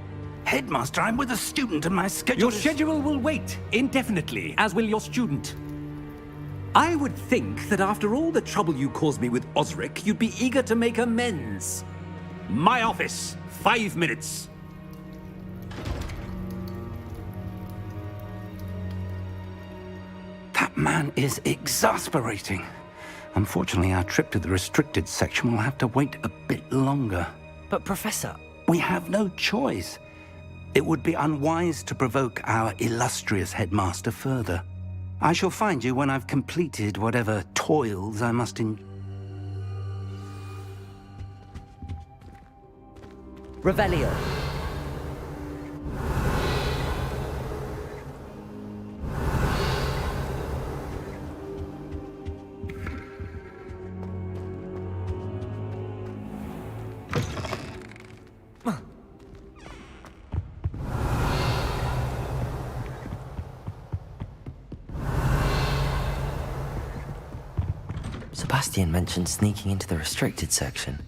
Headmaster, I'm with a student and my schedule Your schedule will wait indefinitely, as will your student. I would think that after all the trouble you caused me with Osric, you'd be eager to make amends. My office, 5 minutes. That man is exasperating. Unfortunately, our trip to the restricted section will have to wait a bit longer. But, Professor... We have no choice. It would be unwise to provoke our illustrious headmaster further. I shall find you when I've completed whatever toils I must Revelio. Sebastian mentioned sneaking into the restricted section.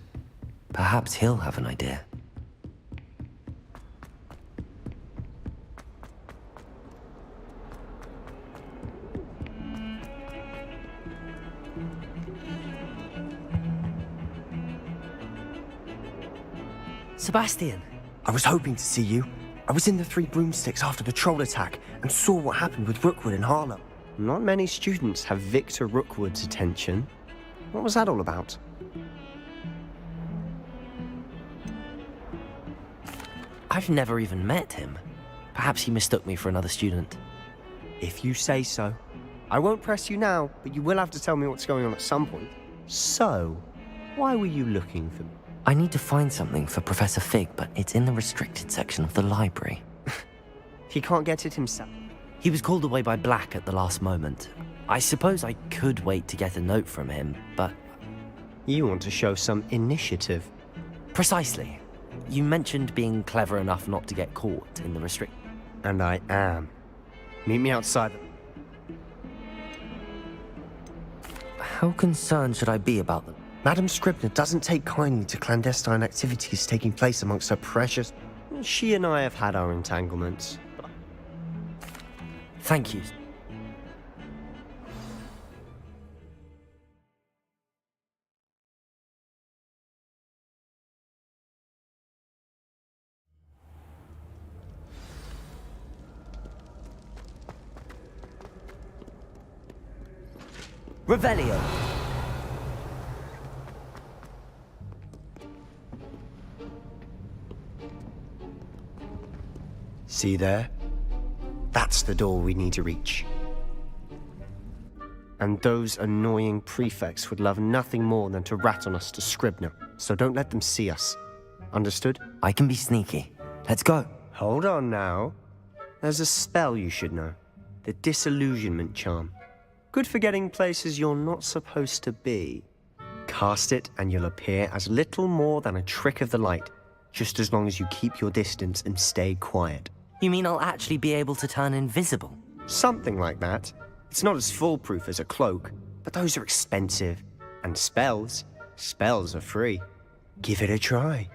Perhaps he'll have an idea. Sebastian! I was hoping to see you. I was in the Three Broomsticks after the troll attack and saw what happened with Rookwood in Harlem. Not many students have Victor Rookwood's attention. What was that all about? I've never even met him. Perhaps he mistook me for another student. If you say so. I won't press you now, but you will have to tell me what's going on at some point. So, why were you looking for me? I need to find something for Professor Fig, but it's in the restricted section of the library. He can't get it himself. He was called away by Black at the last moment. I suppose I could wait to get a note from him, but... You want to show some initiative. Precisely. You mentioned being clever enough not to get caught in the restrict... And I am. Meet me outside. How concerned should I be about them? Madam Scribner doesn't take kindly to clandestine activities taking place amongst her precious... She and I have had our entanglements. Thank you. Revelio. See there? That's the door we need to reach. And those annoying prefects would love nothing more than to rat on us to Scribner, so don't let them see us. Understood? I can be sneaky. Let's go. Hold on now. There's a spell you should know. The Disillusionment Charm. Good for getting places you're not supposed to be. Cast it and you'll appear as little more than a trick of the light, just as long as you keep your distance and stay quiet. You mean I'll actually be able to turn invisible? Something like that. It's not as foolproof as a cloak, but those are expensive. And spells are free. Give it a try.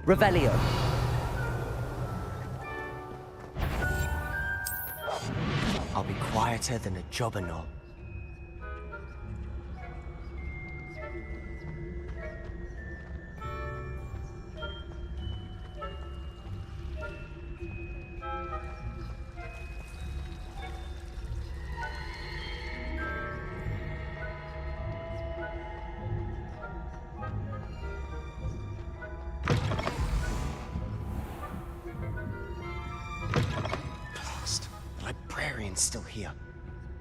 Revelio. I'll be quieter than a jobberknoll. Still here.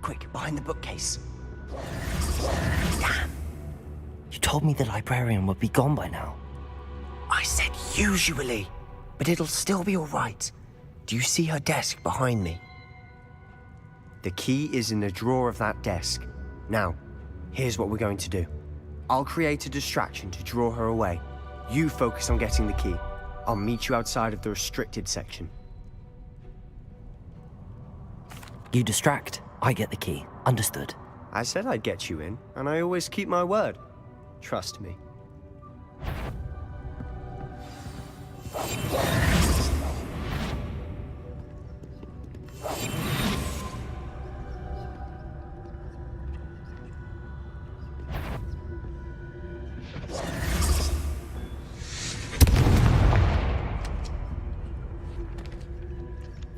Quick, behind the bookcase. Damn. You told me the librarian would be gone by now. I said usually, but it'll still be all right. Do you see her desk behind me? The key is in the drawer of that desk. Now, here's what we're going to do. I'll create a distraction to draw her away. You focus on getting the key. I'll meet you outside of the restricted section. You distract, I get the key. Understood. I said I'd get you in, and I always keep my word. Trust me.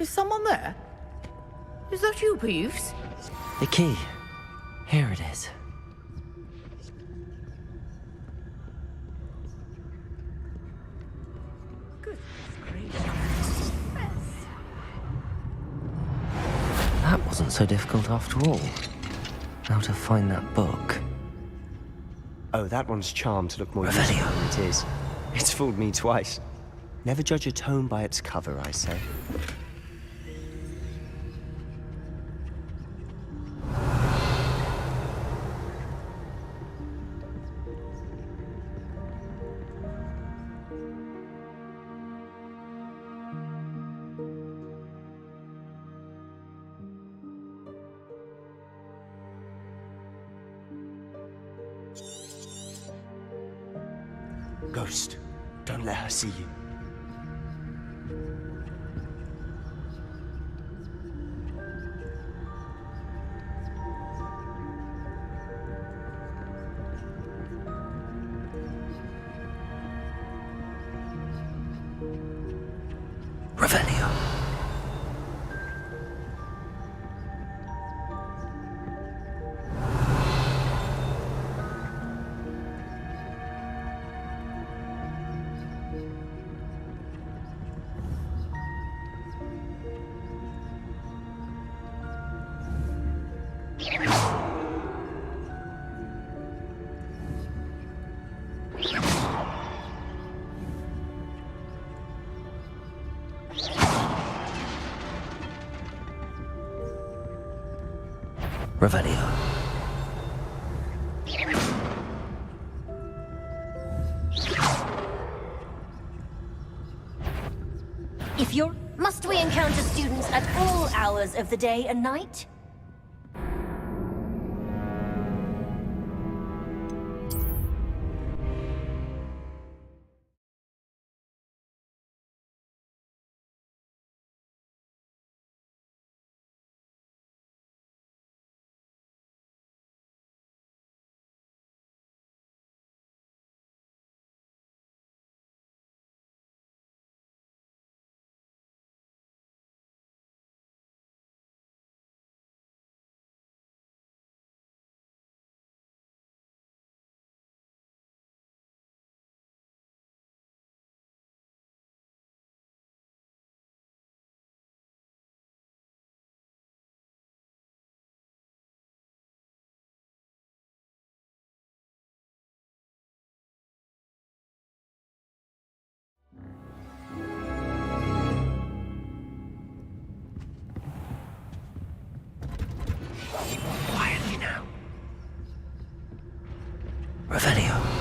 Is someone there? Is that you, Peeves? The key. Here it is. That wasn't so difficult after all. Now to find that book. Oh, that one's charmed to look more useful than it is. It's fooled me twice. Never judge a tome by its cover, I say. Ghost, don't let her see you. Revelio. Revelio. If you're... Must we encounter students at all hours of the day and night? Quietly now. Revelio.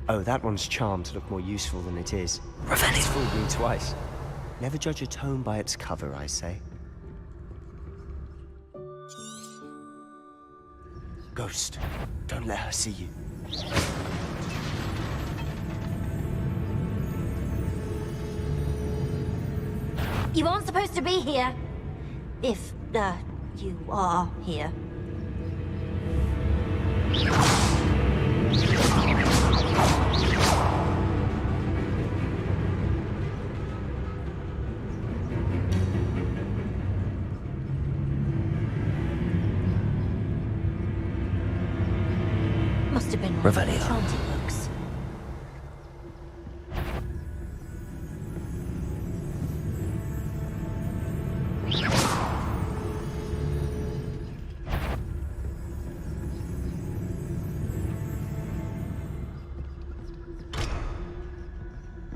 Oh, that one's charmed to look more useful than it is. It's fooled me twice. Never judge a tome by its cover, I say. Ghost, don't let her see you. You aren't supposed to be here. If, you are here. Must have been one of the Revelio. enchanting books.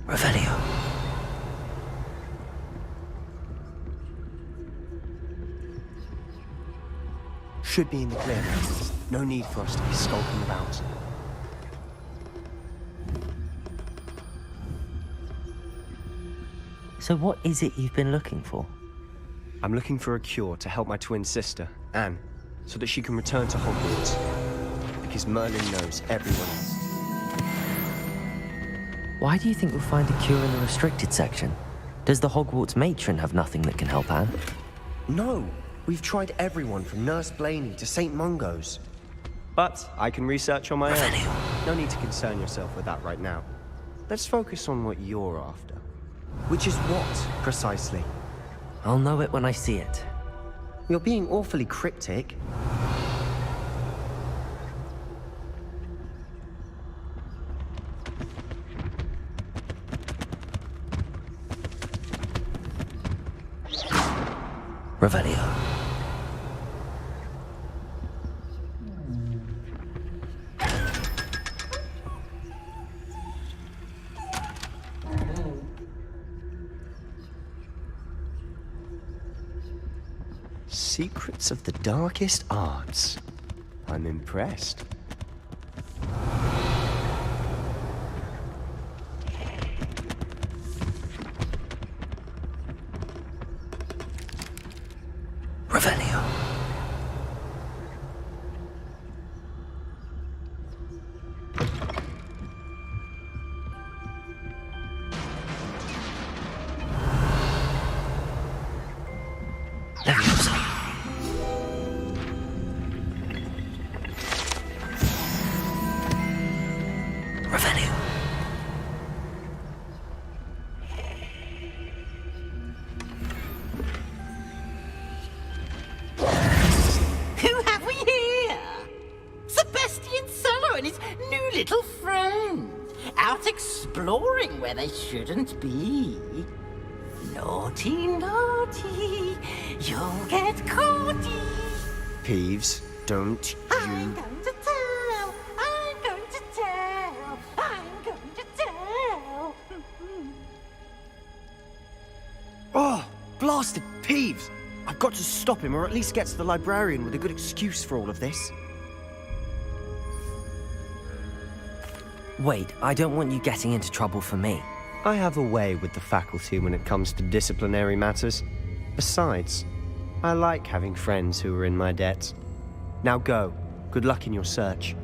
Revelio. Should be in the clear now. No need for us to be skulking about. So what is it you've been looking for? I'm looking for a cure to help my twin sister, Anne, so that she can return to Hogwarts. Because Merlin knows everyone else. Why do you think we'll find a cure in the restricted section? Does the Hogwarts matron have nothing that can help Anne? No! We've tried everyone from Nurse Blaney to St. Mungo's. But I can research on my own. No need to concern yourself with that right now. Let's focus on what you're after. Which is what, precisely? I'll know it when I see it. You're being awfully cryptic. Revelio. secrets of the darkest arts. I'm impressed. Revelio. Leviosa. Revelio. Who have we here? Sebastian Solo and his new little friend. Out exploring where they shouldn't be. Naughty, naughty. You'll get caughty. Peeves, don't I'm you... going to tell. I'm going to tell. I'm going to tell. Oh, blasted Peeves! I've got to stop him, or at least get to the librarian with a good excuse for all of this. Wait, I don't want you getting into trouble for me. I have a way with the faculty when it comes to disciplinary matters. Besides, I like having friends who are in my debt. Now go. Good luck in your search.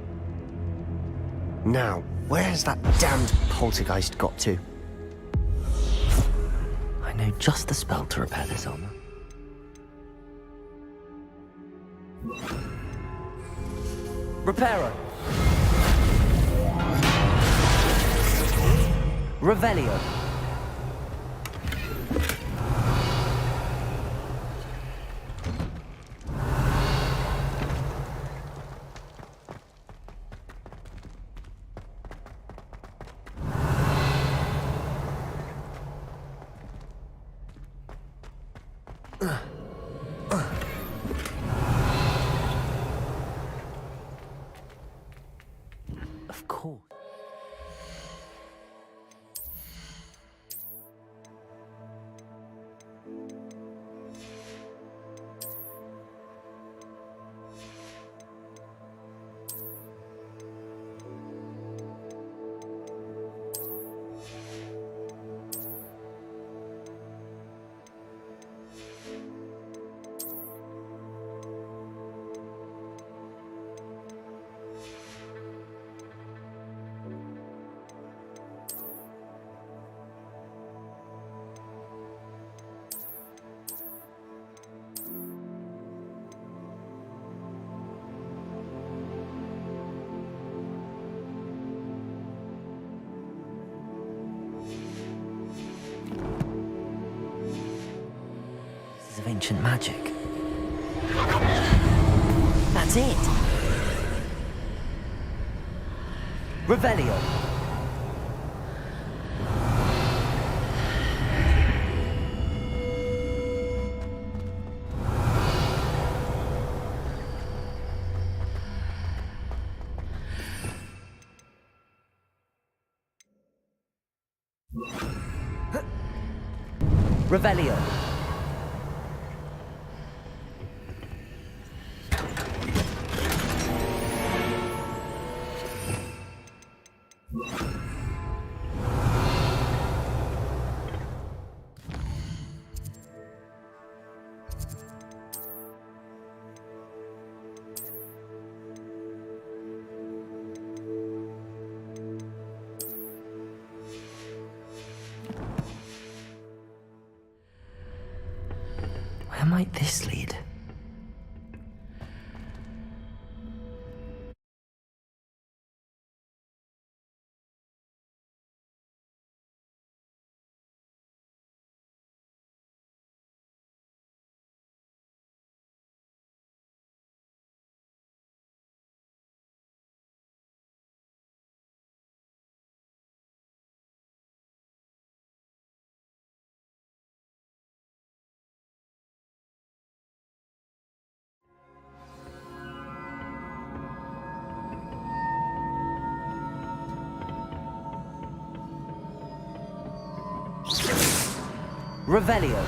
Now, where's that damned poltergeist got to? I know just the spell to repair this armor. Reparo. Revelio. Of course. Of ancient magic. That's it. Revelio. Revelio. Where might this lead? Revelio.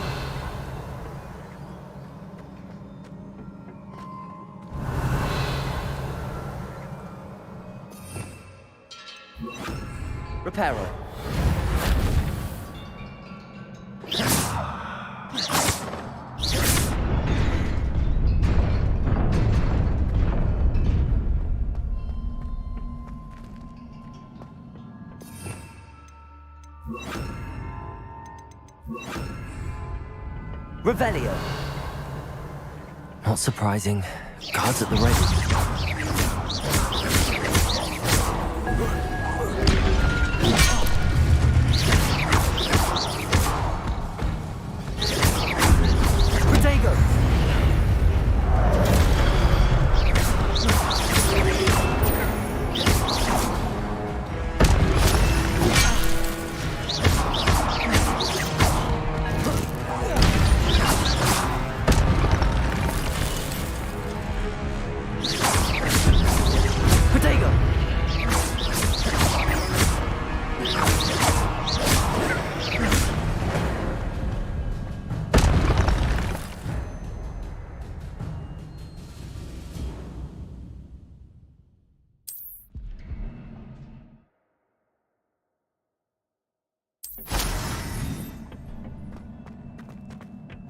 Reparo. Revelio. Not surprising. Guards at the ready.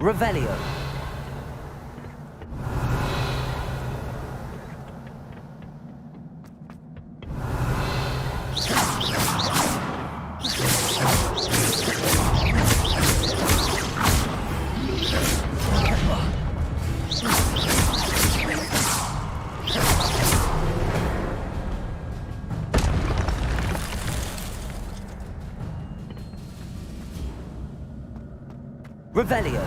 Revelio. Revelio.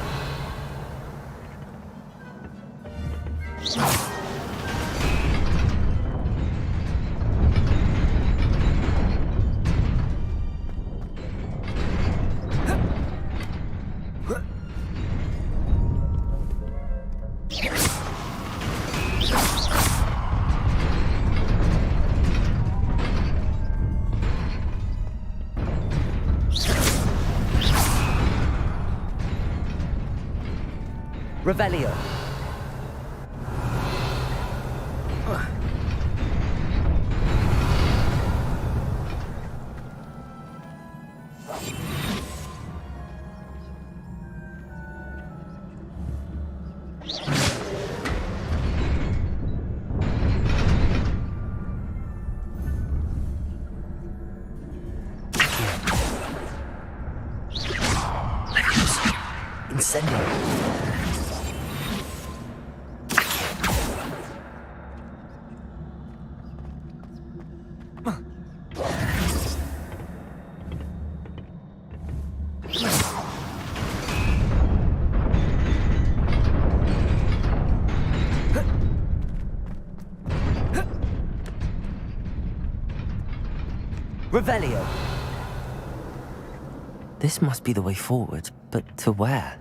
Revelio. Incendio. Revelio. This must be the way forward, but to where?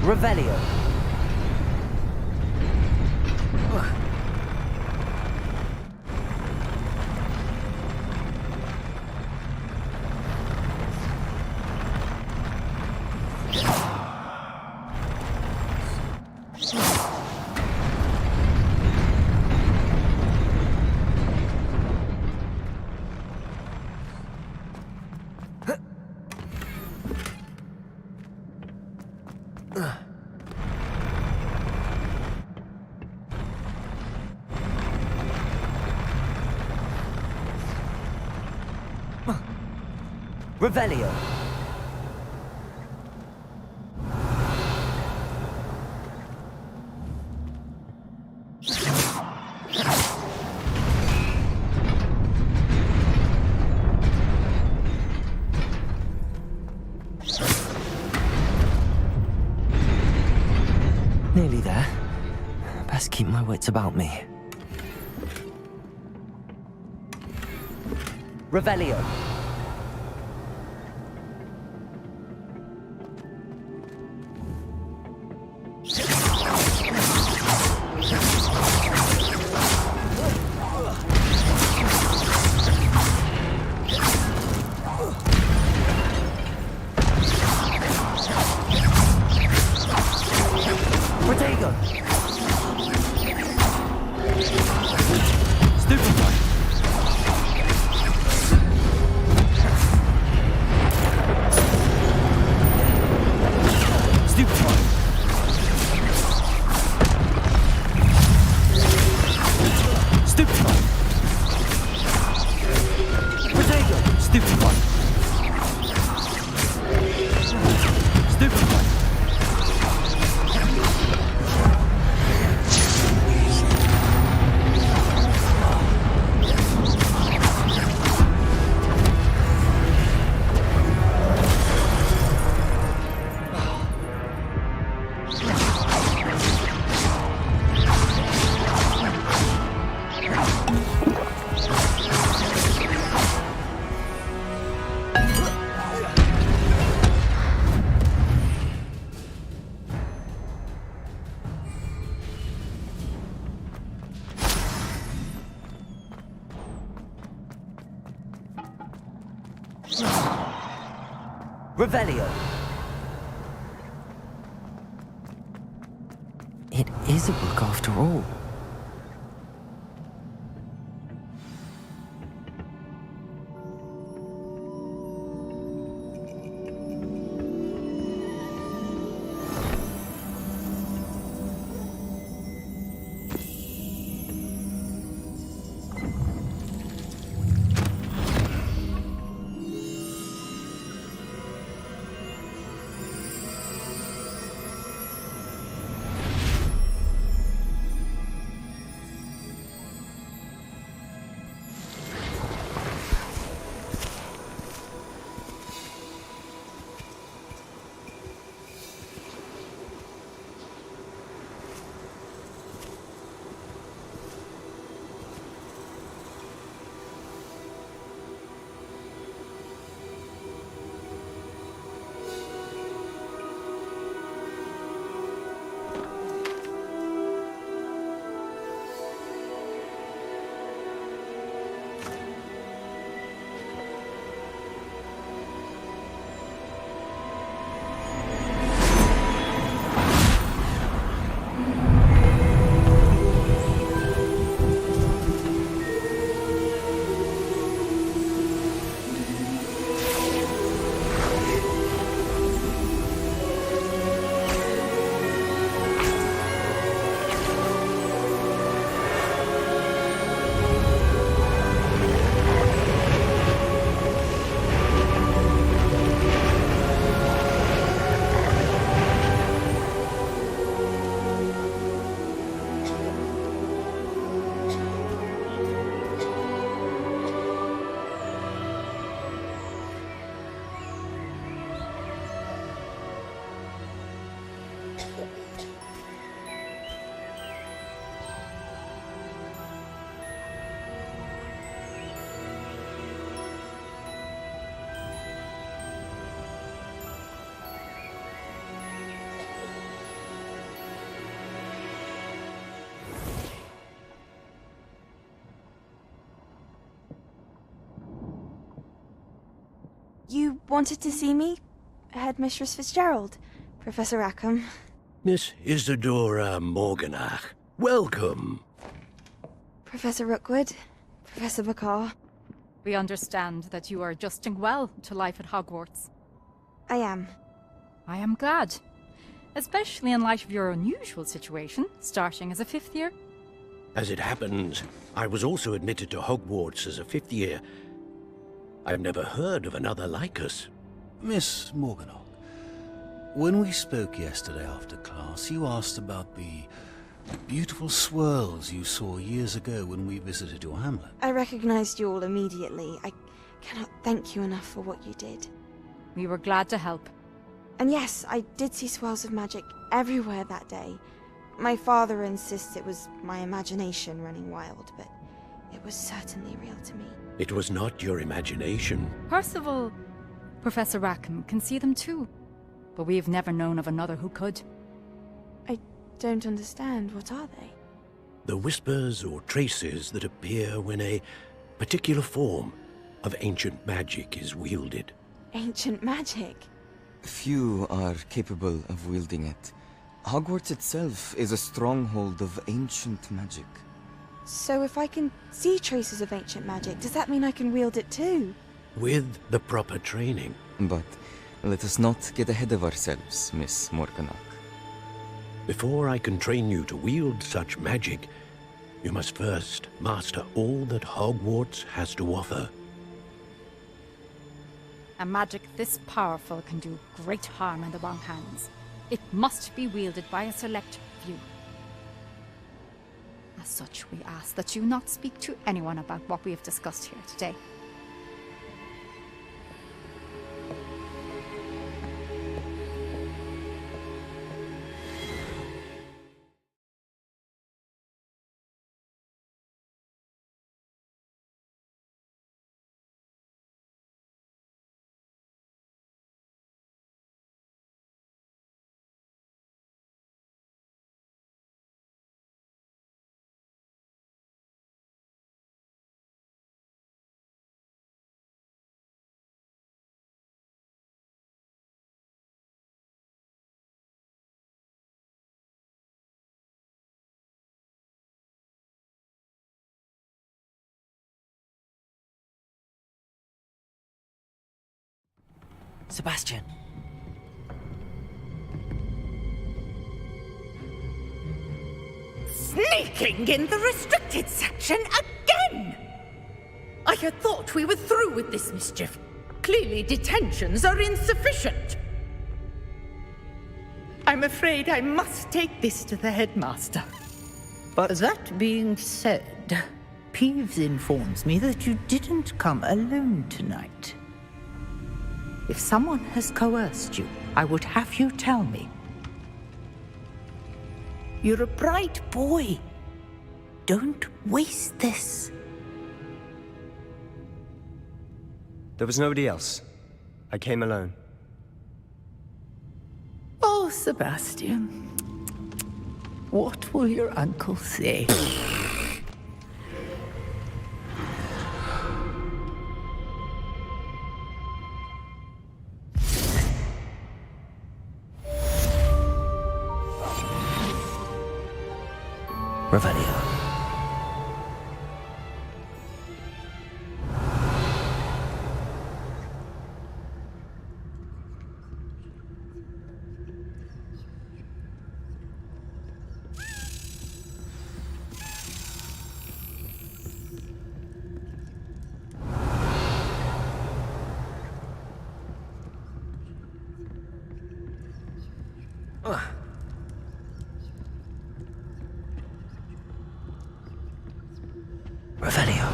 Revelio. Revelio. Nearly there. Best keep my wits about me. Revelio. Revelio. It is a book after all. You wanted to see me? Headmistress Fitzgerald, Professor Rackham. Miss Isadora Morganach, welcome. Professor Rookwood, Professor McCaw. We understand that you are adjusting well to life at Hogwarts. I am. I am glad. Especially in light of your unusual situation, starting as a 5th year. As it happens, I was also admitted to Hogwarts as a 5th year. I've never heard of another like us. Miss Morganach, when we spoke yesterday after class, you asked about the beautiful swirls you saw years ago when we visited your hamlet. I recognized you all immediately. I cannot thank you enough for what you did. We were glad to help. And yes, I did see swirls of magic everywhere that day. My father insists it was my imagination running wild, but it was certainly real to me. It was not your imagination. Percival, Professor Rackham can see them too. But we've never known of another who could. I don't understand. What are they? The whispers or traces that appear when a particular form of ancient magic is wielded. Ancient magic? Few are capable of wielding it. Hogwarts itself is a stronghold of ancient magic. So if I can see traces of ancient magic, does that mean I can wield it too? With the proper training. But let us not get ahead of ourselves, Miss Morganach. Before I can train you to wield such magic, you must first master all that Hogwarts has to offer. A magic this powerful can do great harm in the wrong hands. It must be wielded by a select few. As such, we ask that you not speak to anyone about what we have discussed here today. Sebastian. Sneaking in the restricted section again! I had thought we were through with this mischief. Clearly detentions are insufficient. I'm afraid I must take this to the headmaster. But that being said, Peeves informs me that you didn't come alone tonight. If someone has coerced you, I would have you tell me. You're a bright boy. Don't waste this. There was nobody else. I came alone. Oh, Sebastian. What will your uncle say? Revelio. Revelio.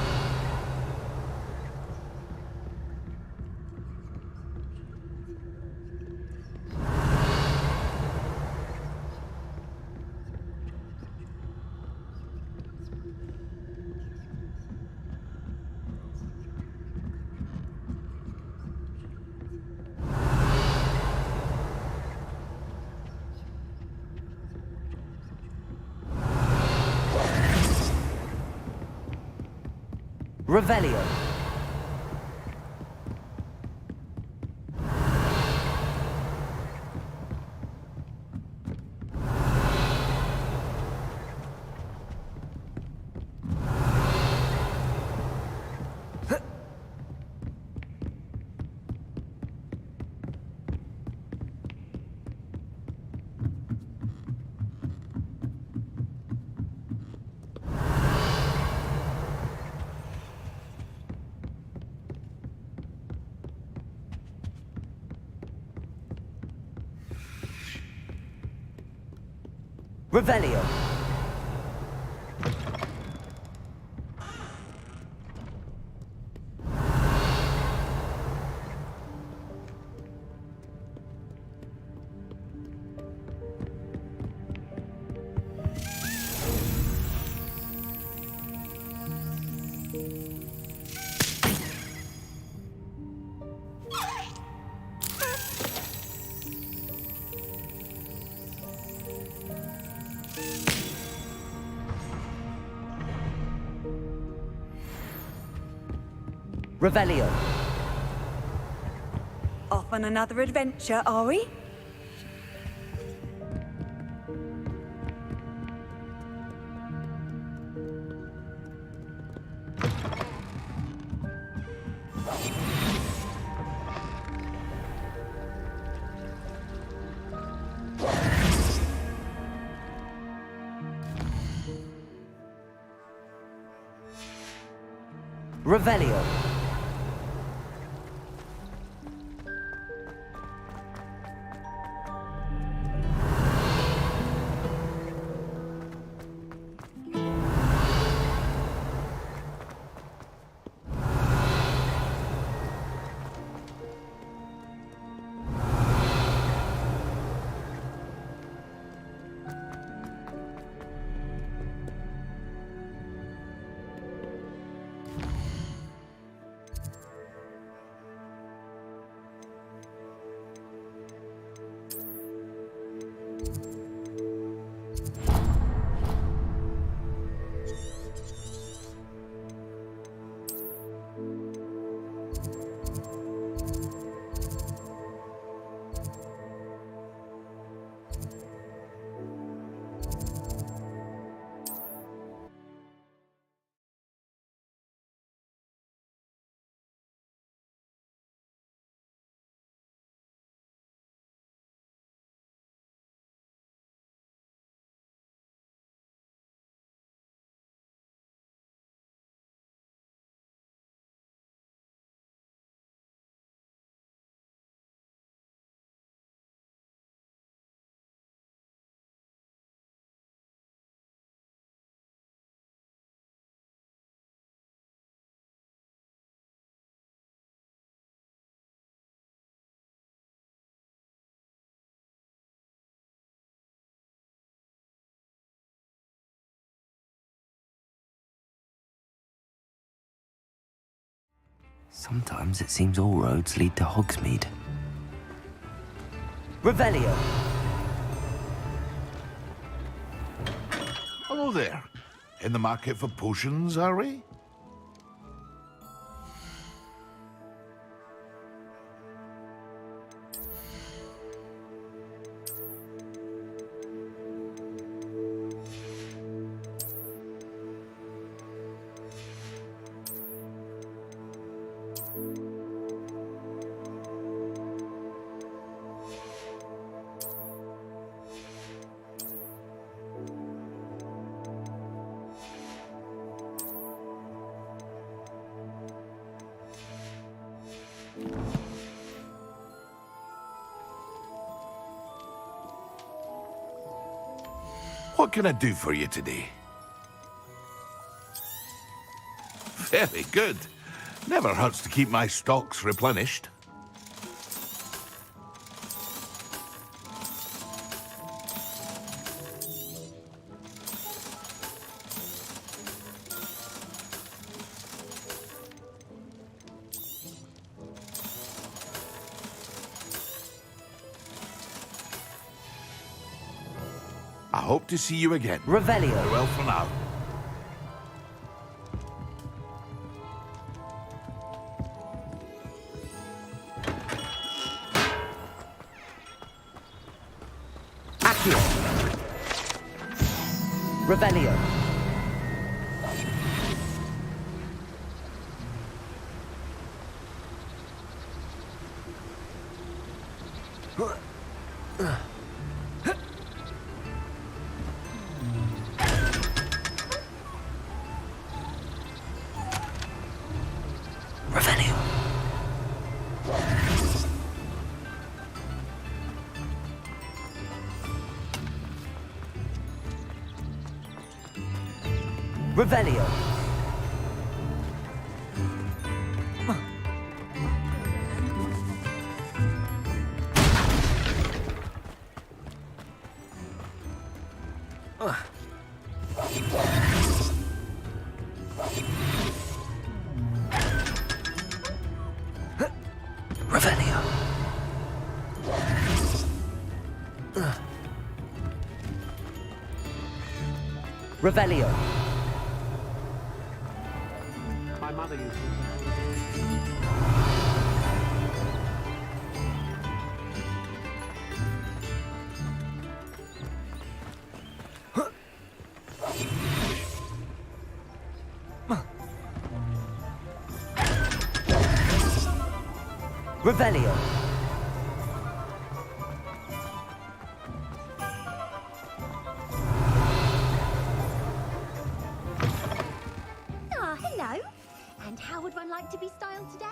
Revelio. Revelio. Revelio. Off on another adventure, are we? Revelio. Sometimes it seems all roads lead to Hogsmeade. Revelio. Hello there. In the market for potions, are we? What can I do for you today? Very good. Never hurts to keep my stocks replenished. I hope to see you again. Revelio. Farewell for now. Accio. Revelio. Revelio. Revelio. Revelio. My mother used Revelio. Ah, hello. And how would one like to be styled today?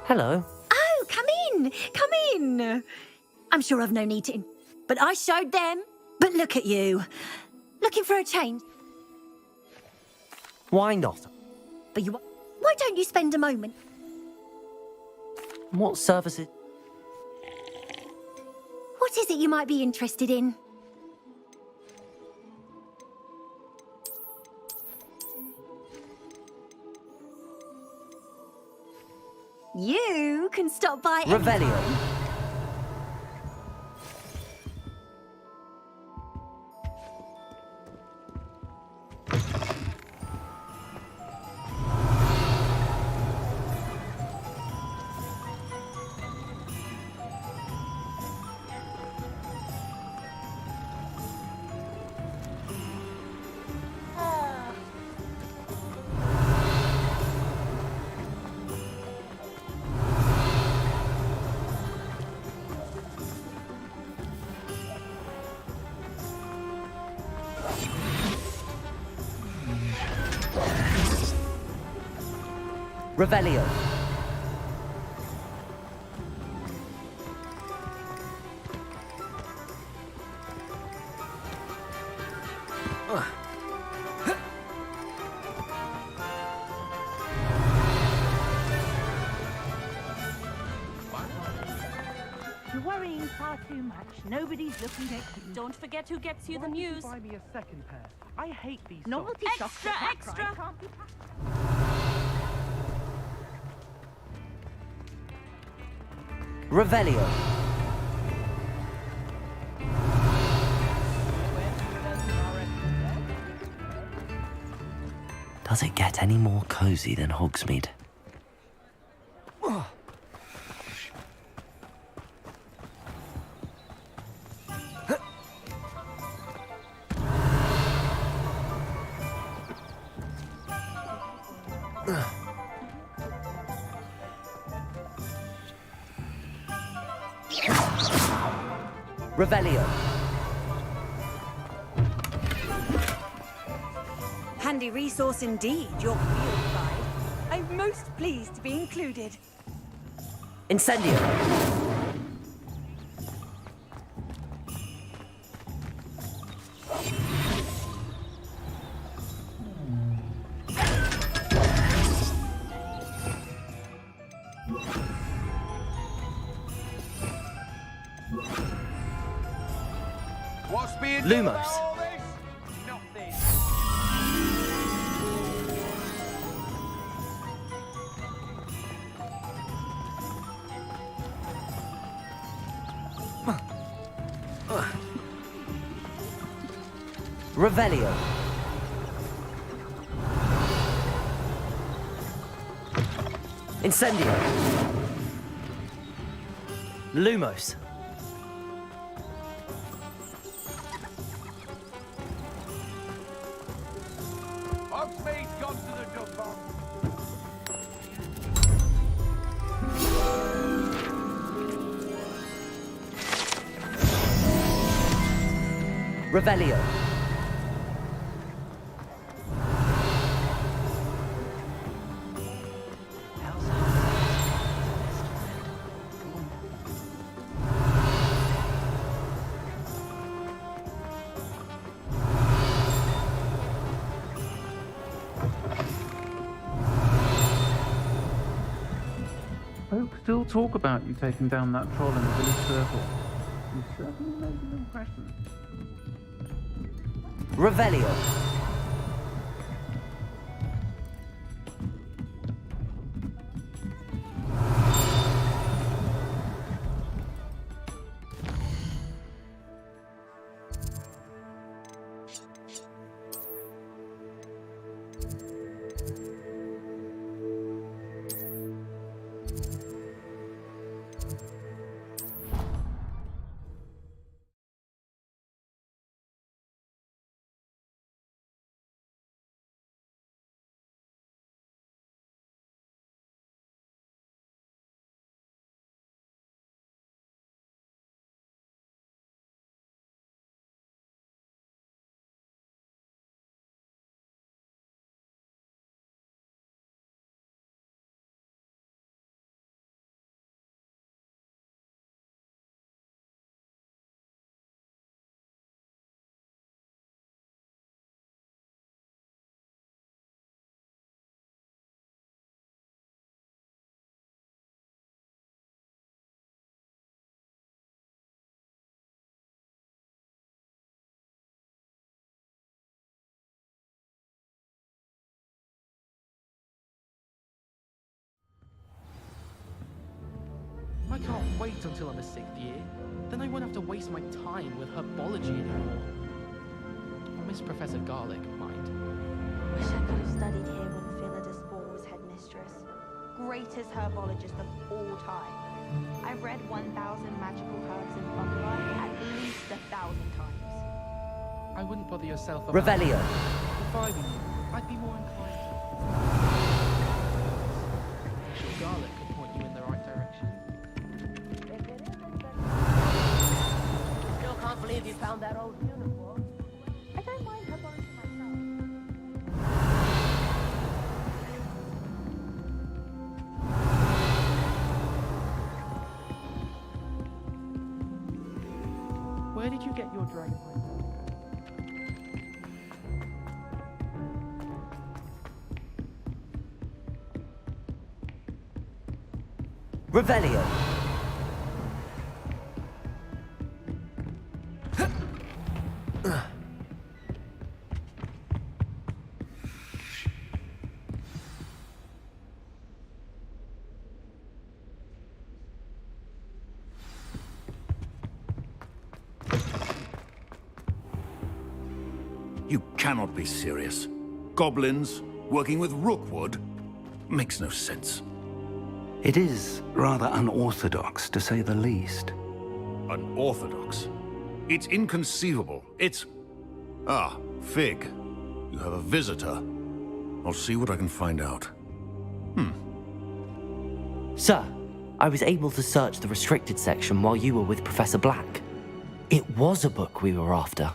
Hello. Oh, come in. Come in. I'm sure I've no need to, but I showed them. But look at you. Looking for a change. Why not? But you... Why don't you spend a moment? What services? What is it you might be interested in? You can stop by Revelio. anytime. Revelio. You're worrying far too much. Nobody's looking at you. Don't forget who gets you the news. Buy me a second pair. I hate these Novelty socks. shop at that Extra! price can't be Revelio. Does it get any more cozy than Hogsmeade? Revelio. Handy resource indeed, your field guide. I'm most pleased to be included. Incendio. What's being Lumos. done about all this? Nothing. Revelio. Incendio. Lumos. Hogsmeade's gone to the dump bomb. Revelio. still talk about you taking down that troll in the village circle. You certainly made an impression. Revelio. I can't wait until I'm a 6th year. Then I won't have to waste my time with herbology anymore. I miss Professor Garlic, mind. Wish I could have studied here when Philida Spore was headmistress. Greatest herbologist of all time. I've read 1,000 magical herbs and fungi at least 1,000 times. I wouldn't bother yourself about Revelio. If I were you, I'd be more inclined to... Sure, Garlic could point you in the right direction. Still can't believe you found that old uniform. I don't mind herbology myself. Where did you get your dragon? Revelio. You cannot be serious. Goblins working with Rookwood? Makes no sense. It is rather unorthodox, to say the least. Unorthodox? It's inconceivable. It's... Ah, Fig. You have a visitor. I'll see what I can find out. Sir, I was able to search the restricted section while you were with Professor Black. It was a book we were after.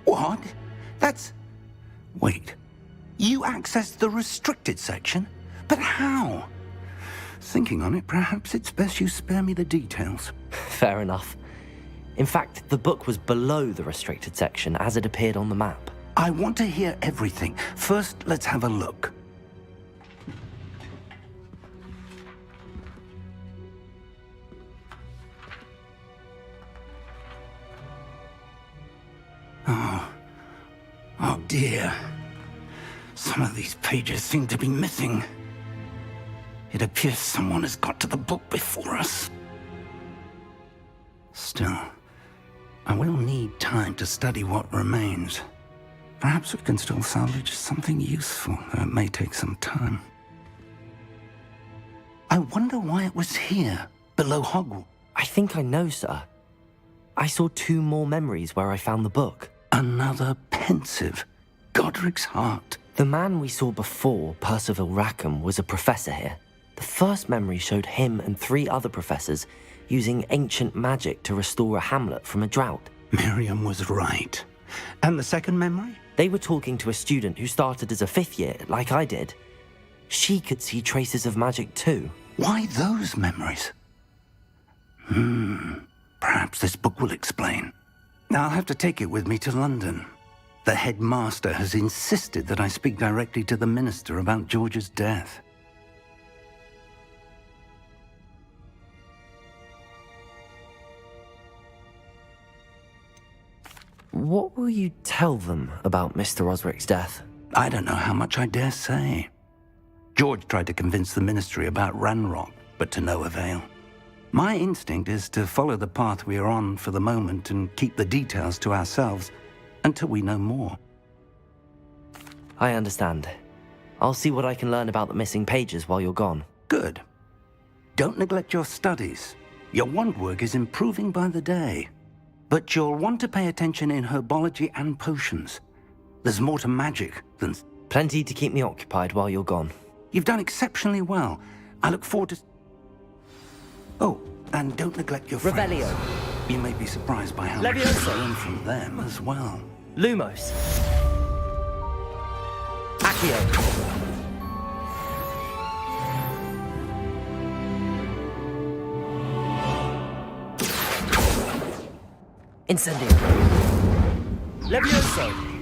What? That's... Wait. You accessed the restricted section? But how? Thinking on it, perhaps it's best you spare me the details. Fair enough. In fact, the book was below the restricted section as it appeared on the map. I want to hear everything. First, let's have a look. Oh dear. Some of these pages seem to be missing. It appears someone has got to the book before us. Still, I will need time to study what remains. Perhaps we can still salvage something useful, though it may take some time. I wonder why it was here, below Hogwarts. I think I know, sir. I saw 2 more memories where I found the book. Another pensive. Godric's heart. The man we saw before, Percival Rackham, was a professor here. The first memory showed him and 3 other professors using ancient magic to restore a hamlet from a drought. Miriam was right. And the second memory? They were talking to a student who started as a 5th year, like I did. She could see traces of magic too. Why those memories? Perhaps this book will explain. I'll have to take it with me to London. The headmaster has insisted that I speak directly to the minister about George's death. What will you tell them about Mr. Osric's death? I don't know how much I dare say. George tried to convince the ministry about Ranrock, but to no avail. My instinct is to follow the path we are on for the moment and keep the details to ourselves until we know more. I understand. I'll see what I can learn about the missing pages while you're gone. Good. Don't neglect your studies. Your wand work is improving by the day. But you'll want to pay attention in herbology and potions. There's more to magic than... Plenty to keep me occupied while you're gone. You've done exceptionally well. I look forward to... Oh, and don't neglect your friends. Revelio. You may be surprised by how much you learn from them as well. Lumos. Accio. Incendio. Levioso.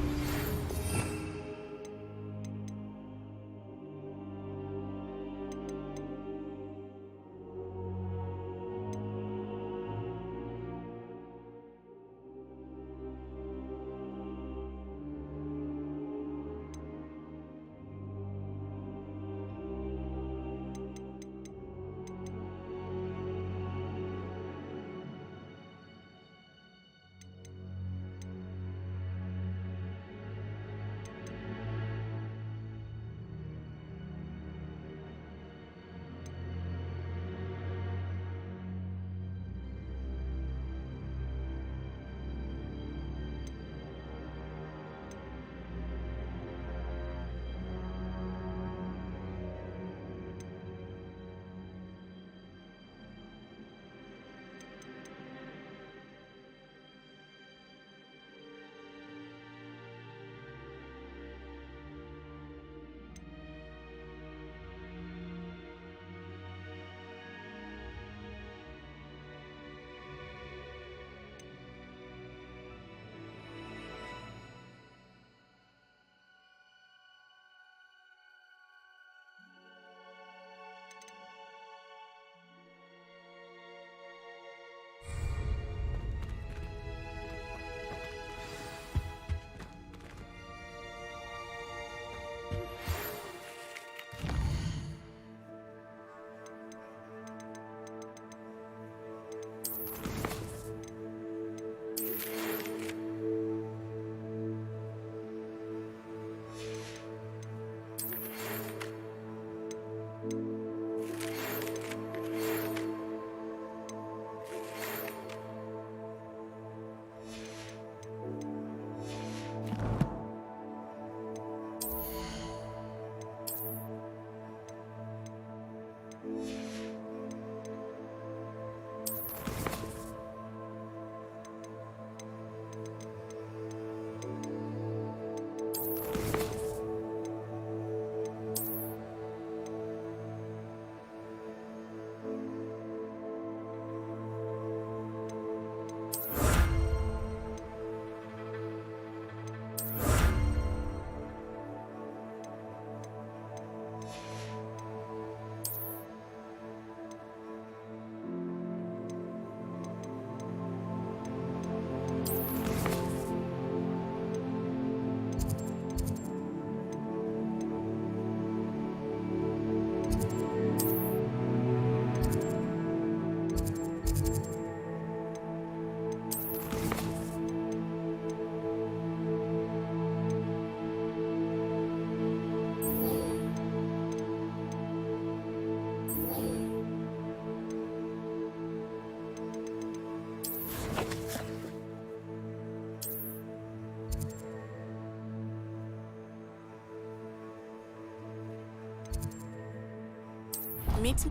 Meet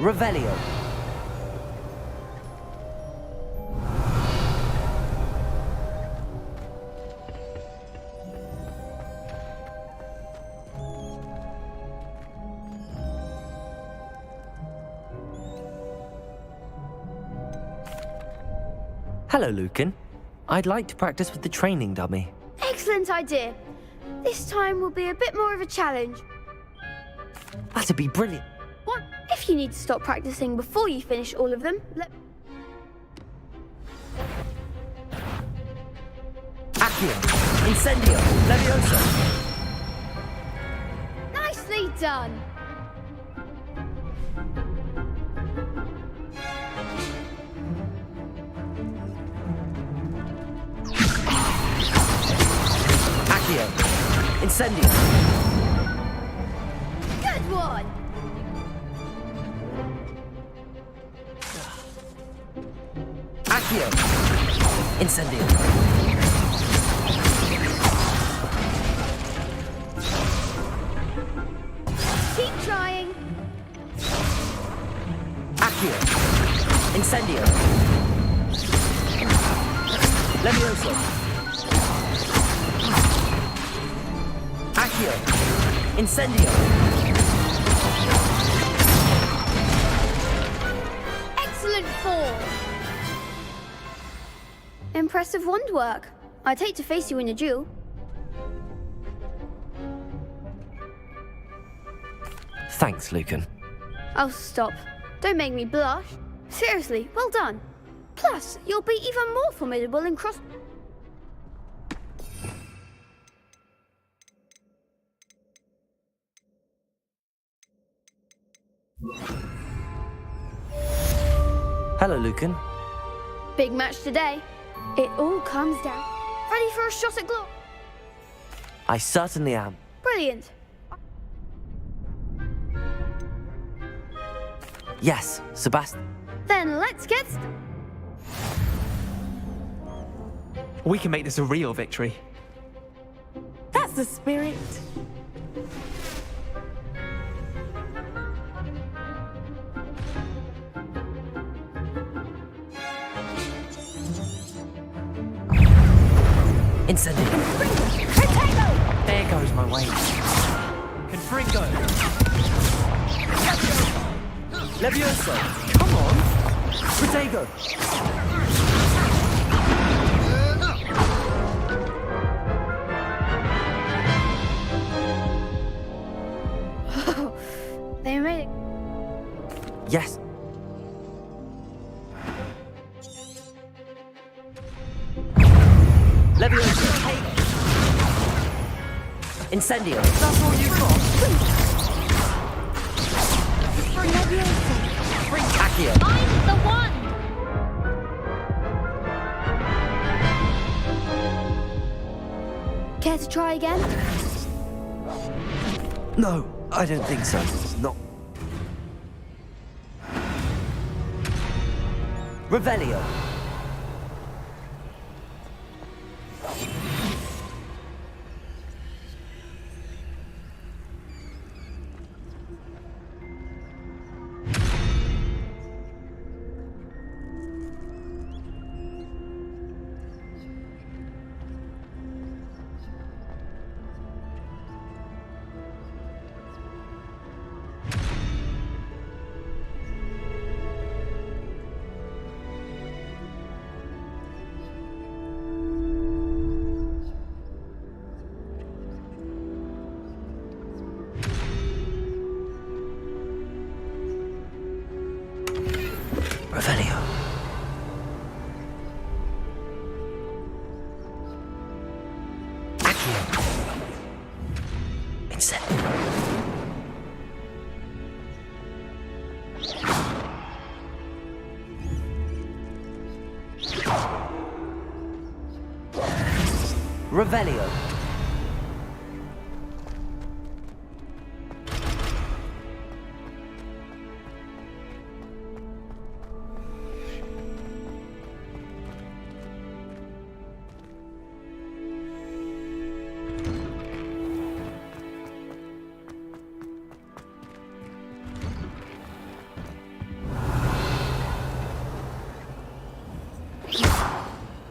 Revelio. Hello, Lucan. I'd like to practice with the training dummy. Excellent idea. This time will be a bit more of a challenge. That'd be brilliant. What? If you need to stop practicing before you finish all of them, Accio, Incendio, Levioso. Nicely done. Accio, Incendio. Good one. Accio, Incendio. Keep trying. Accio, Incendio. Levioso. Accio, Incendio. Excellent form. Impressive wand work. I'd hate to face you in a duel. Thanks, Lucan. Oh, stop. Don't make me blush. Seriously, well done. Plus, you'll be even more formidable in cross... Hello, Lucan. Big match today. It all comes down. Ready for a shot at glory? I certainly am. Brilliant. Yes, Sebastian. Then let's get... We can make this a real victory. That's the spirit. Incendio. There goes my wave. Confringo. Levioso. Come on. Protego. They made it. Yes. Levioso. Incendio. That's all you've got. Levioso. Accio. I'm the one. Care to try again? No, I don't think so. Not. Revelio. Revelio. Accio. Incendio. Revelio.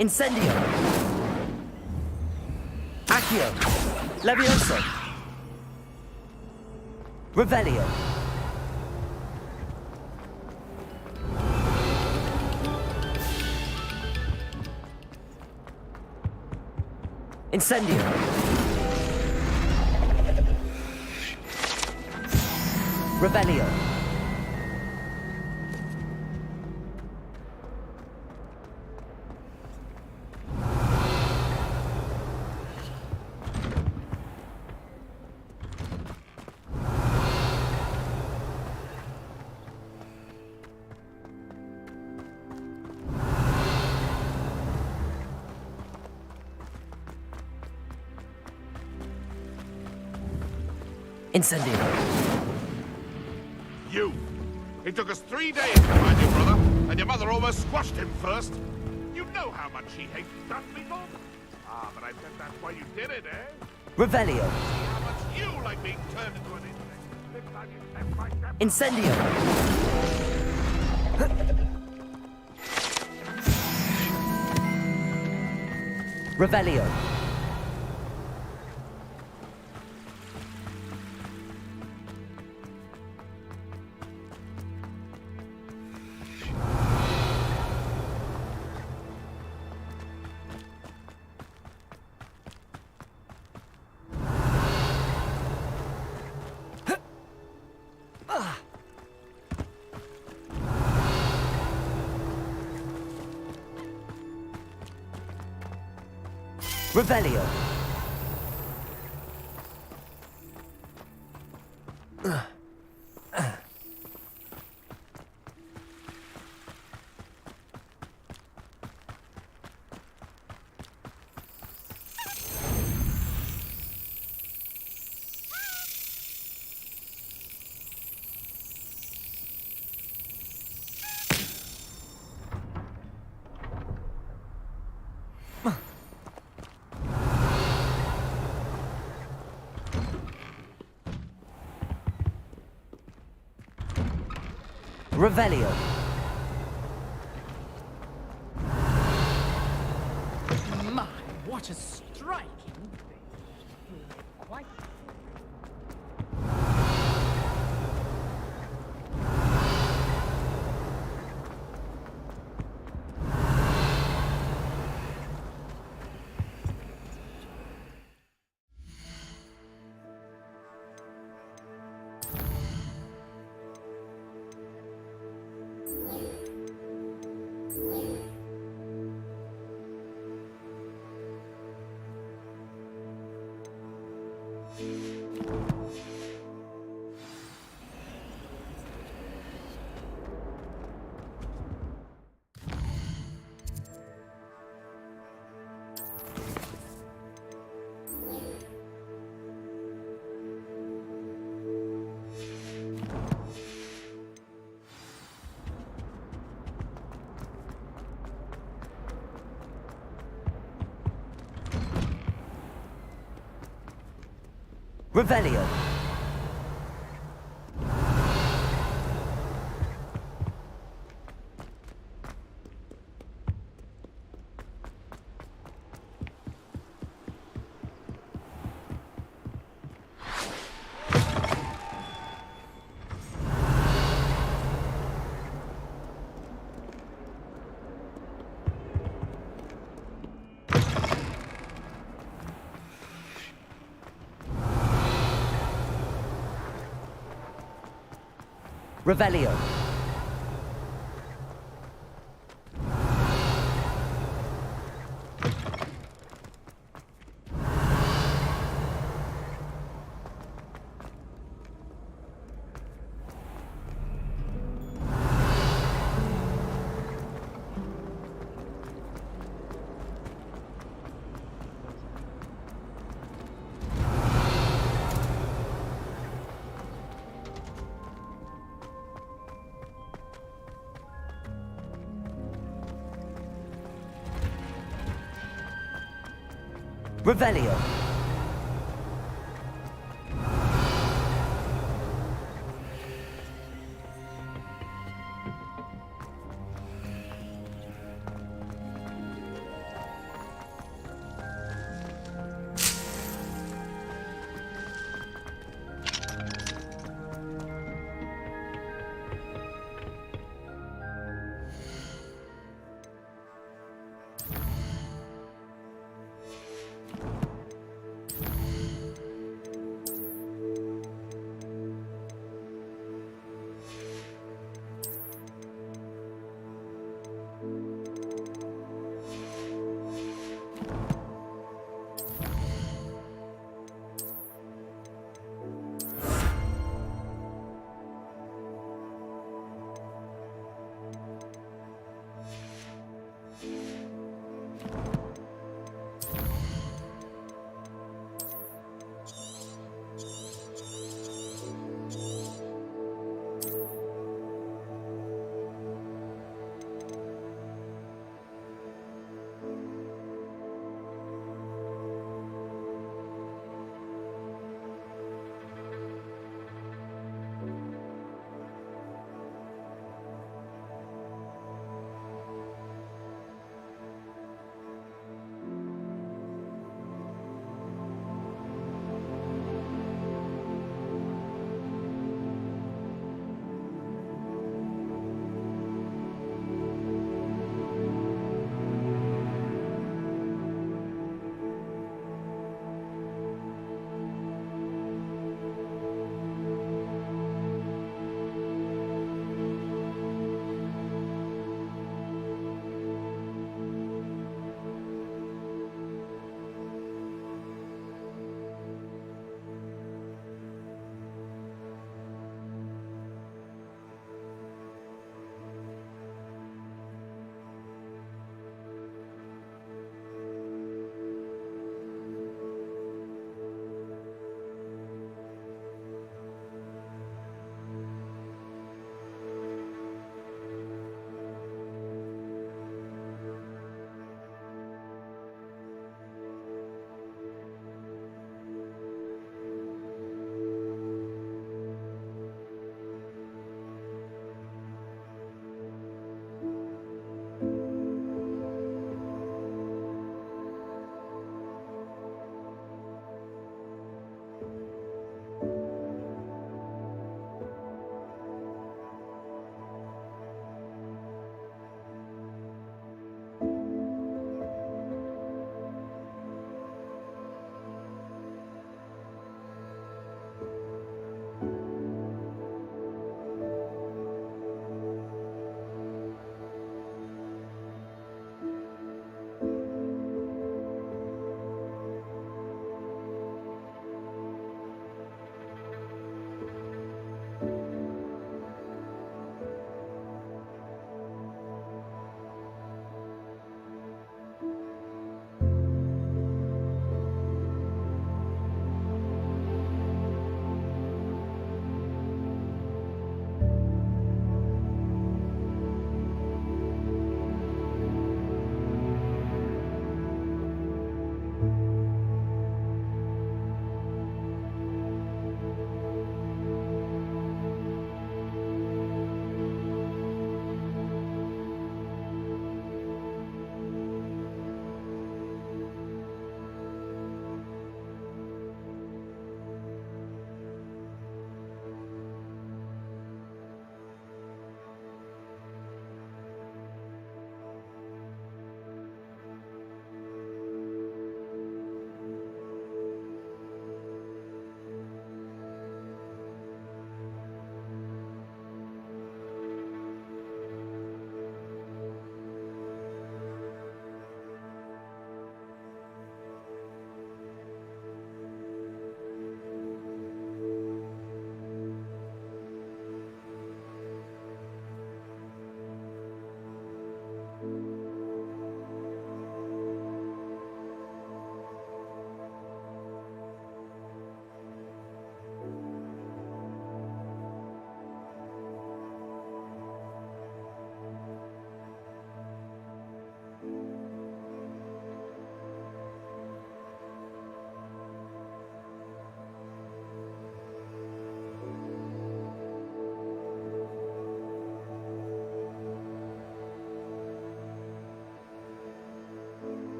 Incendio! Accio! Levioso! Revelio! Incendio! Revelio! Incendio! You! It took us 3 days to find your brother, and your mother almost squashed him first. You know how much he hates dust people. Ah, but I bet that's why you did it, eh? Revelio! See how much you like being turned into an insect. This time you step by step. Incendio! Revelio! Revelio! Revelio! My, what a striking... Quite... Revelio! Revelio! Revelio!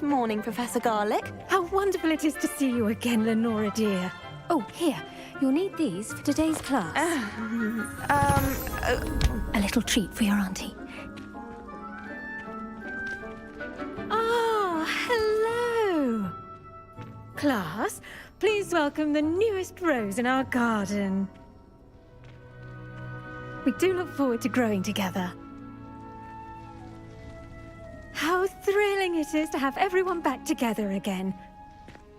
morning, Professor Garlic. How wonderful it is to see you again, Lenora dear. Oh, here. You'll need these for today's class. A little treat for your auntie. Ah, hello. Class, please welcome the newest rose in our garden. We do look forward to growing together. How thrilling it is to have everyone back together again.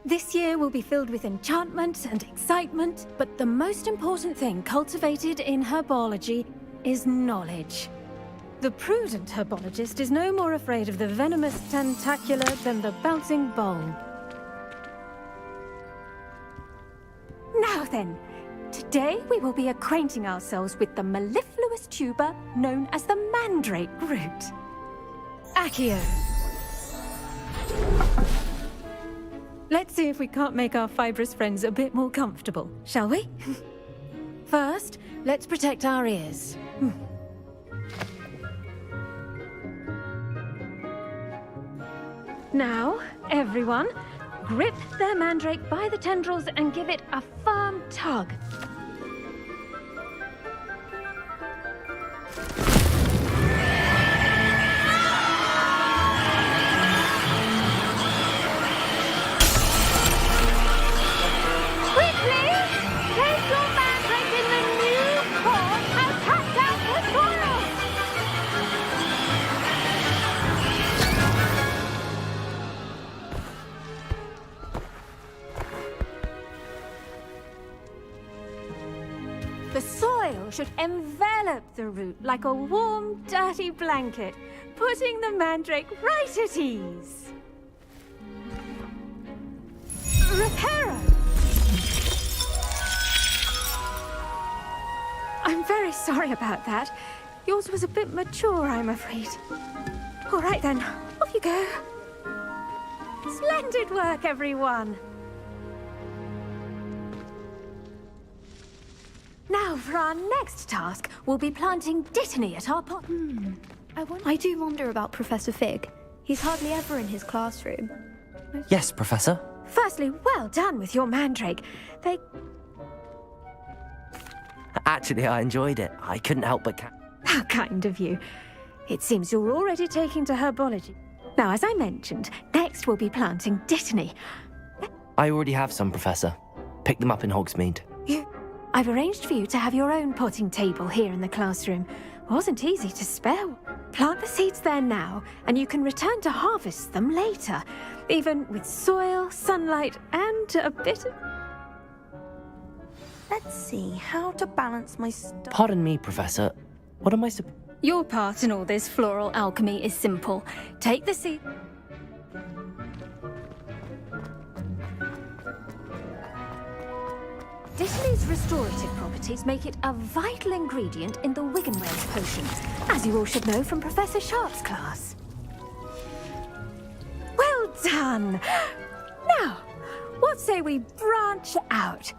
This year will be filled with enchantment and excitement, but the most important thing cultivated in herbology is knowledge. The prudent herbologist is no more afraid of the venomous tentacula than the bouncing bulb. Now then, today we will be acquainting ourselves with the mellifluous tuber known as the mandrake root. Accio. Let's see if we can't make our fibrous friends a bit more comfortable, shall we? First, let's protect our ears. Now, everyone, grip their mandrake by the tendrils and give it a firm tug. The soil should envelop the root like a warm, dirty blanket, putting the mandrake right at ease. Reparo! I'm very sorry about that. Yours was a bit mature, I'm afraid. All right then, off you go. Splendid work, everyone. Now, for our next task, we'll be planting Dittany at our pot. I do wonder about Professor Fig. He's hardly ever in his classroom. Yes, Professor. Firstly, well done with your mandrake. Actually, I enjoyed it. I couldn't help but How kind of you. It seems you're already taking to herbology. Now, as I mentioned, next we'll be planting Dittany. I already have some, Professor. Pick them up in Hogsmeade. I've arranged for you to have your own potting table here in the classroom. Wasn't easy to spell. Plant the seeds there now, and you can return to harvest them later, even with soil, sunlight, and a bit of... Let's see how to balance my stuff. Pardon me, Professor. What am I Your part in all this floral alchemy is simple. Take the seed... Dittany's restorative properties make it a vital ingredient in the Wiggenweld potions, as you all should know from Professor Sharp's class. Well done! Now, what say we branch out?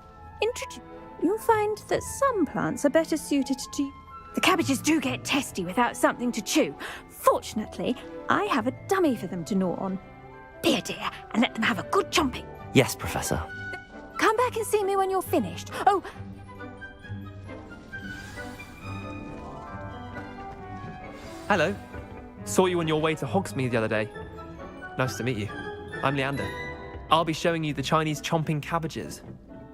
You'll find that some plants are better suited to... The cabbages do get testy without something to chew. Fortunately, I have a dummy for them to gnaw on. Be a dear and let them have a good chomping. Yes, Professor. Come back and see me when you're finished. Oh! Hello. Saw you on your way to Hogsmeade the other day. Nice to meet you. I'm Leander. I'll be showing you the Chinese chomping cabbages.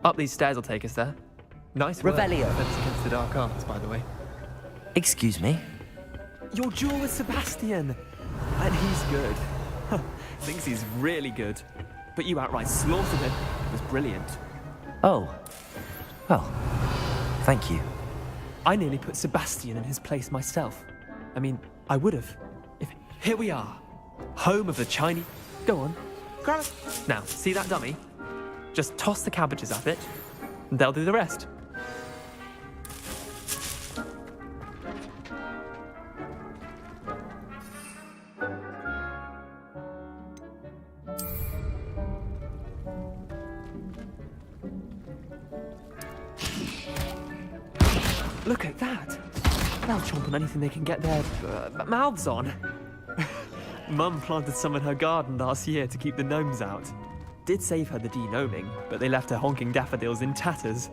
Up these stairs will take us there. Nice work. Revelio. Defense against the dark arts, by the way. Excuse me? Your duel with Sebastian. And he's good. Thinks he's really good. But you outright slaughtered him. It was brilliant. Oh. Well, thank you. I nearly put Sebastian in his place myself. I mean, I would have. Here we are. Home of the Chinese... Go on. Grab it. Now, see that dummy? Just toss the cabbages at it, and they'll do the rest. Look at that! They'll chomp on anything they can get their mouths on. Mum planted some in her garden last year to keep the gnomes out. Did save her the de-gnoming, but they left her honking daffodils in tatters.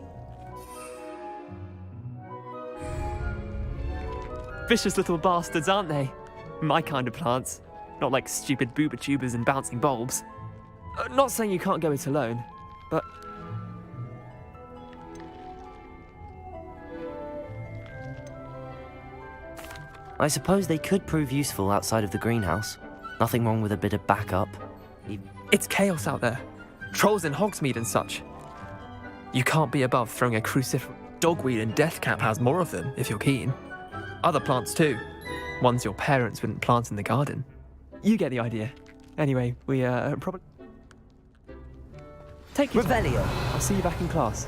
Vicious little bastards, aren't they? My kind of plants. Not like stupid booba tubers and bouncing bulbs. Not saying you can't go it alone, but... I suppose they could prove useful outside of the greenhouse. Nothing wrong with a bit of backup. It's chaos out there. Trolls in Hogsmeade and such. You can't be above throwing a cruciferous. Dogweed and Deathcap has more of them, if you're keen. Other plants too. Ones your parents wouldn't plant in the garden. You get the idea. Anyway, we probably... Take your time. Revelio. I'll see you back in class.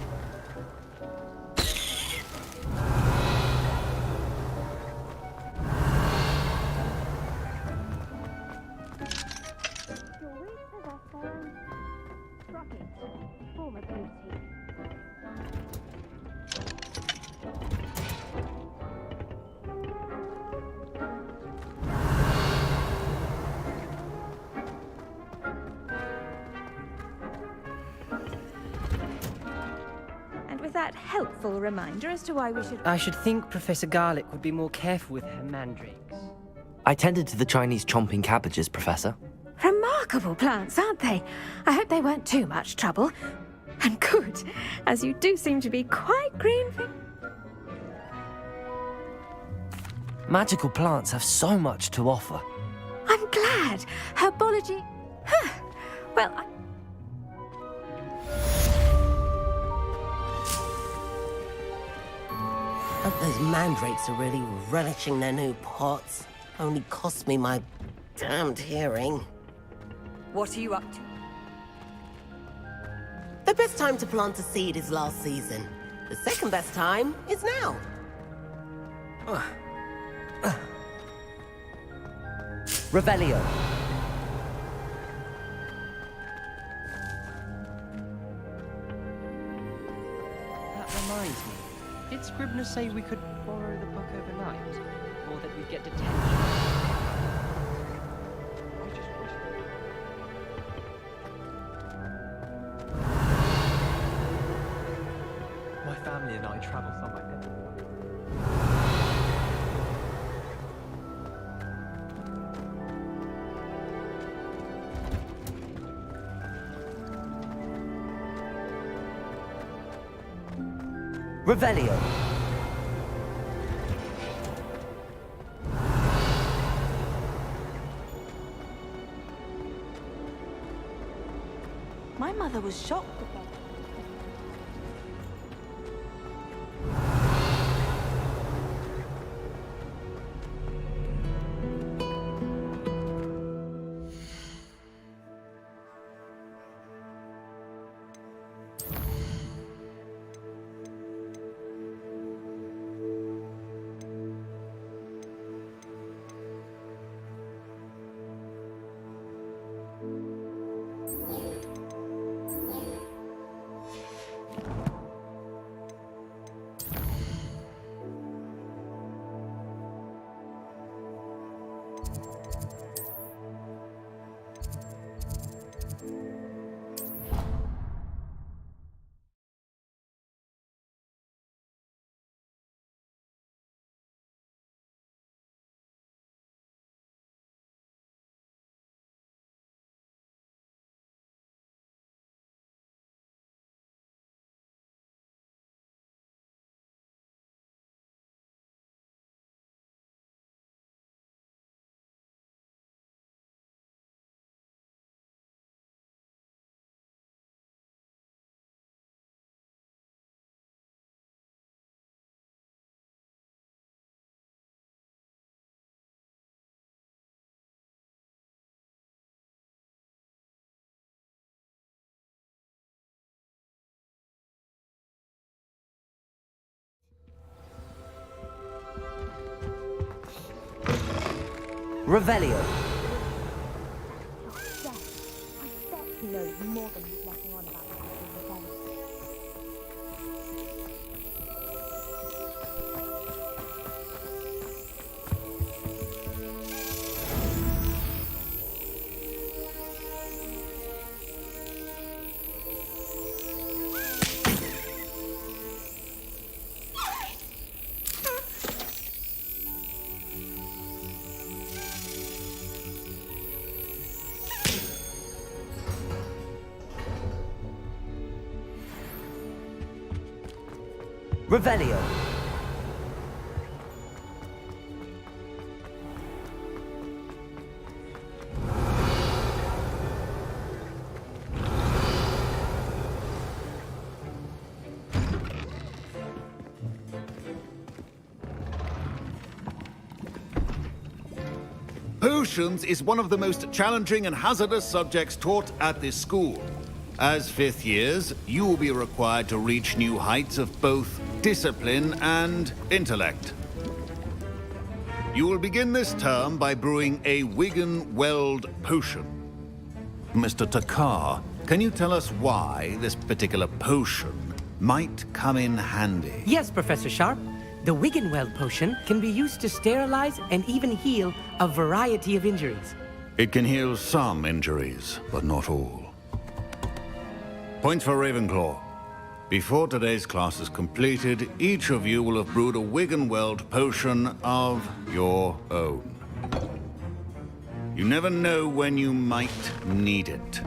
That helpful reminder as to why we should... I should think Professor Garlick would be more careful with her mandrakes. I tended to the Chinese chomping cabbages, Professor. Remarkable plants, aren't they? I hope they weren't too much trouble. And good, as you do seem to be quite green for... Magical plants have so much to offer. I'm glad. Herbology... Well, Those mandrakes are really relishing their new pots. Only cost me my damned hearing. What are you up to? The best time to plant a seed is last season. The second best time is now. Revelio. That reminds me. Did Scribner say we could borrow the book overnight? Or that we'd get detention? My family and I travel somewhere different. Revelio. My mother was shocked about Revelio. I bet he knows more than he's letting on about his events. Revelio. Potions is one of the most challenging and hazardous subjects taught at this school. As fifth years, you will be required to reach new heights of both discipline and intellect. You will begin this term by brewing a Wigan-Weld potion. Mr. Takar, can you tell us why this particular potion might come in handy? Yes, Professor Sharp. The Wigan-Weld potion can be used to sterilize and even heal a variety of injuries. It can heal some injuries, but not all. Points for RavenClaw. Before today's class is completed, each of you will have brewed a Wigan-Weld potion of your own. You never know when you might need it.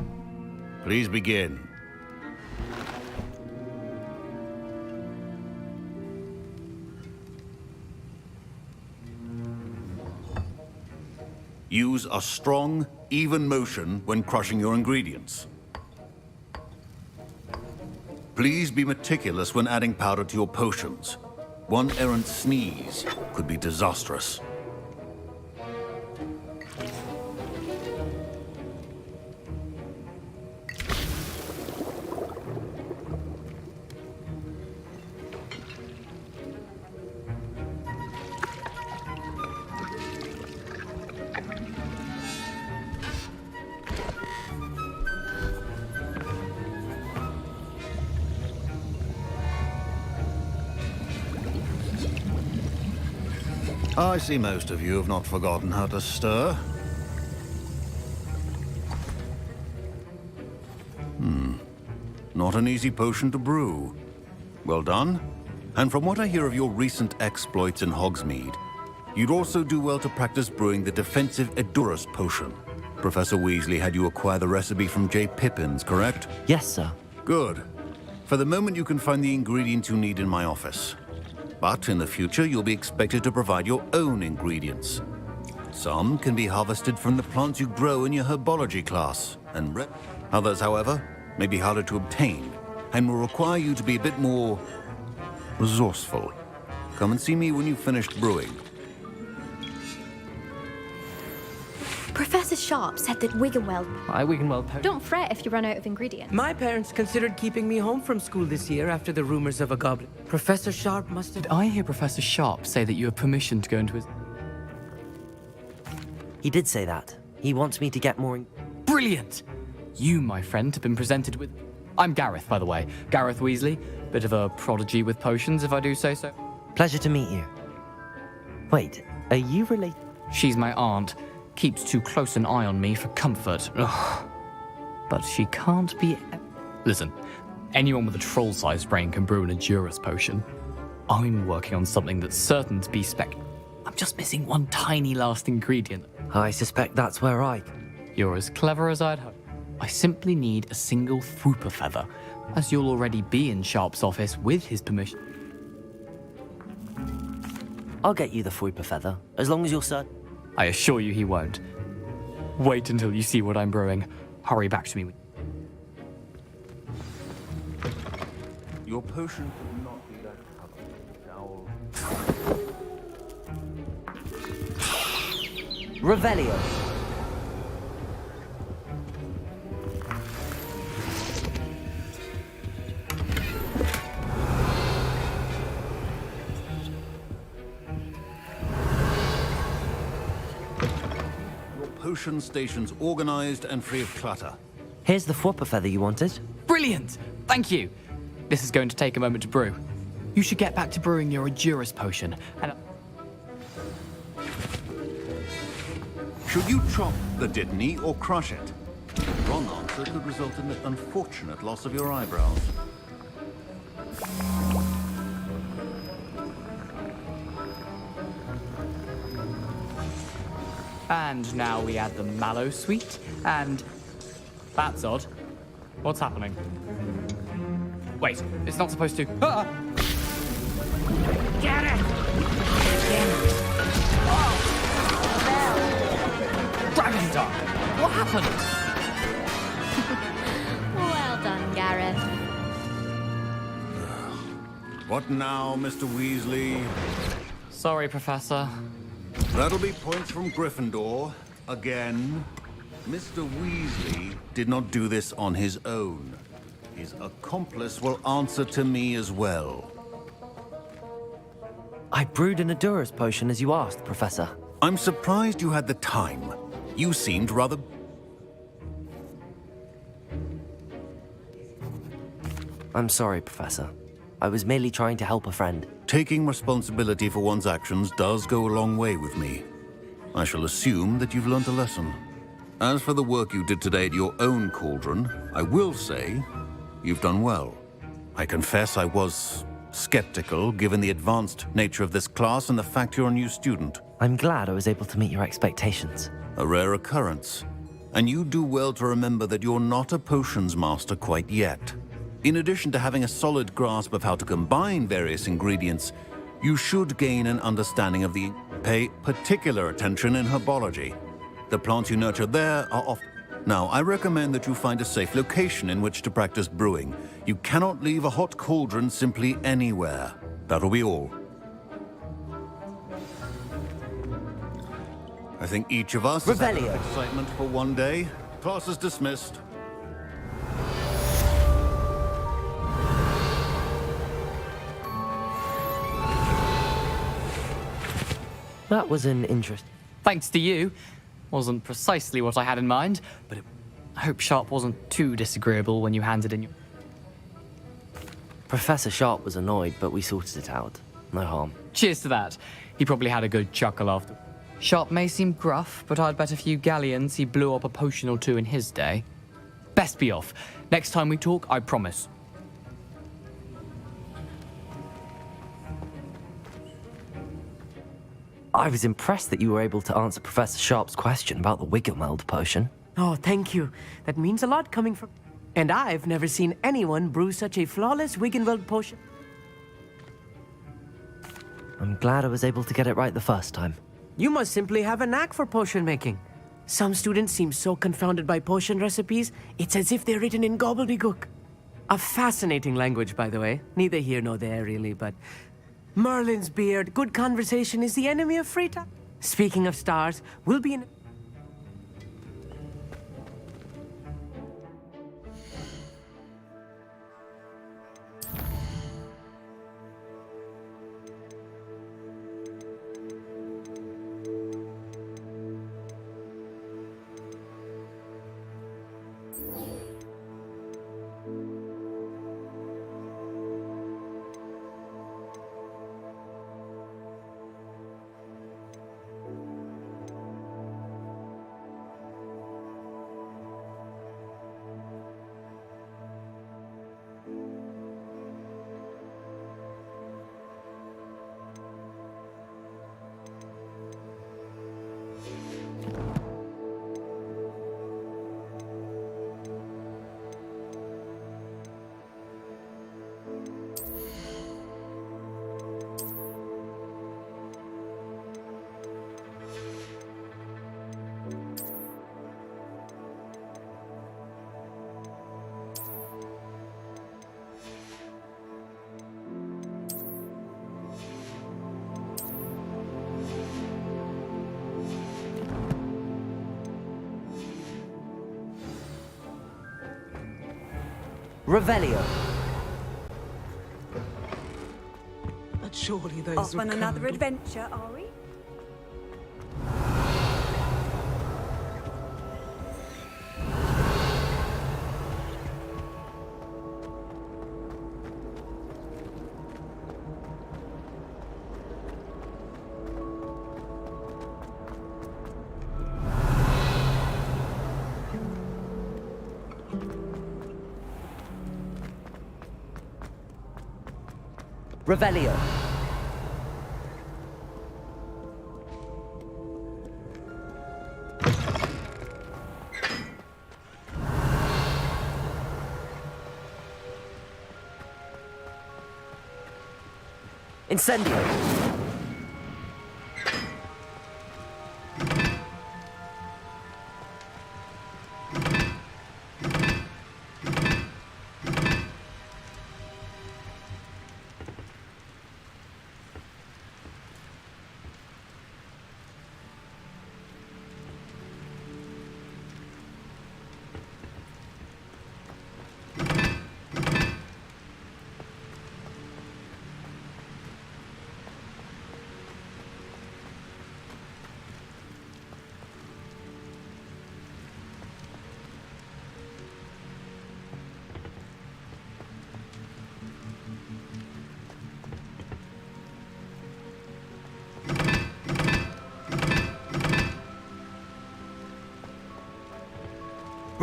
Please begin. Use a strong, even motion when crushing your ingredients. Please be meticulous when adding powder to your potions. One errant sneeze could be disastrous. I see most of you have not forgotten how to stir. Not an easy potion to brew. Well done. And from what I hear of your recent exploits in Hogsmeade, you'd also do well to practice brewing the defensive Edurus potion. Professor Weasley had you acquire the recipe from J. Pippins, correct? Yes, sir. Good. For the moment, you can find the ingredients you need in my office. But in the future, you'll be expected to provide your own ingredients. Some can be harvested from the plants you grow in your herbology class, and others, however, may be harder to obtain, and will require you to be a bit more resourceful. Come and see me when you've finished brewing. Professor Sharp said that Wigan-Weld... Wigan-Weld potion. Don't fret if you run out of ingredients. My parents considered keeping me home from school this year after the rumors of a goblin. Professor Sharp must have... Did I hear Professor Sharp say that you have permission to go into his... He did say that. He wants me to get more... Brilliant! You, my friend, have been presented with... I'm Gareth, by the way. Gareth Weasley. Bit of a prodigy with potions, if I do say so. Pleasure to meet you. Wait, are you related? She's my aunt. Keeps too close an eye on me for comfort. Ugh. But she can't be... Listen, anyone with a troll-sized brain can brew an Edurus potion. I'm working on something that's certain to be I'm just missing one tiny last ingredient. I suspect that's where I... You're as clever as I'd hope. I simply need a single Fwooper feather, as you'll already be in Sharp's office with his permission. I'll get you the Fwooper feather, as long as you're certain. I assure you he won't. Wait until you see what I'm brewing. Hurry back to me. Your potion could not be that color. Revelio. Potion stations organized and free of clutter. Here's the Fwooper feather you wanted. Brilliant! Thank you! This is going to take a moment to brew. You should get back to brewing your Edurus potion, and... Should you chop the Dittany or crush it? The wrong answer could result in the unfortunate loss of your eyebrows. And now we add the mallow sweet, and... That's odd. What's happening? Wait, it's not supposed to... Ah! Get it! Dragon Dog! What happened? Well done, Gareth. What now, Mr. Weasley? Sorry, Professor. That'll be points from Gryffindor. Again. Mr. Weasley did not do this on his own. His accomplice will answer to me as well. I brewed an Adura's potion as you asked, Professor. I'm surprised you had the time. You seemed rather... I'm sorry, Professor. I was merely trying to help a friend. Taking responsibility for one's actions does go a long way with me. I shall assume that you've learnt a lesson. As for the work you did today at your own cauldron, I will say you've done well. I confess I was skeptical, given the advanced nature of this class and the fact you're a new student. I'm glad I was able to meet your expectations. A rare occurrence. And you do well to remember that you're not a potions master quite yet. In addition to having a solid grasp of how to combine various ingredients, you should gain an understanding of the... Pay particular attention in herbology. The plants you nurture there are off... Now, I recommend that you find a safe location in which to practice brewing. You cannot leave a hot cauldron simply anywhere. That'll be all. I think each of us has had enough excitement for one day. Class is dismissed. That was an interest. Thanks to you. Wasn't precisely what I had in mind, but I hope Sharp wasn't too disagreeable when you handed in your... Professor Sharp was annoyed, but we sorted it out. No harm. Cheers to that. He probably had a good chuckle after. Sharp may seem gruff, but I'd bet a few galleons he blew up a potion or two in his day. Best be off. Next time we talk, I promise. I was impressed that you were able to answer Professor Sharp's question about the Wiggenweld potion. Oh, thank you. That means a lot coming from... And I've never seen anyone brew such a flawless Wiggenweld potion. I'm glad I was able to get it right the first time. You must simply have a knack for potion making. Some students seem so confounded by potion recipes, it's as if they're written in gobbledygook. A fascinating language, by the way. Neither here nor there, really, but... Merlin's beard, good conversation is the enemy of free time. Speaking of stars, we'll be in... Revelio. But surely those off on another adventure, are we? Revelio. Incendio!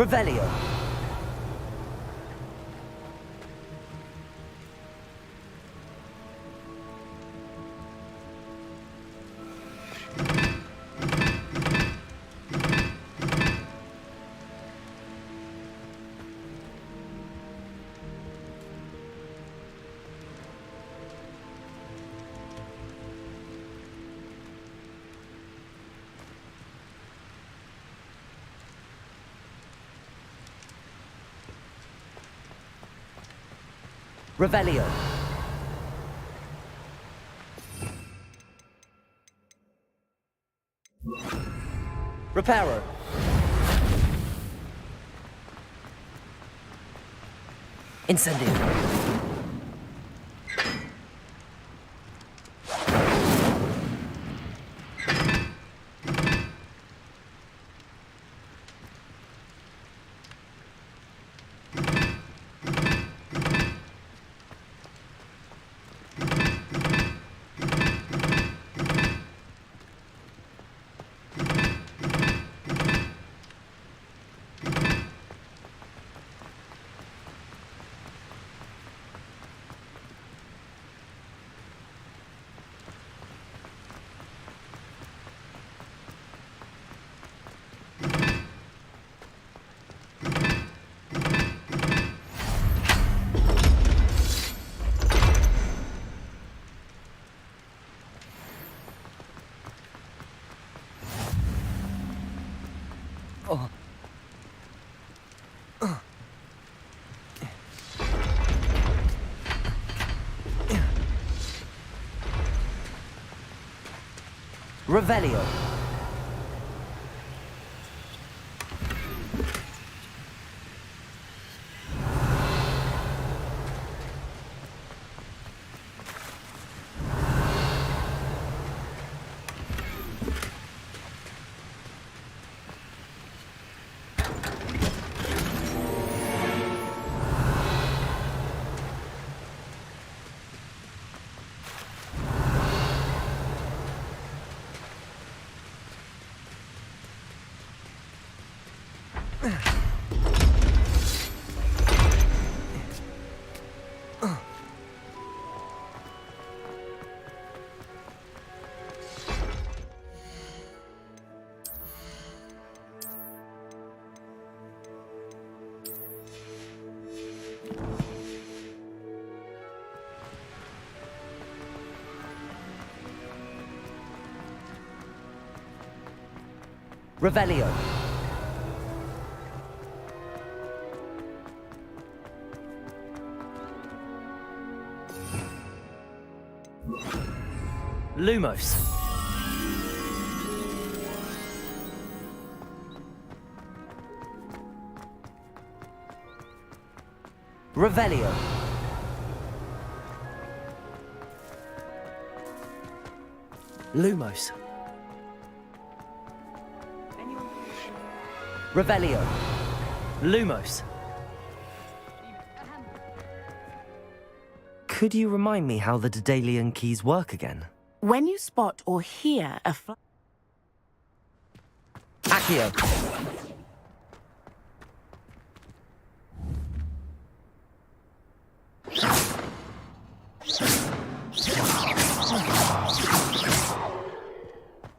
Revelio. Revelio. Reparo. Incendio. Oh. Revelio. Revelio. Lumos. Revelio. Lumos. Revelio. Lumos. Could you remind me how the Daedalian keys work again? When you spot or hear a Accio.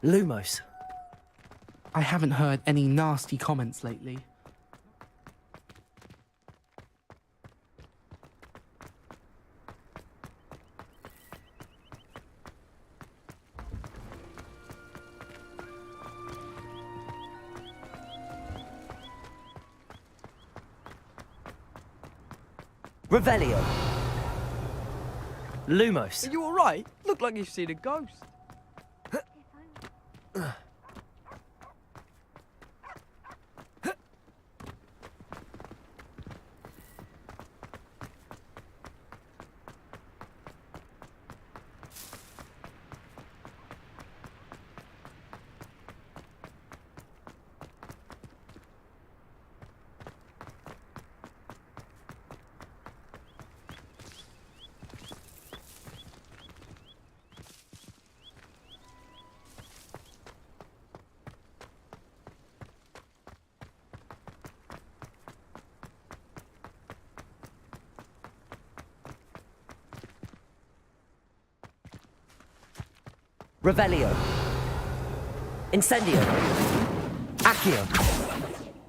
Lumos. I haven't heard any nasty comments lately. Revelio. Lumos. Are you alright? Look like you've seen a ghost. Revelio. Incendio. Accio.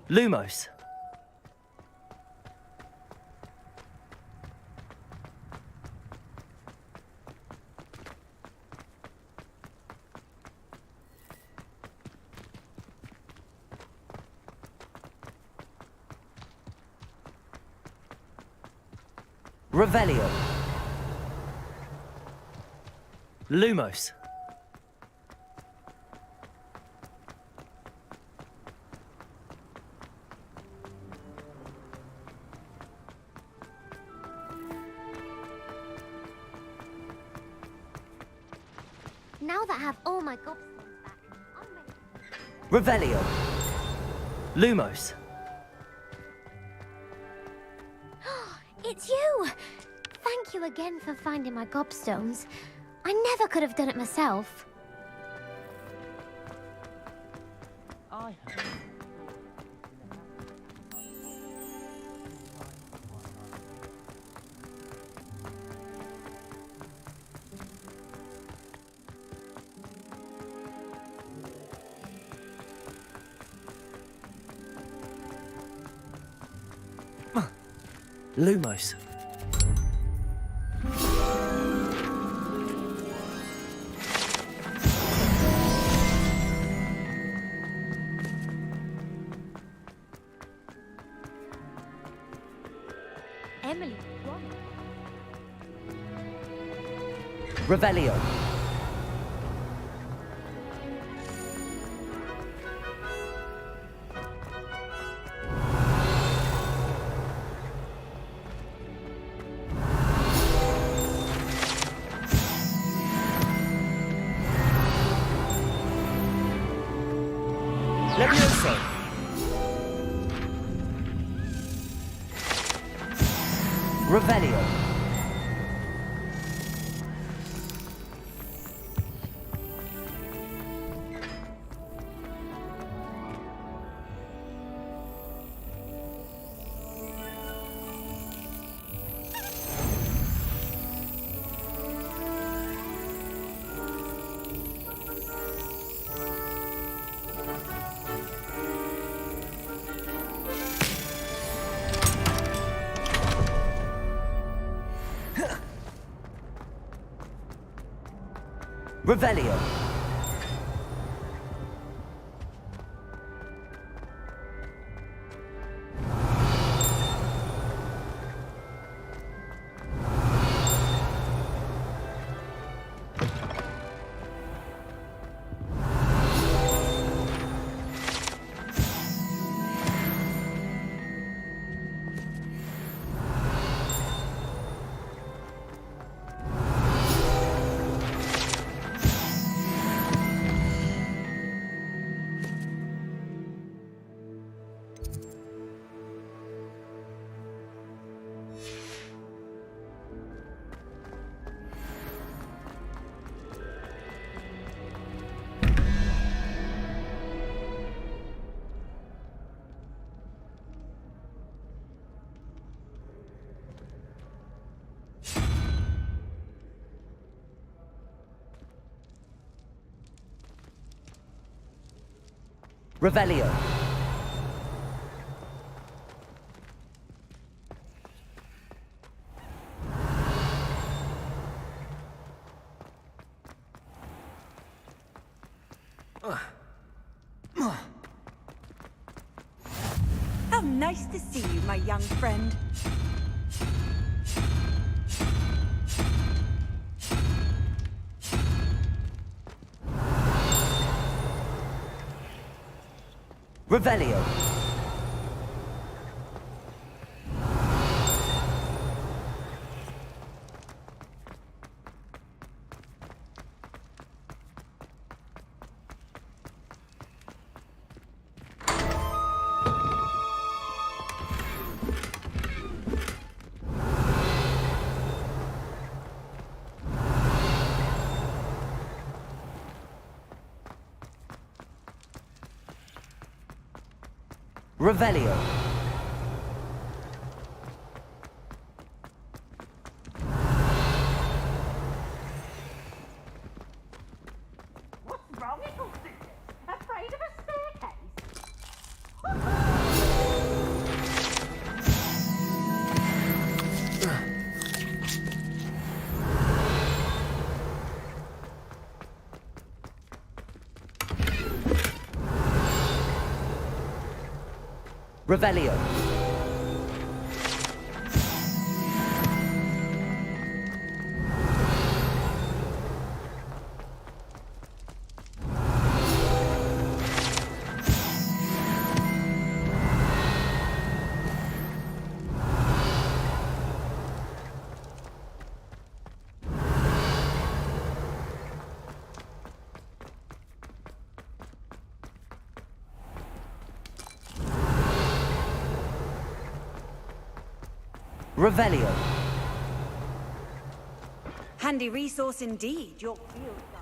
Lumos. Revelio. Lumos. Now that I have all my gobstones back, I'm ready. Revelio. Lumos. It's you! Thank you again for finding my gobstones. I never could have done it myself. I have. Lumos. Emily, what? Revelio. Levioso. Revelio. Revelio. Revelio. How nice to see you, my young friend. Revelio. Revelio. What's wrong, little Susan? Afraid of a staircase? Revelio. Revelio. Handy resource indeed, your field guide.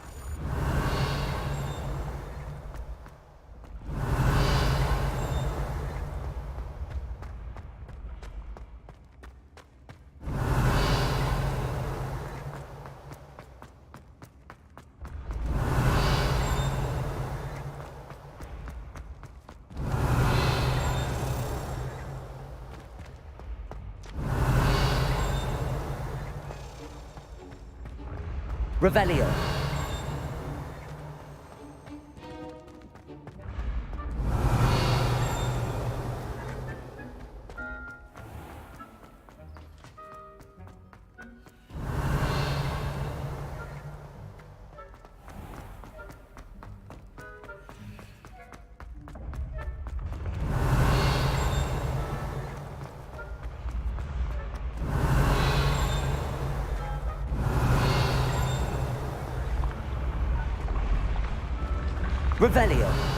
Revelio. Revelio.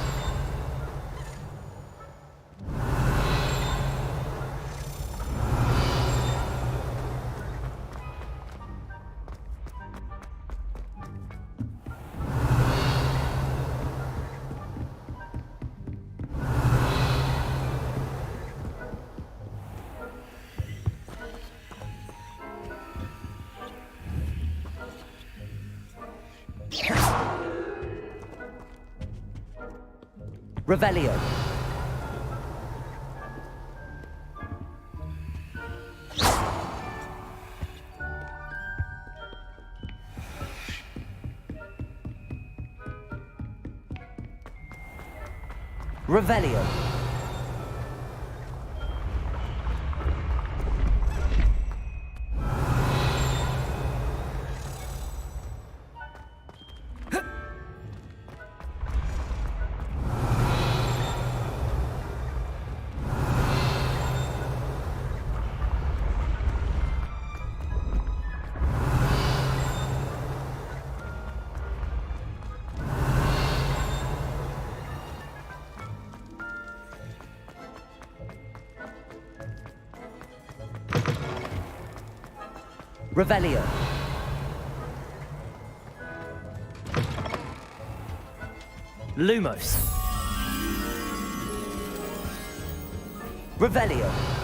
Revelio. Revelio. Revelio. Lumos. Revelio.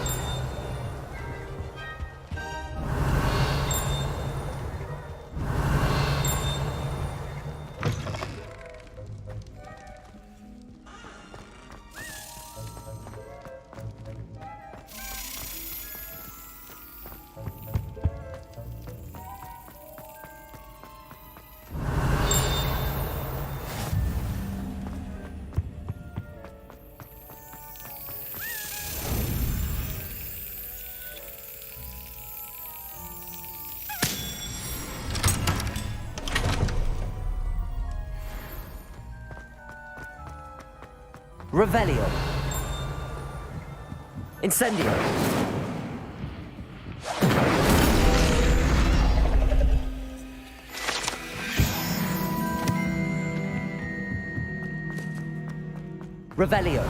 Revelio. Incendio. Revelio.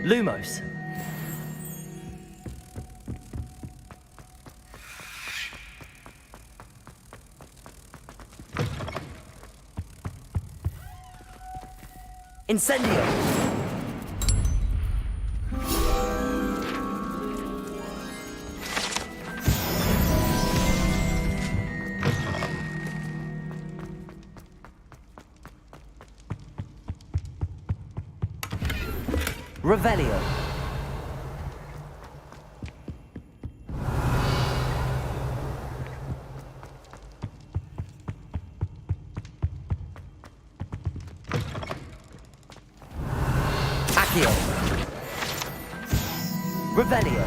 Lumos. Incendio. Revelio. Accio. Revelio.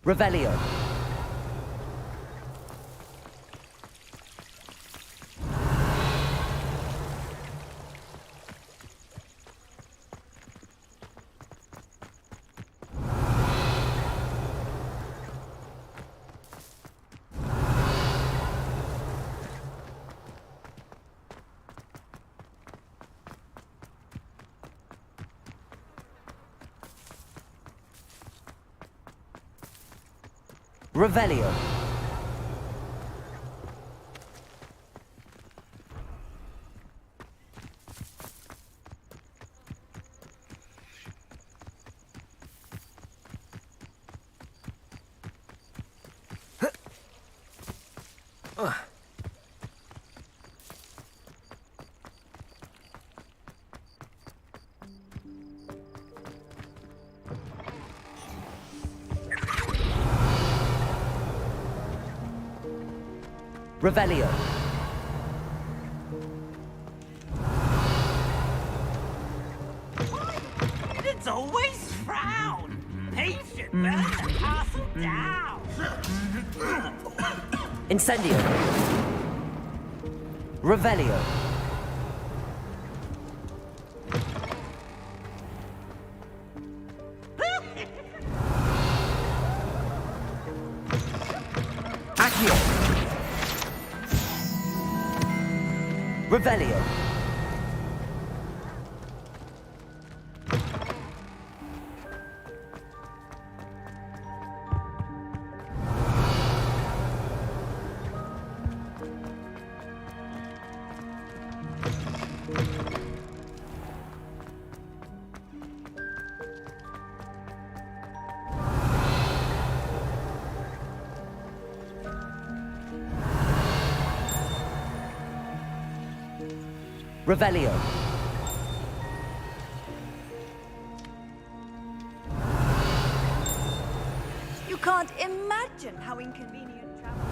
Revelio. Revelio. Revelio. It's always frown. Patient, burn the castle down. Incendio. Revelio. Accio. Revelio. Revelio. You can't imagine how inconvenient travel.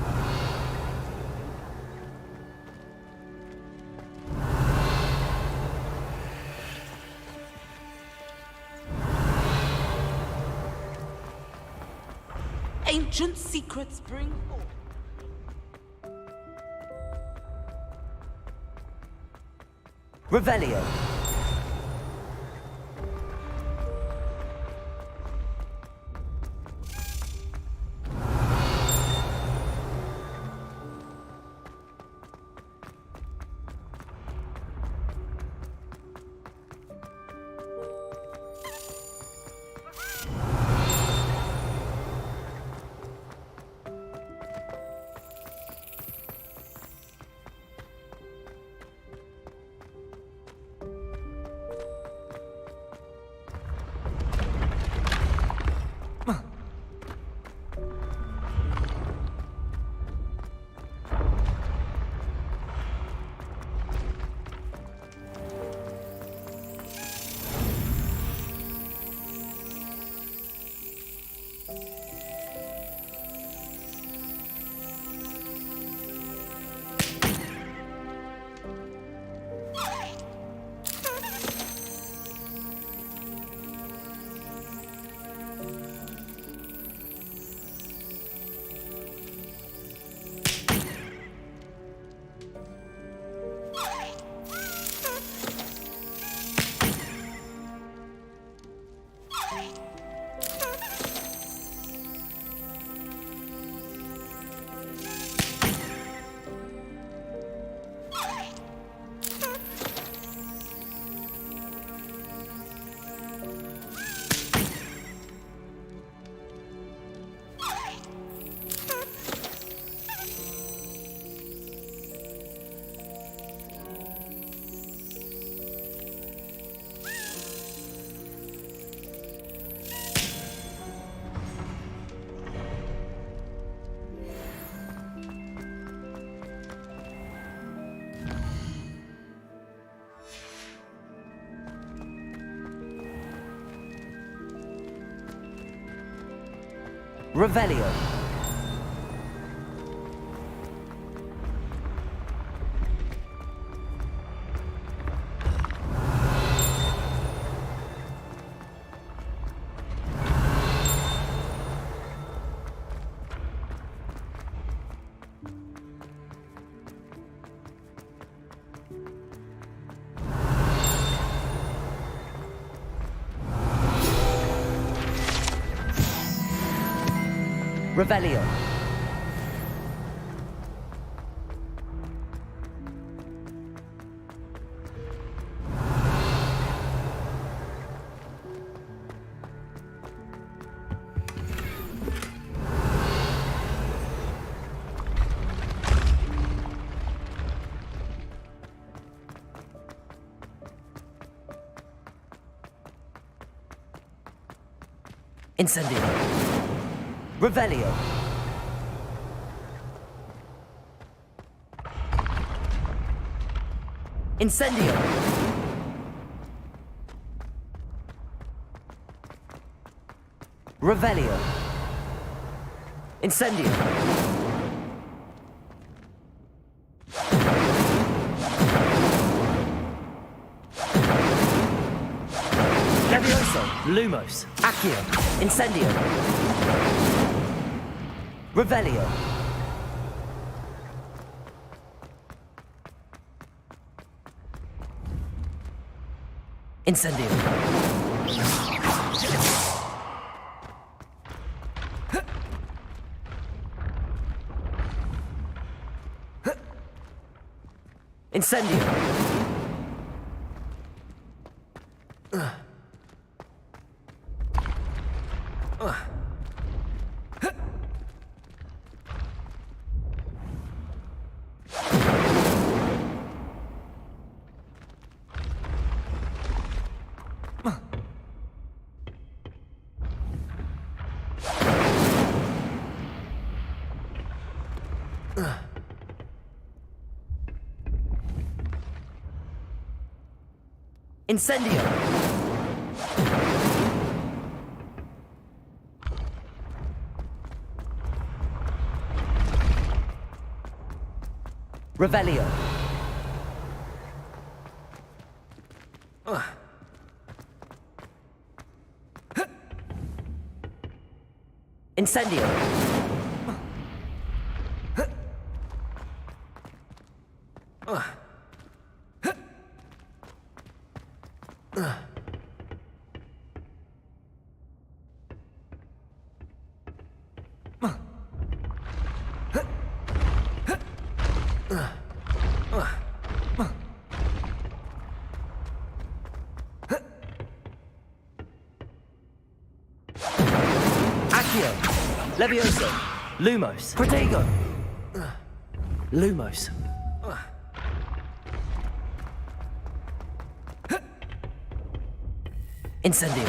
Ancient secrets bring forth. Revelio. Revelio. Revelio. Incendio. Revelio. Incendio. Revelio. Incendio. Levioso. Lumos. Accio. Incendio. Revelio. Incendio. Incendio. Incendio. Revelio. Incendio. Accio. Levioso. Lumos. Protego. Lumos. Incendio.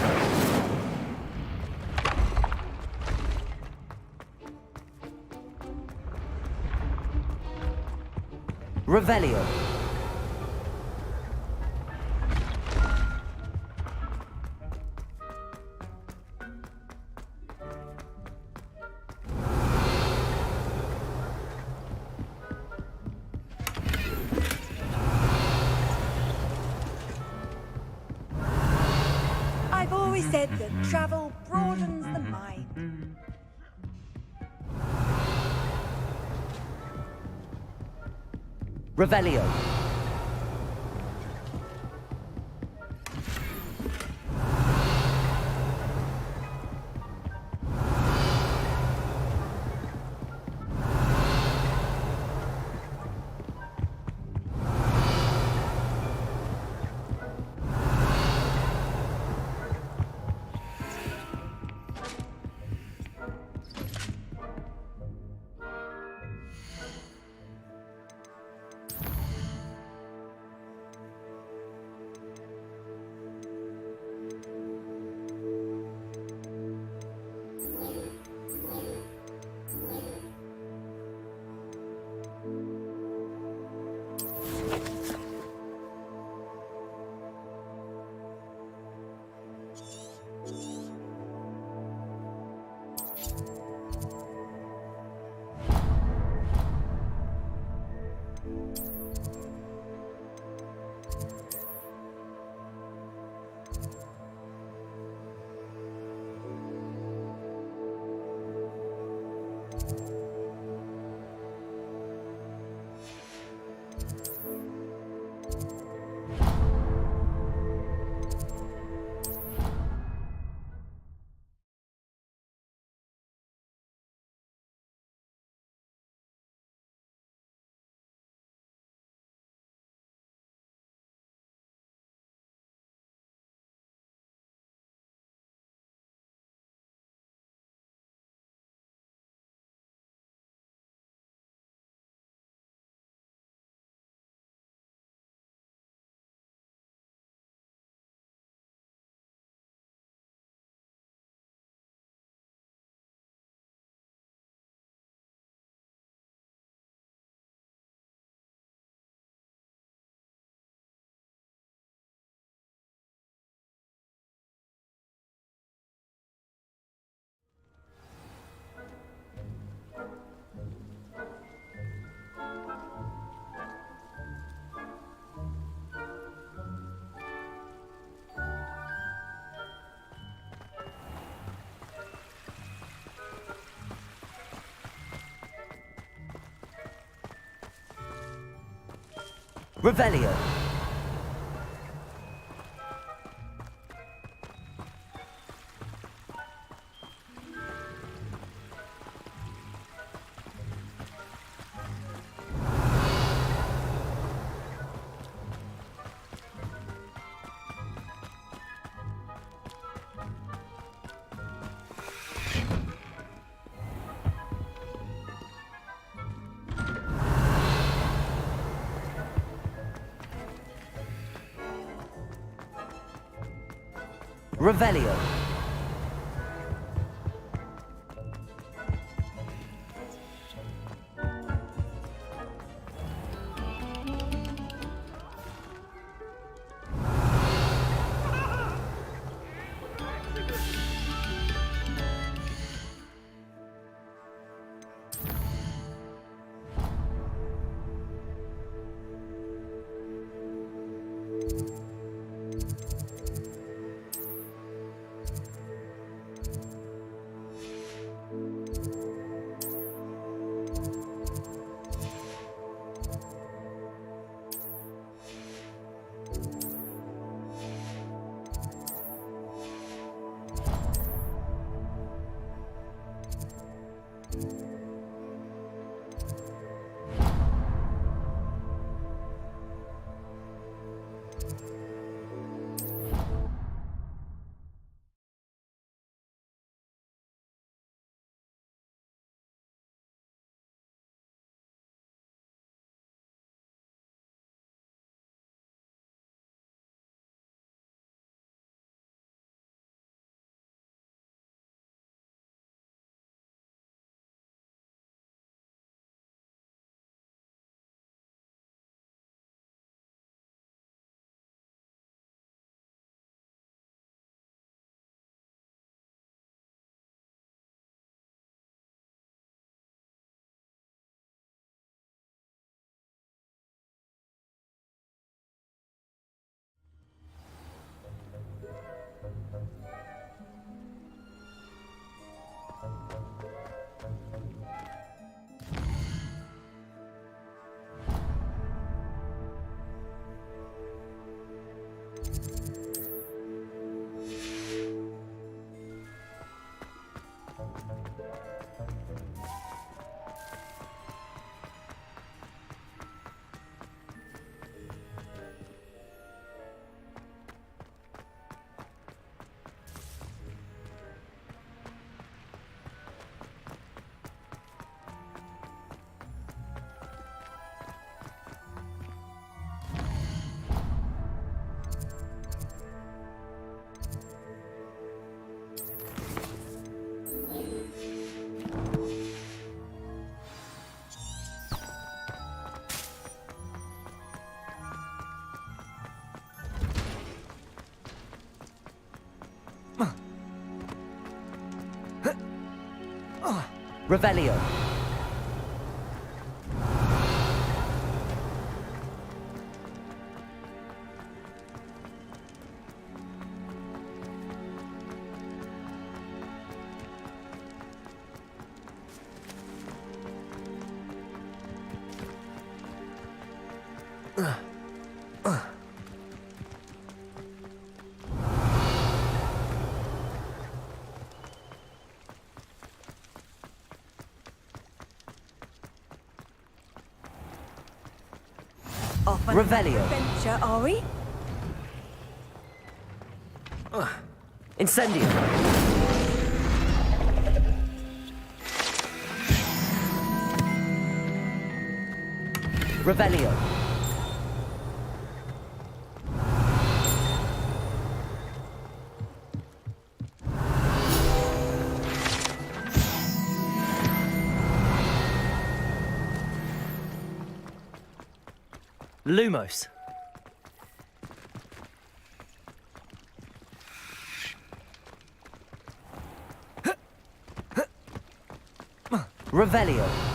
Revelio. I've always said that travel broadens the mind. Revelio. Revelio. Revelio. Revelio. Off on Revelio. an adventure, are we? Incendio. Revelio. Lumos. Revelio.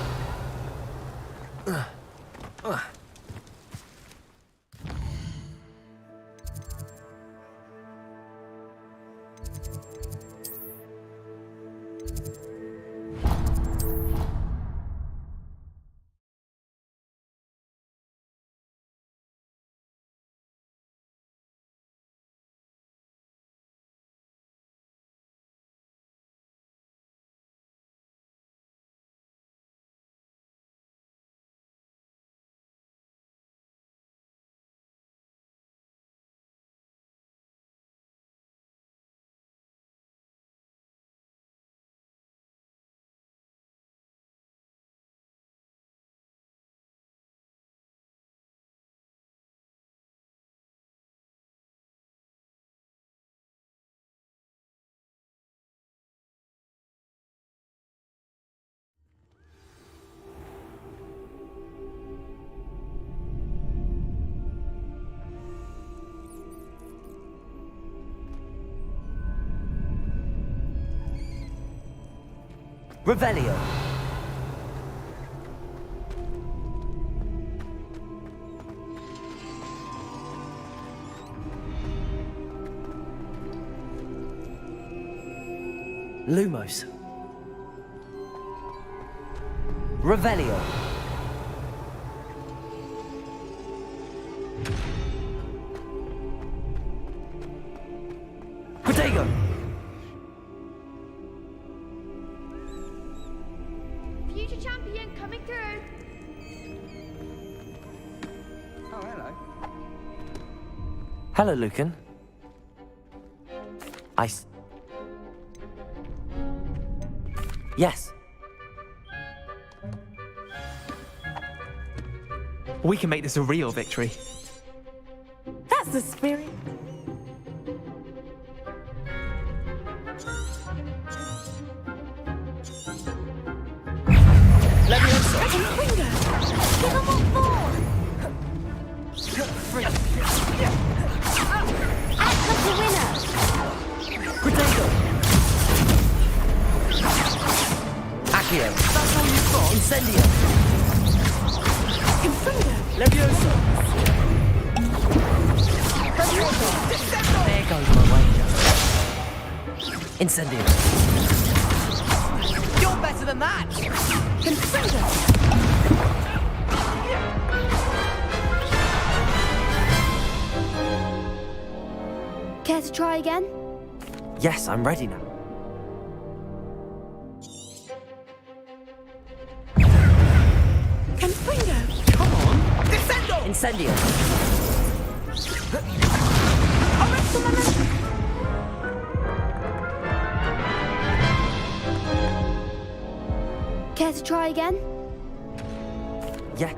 Revelio. Lumos. Revelio. Protego. Future champion coming through. Oh, hello. Hello, Lucan. Yes. We can make this a real victory. That's the spirit. Leviosa! Give him what for! Act like a winner! Protego. Accio. That's all you've got? Incendio. Leviosa. There goes my wager. Incendio. You're better than that! Care to try again? Yes, I'm ready now. Come on! Descendo! Incendio. Care to try again? Yeah.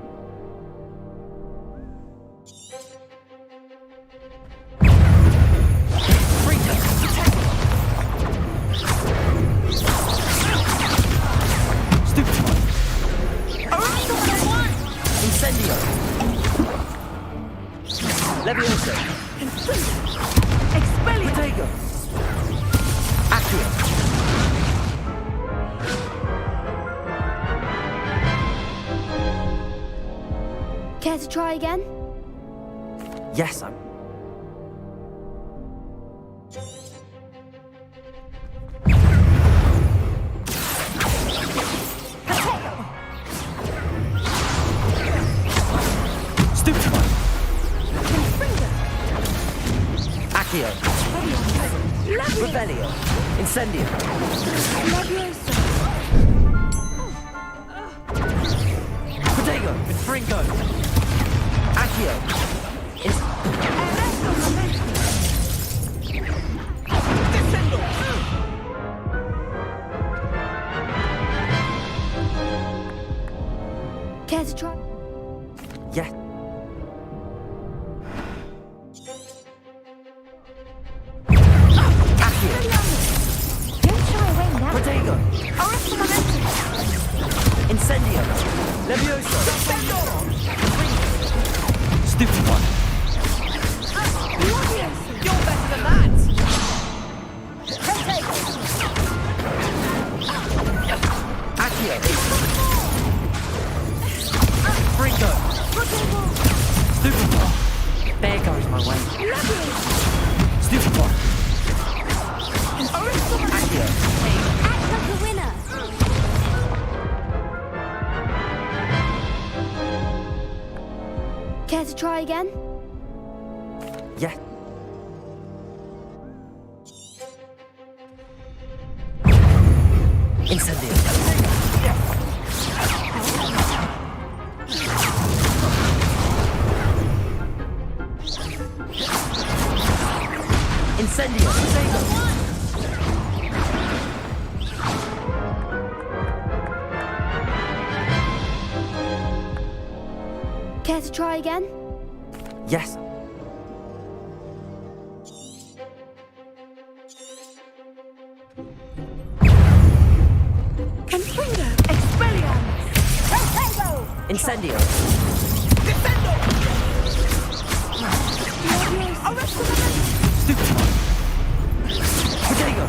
Incendio. Leviosa. Expelliarmus. Protego. Accio. Care to try again? Yes, I'm... Accio. Revelio. Incendio. Protego. Fringo. Accio. Care to try? Yeah. Don't shy away now. Protego. Incendio. Leviosa. Stupid one. You're better than that! Accio. Fringo. Stupid one. There goes my way. Stupid one. Accio. Act like a winner! Care to try again? Yeah. Incendio. Incendio. Care to try again? Yes. Incendio. Stupid one. Protego.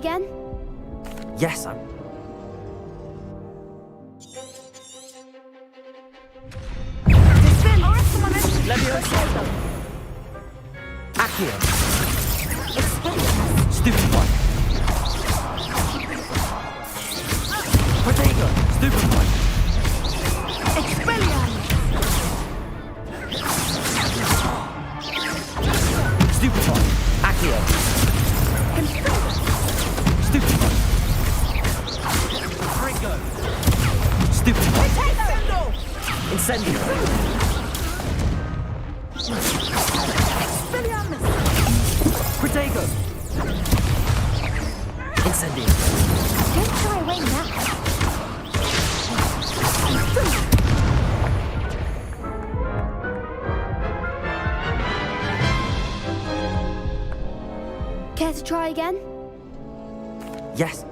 again? Yes, I'm... Leviosa! Accio! Stupefy! Protego! Stupefy! Expelliarmus! Stupefy! Accio! Stupefy! Fringo! Stupefy! Incendio! Expelliarmus! Protego! Incendio! Don't shy away now. Care to try again? Yes.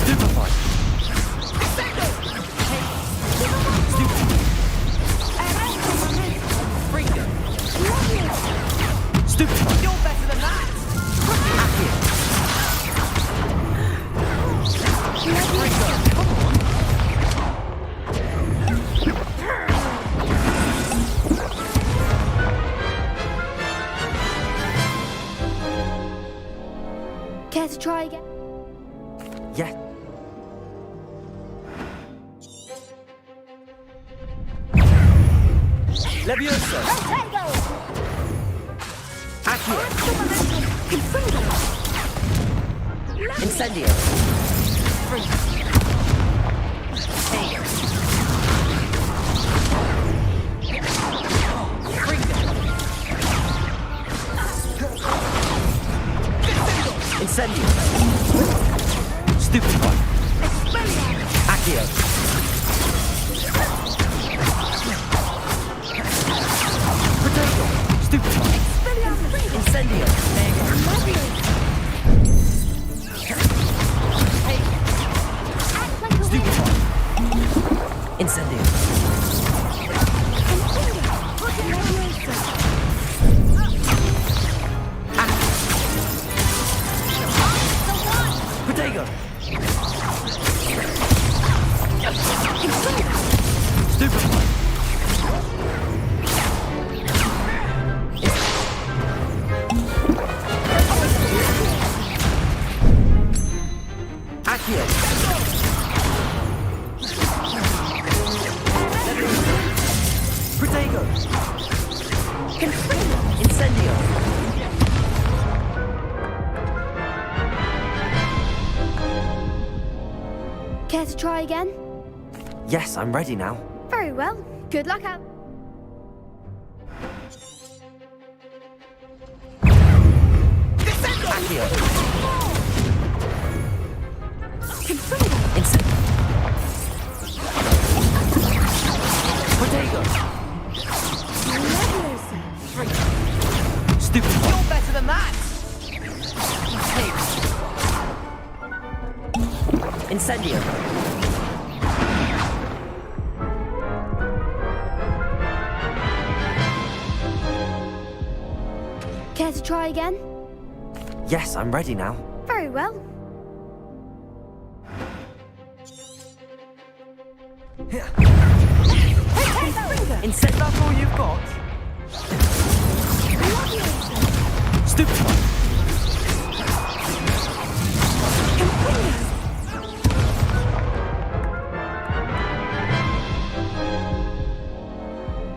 Stupefy! Stupefy! You're better than that! Care to try again? Yes. Leviosa! Accio! Incendio! Incendio! Stupefy! Accio! Protego! Stupefy! Incendio! Stupefy! Incendio! Protego! Stupefy! Accio! Protego! Incendio! Care to try again? Yes, I'm ready now. Very well. Good luck out. Accio! Incendio! Protego! Stupefy! You're better than that! Incendio! Care to try again? Yes, I'm ready now. Very well. Incendio! That's all you've got? Stupefy!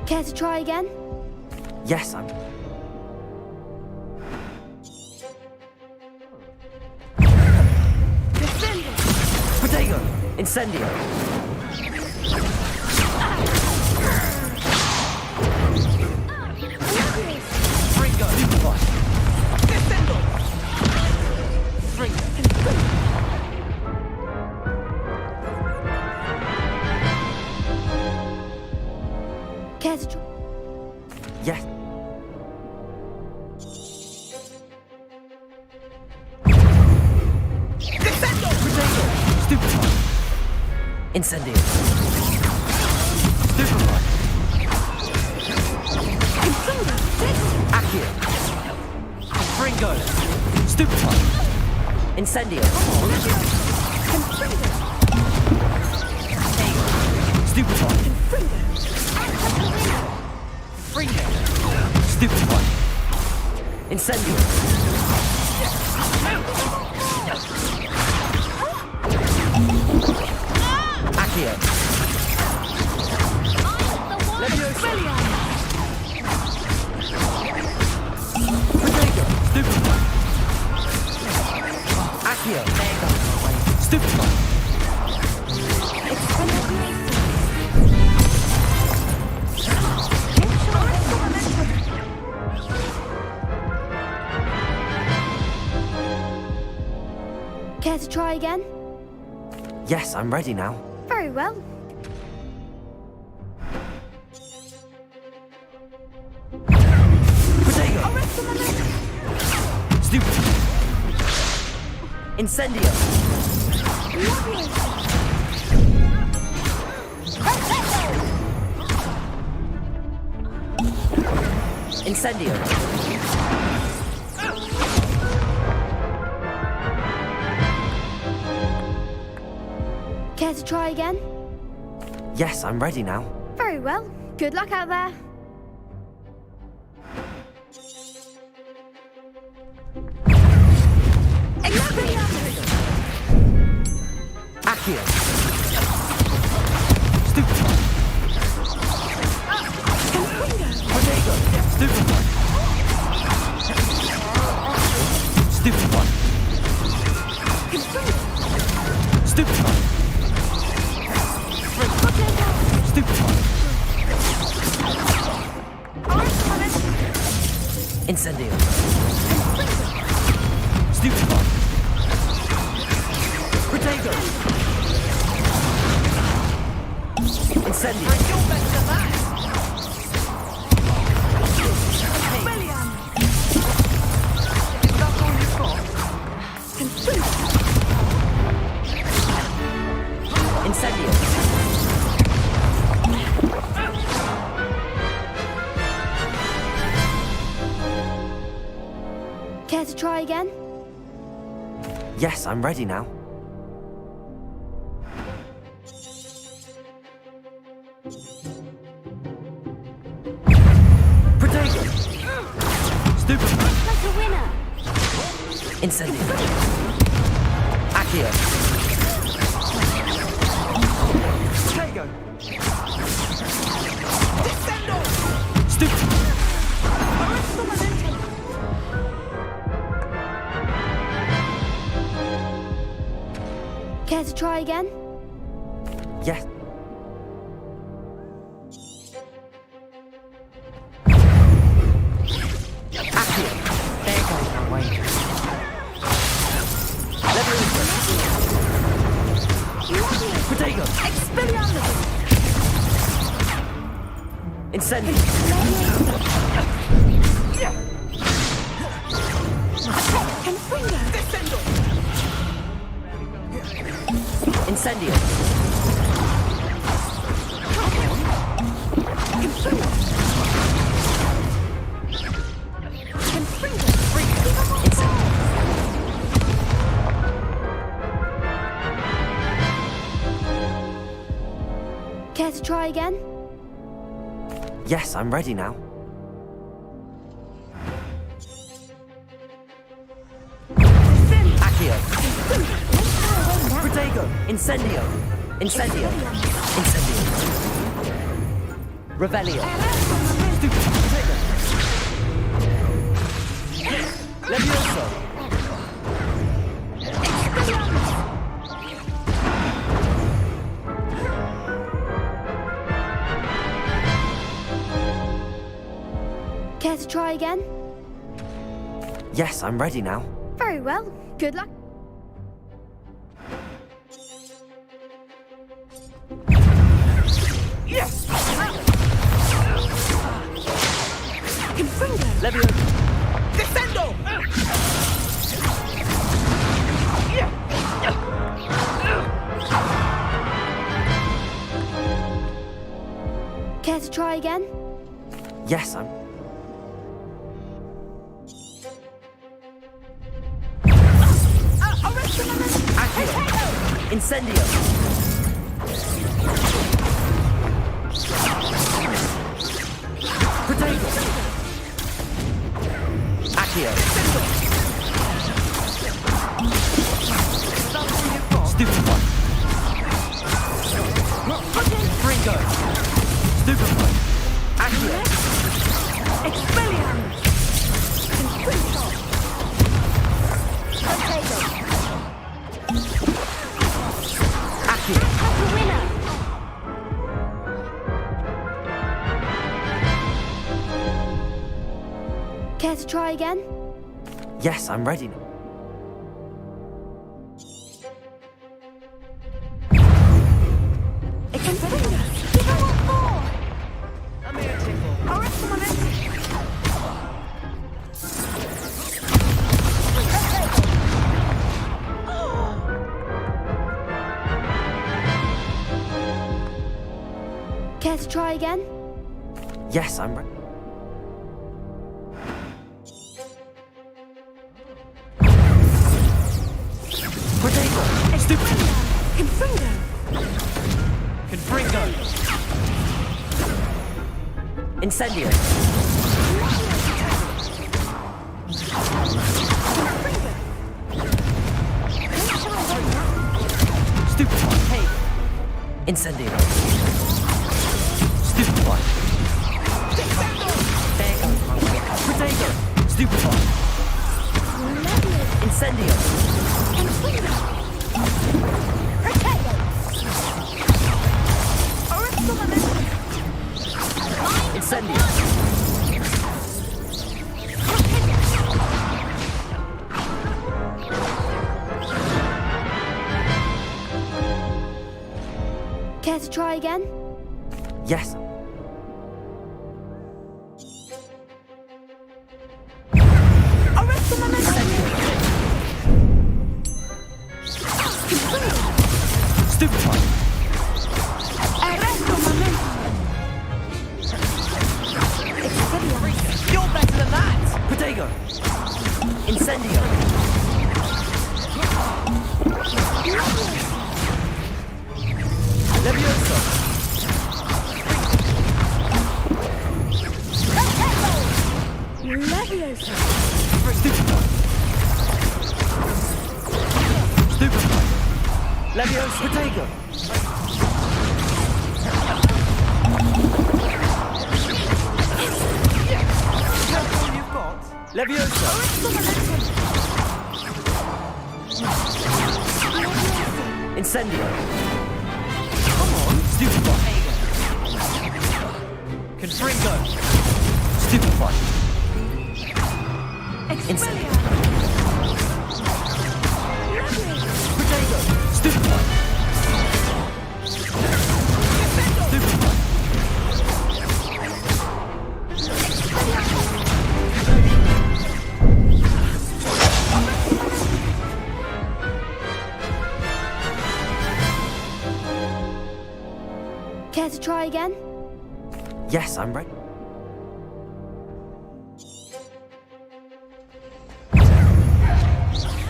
Care to try again? Yes, I'm... Protego! Incendio! Fringo! Stupefy! Fringo! Care to try? Yes. Protego! Stupefy! Incendio. Superfly. Accio. Fringo. Stupefy. Incendio. Stupefy. Fringo. Stupefy. Incendio. Accio. Leviosa. Stupefy. Accio. Stupefy. Care to try again? Yes, I'm ready now. Very well. Stupefy. Incendio. Incendio. Care to try again? Yes, I'm ready now. Very well. Good luck out there. Accio. Stupefy. Protego. Stupefy. Stupefy. Stupefy. Stupefy. Incendio. Stupefy. Protego. Incendio. Incendio. Care to try again? Yes, I'm ready now. Protego. Stupefy. Like a winner. Incendio. Accio. Protego. Stupefy. Care to try again? Yes. Accio. There goes my way. Protego. Incendio. Incendio. Care to try again? Yes, I'm ready now. Accio. Protego. Incendio. Incendio. Incendio. Revelio. Protego. Levioso. Care to try again? Yes, I'm ready now. Very well. Good luck. Yes! Levio. Descendo! to try again? Yes, I'm... Incendio! Potato! Accio! Stupid one! Ringo! Stupid one! Accio! Expelliarmus! Confringo! Potato! Accio! Winner! Care to try again? Yes, I'm ready. Care to try again? Yes, I'm ready. Potato! Stupid! Confringo! Confringo! Incendio! Stupid one! Hey! Incendio! Stupid one! There goes my way. Potato! Stupid one! Incendio! Incendio! Care to try again? Yes. Stupid one! You're better than that! Potato! Incendio! Levioso! Levioso! Stupid one! Stupid one! Levioso! Potato! That's all you've got? Levioso! Incendio! Come on! Stupid one! Confringo! Stupid one! Incendio! Potato! Stupid one! Stupid one! Care to try again? Yes, I'm ready.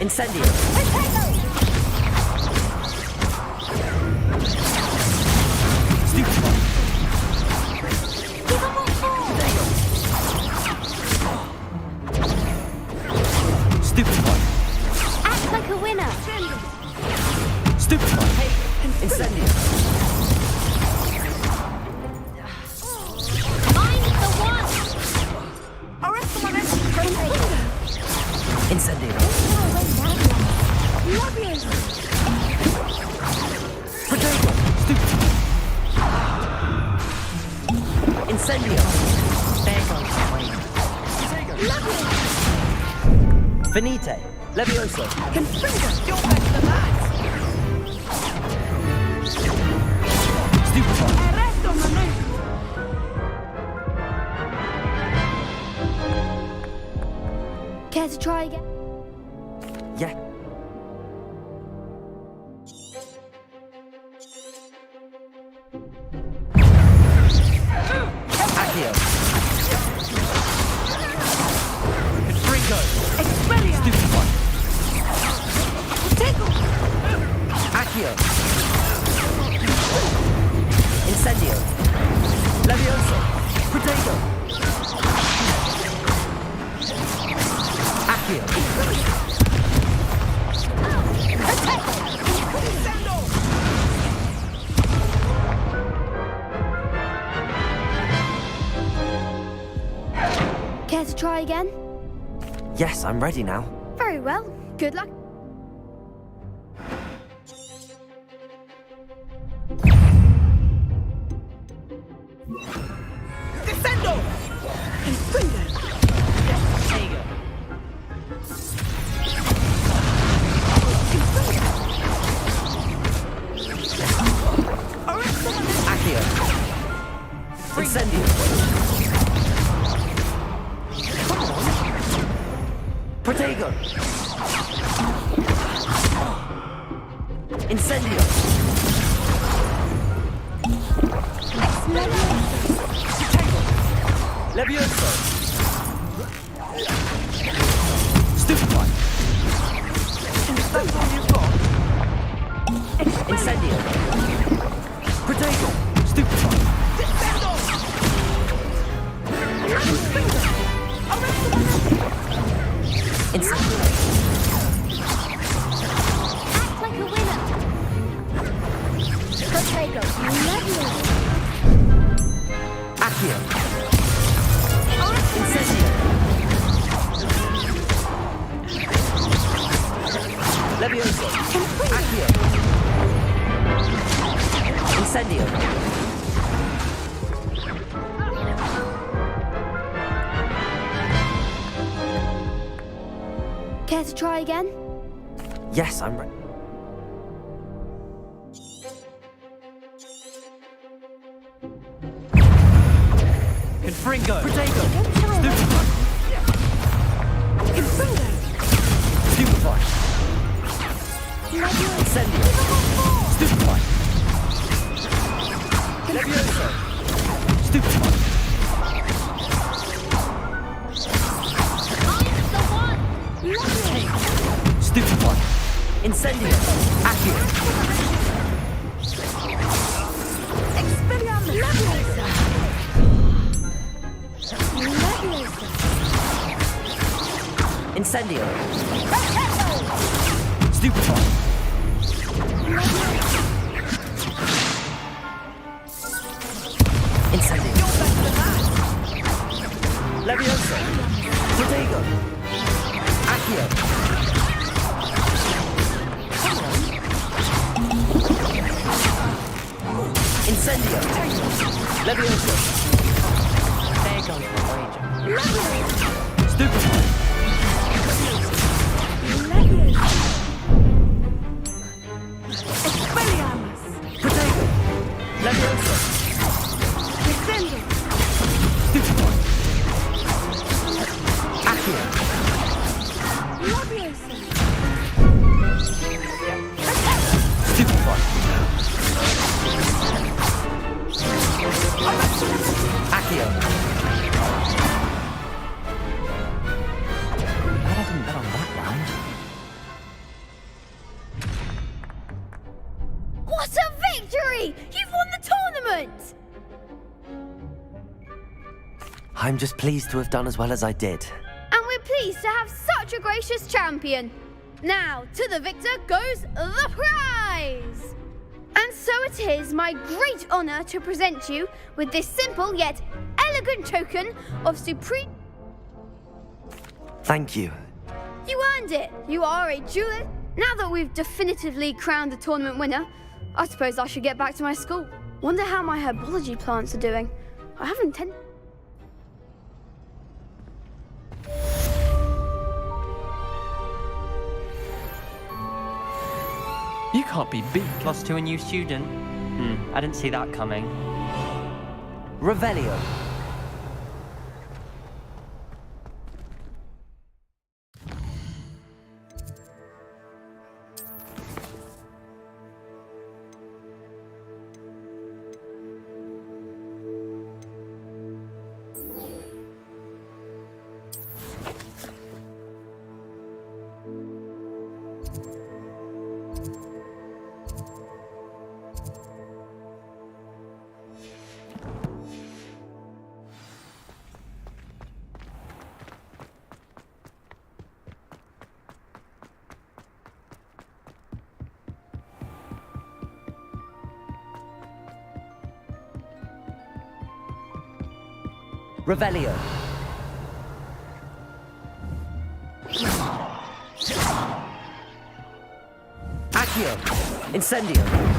Incendio! Stupid one! Stupid one! Act like a winner! Stupid one! Incendio! Find the one! Incendio! Potato! Stupid! Incendio! There goes the way. Finite! Levioso! Confringo! You're better than that! Stupid one! Care to try again? Yeah. Care to try again? Yes, I'm ready now. Very well. Good luck. Descendo! Inspringo! There you go. Accio. Incendio. Protego. Incendio. Levioso. Stupefy. That's all you've got? Incendio. Protego. Stupefy. Incendio. Act like a winner. Protego. Accio. Incendio. Levioso. Accio. Incendio. Care to try again? Yes, I'm ready. Confringo. Protego. Inspringo! Stupefy. Incendio. Stupefy. Levioso. Stupefy. Stupefy. Incendio. Accio. Expelliarmus! Leviosa! Incendio. Stupefy. Incendio. Levioso. Protego. Accio. Incendio. Levioso. There goes my wager. Stupefy. Expelliarmus! Protego. Levioso. Descendo! Stupefy. Accio. Leviosa! Stupefy. Accio. Glad I didn't bet on that round. What a victory! You've won the tournament! I'm just pleased to have done as well as I did. And we're pleased to have such a gracious champion. Now, to the victor goes the prize! And so it is my great honor to present you with this simple yet elegant token of supreme... Thank you. You earned it! You are a duelist. Now that we've definitively crowned the tournament winner, I suppose I should get back to my school. Wonder how my herbology plants are doing. I haven't intended... You can't be beat. Lost to a new student? I didn't see that coming. Revelio. Revelio. Accio! Incendio!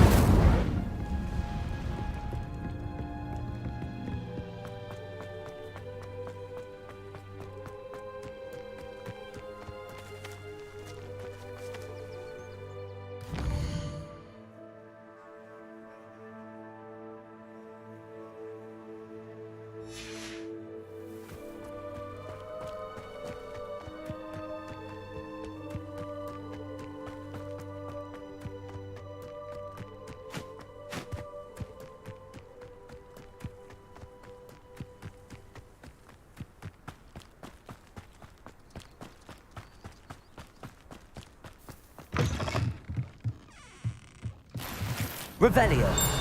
Revelio.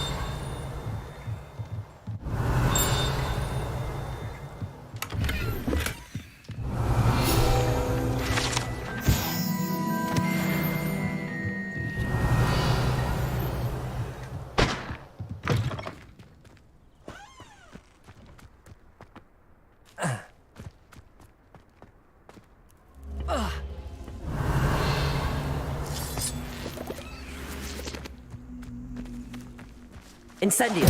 Incendio.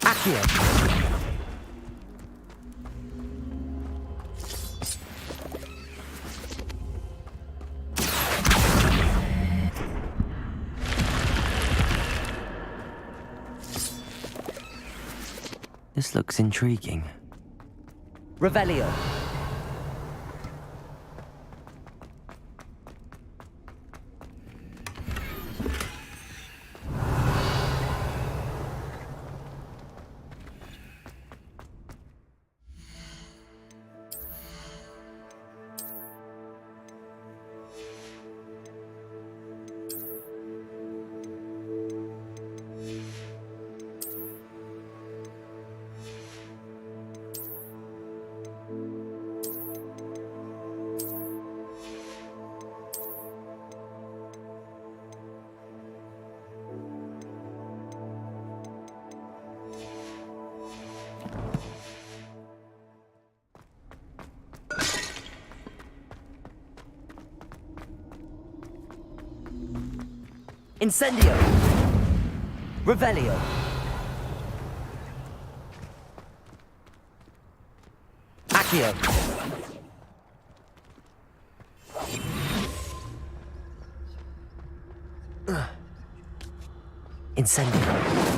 Accio. This looks intriguing. Revelio. Incendio! Revelio! Accio! Incendio!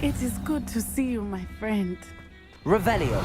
It is good to see you, my friend. Revelio!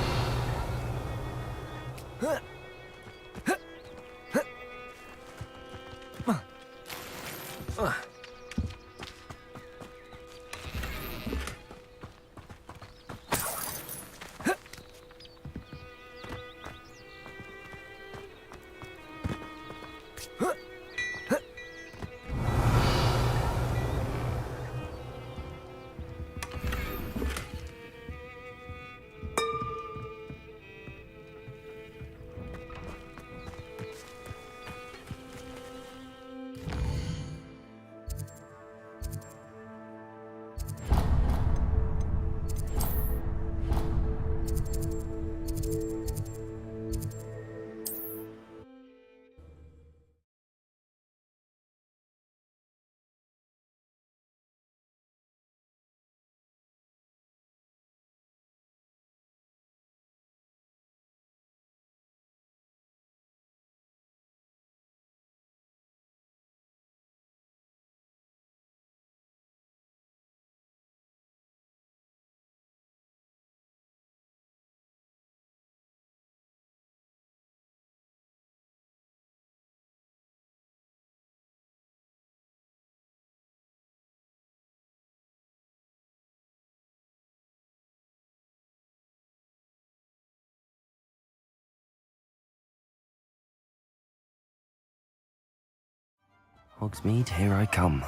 Hogsmeade, here I come.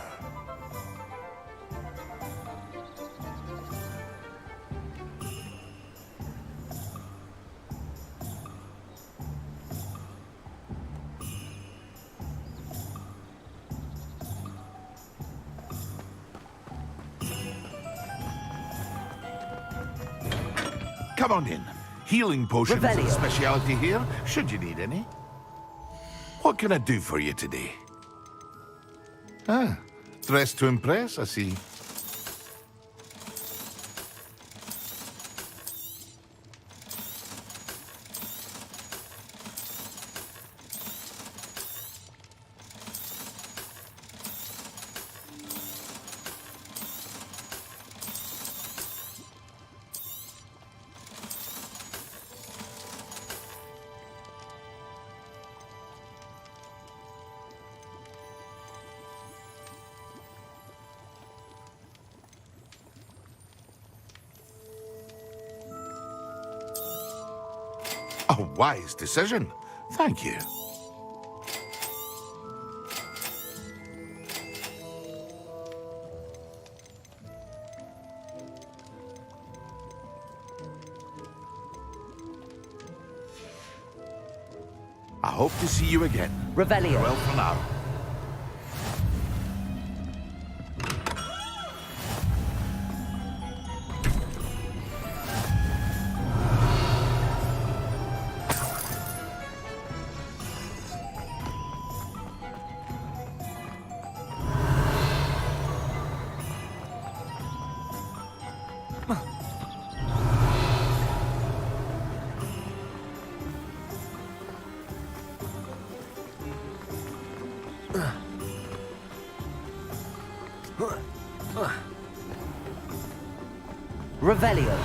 Come on in. Healing potions are a specialty here, should you need any. What can I do for you today? Ah, dressed to impress, I see. A wise decision. Thank you. I hope to see you again. Revelio. Well for now. Revelio.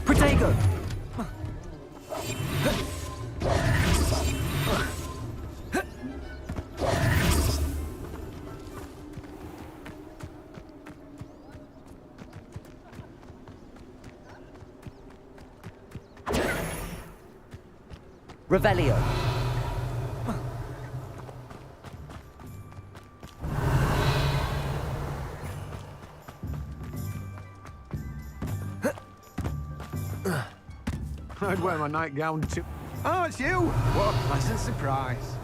Protego. Revelio. I'd wear my nightgown too. Oh, it's you! What a pleasant surprise.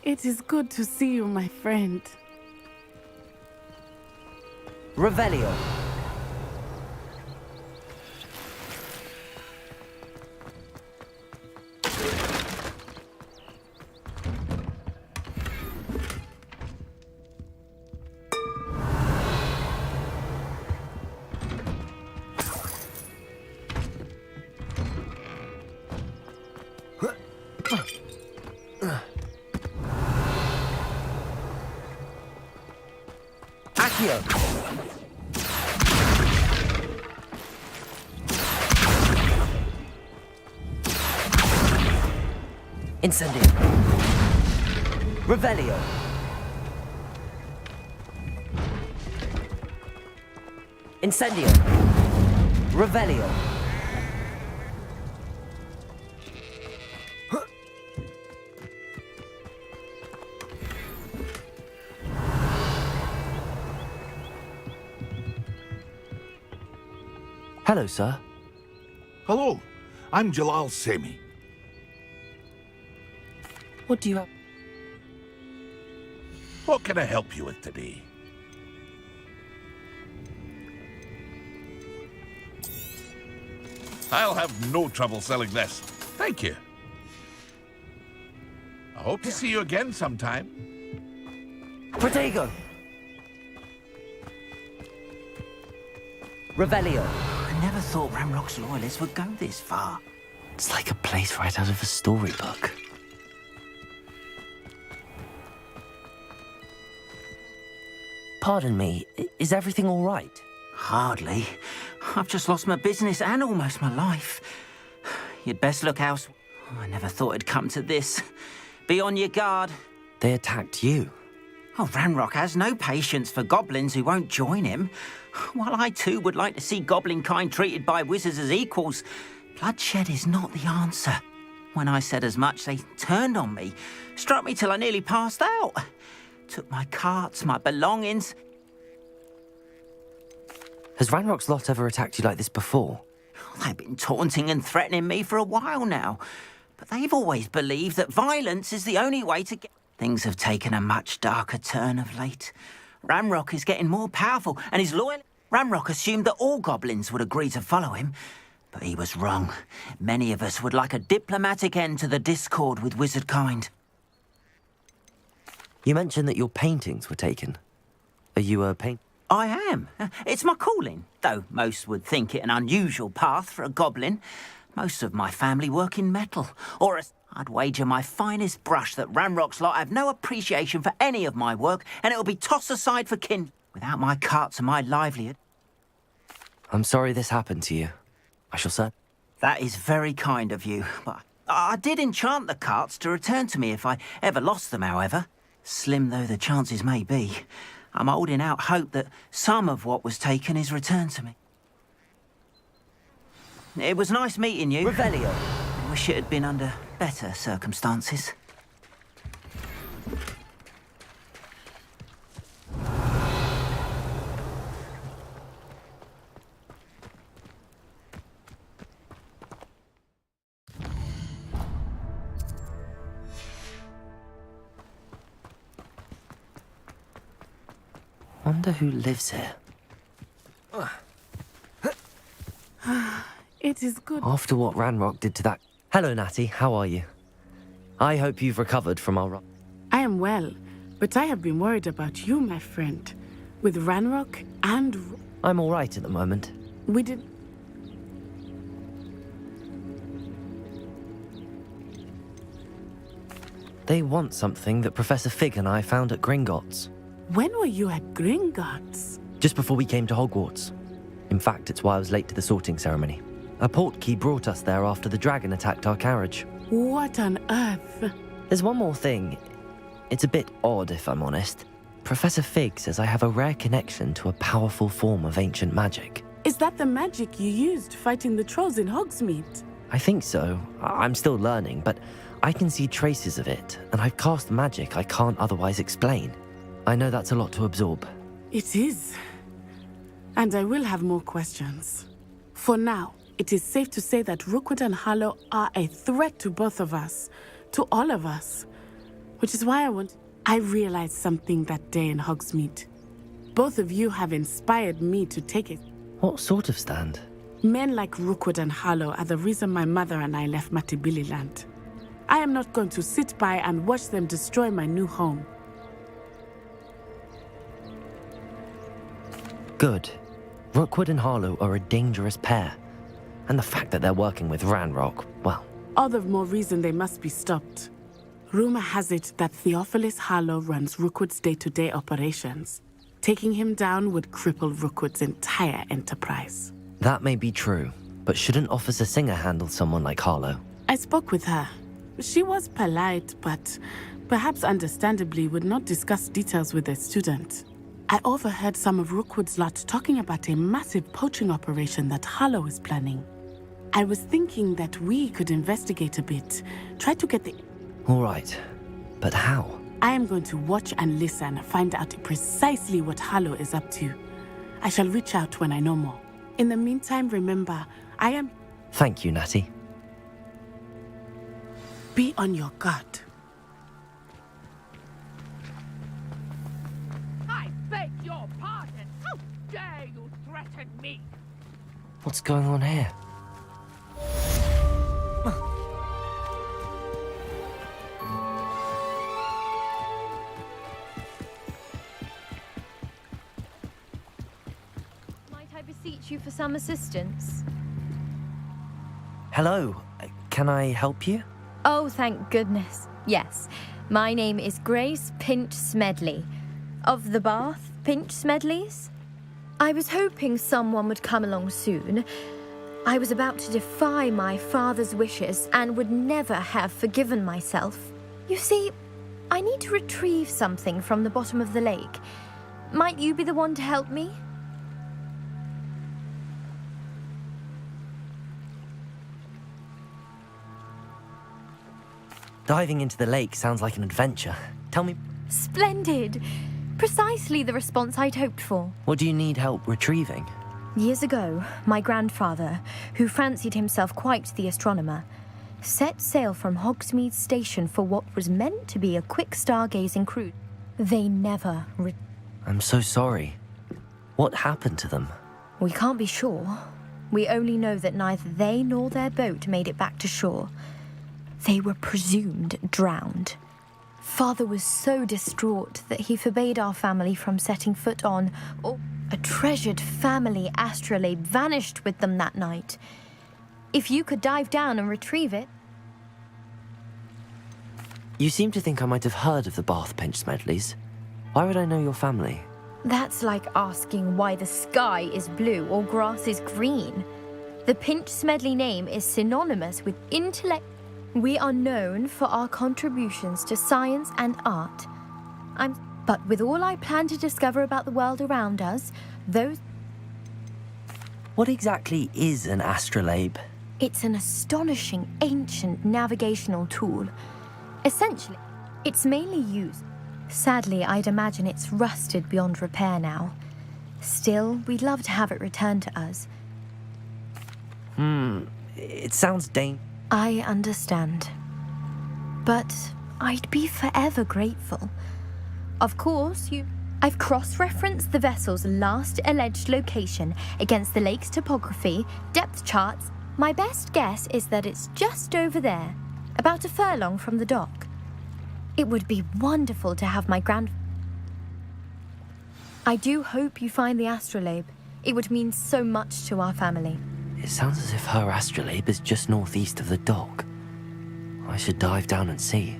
It is good to see you, my friend. Revelio. Accio. Incendio. Revelio. Incendio. Revelio. Hello, sir. Hello, I'm Jalal Semi. What do you have? What can I help you with today? I'll have no trouble selling this. Thank you. I hope to see you again sometime. Protego. Revelio. I never thought Ramrock's loyalists would go this far. It's like a place right out of a storybook. Pardon me, is everything all right? Hardly. I've just lost my business and almost my life. You'd best look elsewhere. I never thought it'd come to this. Be on your guard. They attacked you. Oh, Ranrock has no patience for goblins who won't join him. While I too would like to see goblin kind treated by wizards as equals, bloodshed is not the answer. When I said as much, they turned on me, struck me till I nearly passed out. Took my carts, my belongings. Has Ranrock's lot ever attacked you like this before? They've been taunting and threatening me for a while now, but they've always believed that violence is the only way to get... Things have taken a much darker turn of late. Ranrock is getting more powerful, and his loyal... Ranrock assumed that all goblins would agree to follow him, but he was wrong. Many of us would like a diplomatic end to the discord with wizard kind. You mentioned that your paintings were taken. Are you a paint... I am. It's my calling, though most would think it an unusual path for a goblin. Most of my family work in metal, or I'd wager my finest brush that Ranrock's lot have no appreciation for any of my work, and it'll be tossed aside for kin. Without my carts and my livelihood... I'm sorry this happened to you. I shall say... That is very kind of you, but I did enchant the carts to return to me if I ever lost them, however. Slim though the chances may be, I'm holding out hope that some of what was taken is returned to me. It was nice meeting you. Revelio. I wish it had been under better circumstances. Wonder who lives here. It is good. After what Ranrock did to that... Hello, Natty. How are you? I hope you've recovered from our... I am well, but I have been worried about you, my friend. With Ranrock and... I'm all right at the moment. We did... They want something that Professor Fig and I found at Gringotts. When were you at Gringotts? Just before we came to Hogwarts. In fact, it's why I was late to the sorting ceremony. A portkey brought us there after the dragon attacked our carriage. What on earth? There's one more thing. It's a bit odd, if I'm honest. Professor Fig says I have a rare connection to a powerful form of ancient magic. Is that the magic you used fighting the trolls in Hogsmeade? I think so. I'm still learning, but I can see traces of it, and I've cast magic I can't otherwise explain. I know that's a lot to absorb. It is. And I will have more questions. For now, it is safe to say that Rookwood and Harlow are a threat to both of us. To all of us. Which is why I realized something that day in Hogsmeade. Both of you have inspired me to take it. What sort of stand? Men like Rookwood and Harlow are the reason my mother and I left Matibili land. I am not going to sit by and watch them destroy my new home. Good. Rookwood and Harlow are a dangerous pair. And the fact that they're working with Ranrock, well... All the more reason they must be stopped. Rumor has it that Theophilus Harlow runs Rookwood's day-to-day operations. Taking him down would cripple Rookwood's entire enterprise. That may be true, but shouldn't Officer Singer handle someone like Harlow? I spoke with her. She was polite, but perhaps understandably would not discuss details with a student. I overheard some of Rookwood's lot talking about a massive poaching operation that Harlow is planning. I was thinking that we could investigate a bit, try to get the... All right, but how? I am going to watch and listen, find out precisely what Harlow is up to. I shall reach out when I know more. In the meantime, remember, I am... Thank you, Natty. Be on your guard. I beg your pardon. How dare you threaten me? What's going on here? Might I beseech you for some assistance? Hello, can I help you? Oh, thank goodness. Yes. My name is Grace Pinch Smedley. Of the Bath Pinch Smedleys? I was hoping someone would come along soon. I was about to defy my father's wishes and would never have forgiven myself. You see, I need to retrieve something from the bottom of the lake. Might you be the one to help me? Diving into the lake sounds like an adventure. Tell me, Splendid! Precisely the response I'd hoped for. what do you need help retrieving? Years ago, my grandfather, who fancied himself quite the astronomer, set sail from Hogsmeade Station for what was meant to be a quick stargazing cruise. They never I'm so sorry. What happened to them? We can't be sure. We only know that neither they nor their boat made it back to shore. They were presumed drowned. Father was so distraught that he forbade our family from setting foot on, or a treasured family astrolabe vanished with them that night. If you could dive down and retrieve it... You seem to think I might have heard of the Bath Pinch Smedleys. Why would I know your family? That's like asking why the sky is blue or grass is green. The Pinch Smedley name is synonymous with intellect. We are known for our contributions to science and art. But with all I plan to discover about the world around us, those... What exactly is an astrolabe? It's an astonishing ancient navigational tool. Essentially, it's mainly used. Sadly, I'd imagine it's rusted beyond repair now. Still, we'd love to have it returned to us. It sounds I understand. But I'd be forever grateful. Of course, I've cross-referenced the vessel's last alleged location against the lake's topography, depth charts. My best guess is that it's just over there, about a furlong from the dock. It would be wonderful to have my I do hope you find the astrolabe. It would mean so much to our family. It sounds as if her astrolabe is just northeast of the dock. I should dive down and see.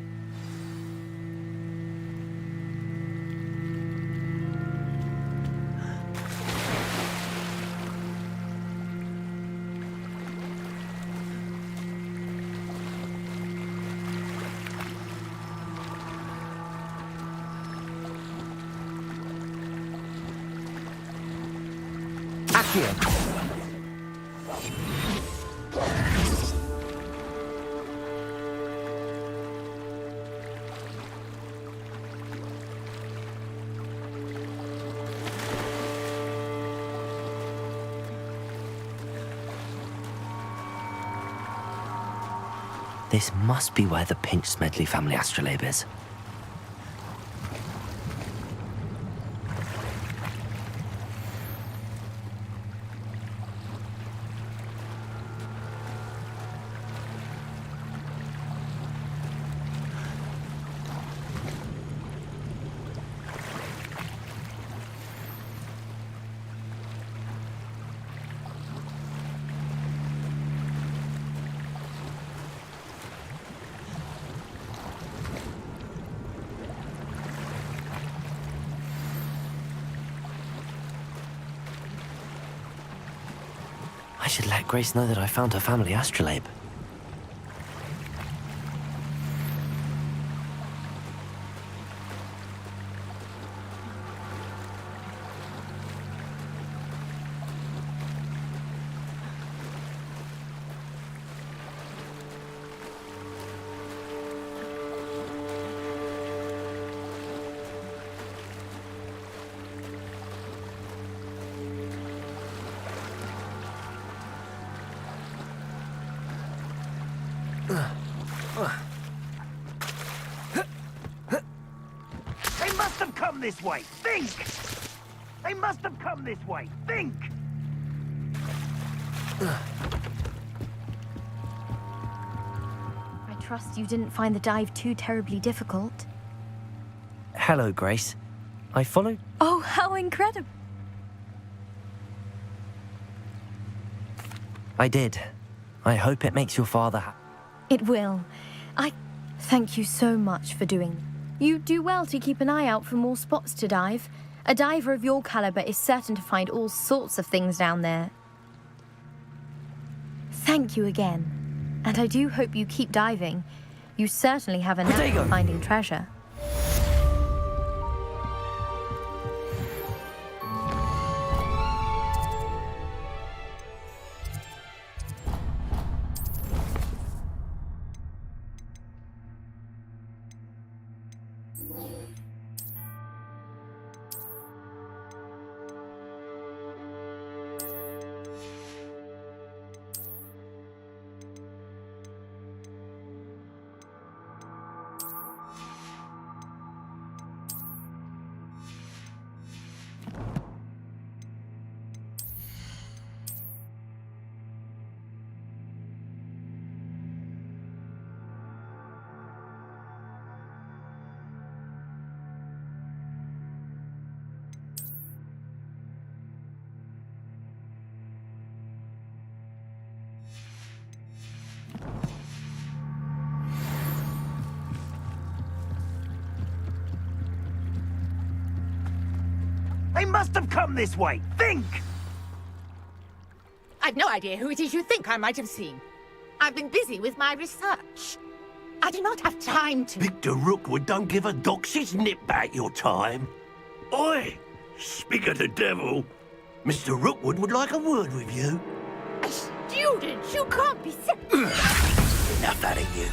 This must be where the Pinch Smedley family astrolabe is. I should let Grace know that I found her family astrolabe. They must have come this way. Think! They must have come this way. Think! I trust you didn't find the dive too terribly difficult. Hello, Grace. I followed... Oh, how incredible! I did. I hope it makes your father happy. It will. Thank you so much for doing. You do well to keep an eye out for more spots to dive. A diver of your caliber is certain to find all sorts of things down there. Thank you again. And I do hope you keep diving. You certainly have a knack for finding treasure. They must have come this way. Think! I've no idea who it is you think I might have seen. I've been busy with my research. I do not have time to... Victor Rookwood don't give a doxy's nip back your time. Oi! Speak of the devil. Mr. Rookwood would like a word with you. A student? You can't be... Enough out of you.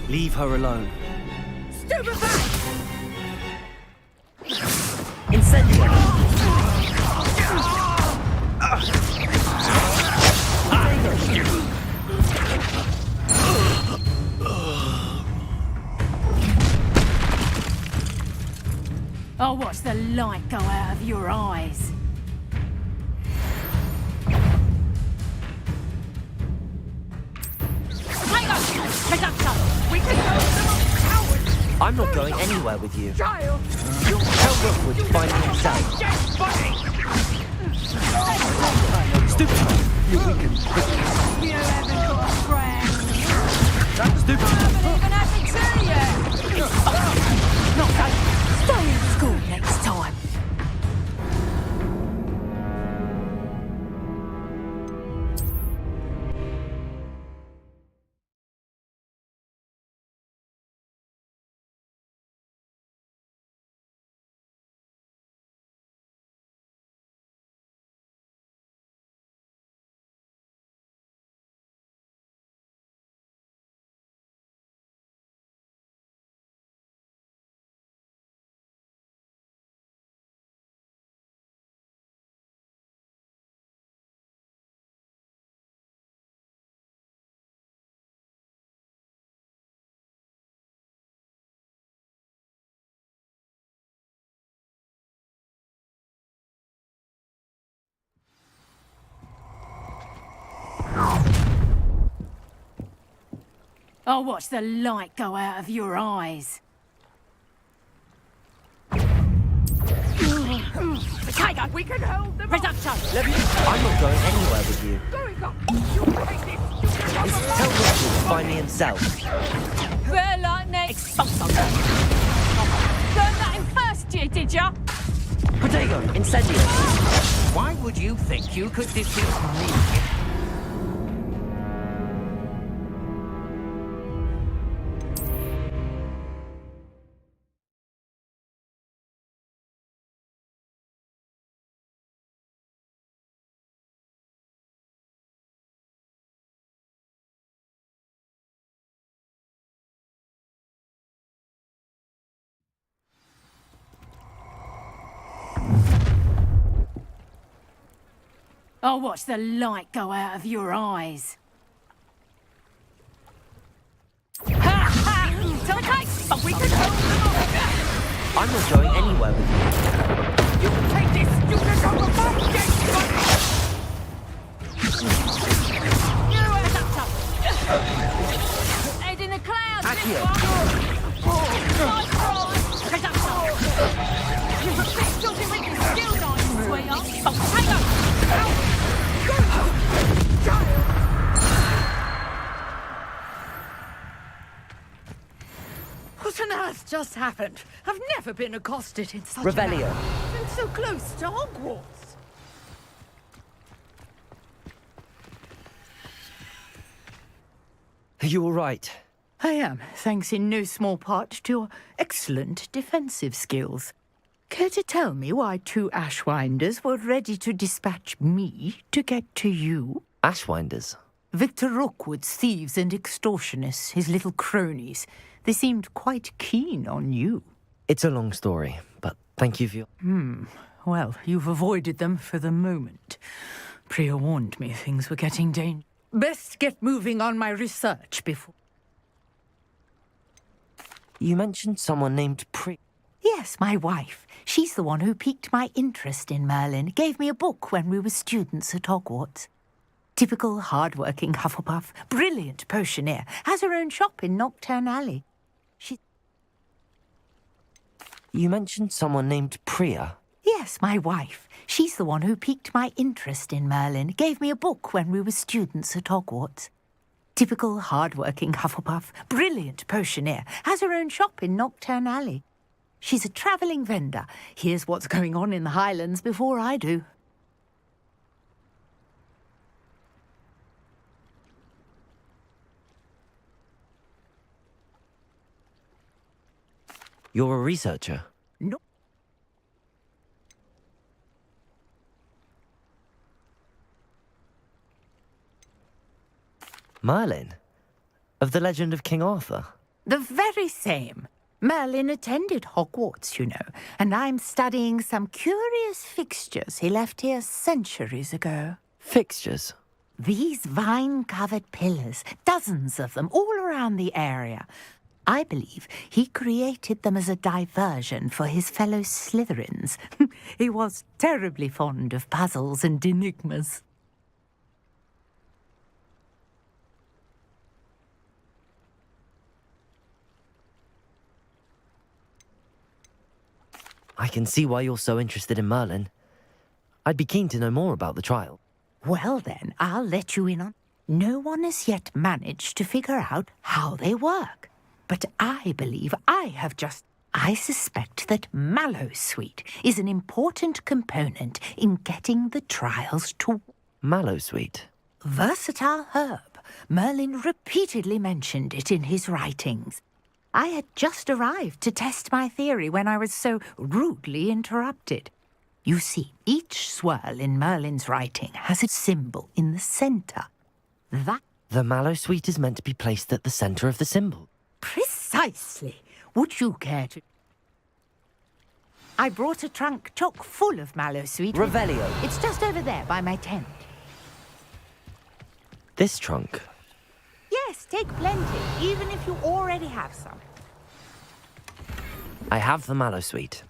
Leave her alone. Stupefy! Incendiary! I'll watch the light go out of your eyes. I'm not going anywhere with you. Child! You'll tell Rookwood to find me himself. Yes, buddy! Stupid! You weakened. You haven't got a friend. Stupid! I haven't even had it to you. Not going. Stay in school next time. I'll watch the light go out of your eyes. Tiger, we can hold them. Reduction. I'm not going anywhere with you. Tell Rookwood to find me himself. Fair lightning. Expulso. Learned that in first year, did ya? Protego, incendiary. Why would you think you could defeat me? I'll watch the light go out of your eyes. I'm not going anywhere with you. You will take this student over my dead body! You are up. Head in the clouds, Back here. You protect your drinking skills on, sweetheart. Oh, hang on! What on earth just happened? I've never been accosted in such Revelio. a manner. And so close to Hogwarts. Are you all right? I am, thanks in no small part to your excellent defensive skills. Care to tell me why 2 Ashwinders were ready to dispatch me to get to you? Ashwinders? Victor Rookwood's thieves and extortionists, his little cronies. They seemed quite keen on you. It's a long story, but thank you for your... Well, you've avoided them for the moment. Priya warned me things were getting dangerous. Best get moving on my research before... You mentioned someone named Pri... Yes, my wife. She's the one who piqued my interest in Merlin. Gave me a book when we were students at Hogwarts. Typical hard-working Hufflepuff. Brilliant potioneer. Has her own shop in Knockturn Alley. You mentioned someone named Priya? Yes, my wife. She's the one who piqued my interest in Merlin. Gave me a book when we were students at Hogwarts. Typical hard-working Hufflepuff. Brilliant potioneer. Has her own shop in Knockturn Alley. She's a travelling vendor. Hears what's going on in the Highlands before I do. You're a researcher? No. Merlin? Of the legend of King Arthur? The very same. Merlin attended Hogwarts, you know, and I'm studying some curious fixtures he left here centuries ago. Fixtures? These vine-covered pillars, dozens of them, all around the area. I believe he created them as a diversion for his fellow Slytherins. He was terribly fond of puzzles and enigmas. I can see why you're so interested in Merlin. I'd be keen to know more about the trial. Well then, I'll let you in on... No one has yet managed to figure out how they work. But I believe I have just... I suspect that Mallowsweet is an important component in getting the trials to... Mallowsweet? Versatile herb. Merlin repeatedly mentioned it in his writings. I had just arrived to test my theory when I was so rudely interrupted. You see, each swirl in Merlin's writing has a symbol in the centre. That... The Mallowsweet is meant to be placed at the centre of the symbol. Precisely. Would you care to... I brought a trunk chock full of Mallowsweet. Revelio. It's just over there by my tent. This trunk? Yes, take plenty, even if you already have some. I have the Mallowsweet.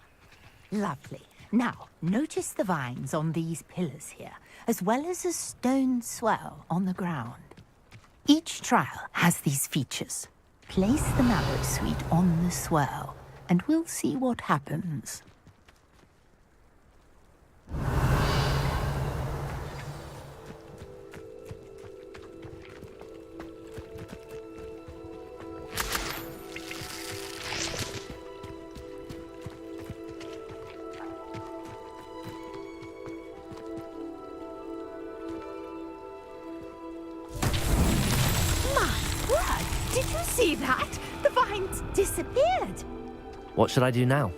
Lovely. Now, notice the vines on these pillars here, as well as a stone swell on the ground. Each trial has these features. Place the Mallowsweet on the swirl, and we'll see what happens. Did you see that? The vines disappeared. What should I do now?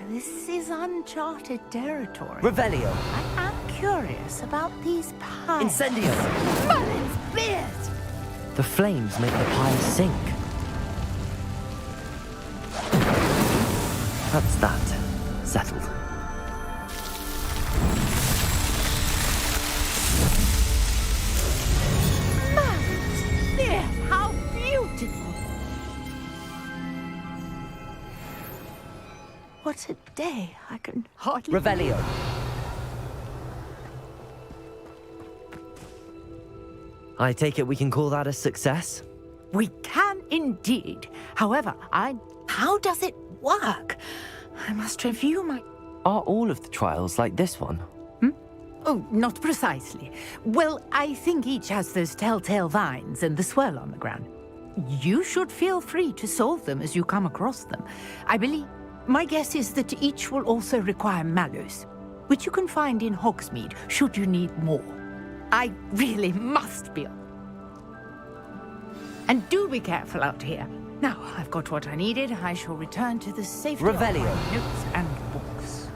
This is uncharted territory. Revelio. I am curious about these piles. Incendio. Merlin's beard! The flames make the pile sink. That's that. Settled. Merlin's beard! How beautiful! What a day. I can hardly... Revelio. I take it we can call that a success? We can indeed. However, How does it work? I must review my... Are all of the trials like this one? Oh, not precisely. Well, I think each has those telltale vines and the swirl on the ground. You should feel free to solve them as you come across them. I believe... My guess is that each will also require mallows, which you can find in Hogsmeade, should you need more. I really must be... And do be careful out here. Now, I've got what I needed. I shall return to the safety of my notes and books.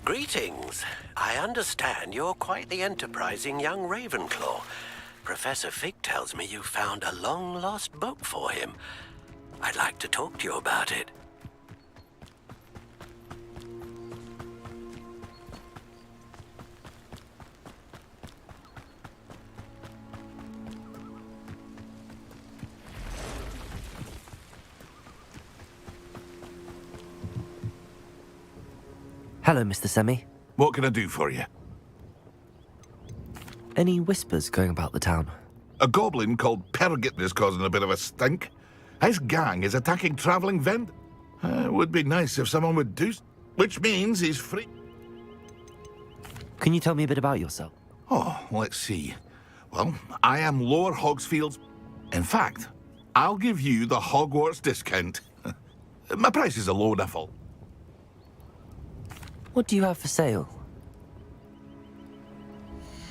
Greetings. I understand you're quite the enterprising young RavenClaw. Professor Fig tells me you found a long-lost book for him. I'd like to talk to you about it. Hello, Mr. Semi. What can I do for you? Any whispers going about the town? A goblin called Pergit is causing a bit of a stink. His gang is attacking travelling vendors. It would be nice if someone would do... Which means he's free. Can you tell me a bit about yourself? Oh, let's see. Well, I am Lower Hogsfield's... In fact, I'll give you the Hogwarts discount. My prices are low enough. What do you have for sale?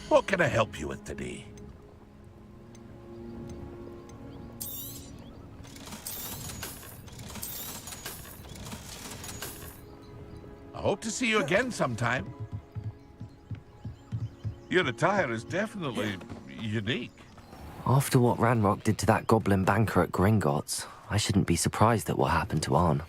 What can I help you with today? I hope to see you again sometime. Your attire is definitely unique. After what Ranrock did to that goblin banker at Gringotts, I shouldn't be surprised at what happened to Arn.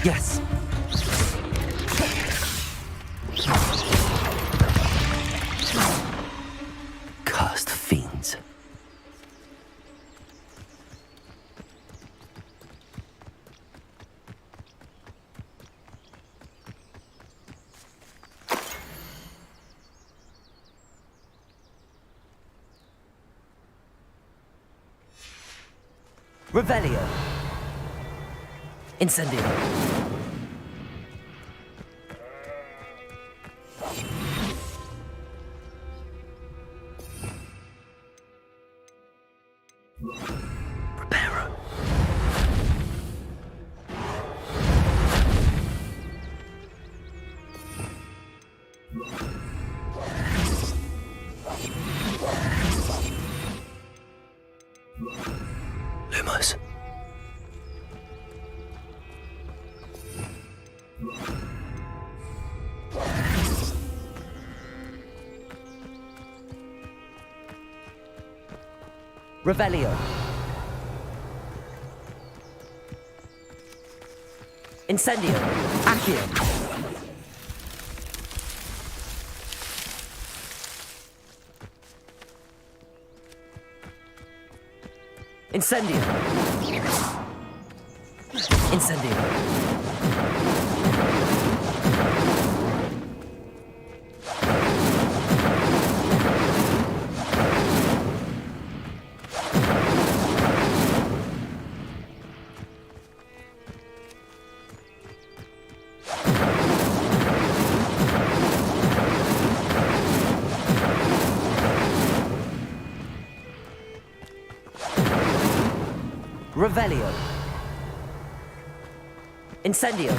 Yes. Cursed fiends. Revelio. Incendio. Preparo. Lumos. Revelio. Incendio. Accio. Incendio. Incendio. Revelio. Incendio.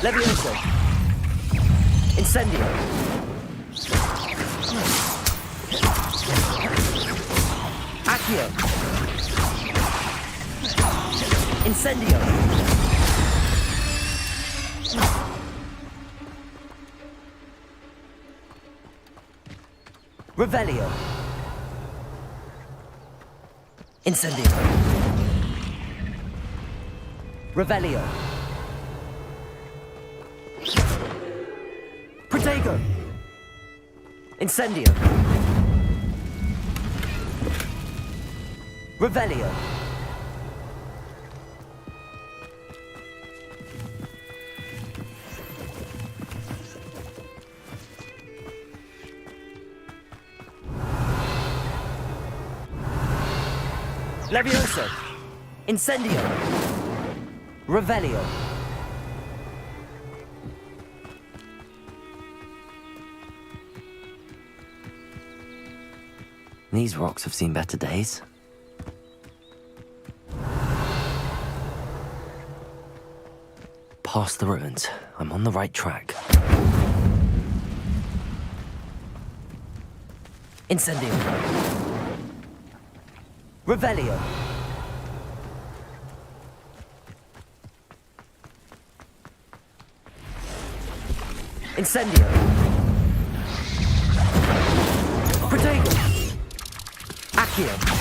Levioso. Incendio. Accio. Incendio. Revelio. Incendio. Revelio. Protego. Incendio. Revelio. Levioso. Incendio. Revelio. These rocks have seen better days. Past the ruins. I'm on the right track. Incendio. Revelio. Incendio. Protego. Accio.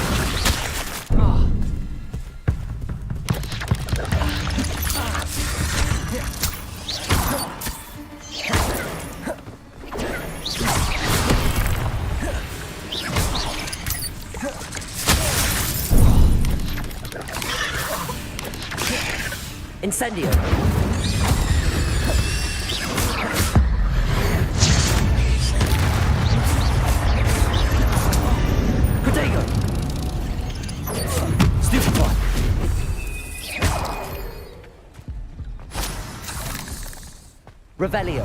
Incendio. Protego. Stupefy. Revelio.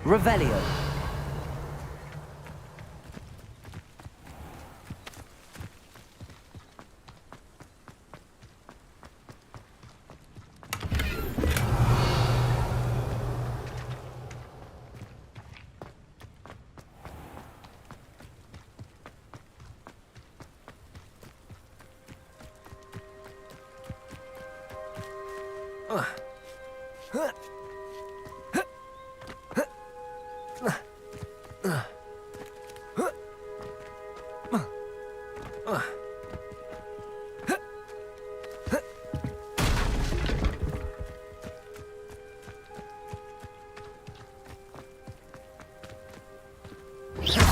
Revelio.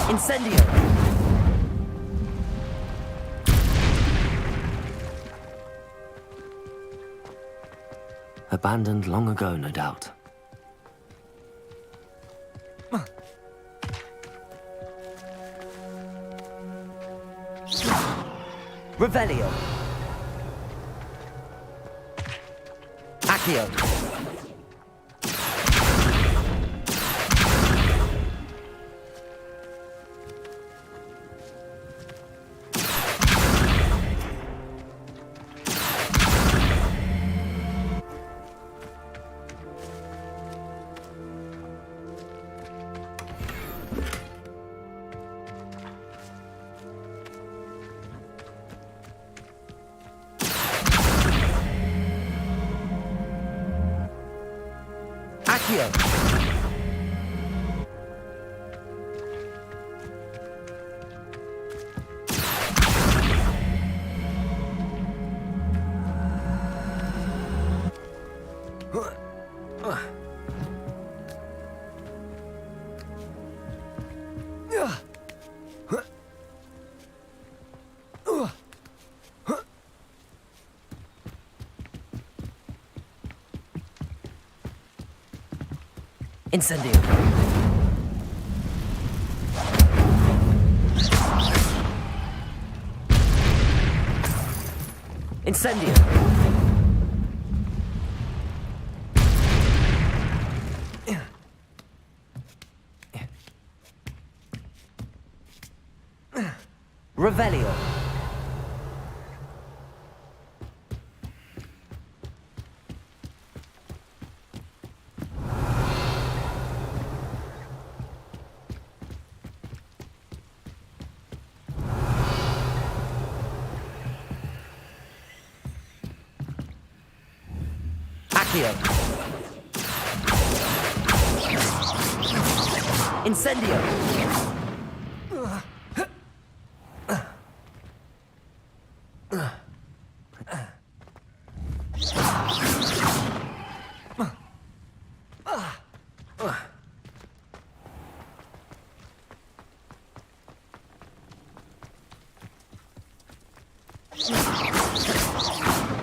Incendio! Abandoned long ago, no doubt. Revelio. Accio. Accio. Incendio. Incendio. Revelio. Accio. Incendio.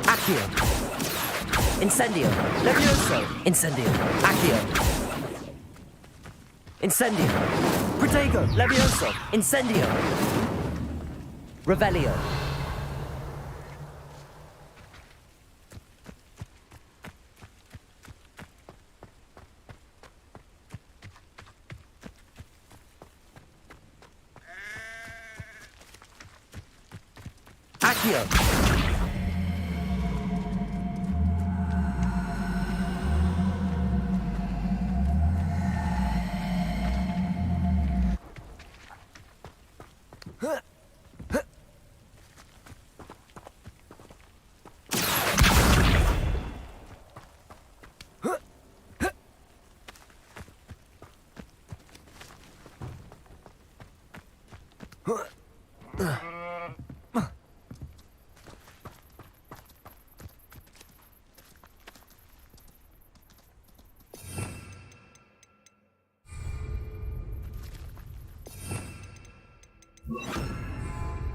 Accio. Incendio. Levioso. Incendio. Accio. Incendio. Protego. Levioso. Incendio. Revelio. Accio.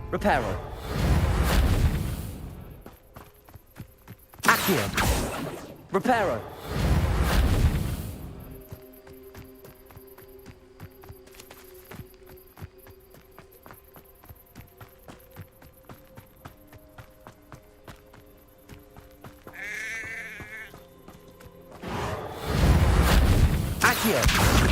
Reparo. Accio. Reparo. Accio.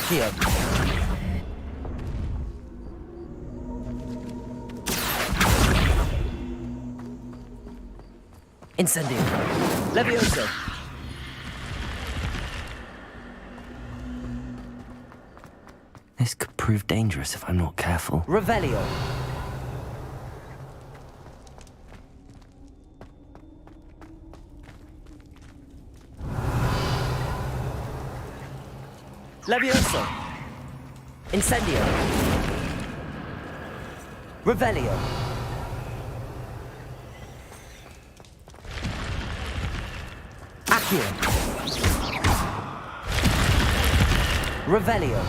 Accio. Incendio. Levioso. This could prove dangerous if I'm not careful. Revelio. Levioso. Incendio. Revelio. Accio. Revelio.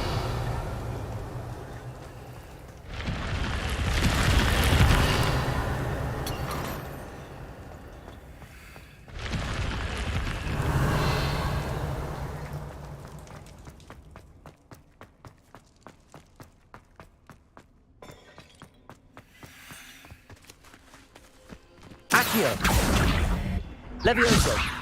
Accio. Levioso.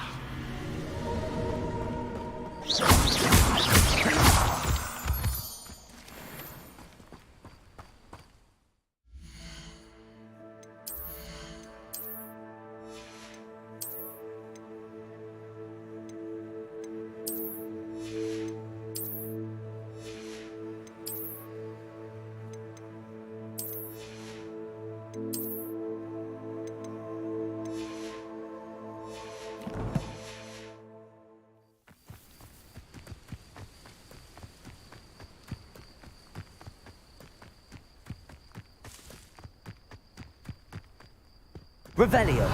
Revelio.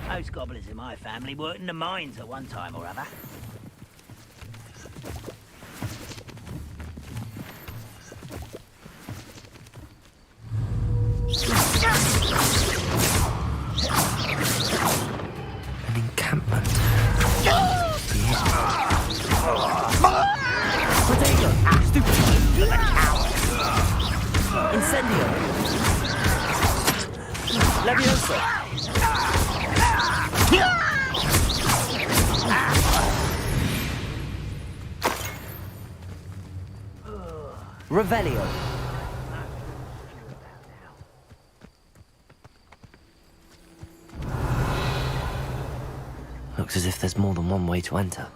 Most gobblers in my family worked in the mines at one time or other. An encampment. Protego! Stupid! You're the coward! Incendio! Levioso! Revelio! Looks as if there's more than one way to enter.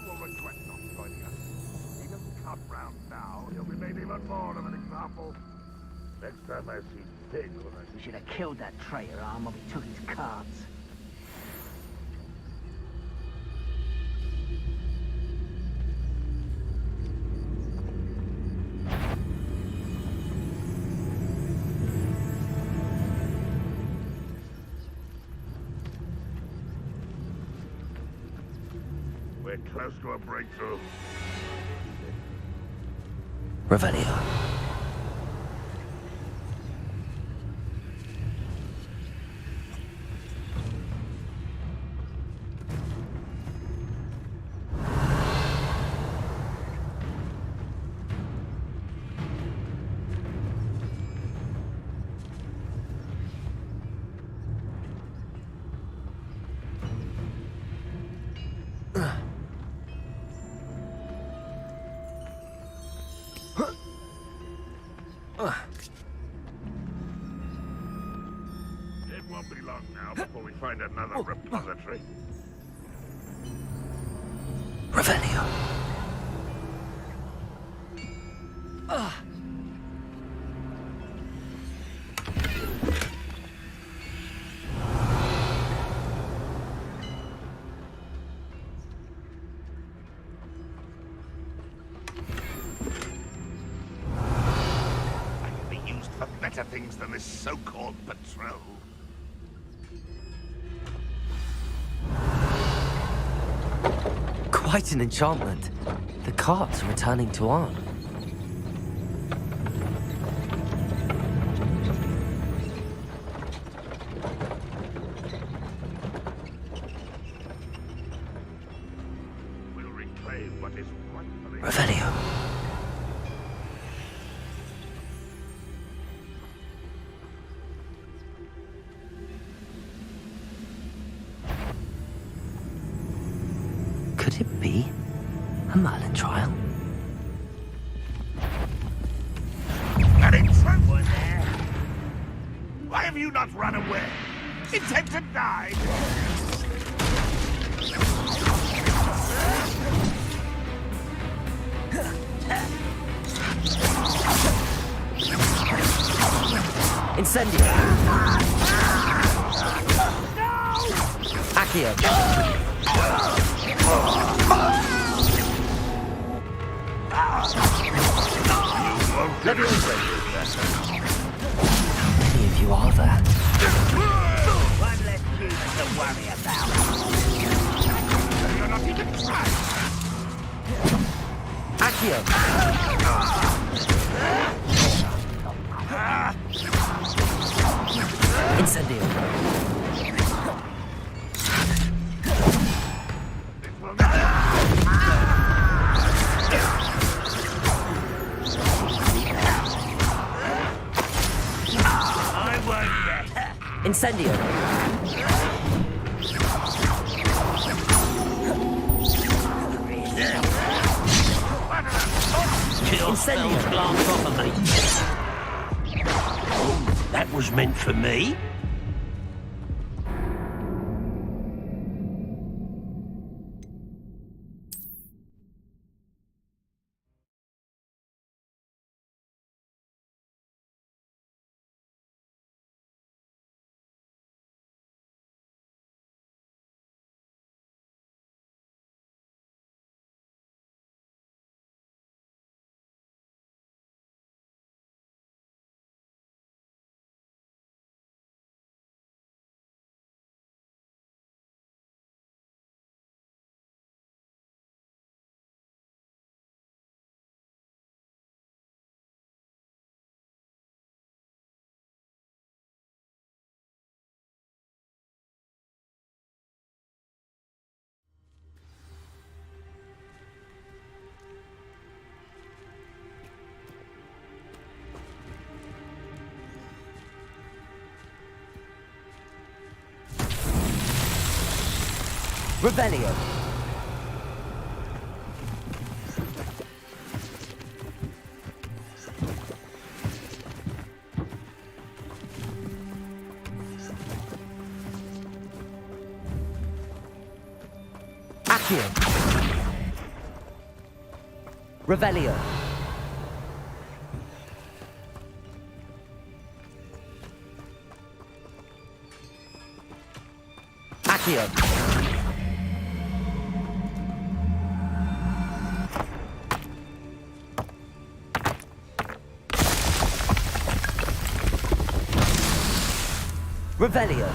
Will regret not joining us. He doesn't come round now, he'll be made even more of an example. Next time I see Pig, We should have killed that traitor arm when we took his cards. We're close to a breakthrough. Revelio. It won't be long now before we find another repository. Revelio. I can be used for better things than this so-called patrol. Quite an enchantment. The cart's returning to Arn. We'll reclaim what is rightfully... Revelio. Could it be a Merlin trial? An intruder there! Why have you not run away? Intent to die? Incendio. Accio. Let me How many of you are there? One less human to worry about. You're not even trying. Accio. Incendio. Incendio. Incendio. That was meant for me. Revelio. Accio. Revelio. Accio. Revelio.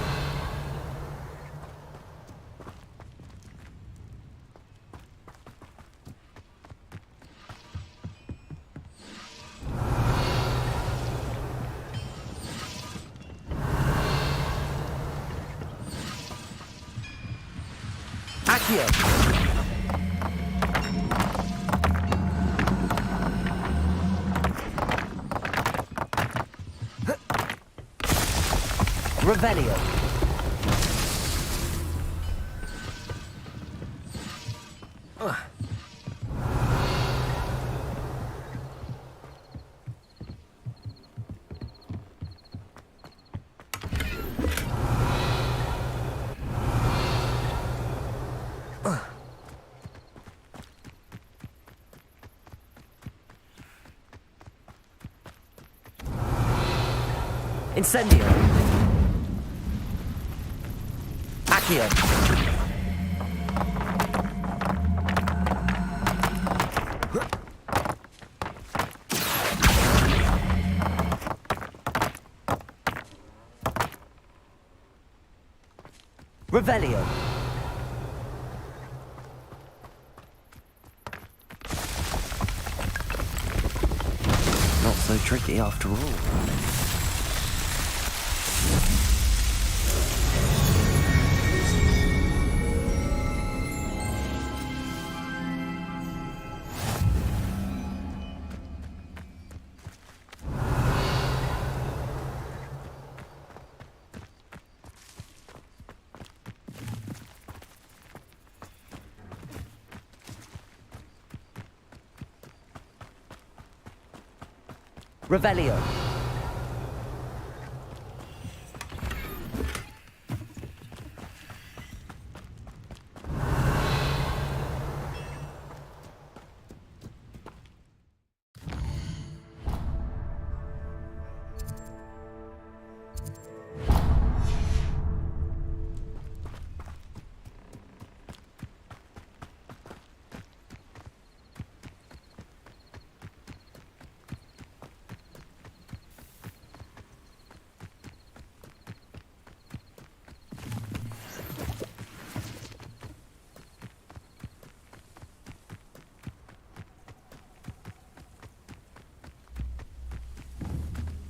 Accio. Revelio. Incendio. Accio. Revelio. Not so tricky after all. Revelio.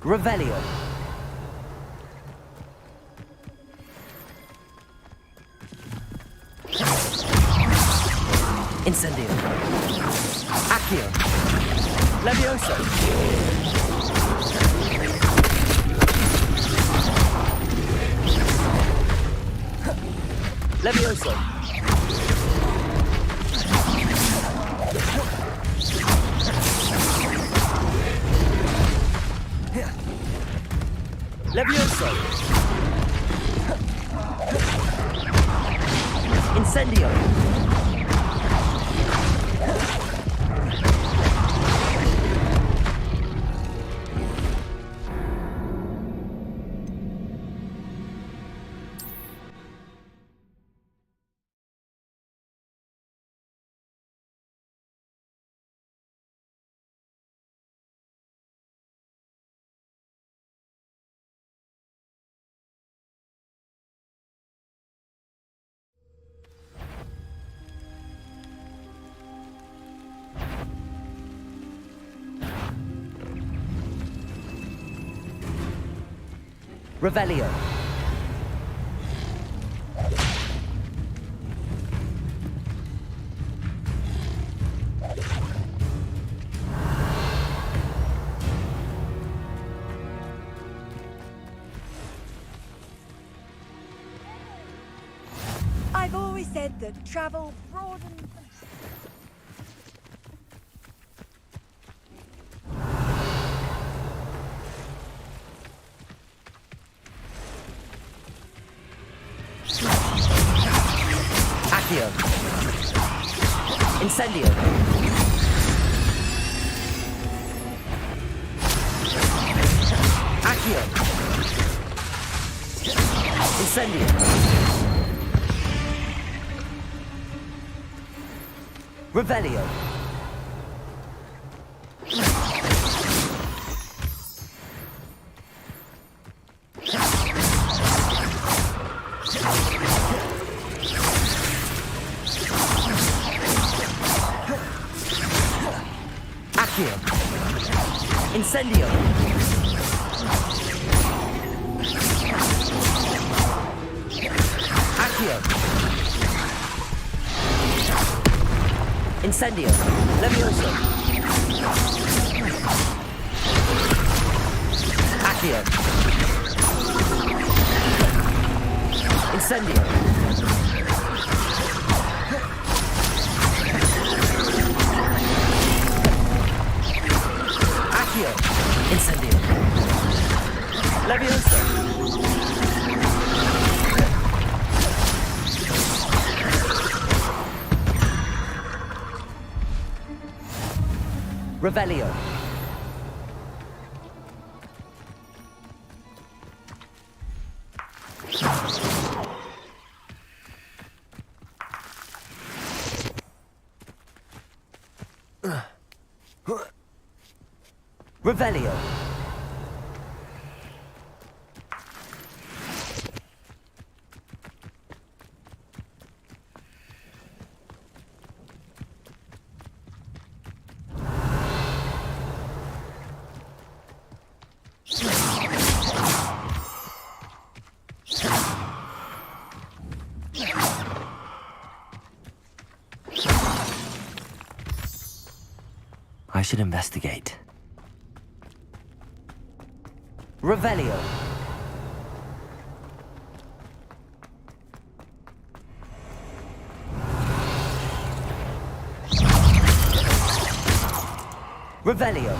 Revelio. Incendio. Accio. Levioso. Levioso. Levioso. Incendio. Revelio. I've always said that travel broadens. Accio. Incendio. Accio. Incendio. Revelio. Accio. Incendio. Accio. Incendio. Levioso. Accio. Incendio. Accio. Incendio. Levioso. Revelio. Revelio. I should investigate. Revelio. Revelio.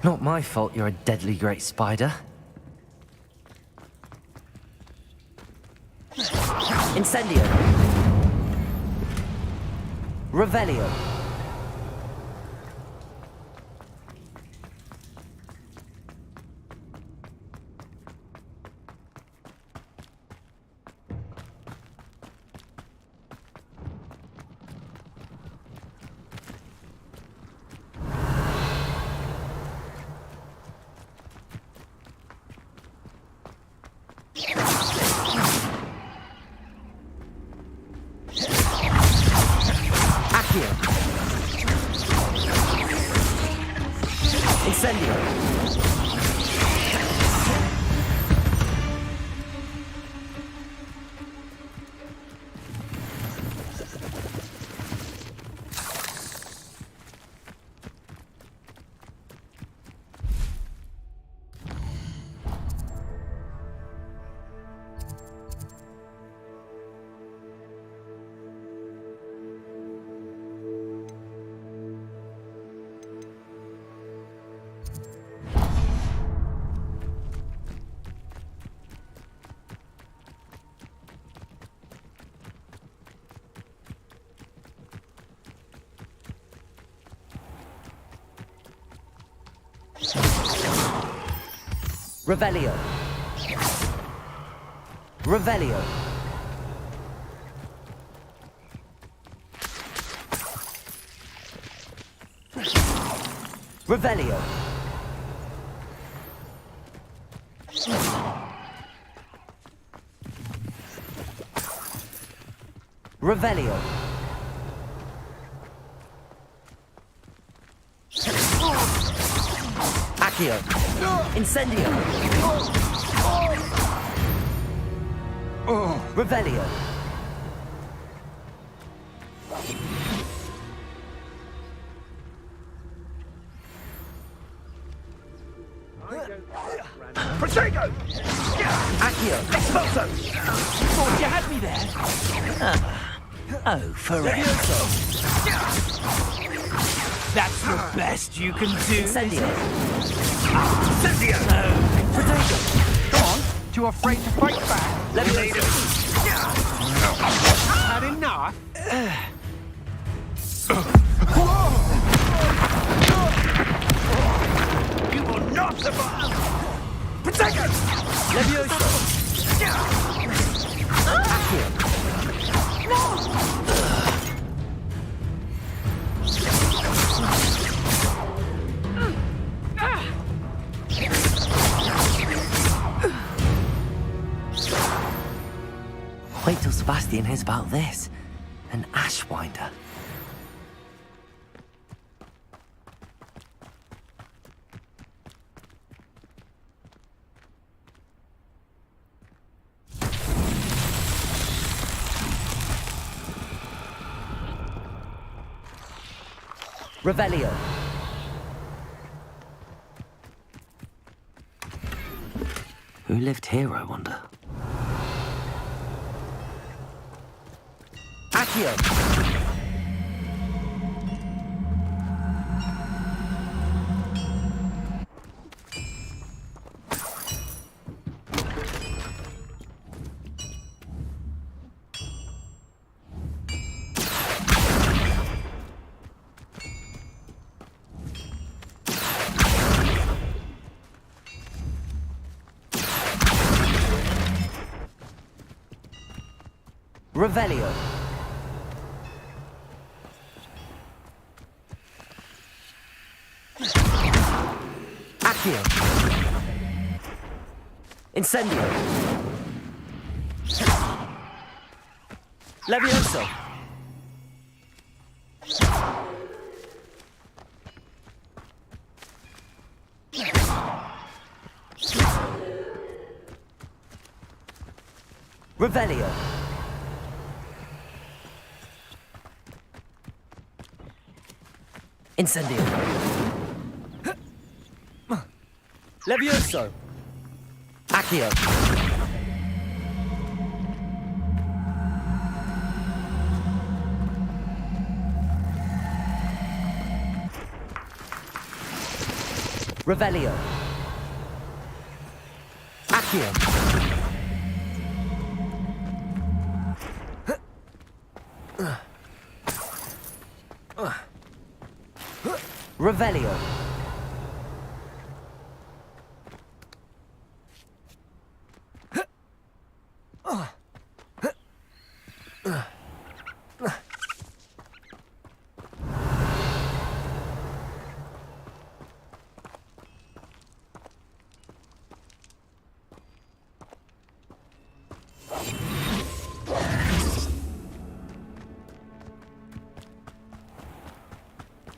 Not my fault you're a deadly great spider. Incendio. Revelio. Incendio. Revelio. Revelio. Revelio. Revelio. Accio. Incendio. Revelio. Protego! Accio. Expulso! Thought you had me there. Oh, forever. That's the best you can do. Incendio. Incendio! Protego. Go on. Too afraid to fight back? Levioso. Had enough? You will not survive! Protego! Levioso. Accio. Wait till Sebastian hears about this. An ashwinder. Revelio. Who lived here, I wonder? Accio. Revelio. Accio. Incendio. Levioso. Revelio. Incendio. Levioso. Accio. Revelio. Accio. Revelio.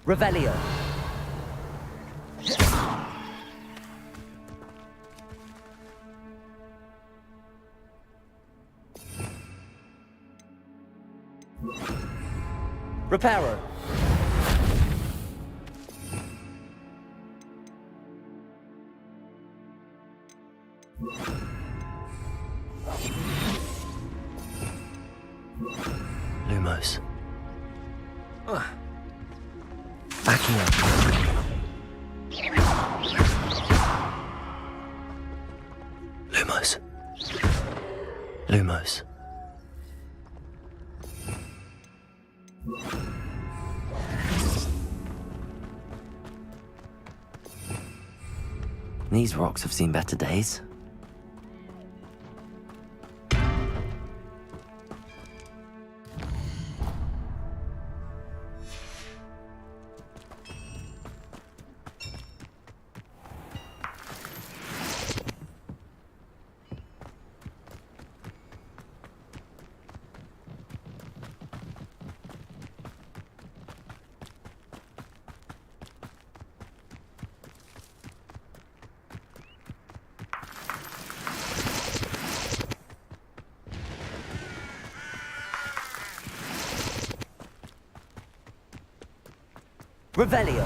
Revelio. Reparo. Lumos. Accio. Lumos. Lumos. These rocks have seen better days. Revelio.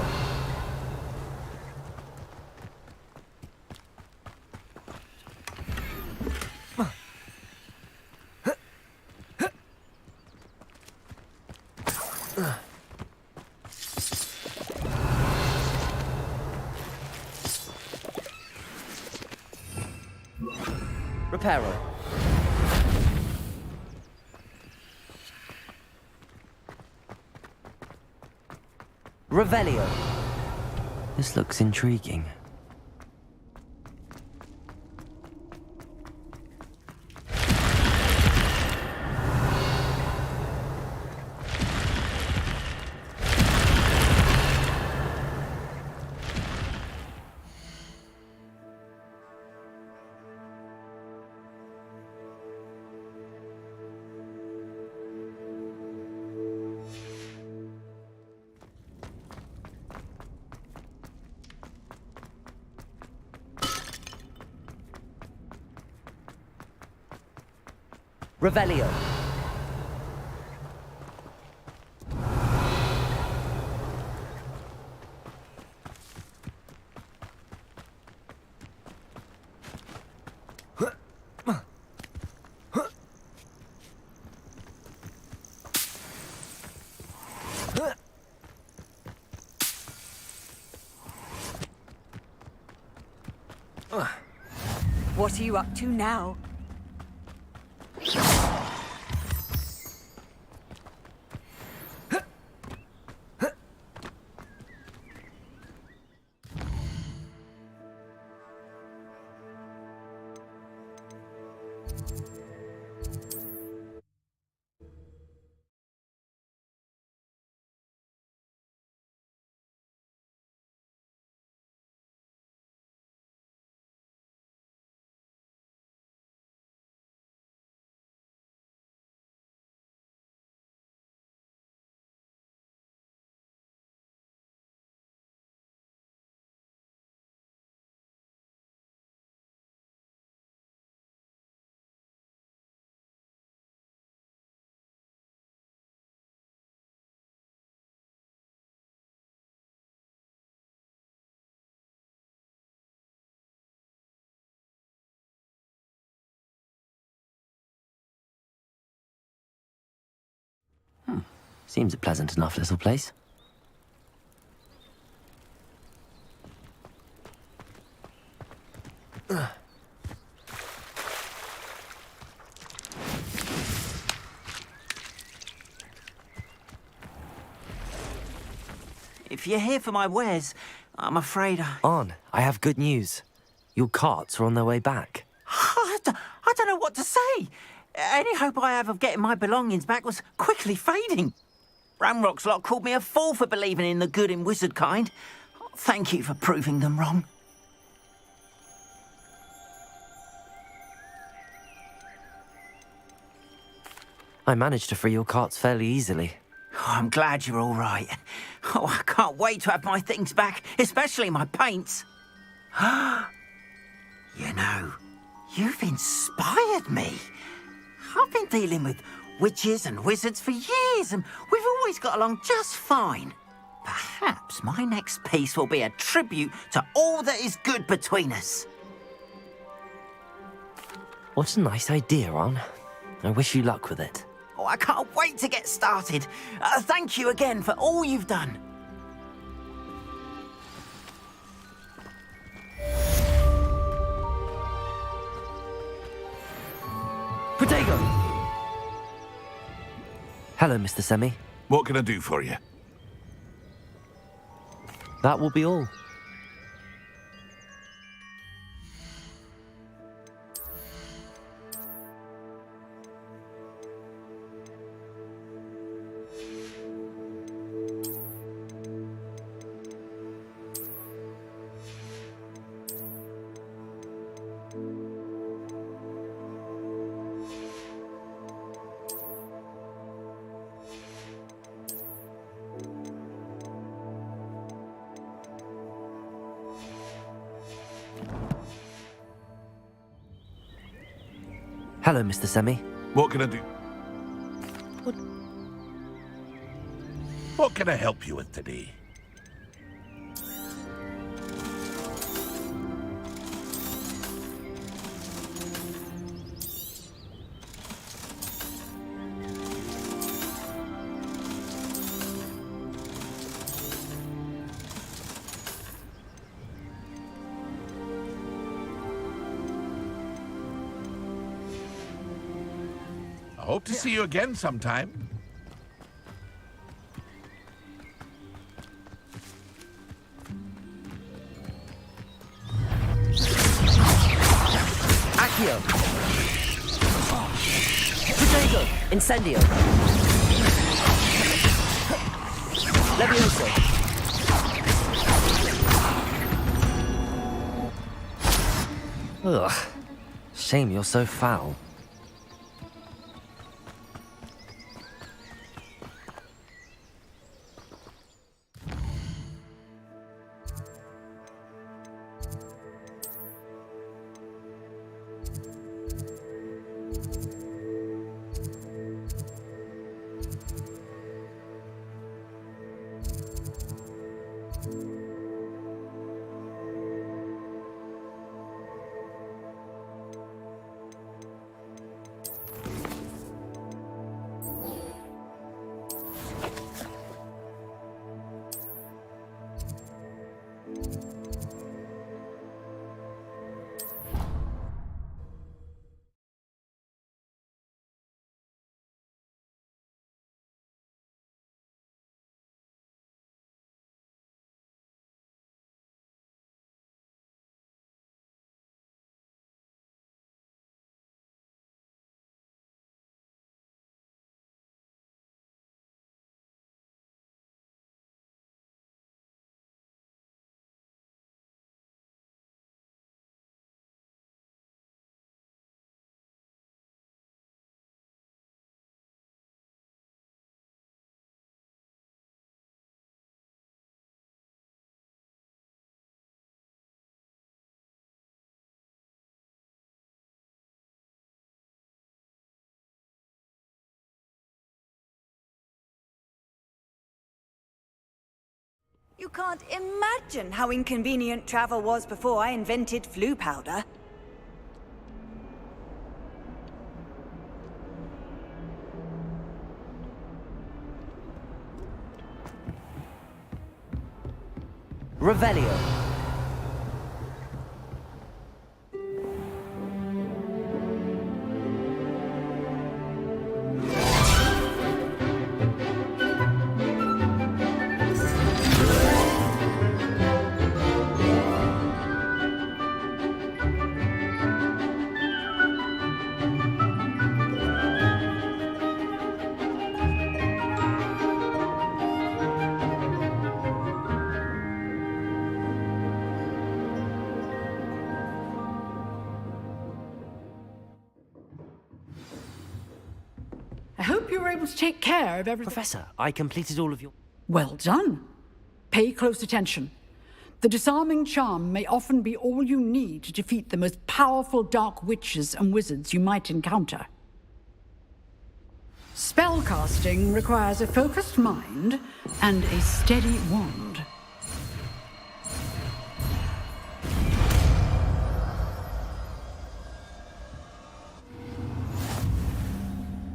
Reparo. Revelio. This looks intriguing. Revelio. What are you up to now? Seems a pleasant enough little place. If you're here for my wares, I'm afraid On, I have good news. Your carts are on their way back. I don't know what to say. Any hope I have of getting my belongings back was quickly fading. Ramrock's lot called me a fool for believing in the good in wizard kind. Thank you for proving them wrong. I managed to free your carts fairly easily. Oh, I'm glad you're all right. Oh, I can't wait to have my things back, especially my paints. You know, you've inspired me. I've been dealing with witches and wizards for years, and we've always got along just fine. Perhaps my next piece will be a tribute to all that is good between us. What a nice idea, On. I wish you luck with it. Oh, I can't wait to get started. Thank you again for all you've done. Protego! Hello, Mr. Semi. What can I do for you? That will be all. Hello, Mr. Semi. What can I do? What can I help you with today? I hope to see you again sometime. Accio! Protego! Incendio! Levioso! Ugh. Shame you're so foul. You can't imagine how inconvenient travel was before I invented flu powder. Revelio. I hope you were able to take care of everything. Professor, I completed all of your... Well done. Pay close attention. The disarming charm may often be all you need to defeat the most powerful dark witches and wizards you might encounter. Spellcasting requires a focused mind and a steady wand.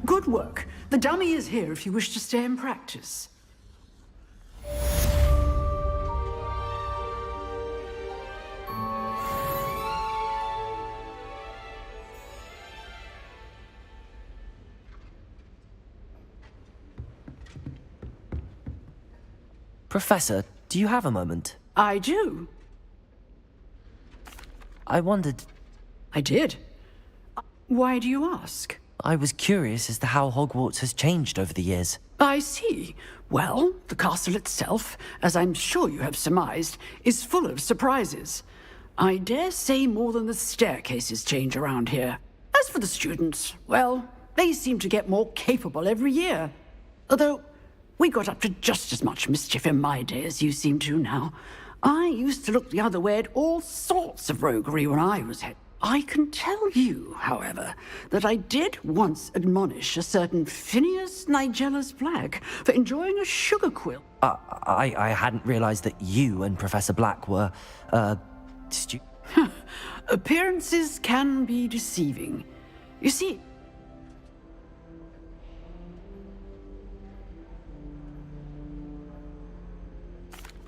Good work. The dummy is here if you wish to stay and practice. Professor, do you have a moment? I do. I wondered... I did. Why do you ask? I was curious as to how Hogwarts has changed over the years. I see. Well, the castle itself, as I'm sure you have surmised, is full of surprises. I dare say more than the staircases change around here. As for the students, well, they seem to get more capable every year. Although, we got up to just as much mischief in my day as you seem to now. I used to look the other way at all sorts of roguery when I was head. I can tell you, however, that I did once admonish a certain Phineas Nigellus Black for enjoying a sugar quill. I hadn't realized that you and Professor Black were, Appearances can be deceiving. You see...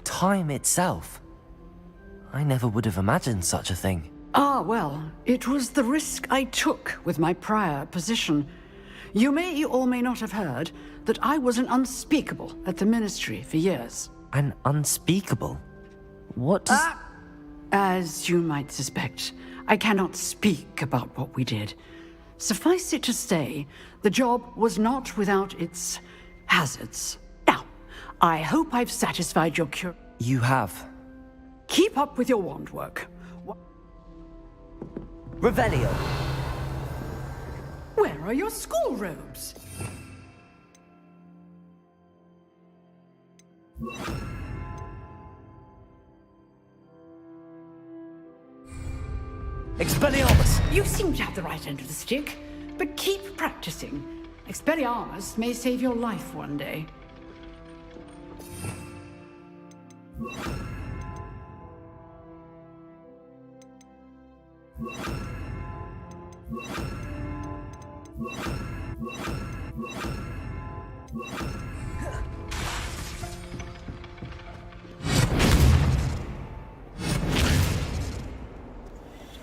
Time itself. I never would have imagined such a thing. Ah, well, it was the risk I took with my prior position. You may or may not have heard that I was an unspeakable at the Ministry for years. An unspeakable? What does... As you might suspect, I cannot speak about what we did. Suffice it to say, the job was not without its hazards. Now, I hope I've satisfied your curiosity. You have. Keep up with your wand work. Revelio. Where are your school robes? Expelliarmus! You seem to have the right end of the stick, but keep practicing. Expelliarmus may save your life one day.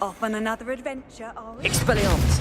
Off on another adventure, are we? Expelliarmus!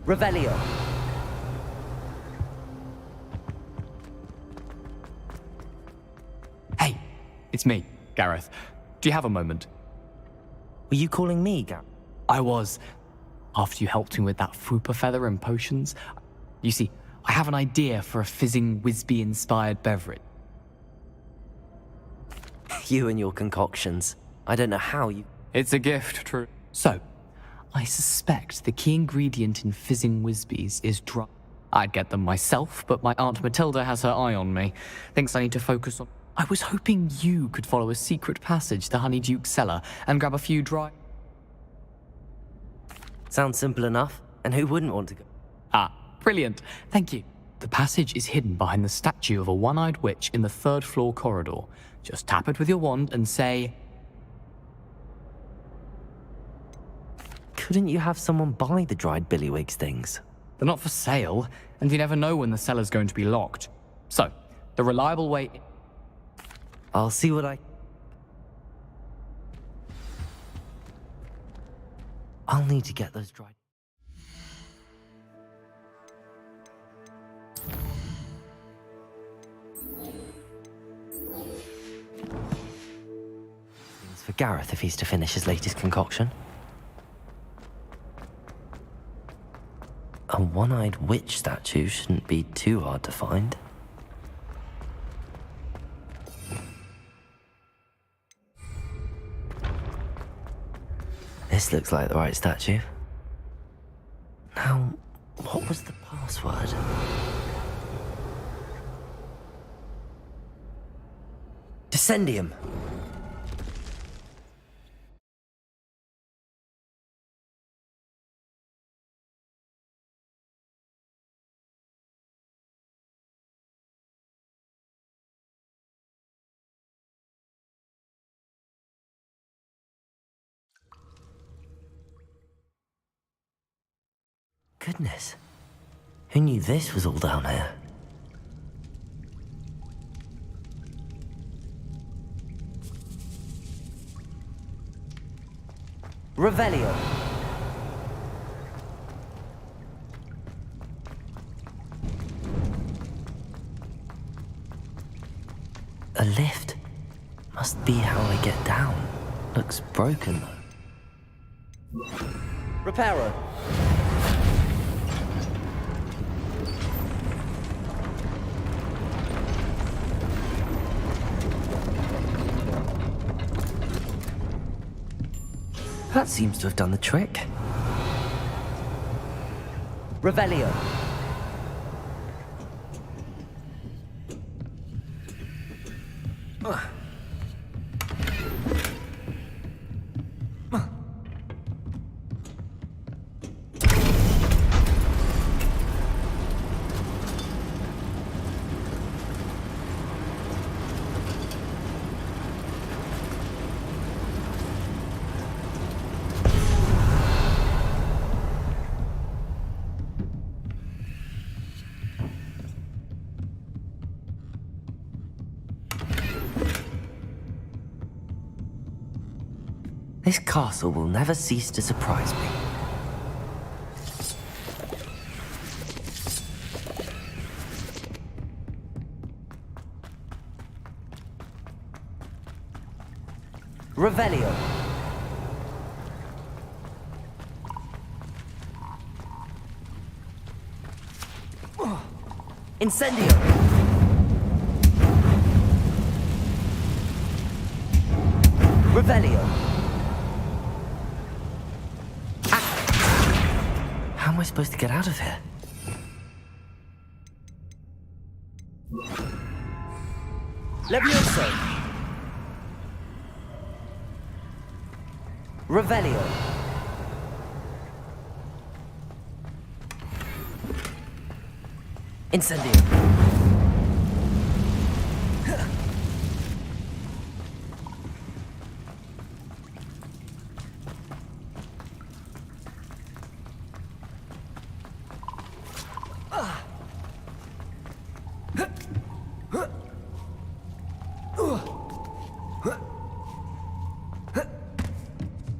Revelio. Hey, it's me, Gareth. Do you have a moment? Were you calling me, Gareth? I was. After you helped me with that Fupa feather and potions. You see, I have an idea for a fizzing Wisby-inspired beverage. You and your concoctions. I don't know how you... It's a gift, true. So, I suspect the key ingredient in fizzing Wisbies is dry. I'd get them myself, but my Aunt Matilda has her eye on me. Thinks I need to focus on... I was hoping you could follow a secret passage to Honeyduke's cellar and grab a few dry... Sounds simple enough. And who wouldn't want to go? Ah, brilliant. Thank you. The passage is hidden behind the statue of a one-eyed witch in the third-floor corridor. Just tap it with your wand and say... Couldn't you have someone buy the dried billywigs things? They're not for sale, and you never know when the cellar's going to be locked. So, the reliable way... I'll see what I... I'll need to get those dried... Things for Gareth if he's to finish his latest concoction. A one-eyed witch statue shouldn't be too hard to find. This looks like the right statue. Now, what was the password? Descendium. Goodness. Who knew this was all down here? Revelio. A lift. Must be how I get down. Looks broken though. Reparo. That seems to have done the trick. Revelio. This castle will never cease to surprise me. Revelio. Incendio. Revelio. How am I supposed to get out of here? Levioso. Revelio. Incendio.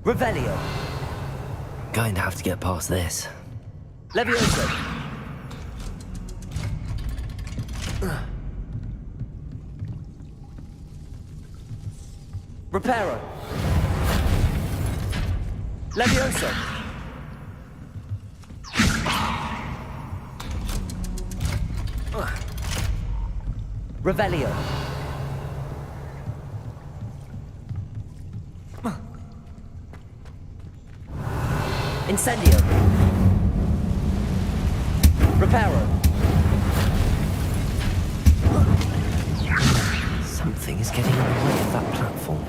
Revelio. Going to have to get past this. Levioso. Reparo. Levioso. Revelio. Incendio. Reparo. Something is getting in the way of that platform.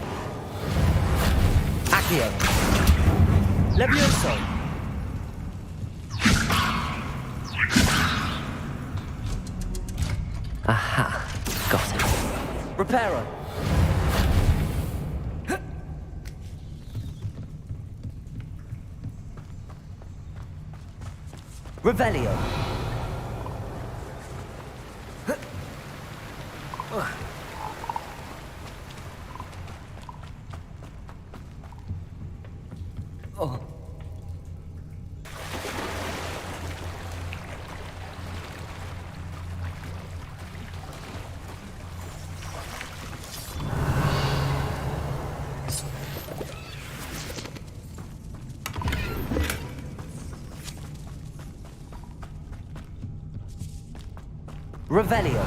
Accio. Levioso. Aha. Got it. Reparo. Revelio. Oh. Revelio.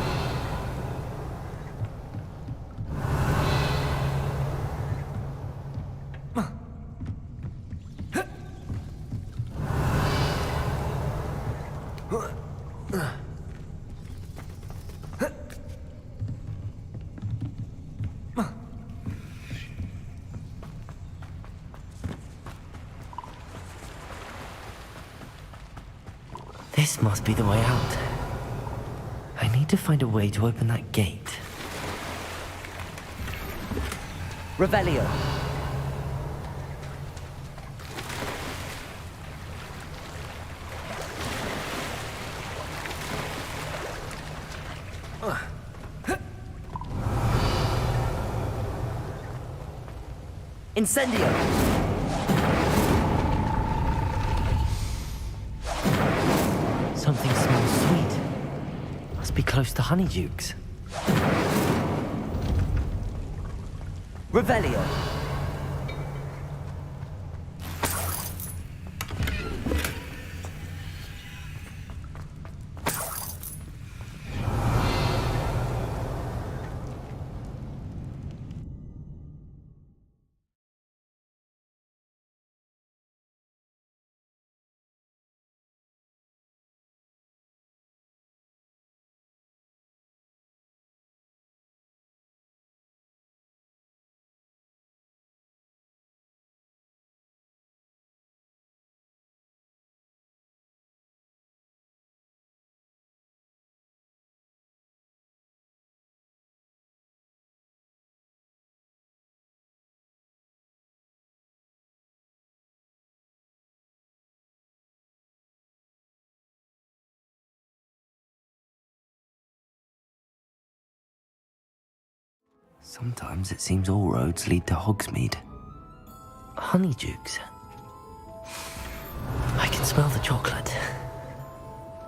This must be the way out. I need to find a way to open that gate. Revelio. Incendio. Something smells sweet. Must be close to Honeydukes. Revelio. Sometimes it seems all roads lead to Hogsmeade. Honeydukes. I can smell the chocolate.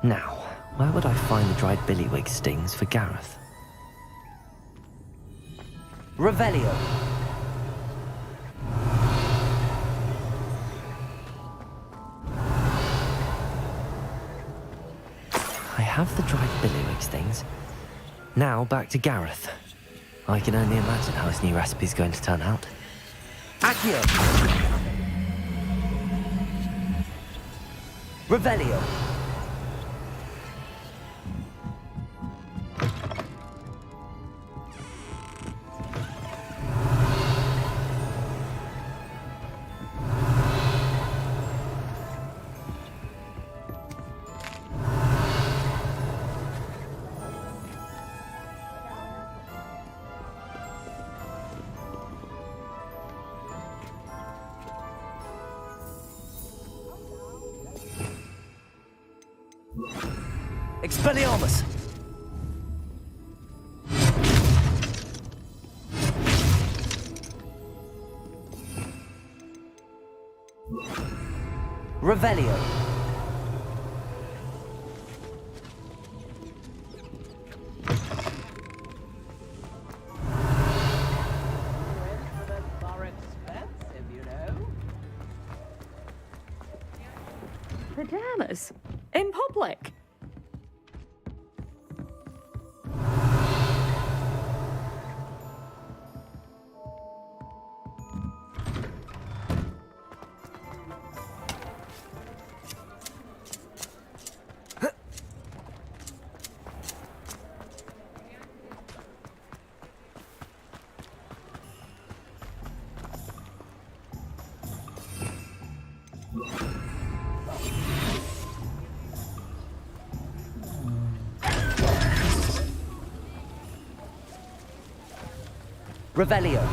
Now, where would I find the dried billywig stings for Gareth? Revelio. I have the dried billywig stings. Now back to Gareth. I can only imagine how his new recipe's going to turn out. Accio! Revelio. Expelliarmus! Revelio. pajamas in public. Revelio.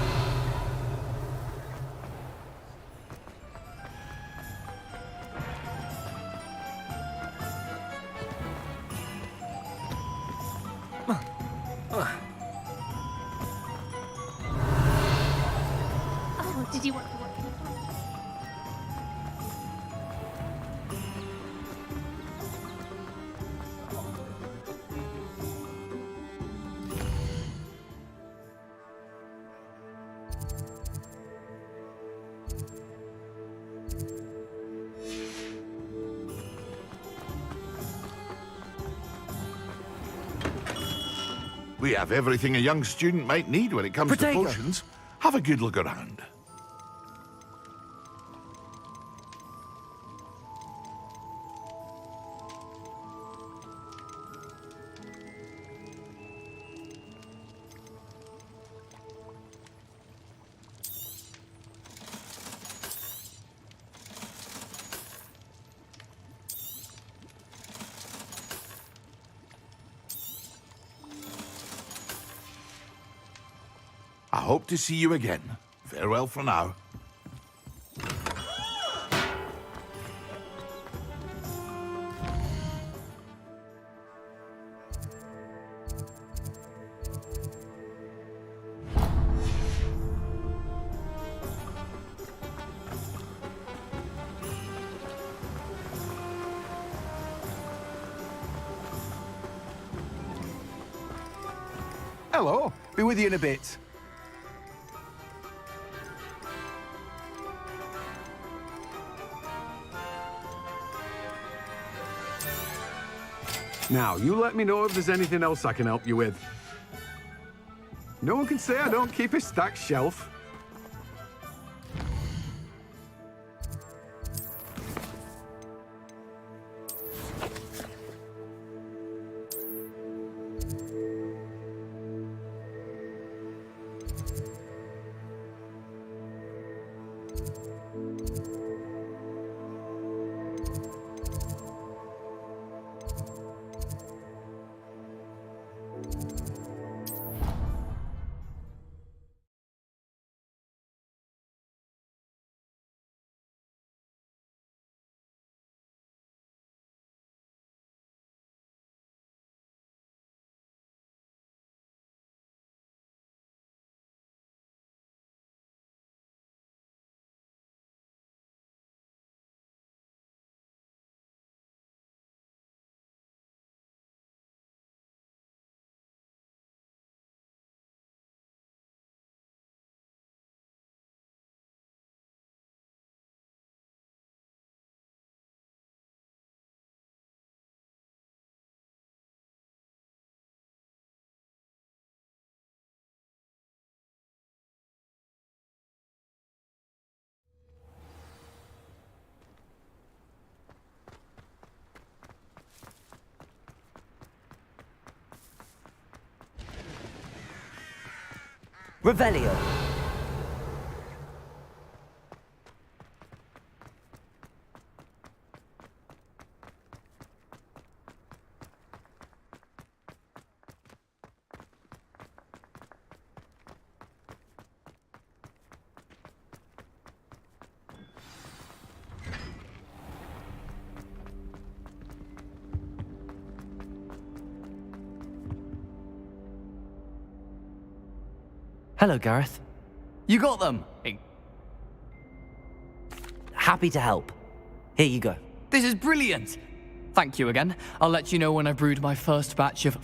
Oh, did you want to watch? We have everything a young student might need when it comes to potions. Have a good look around. I hope to see you again. Farewell for now. Hello. Be with you in a bit. Now, you let me know if there's anything else I can help you with. No one can say I don't keep a stacked shelf. Revelio. Hello, Gareth. You got them! Happy to help. Here you go. This is brilliant! Thank you again. I'll let you know when I've brewed my first batch of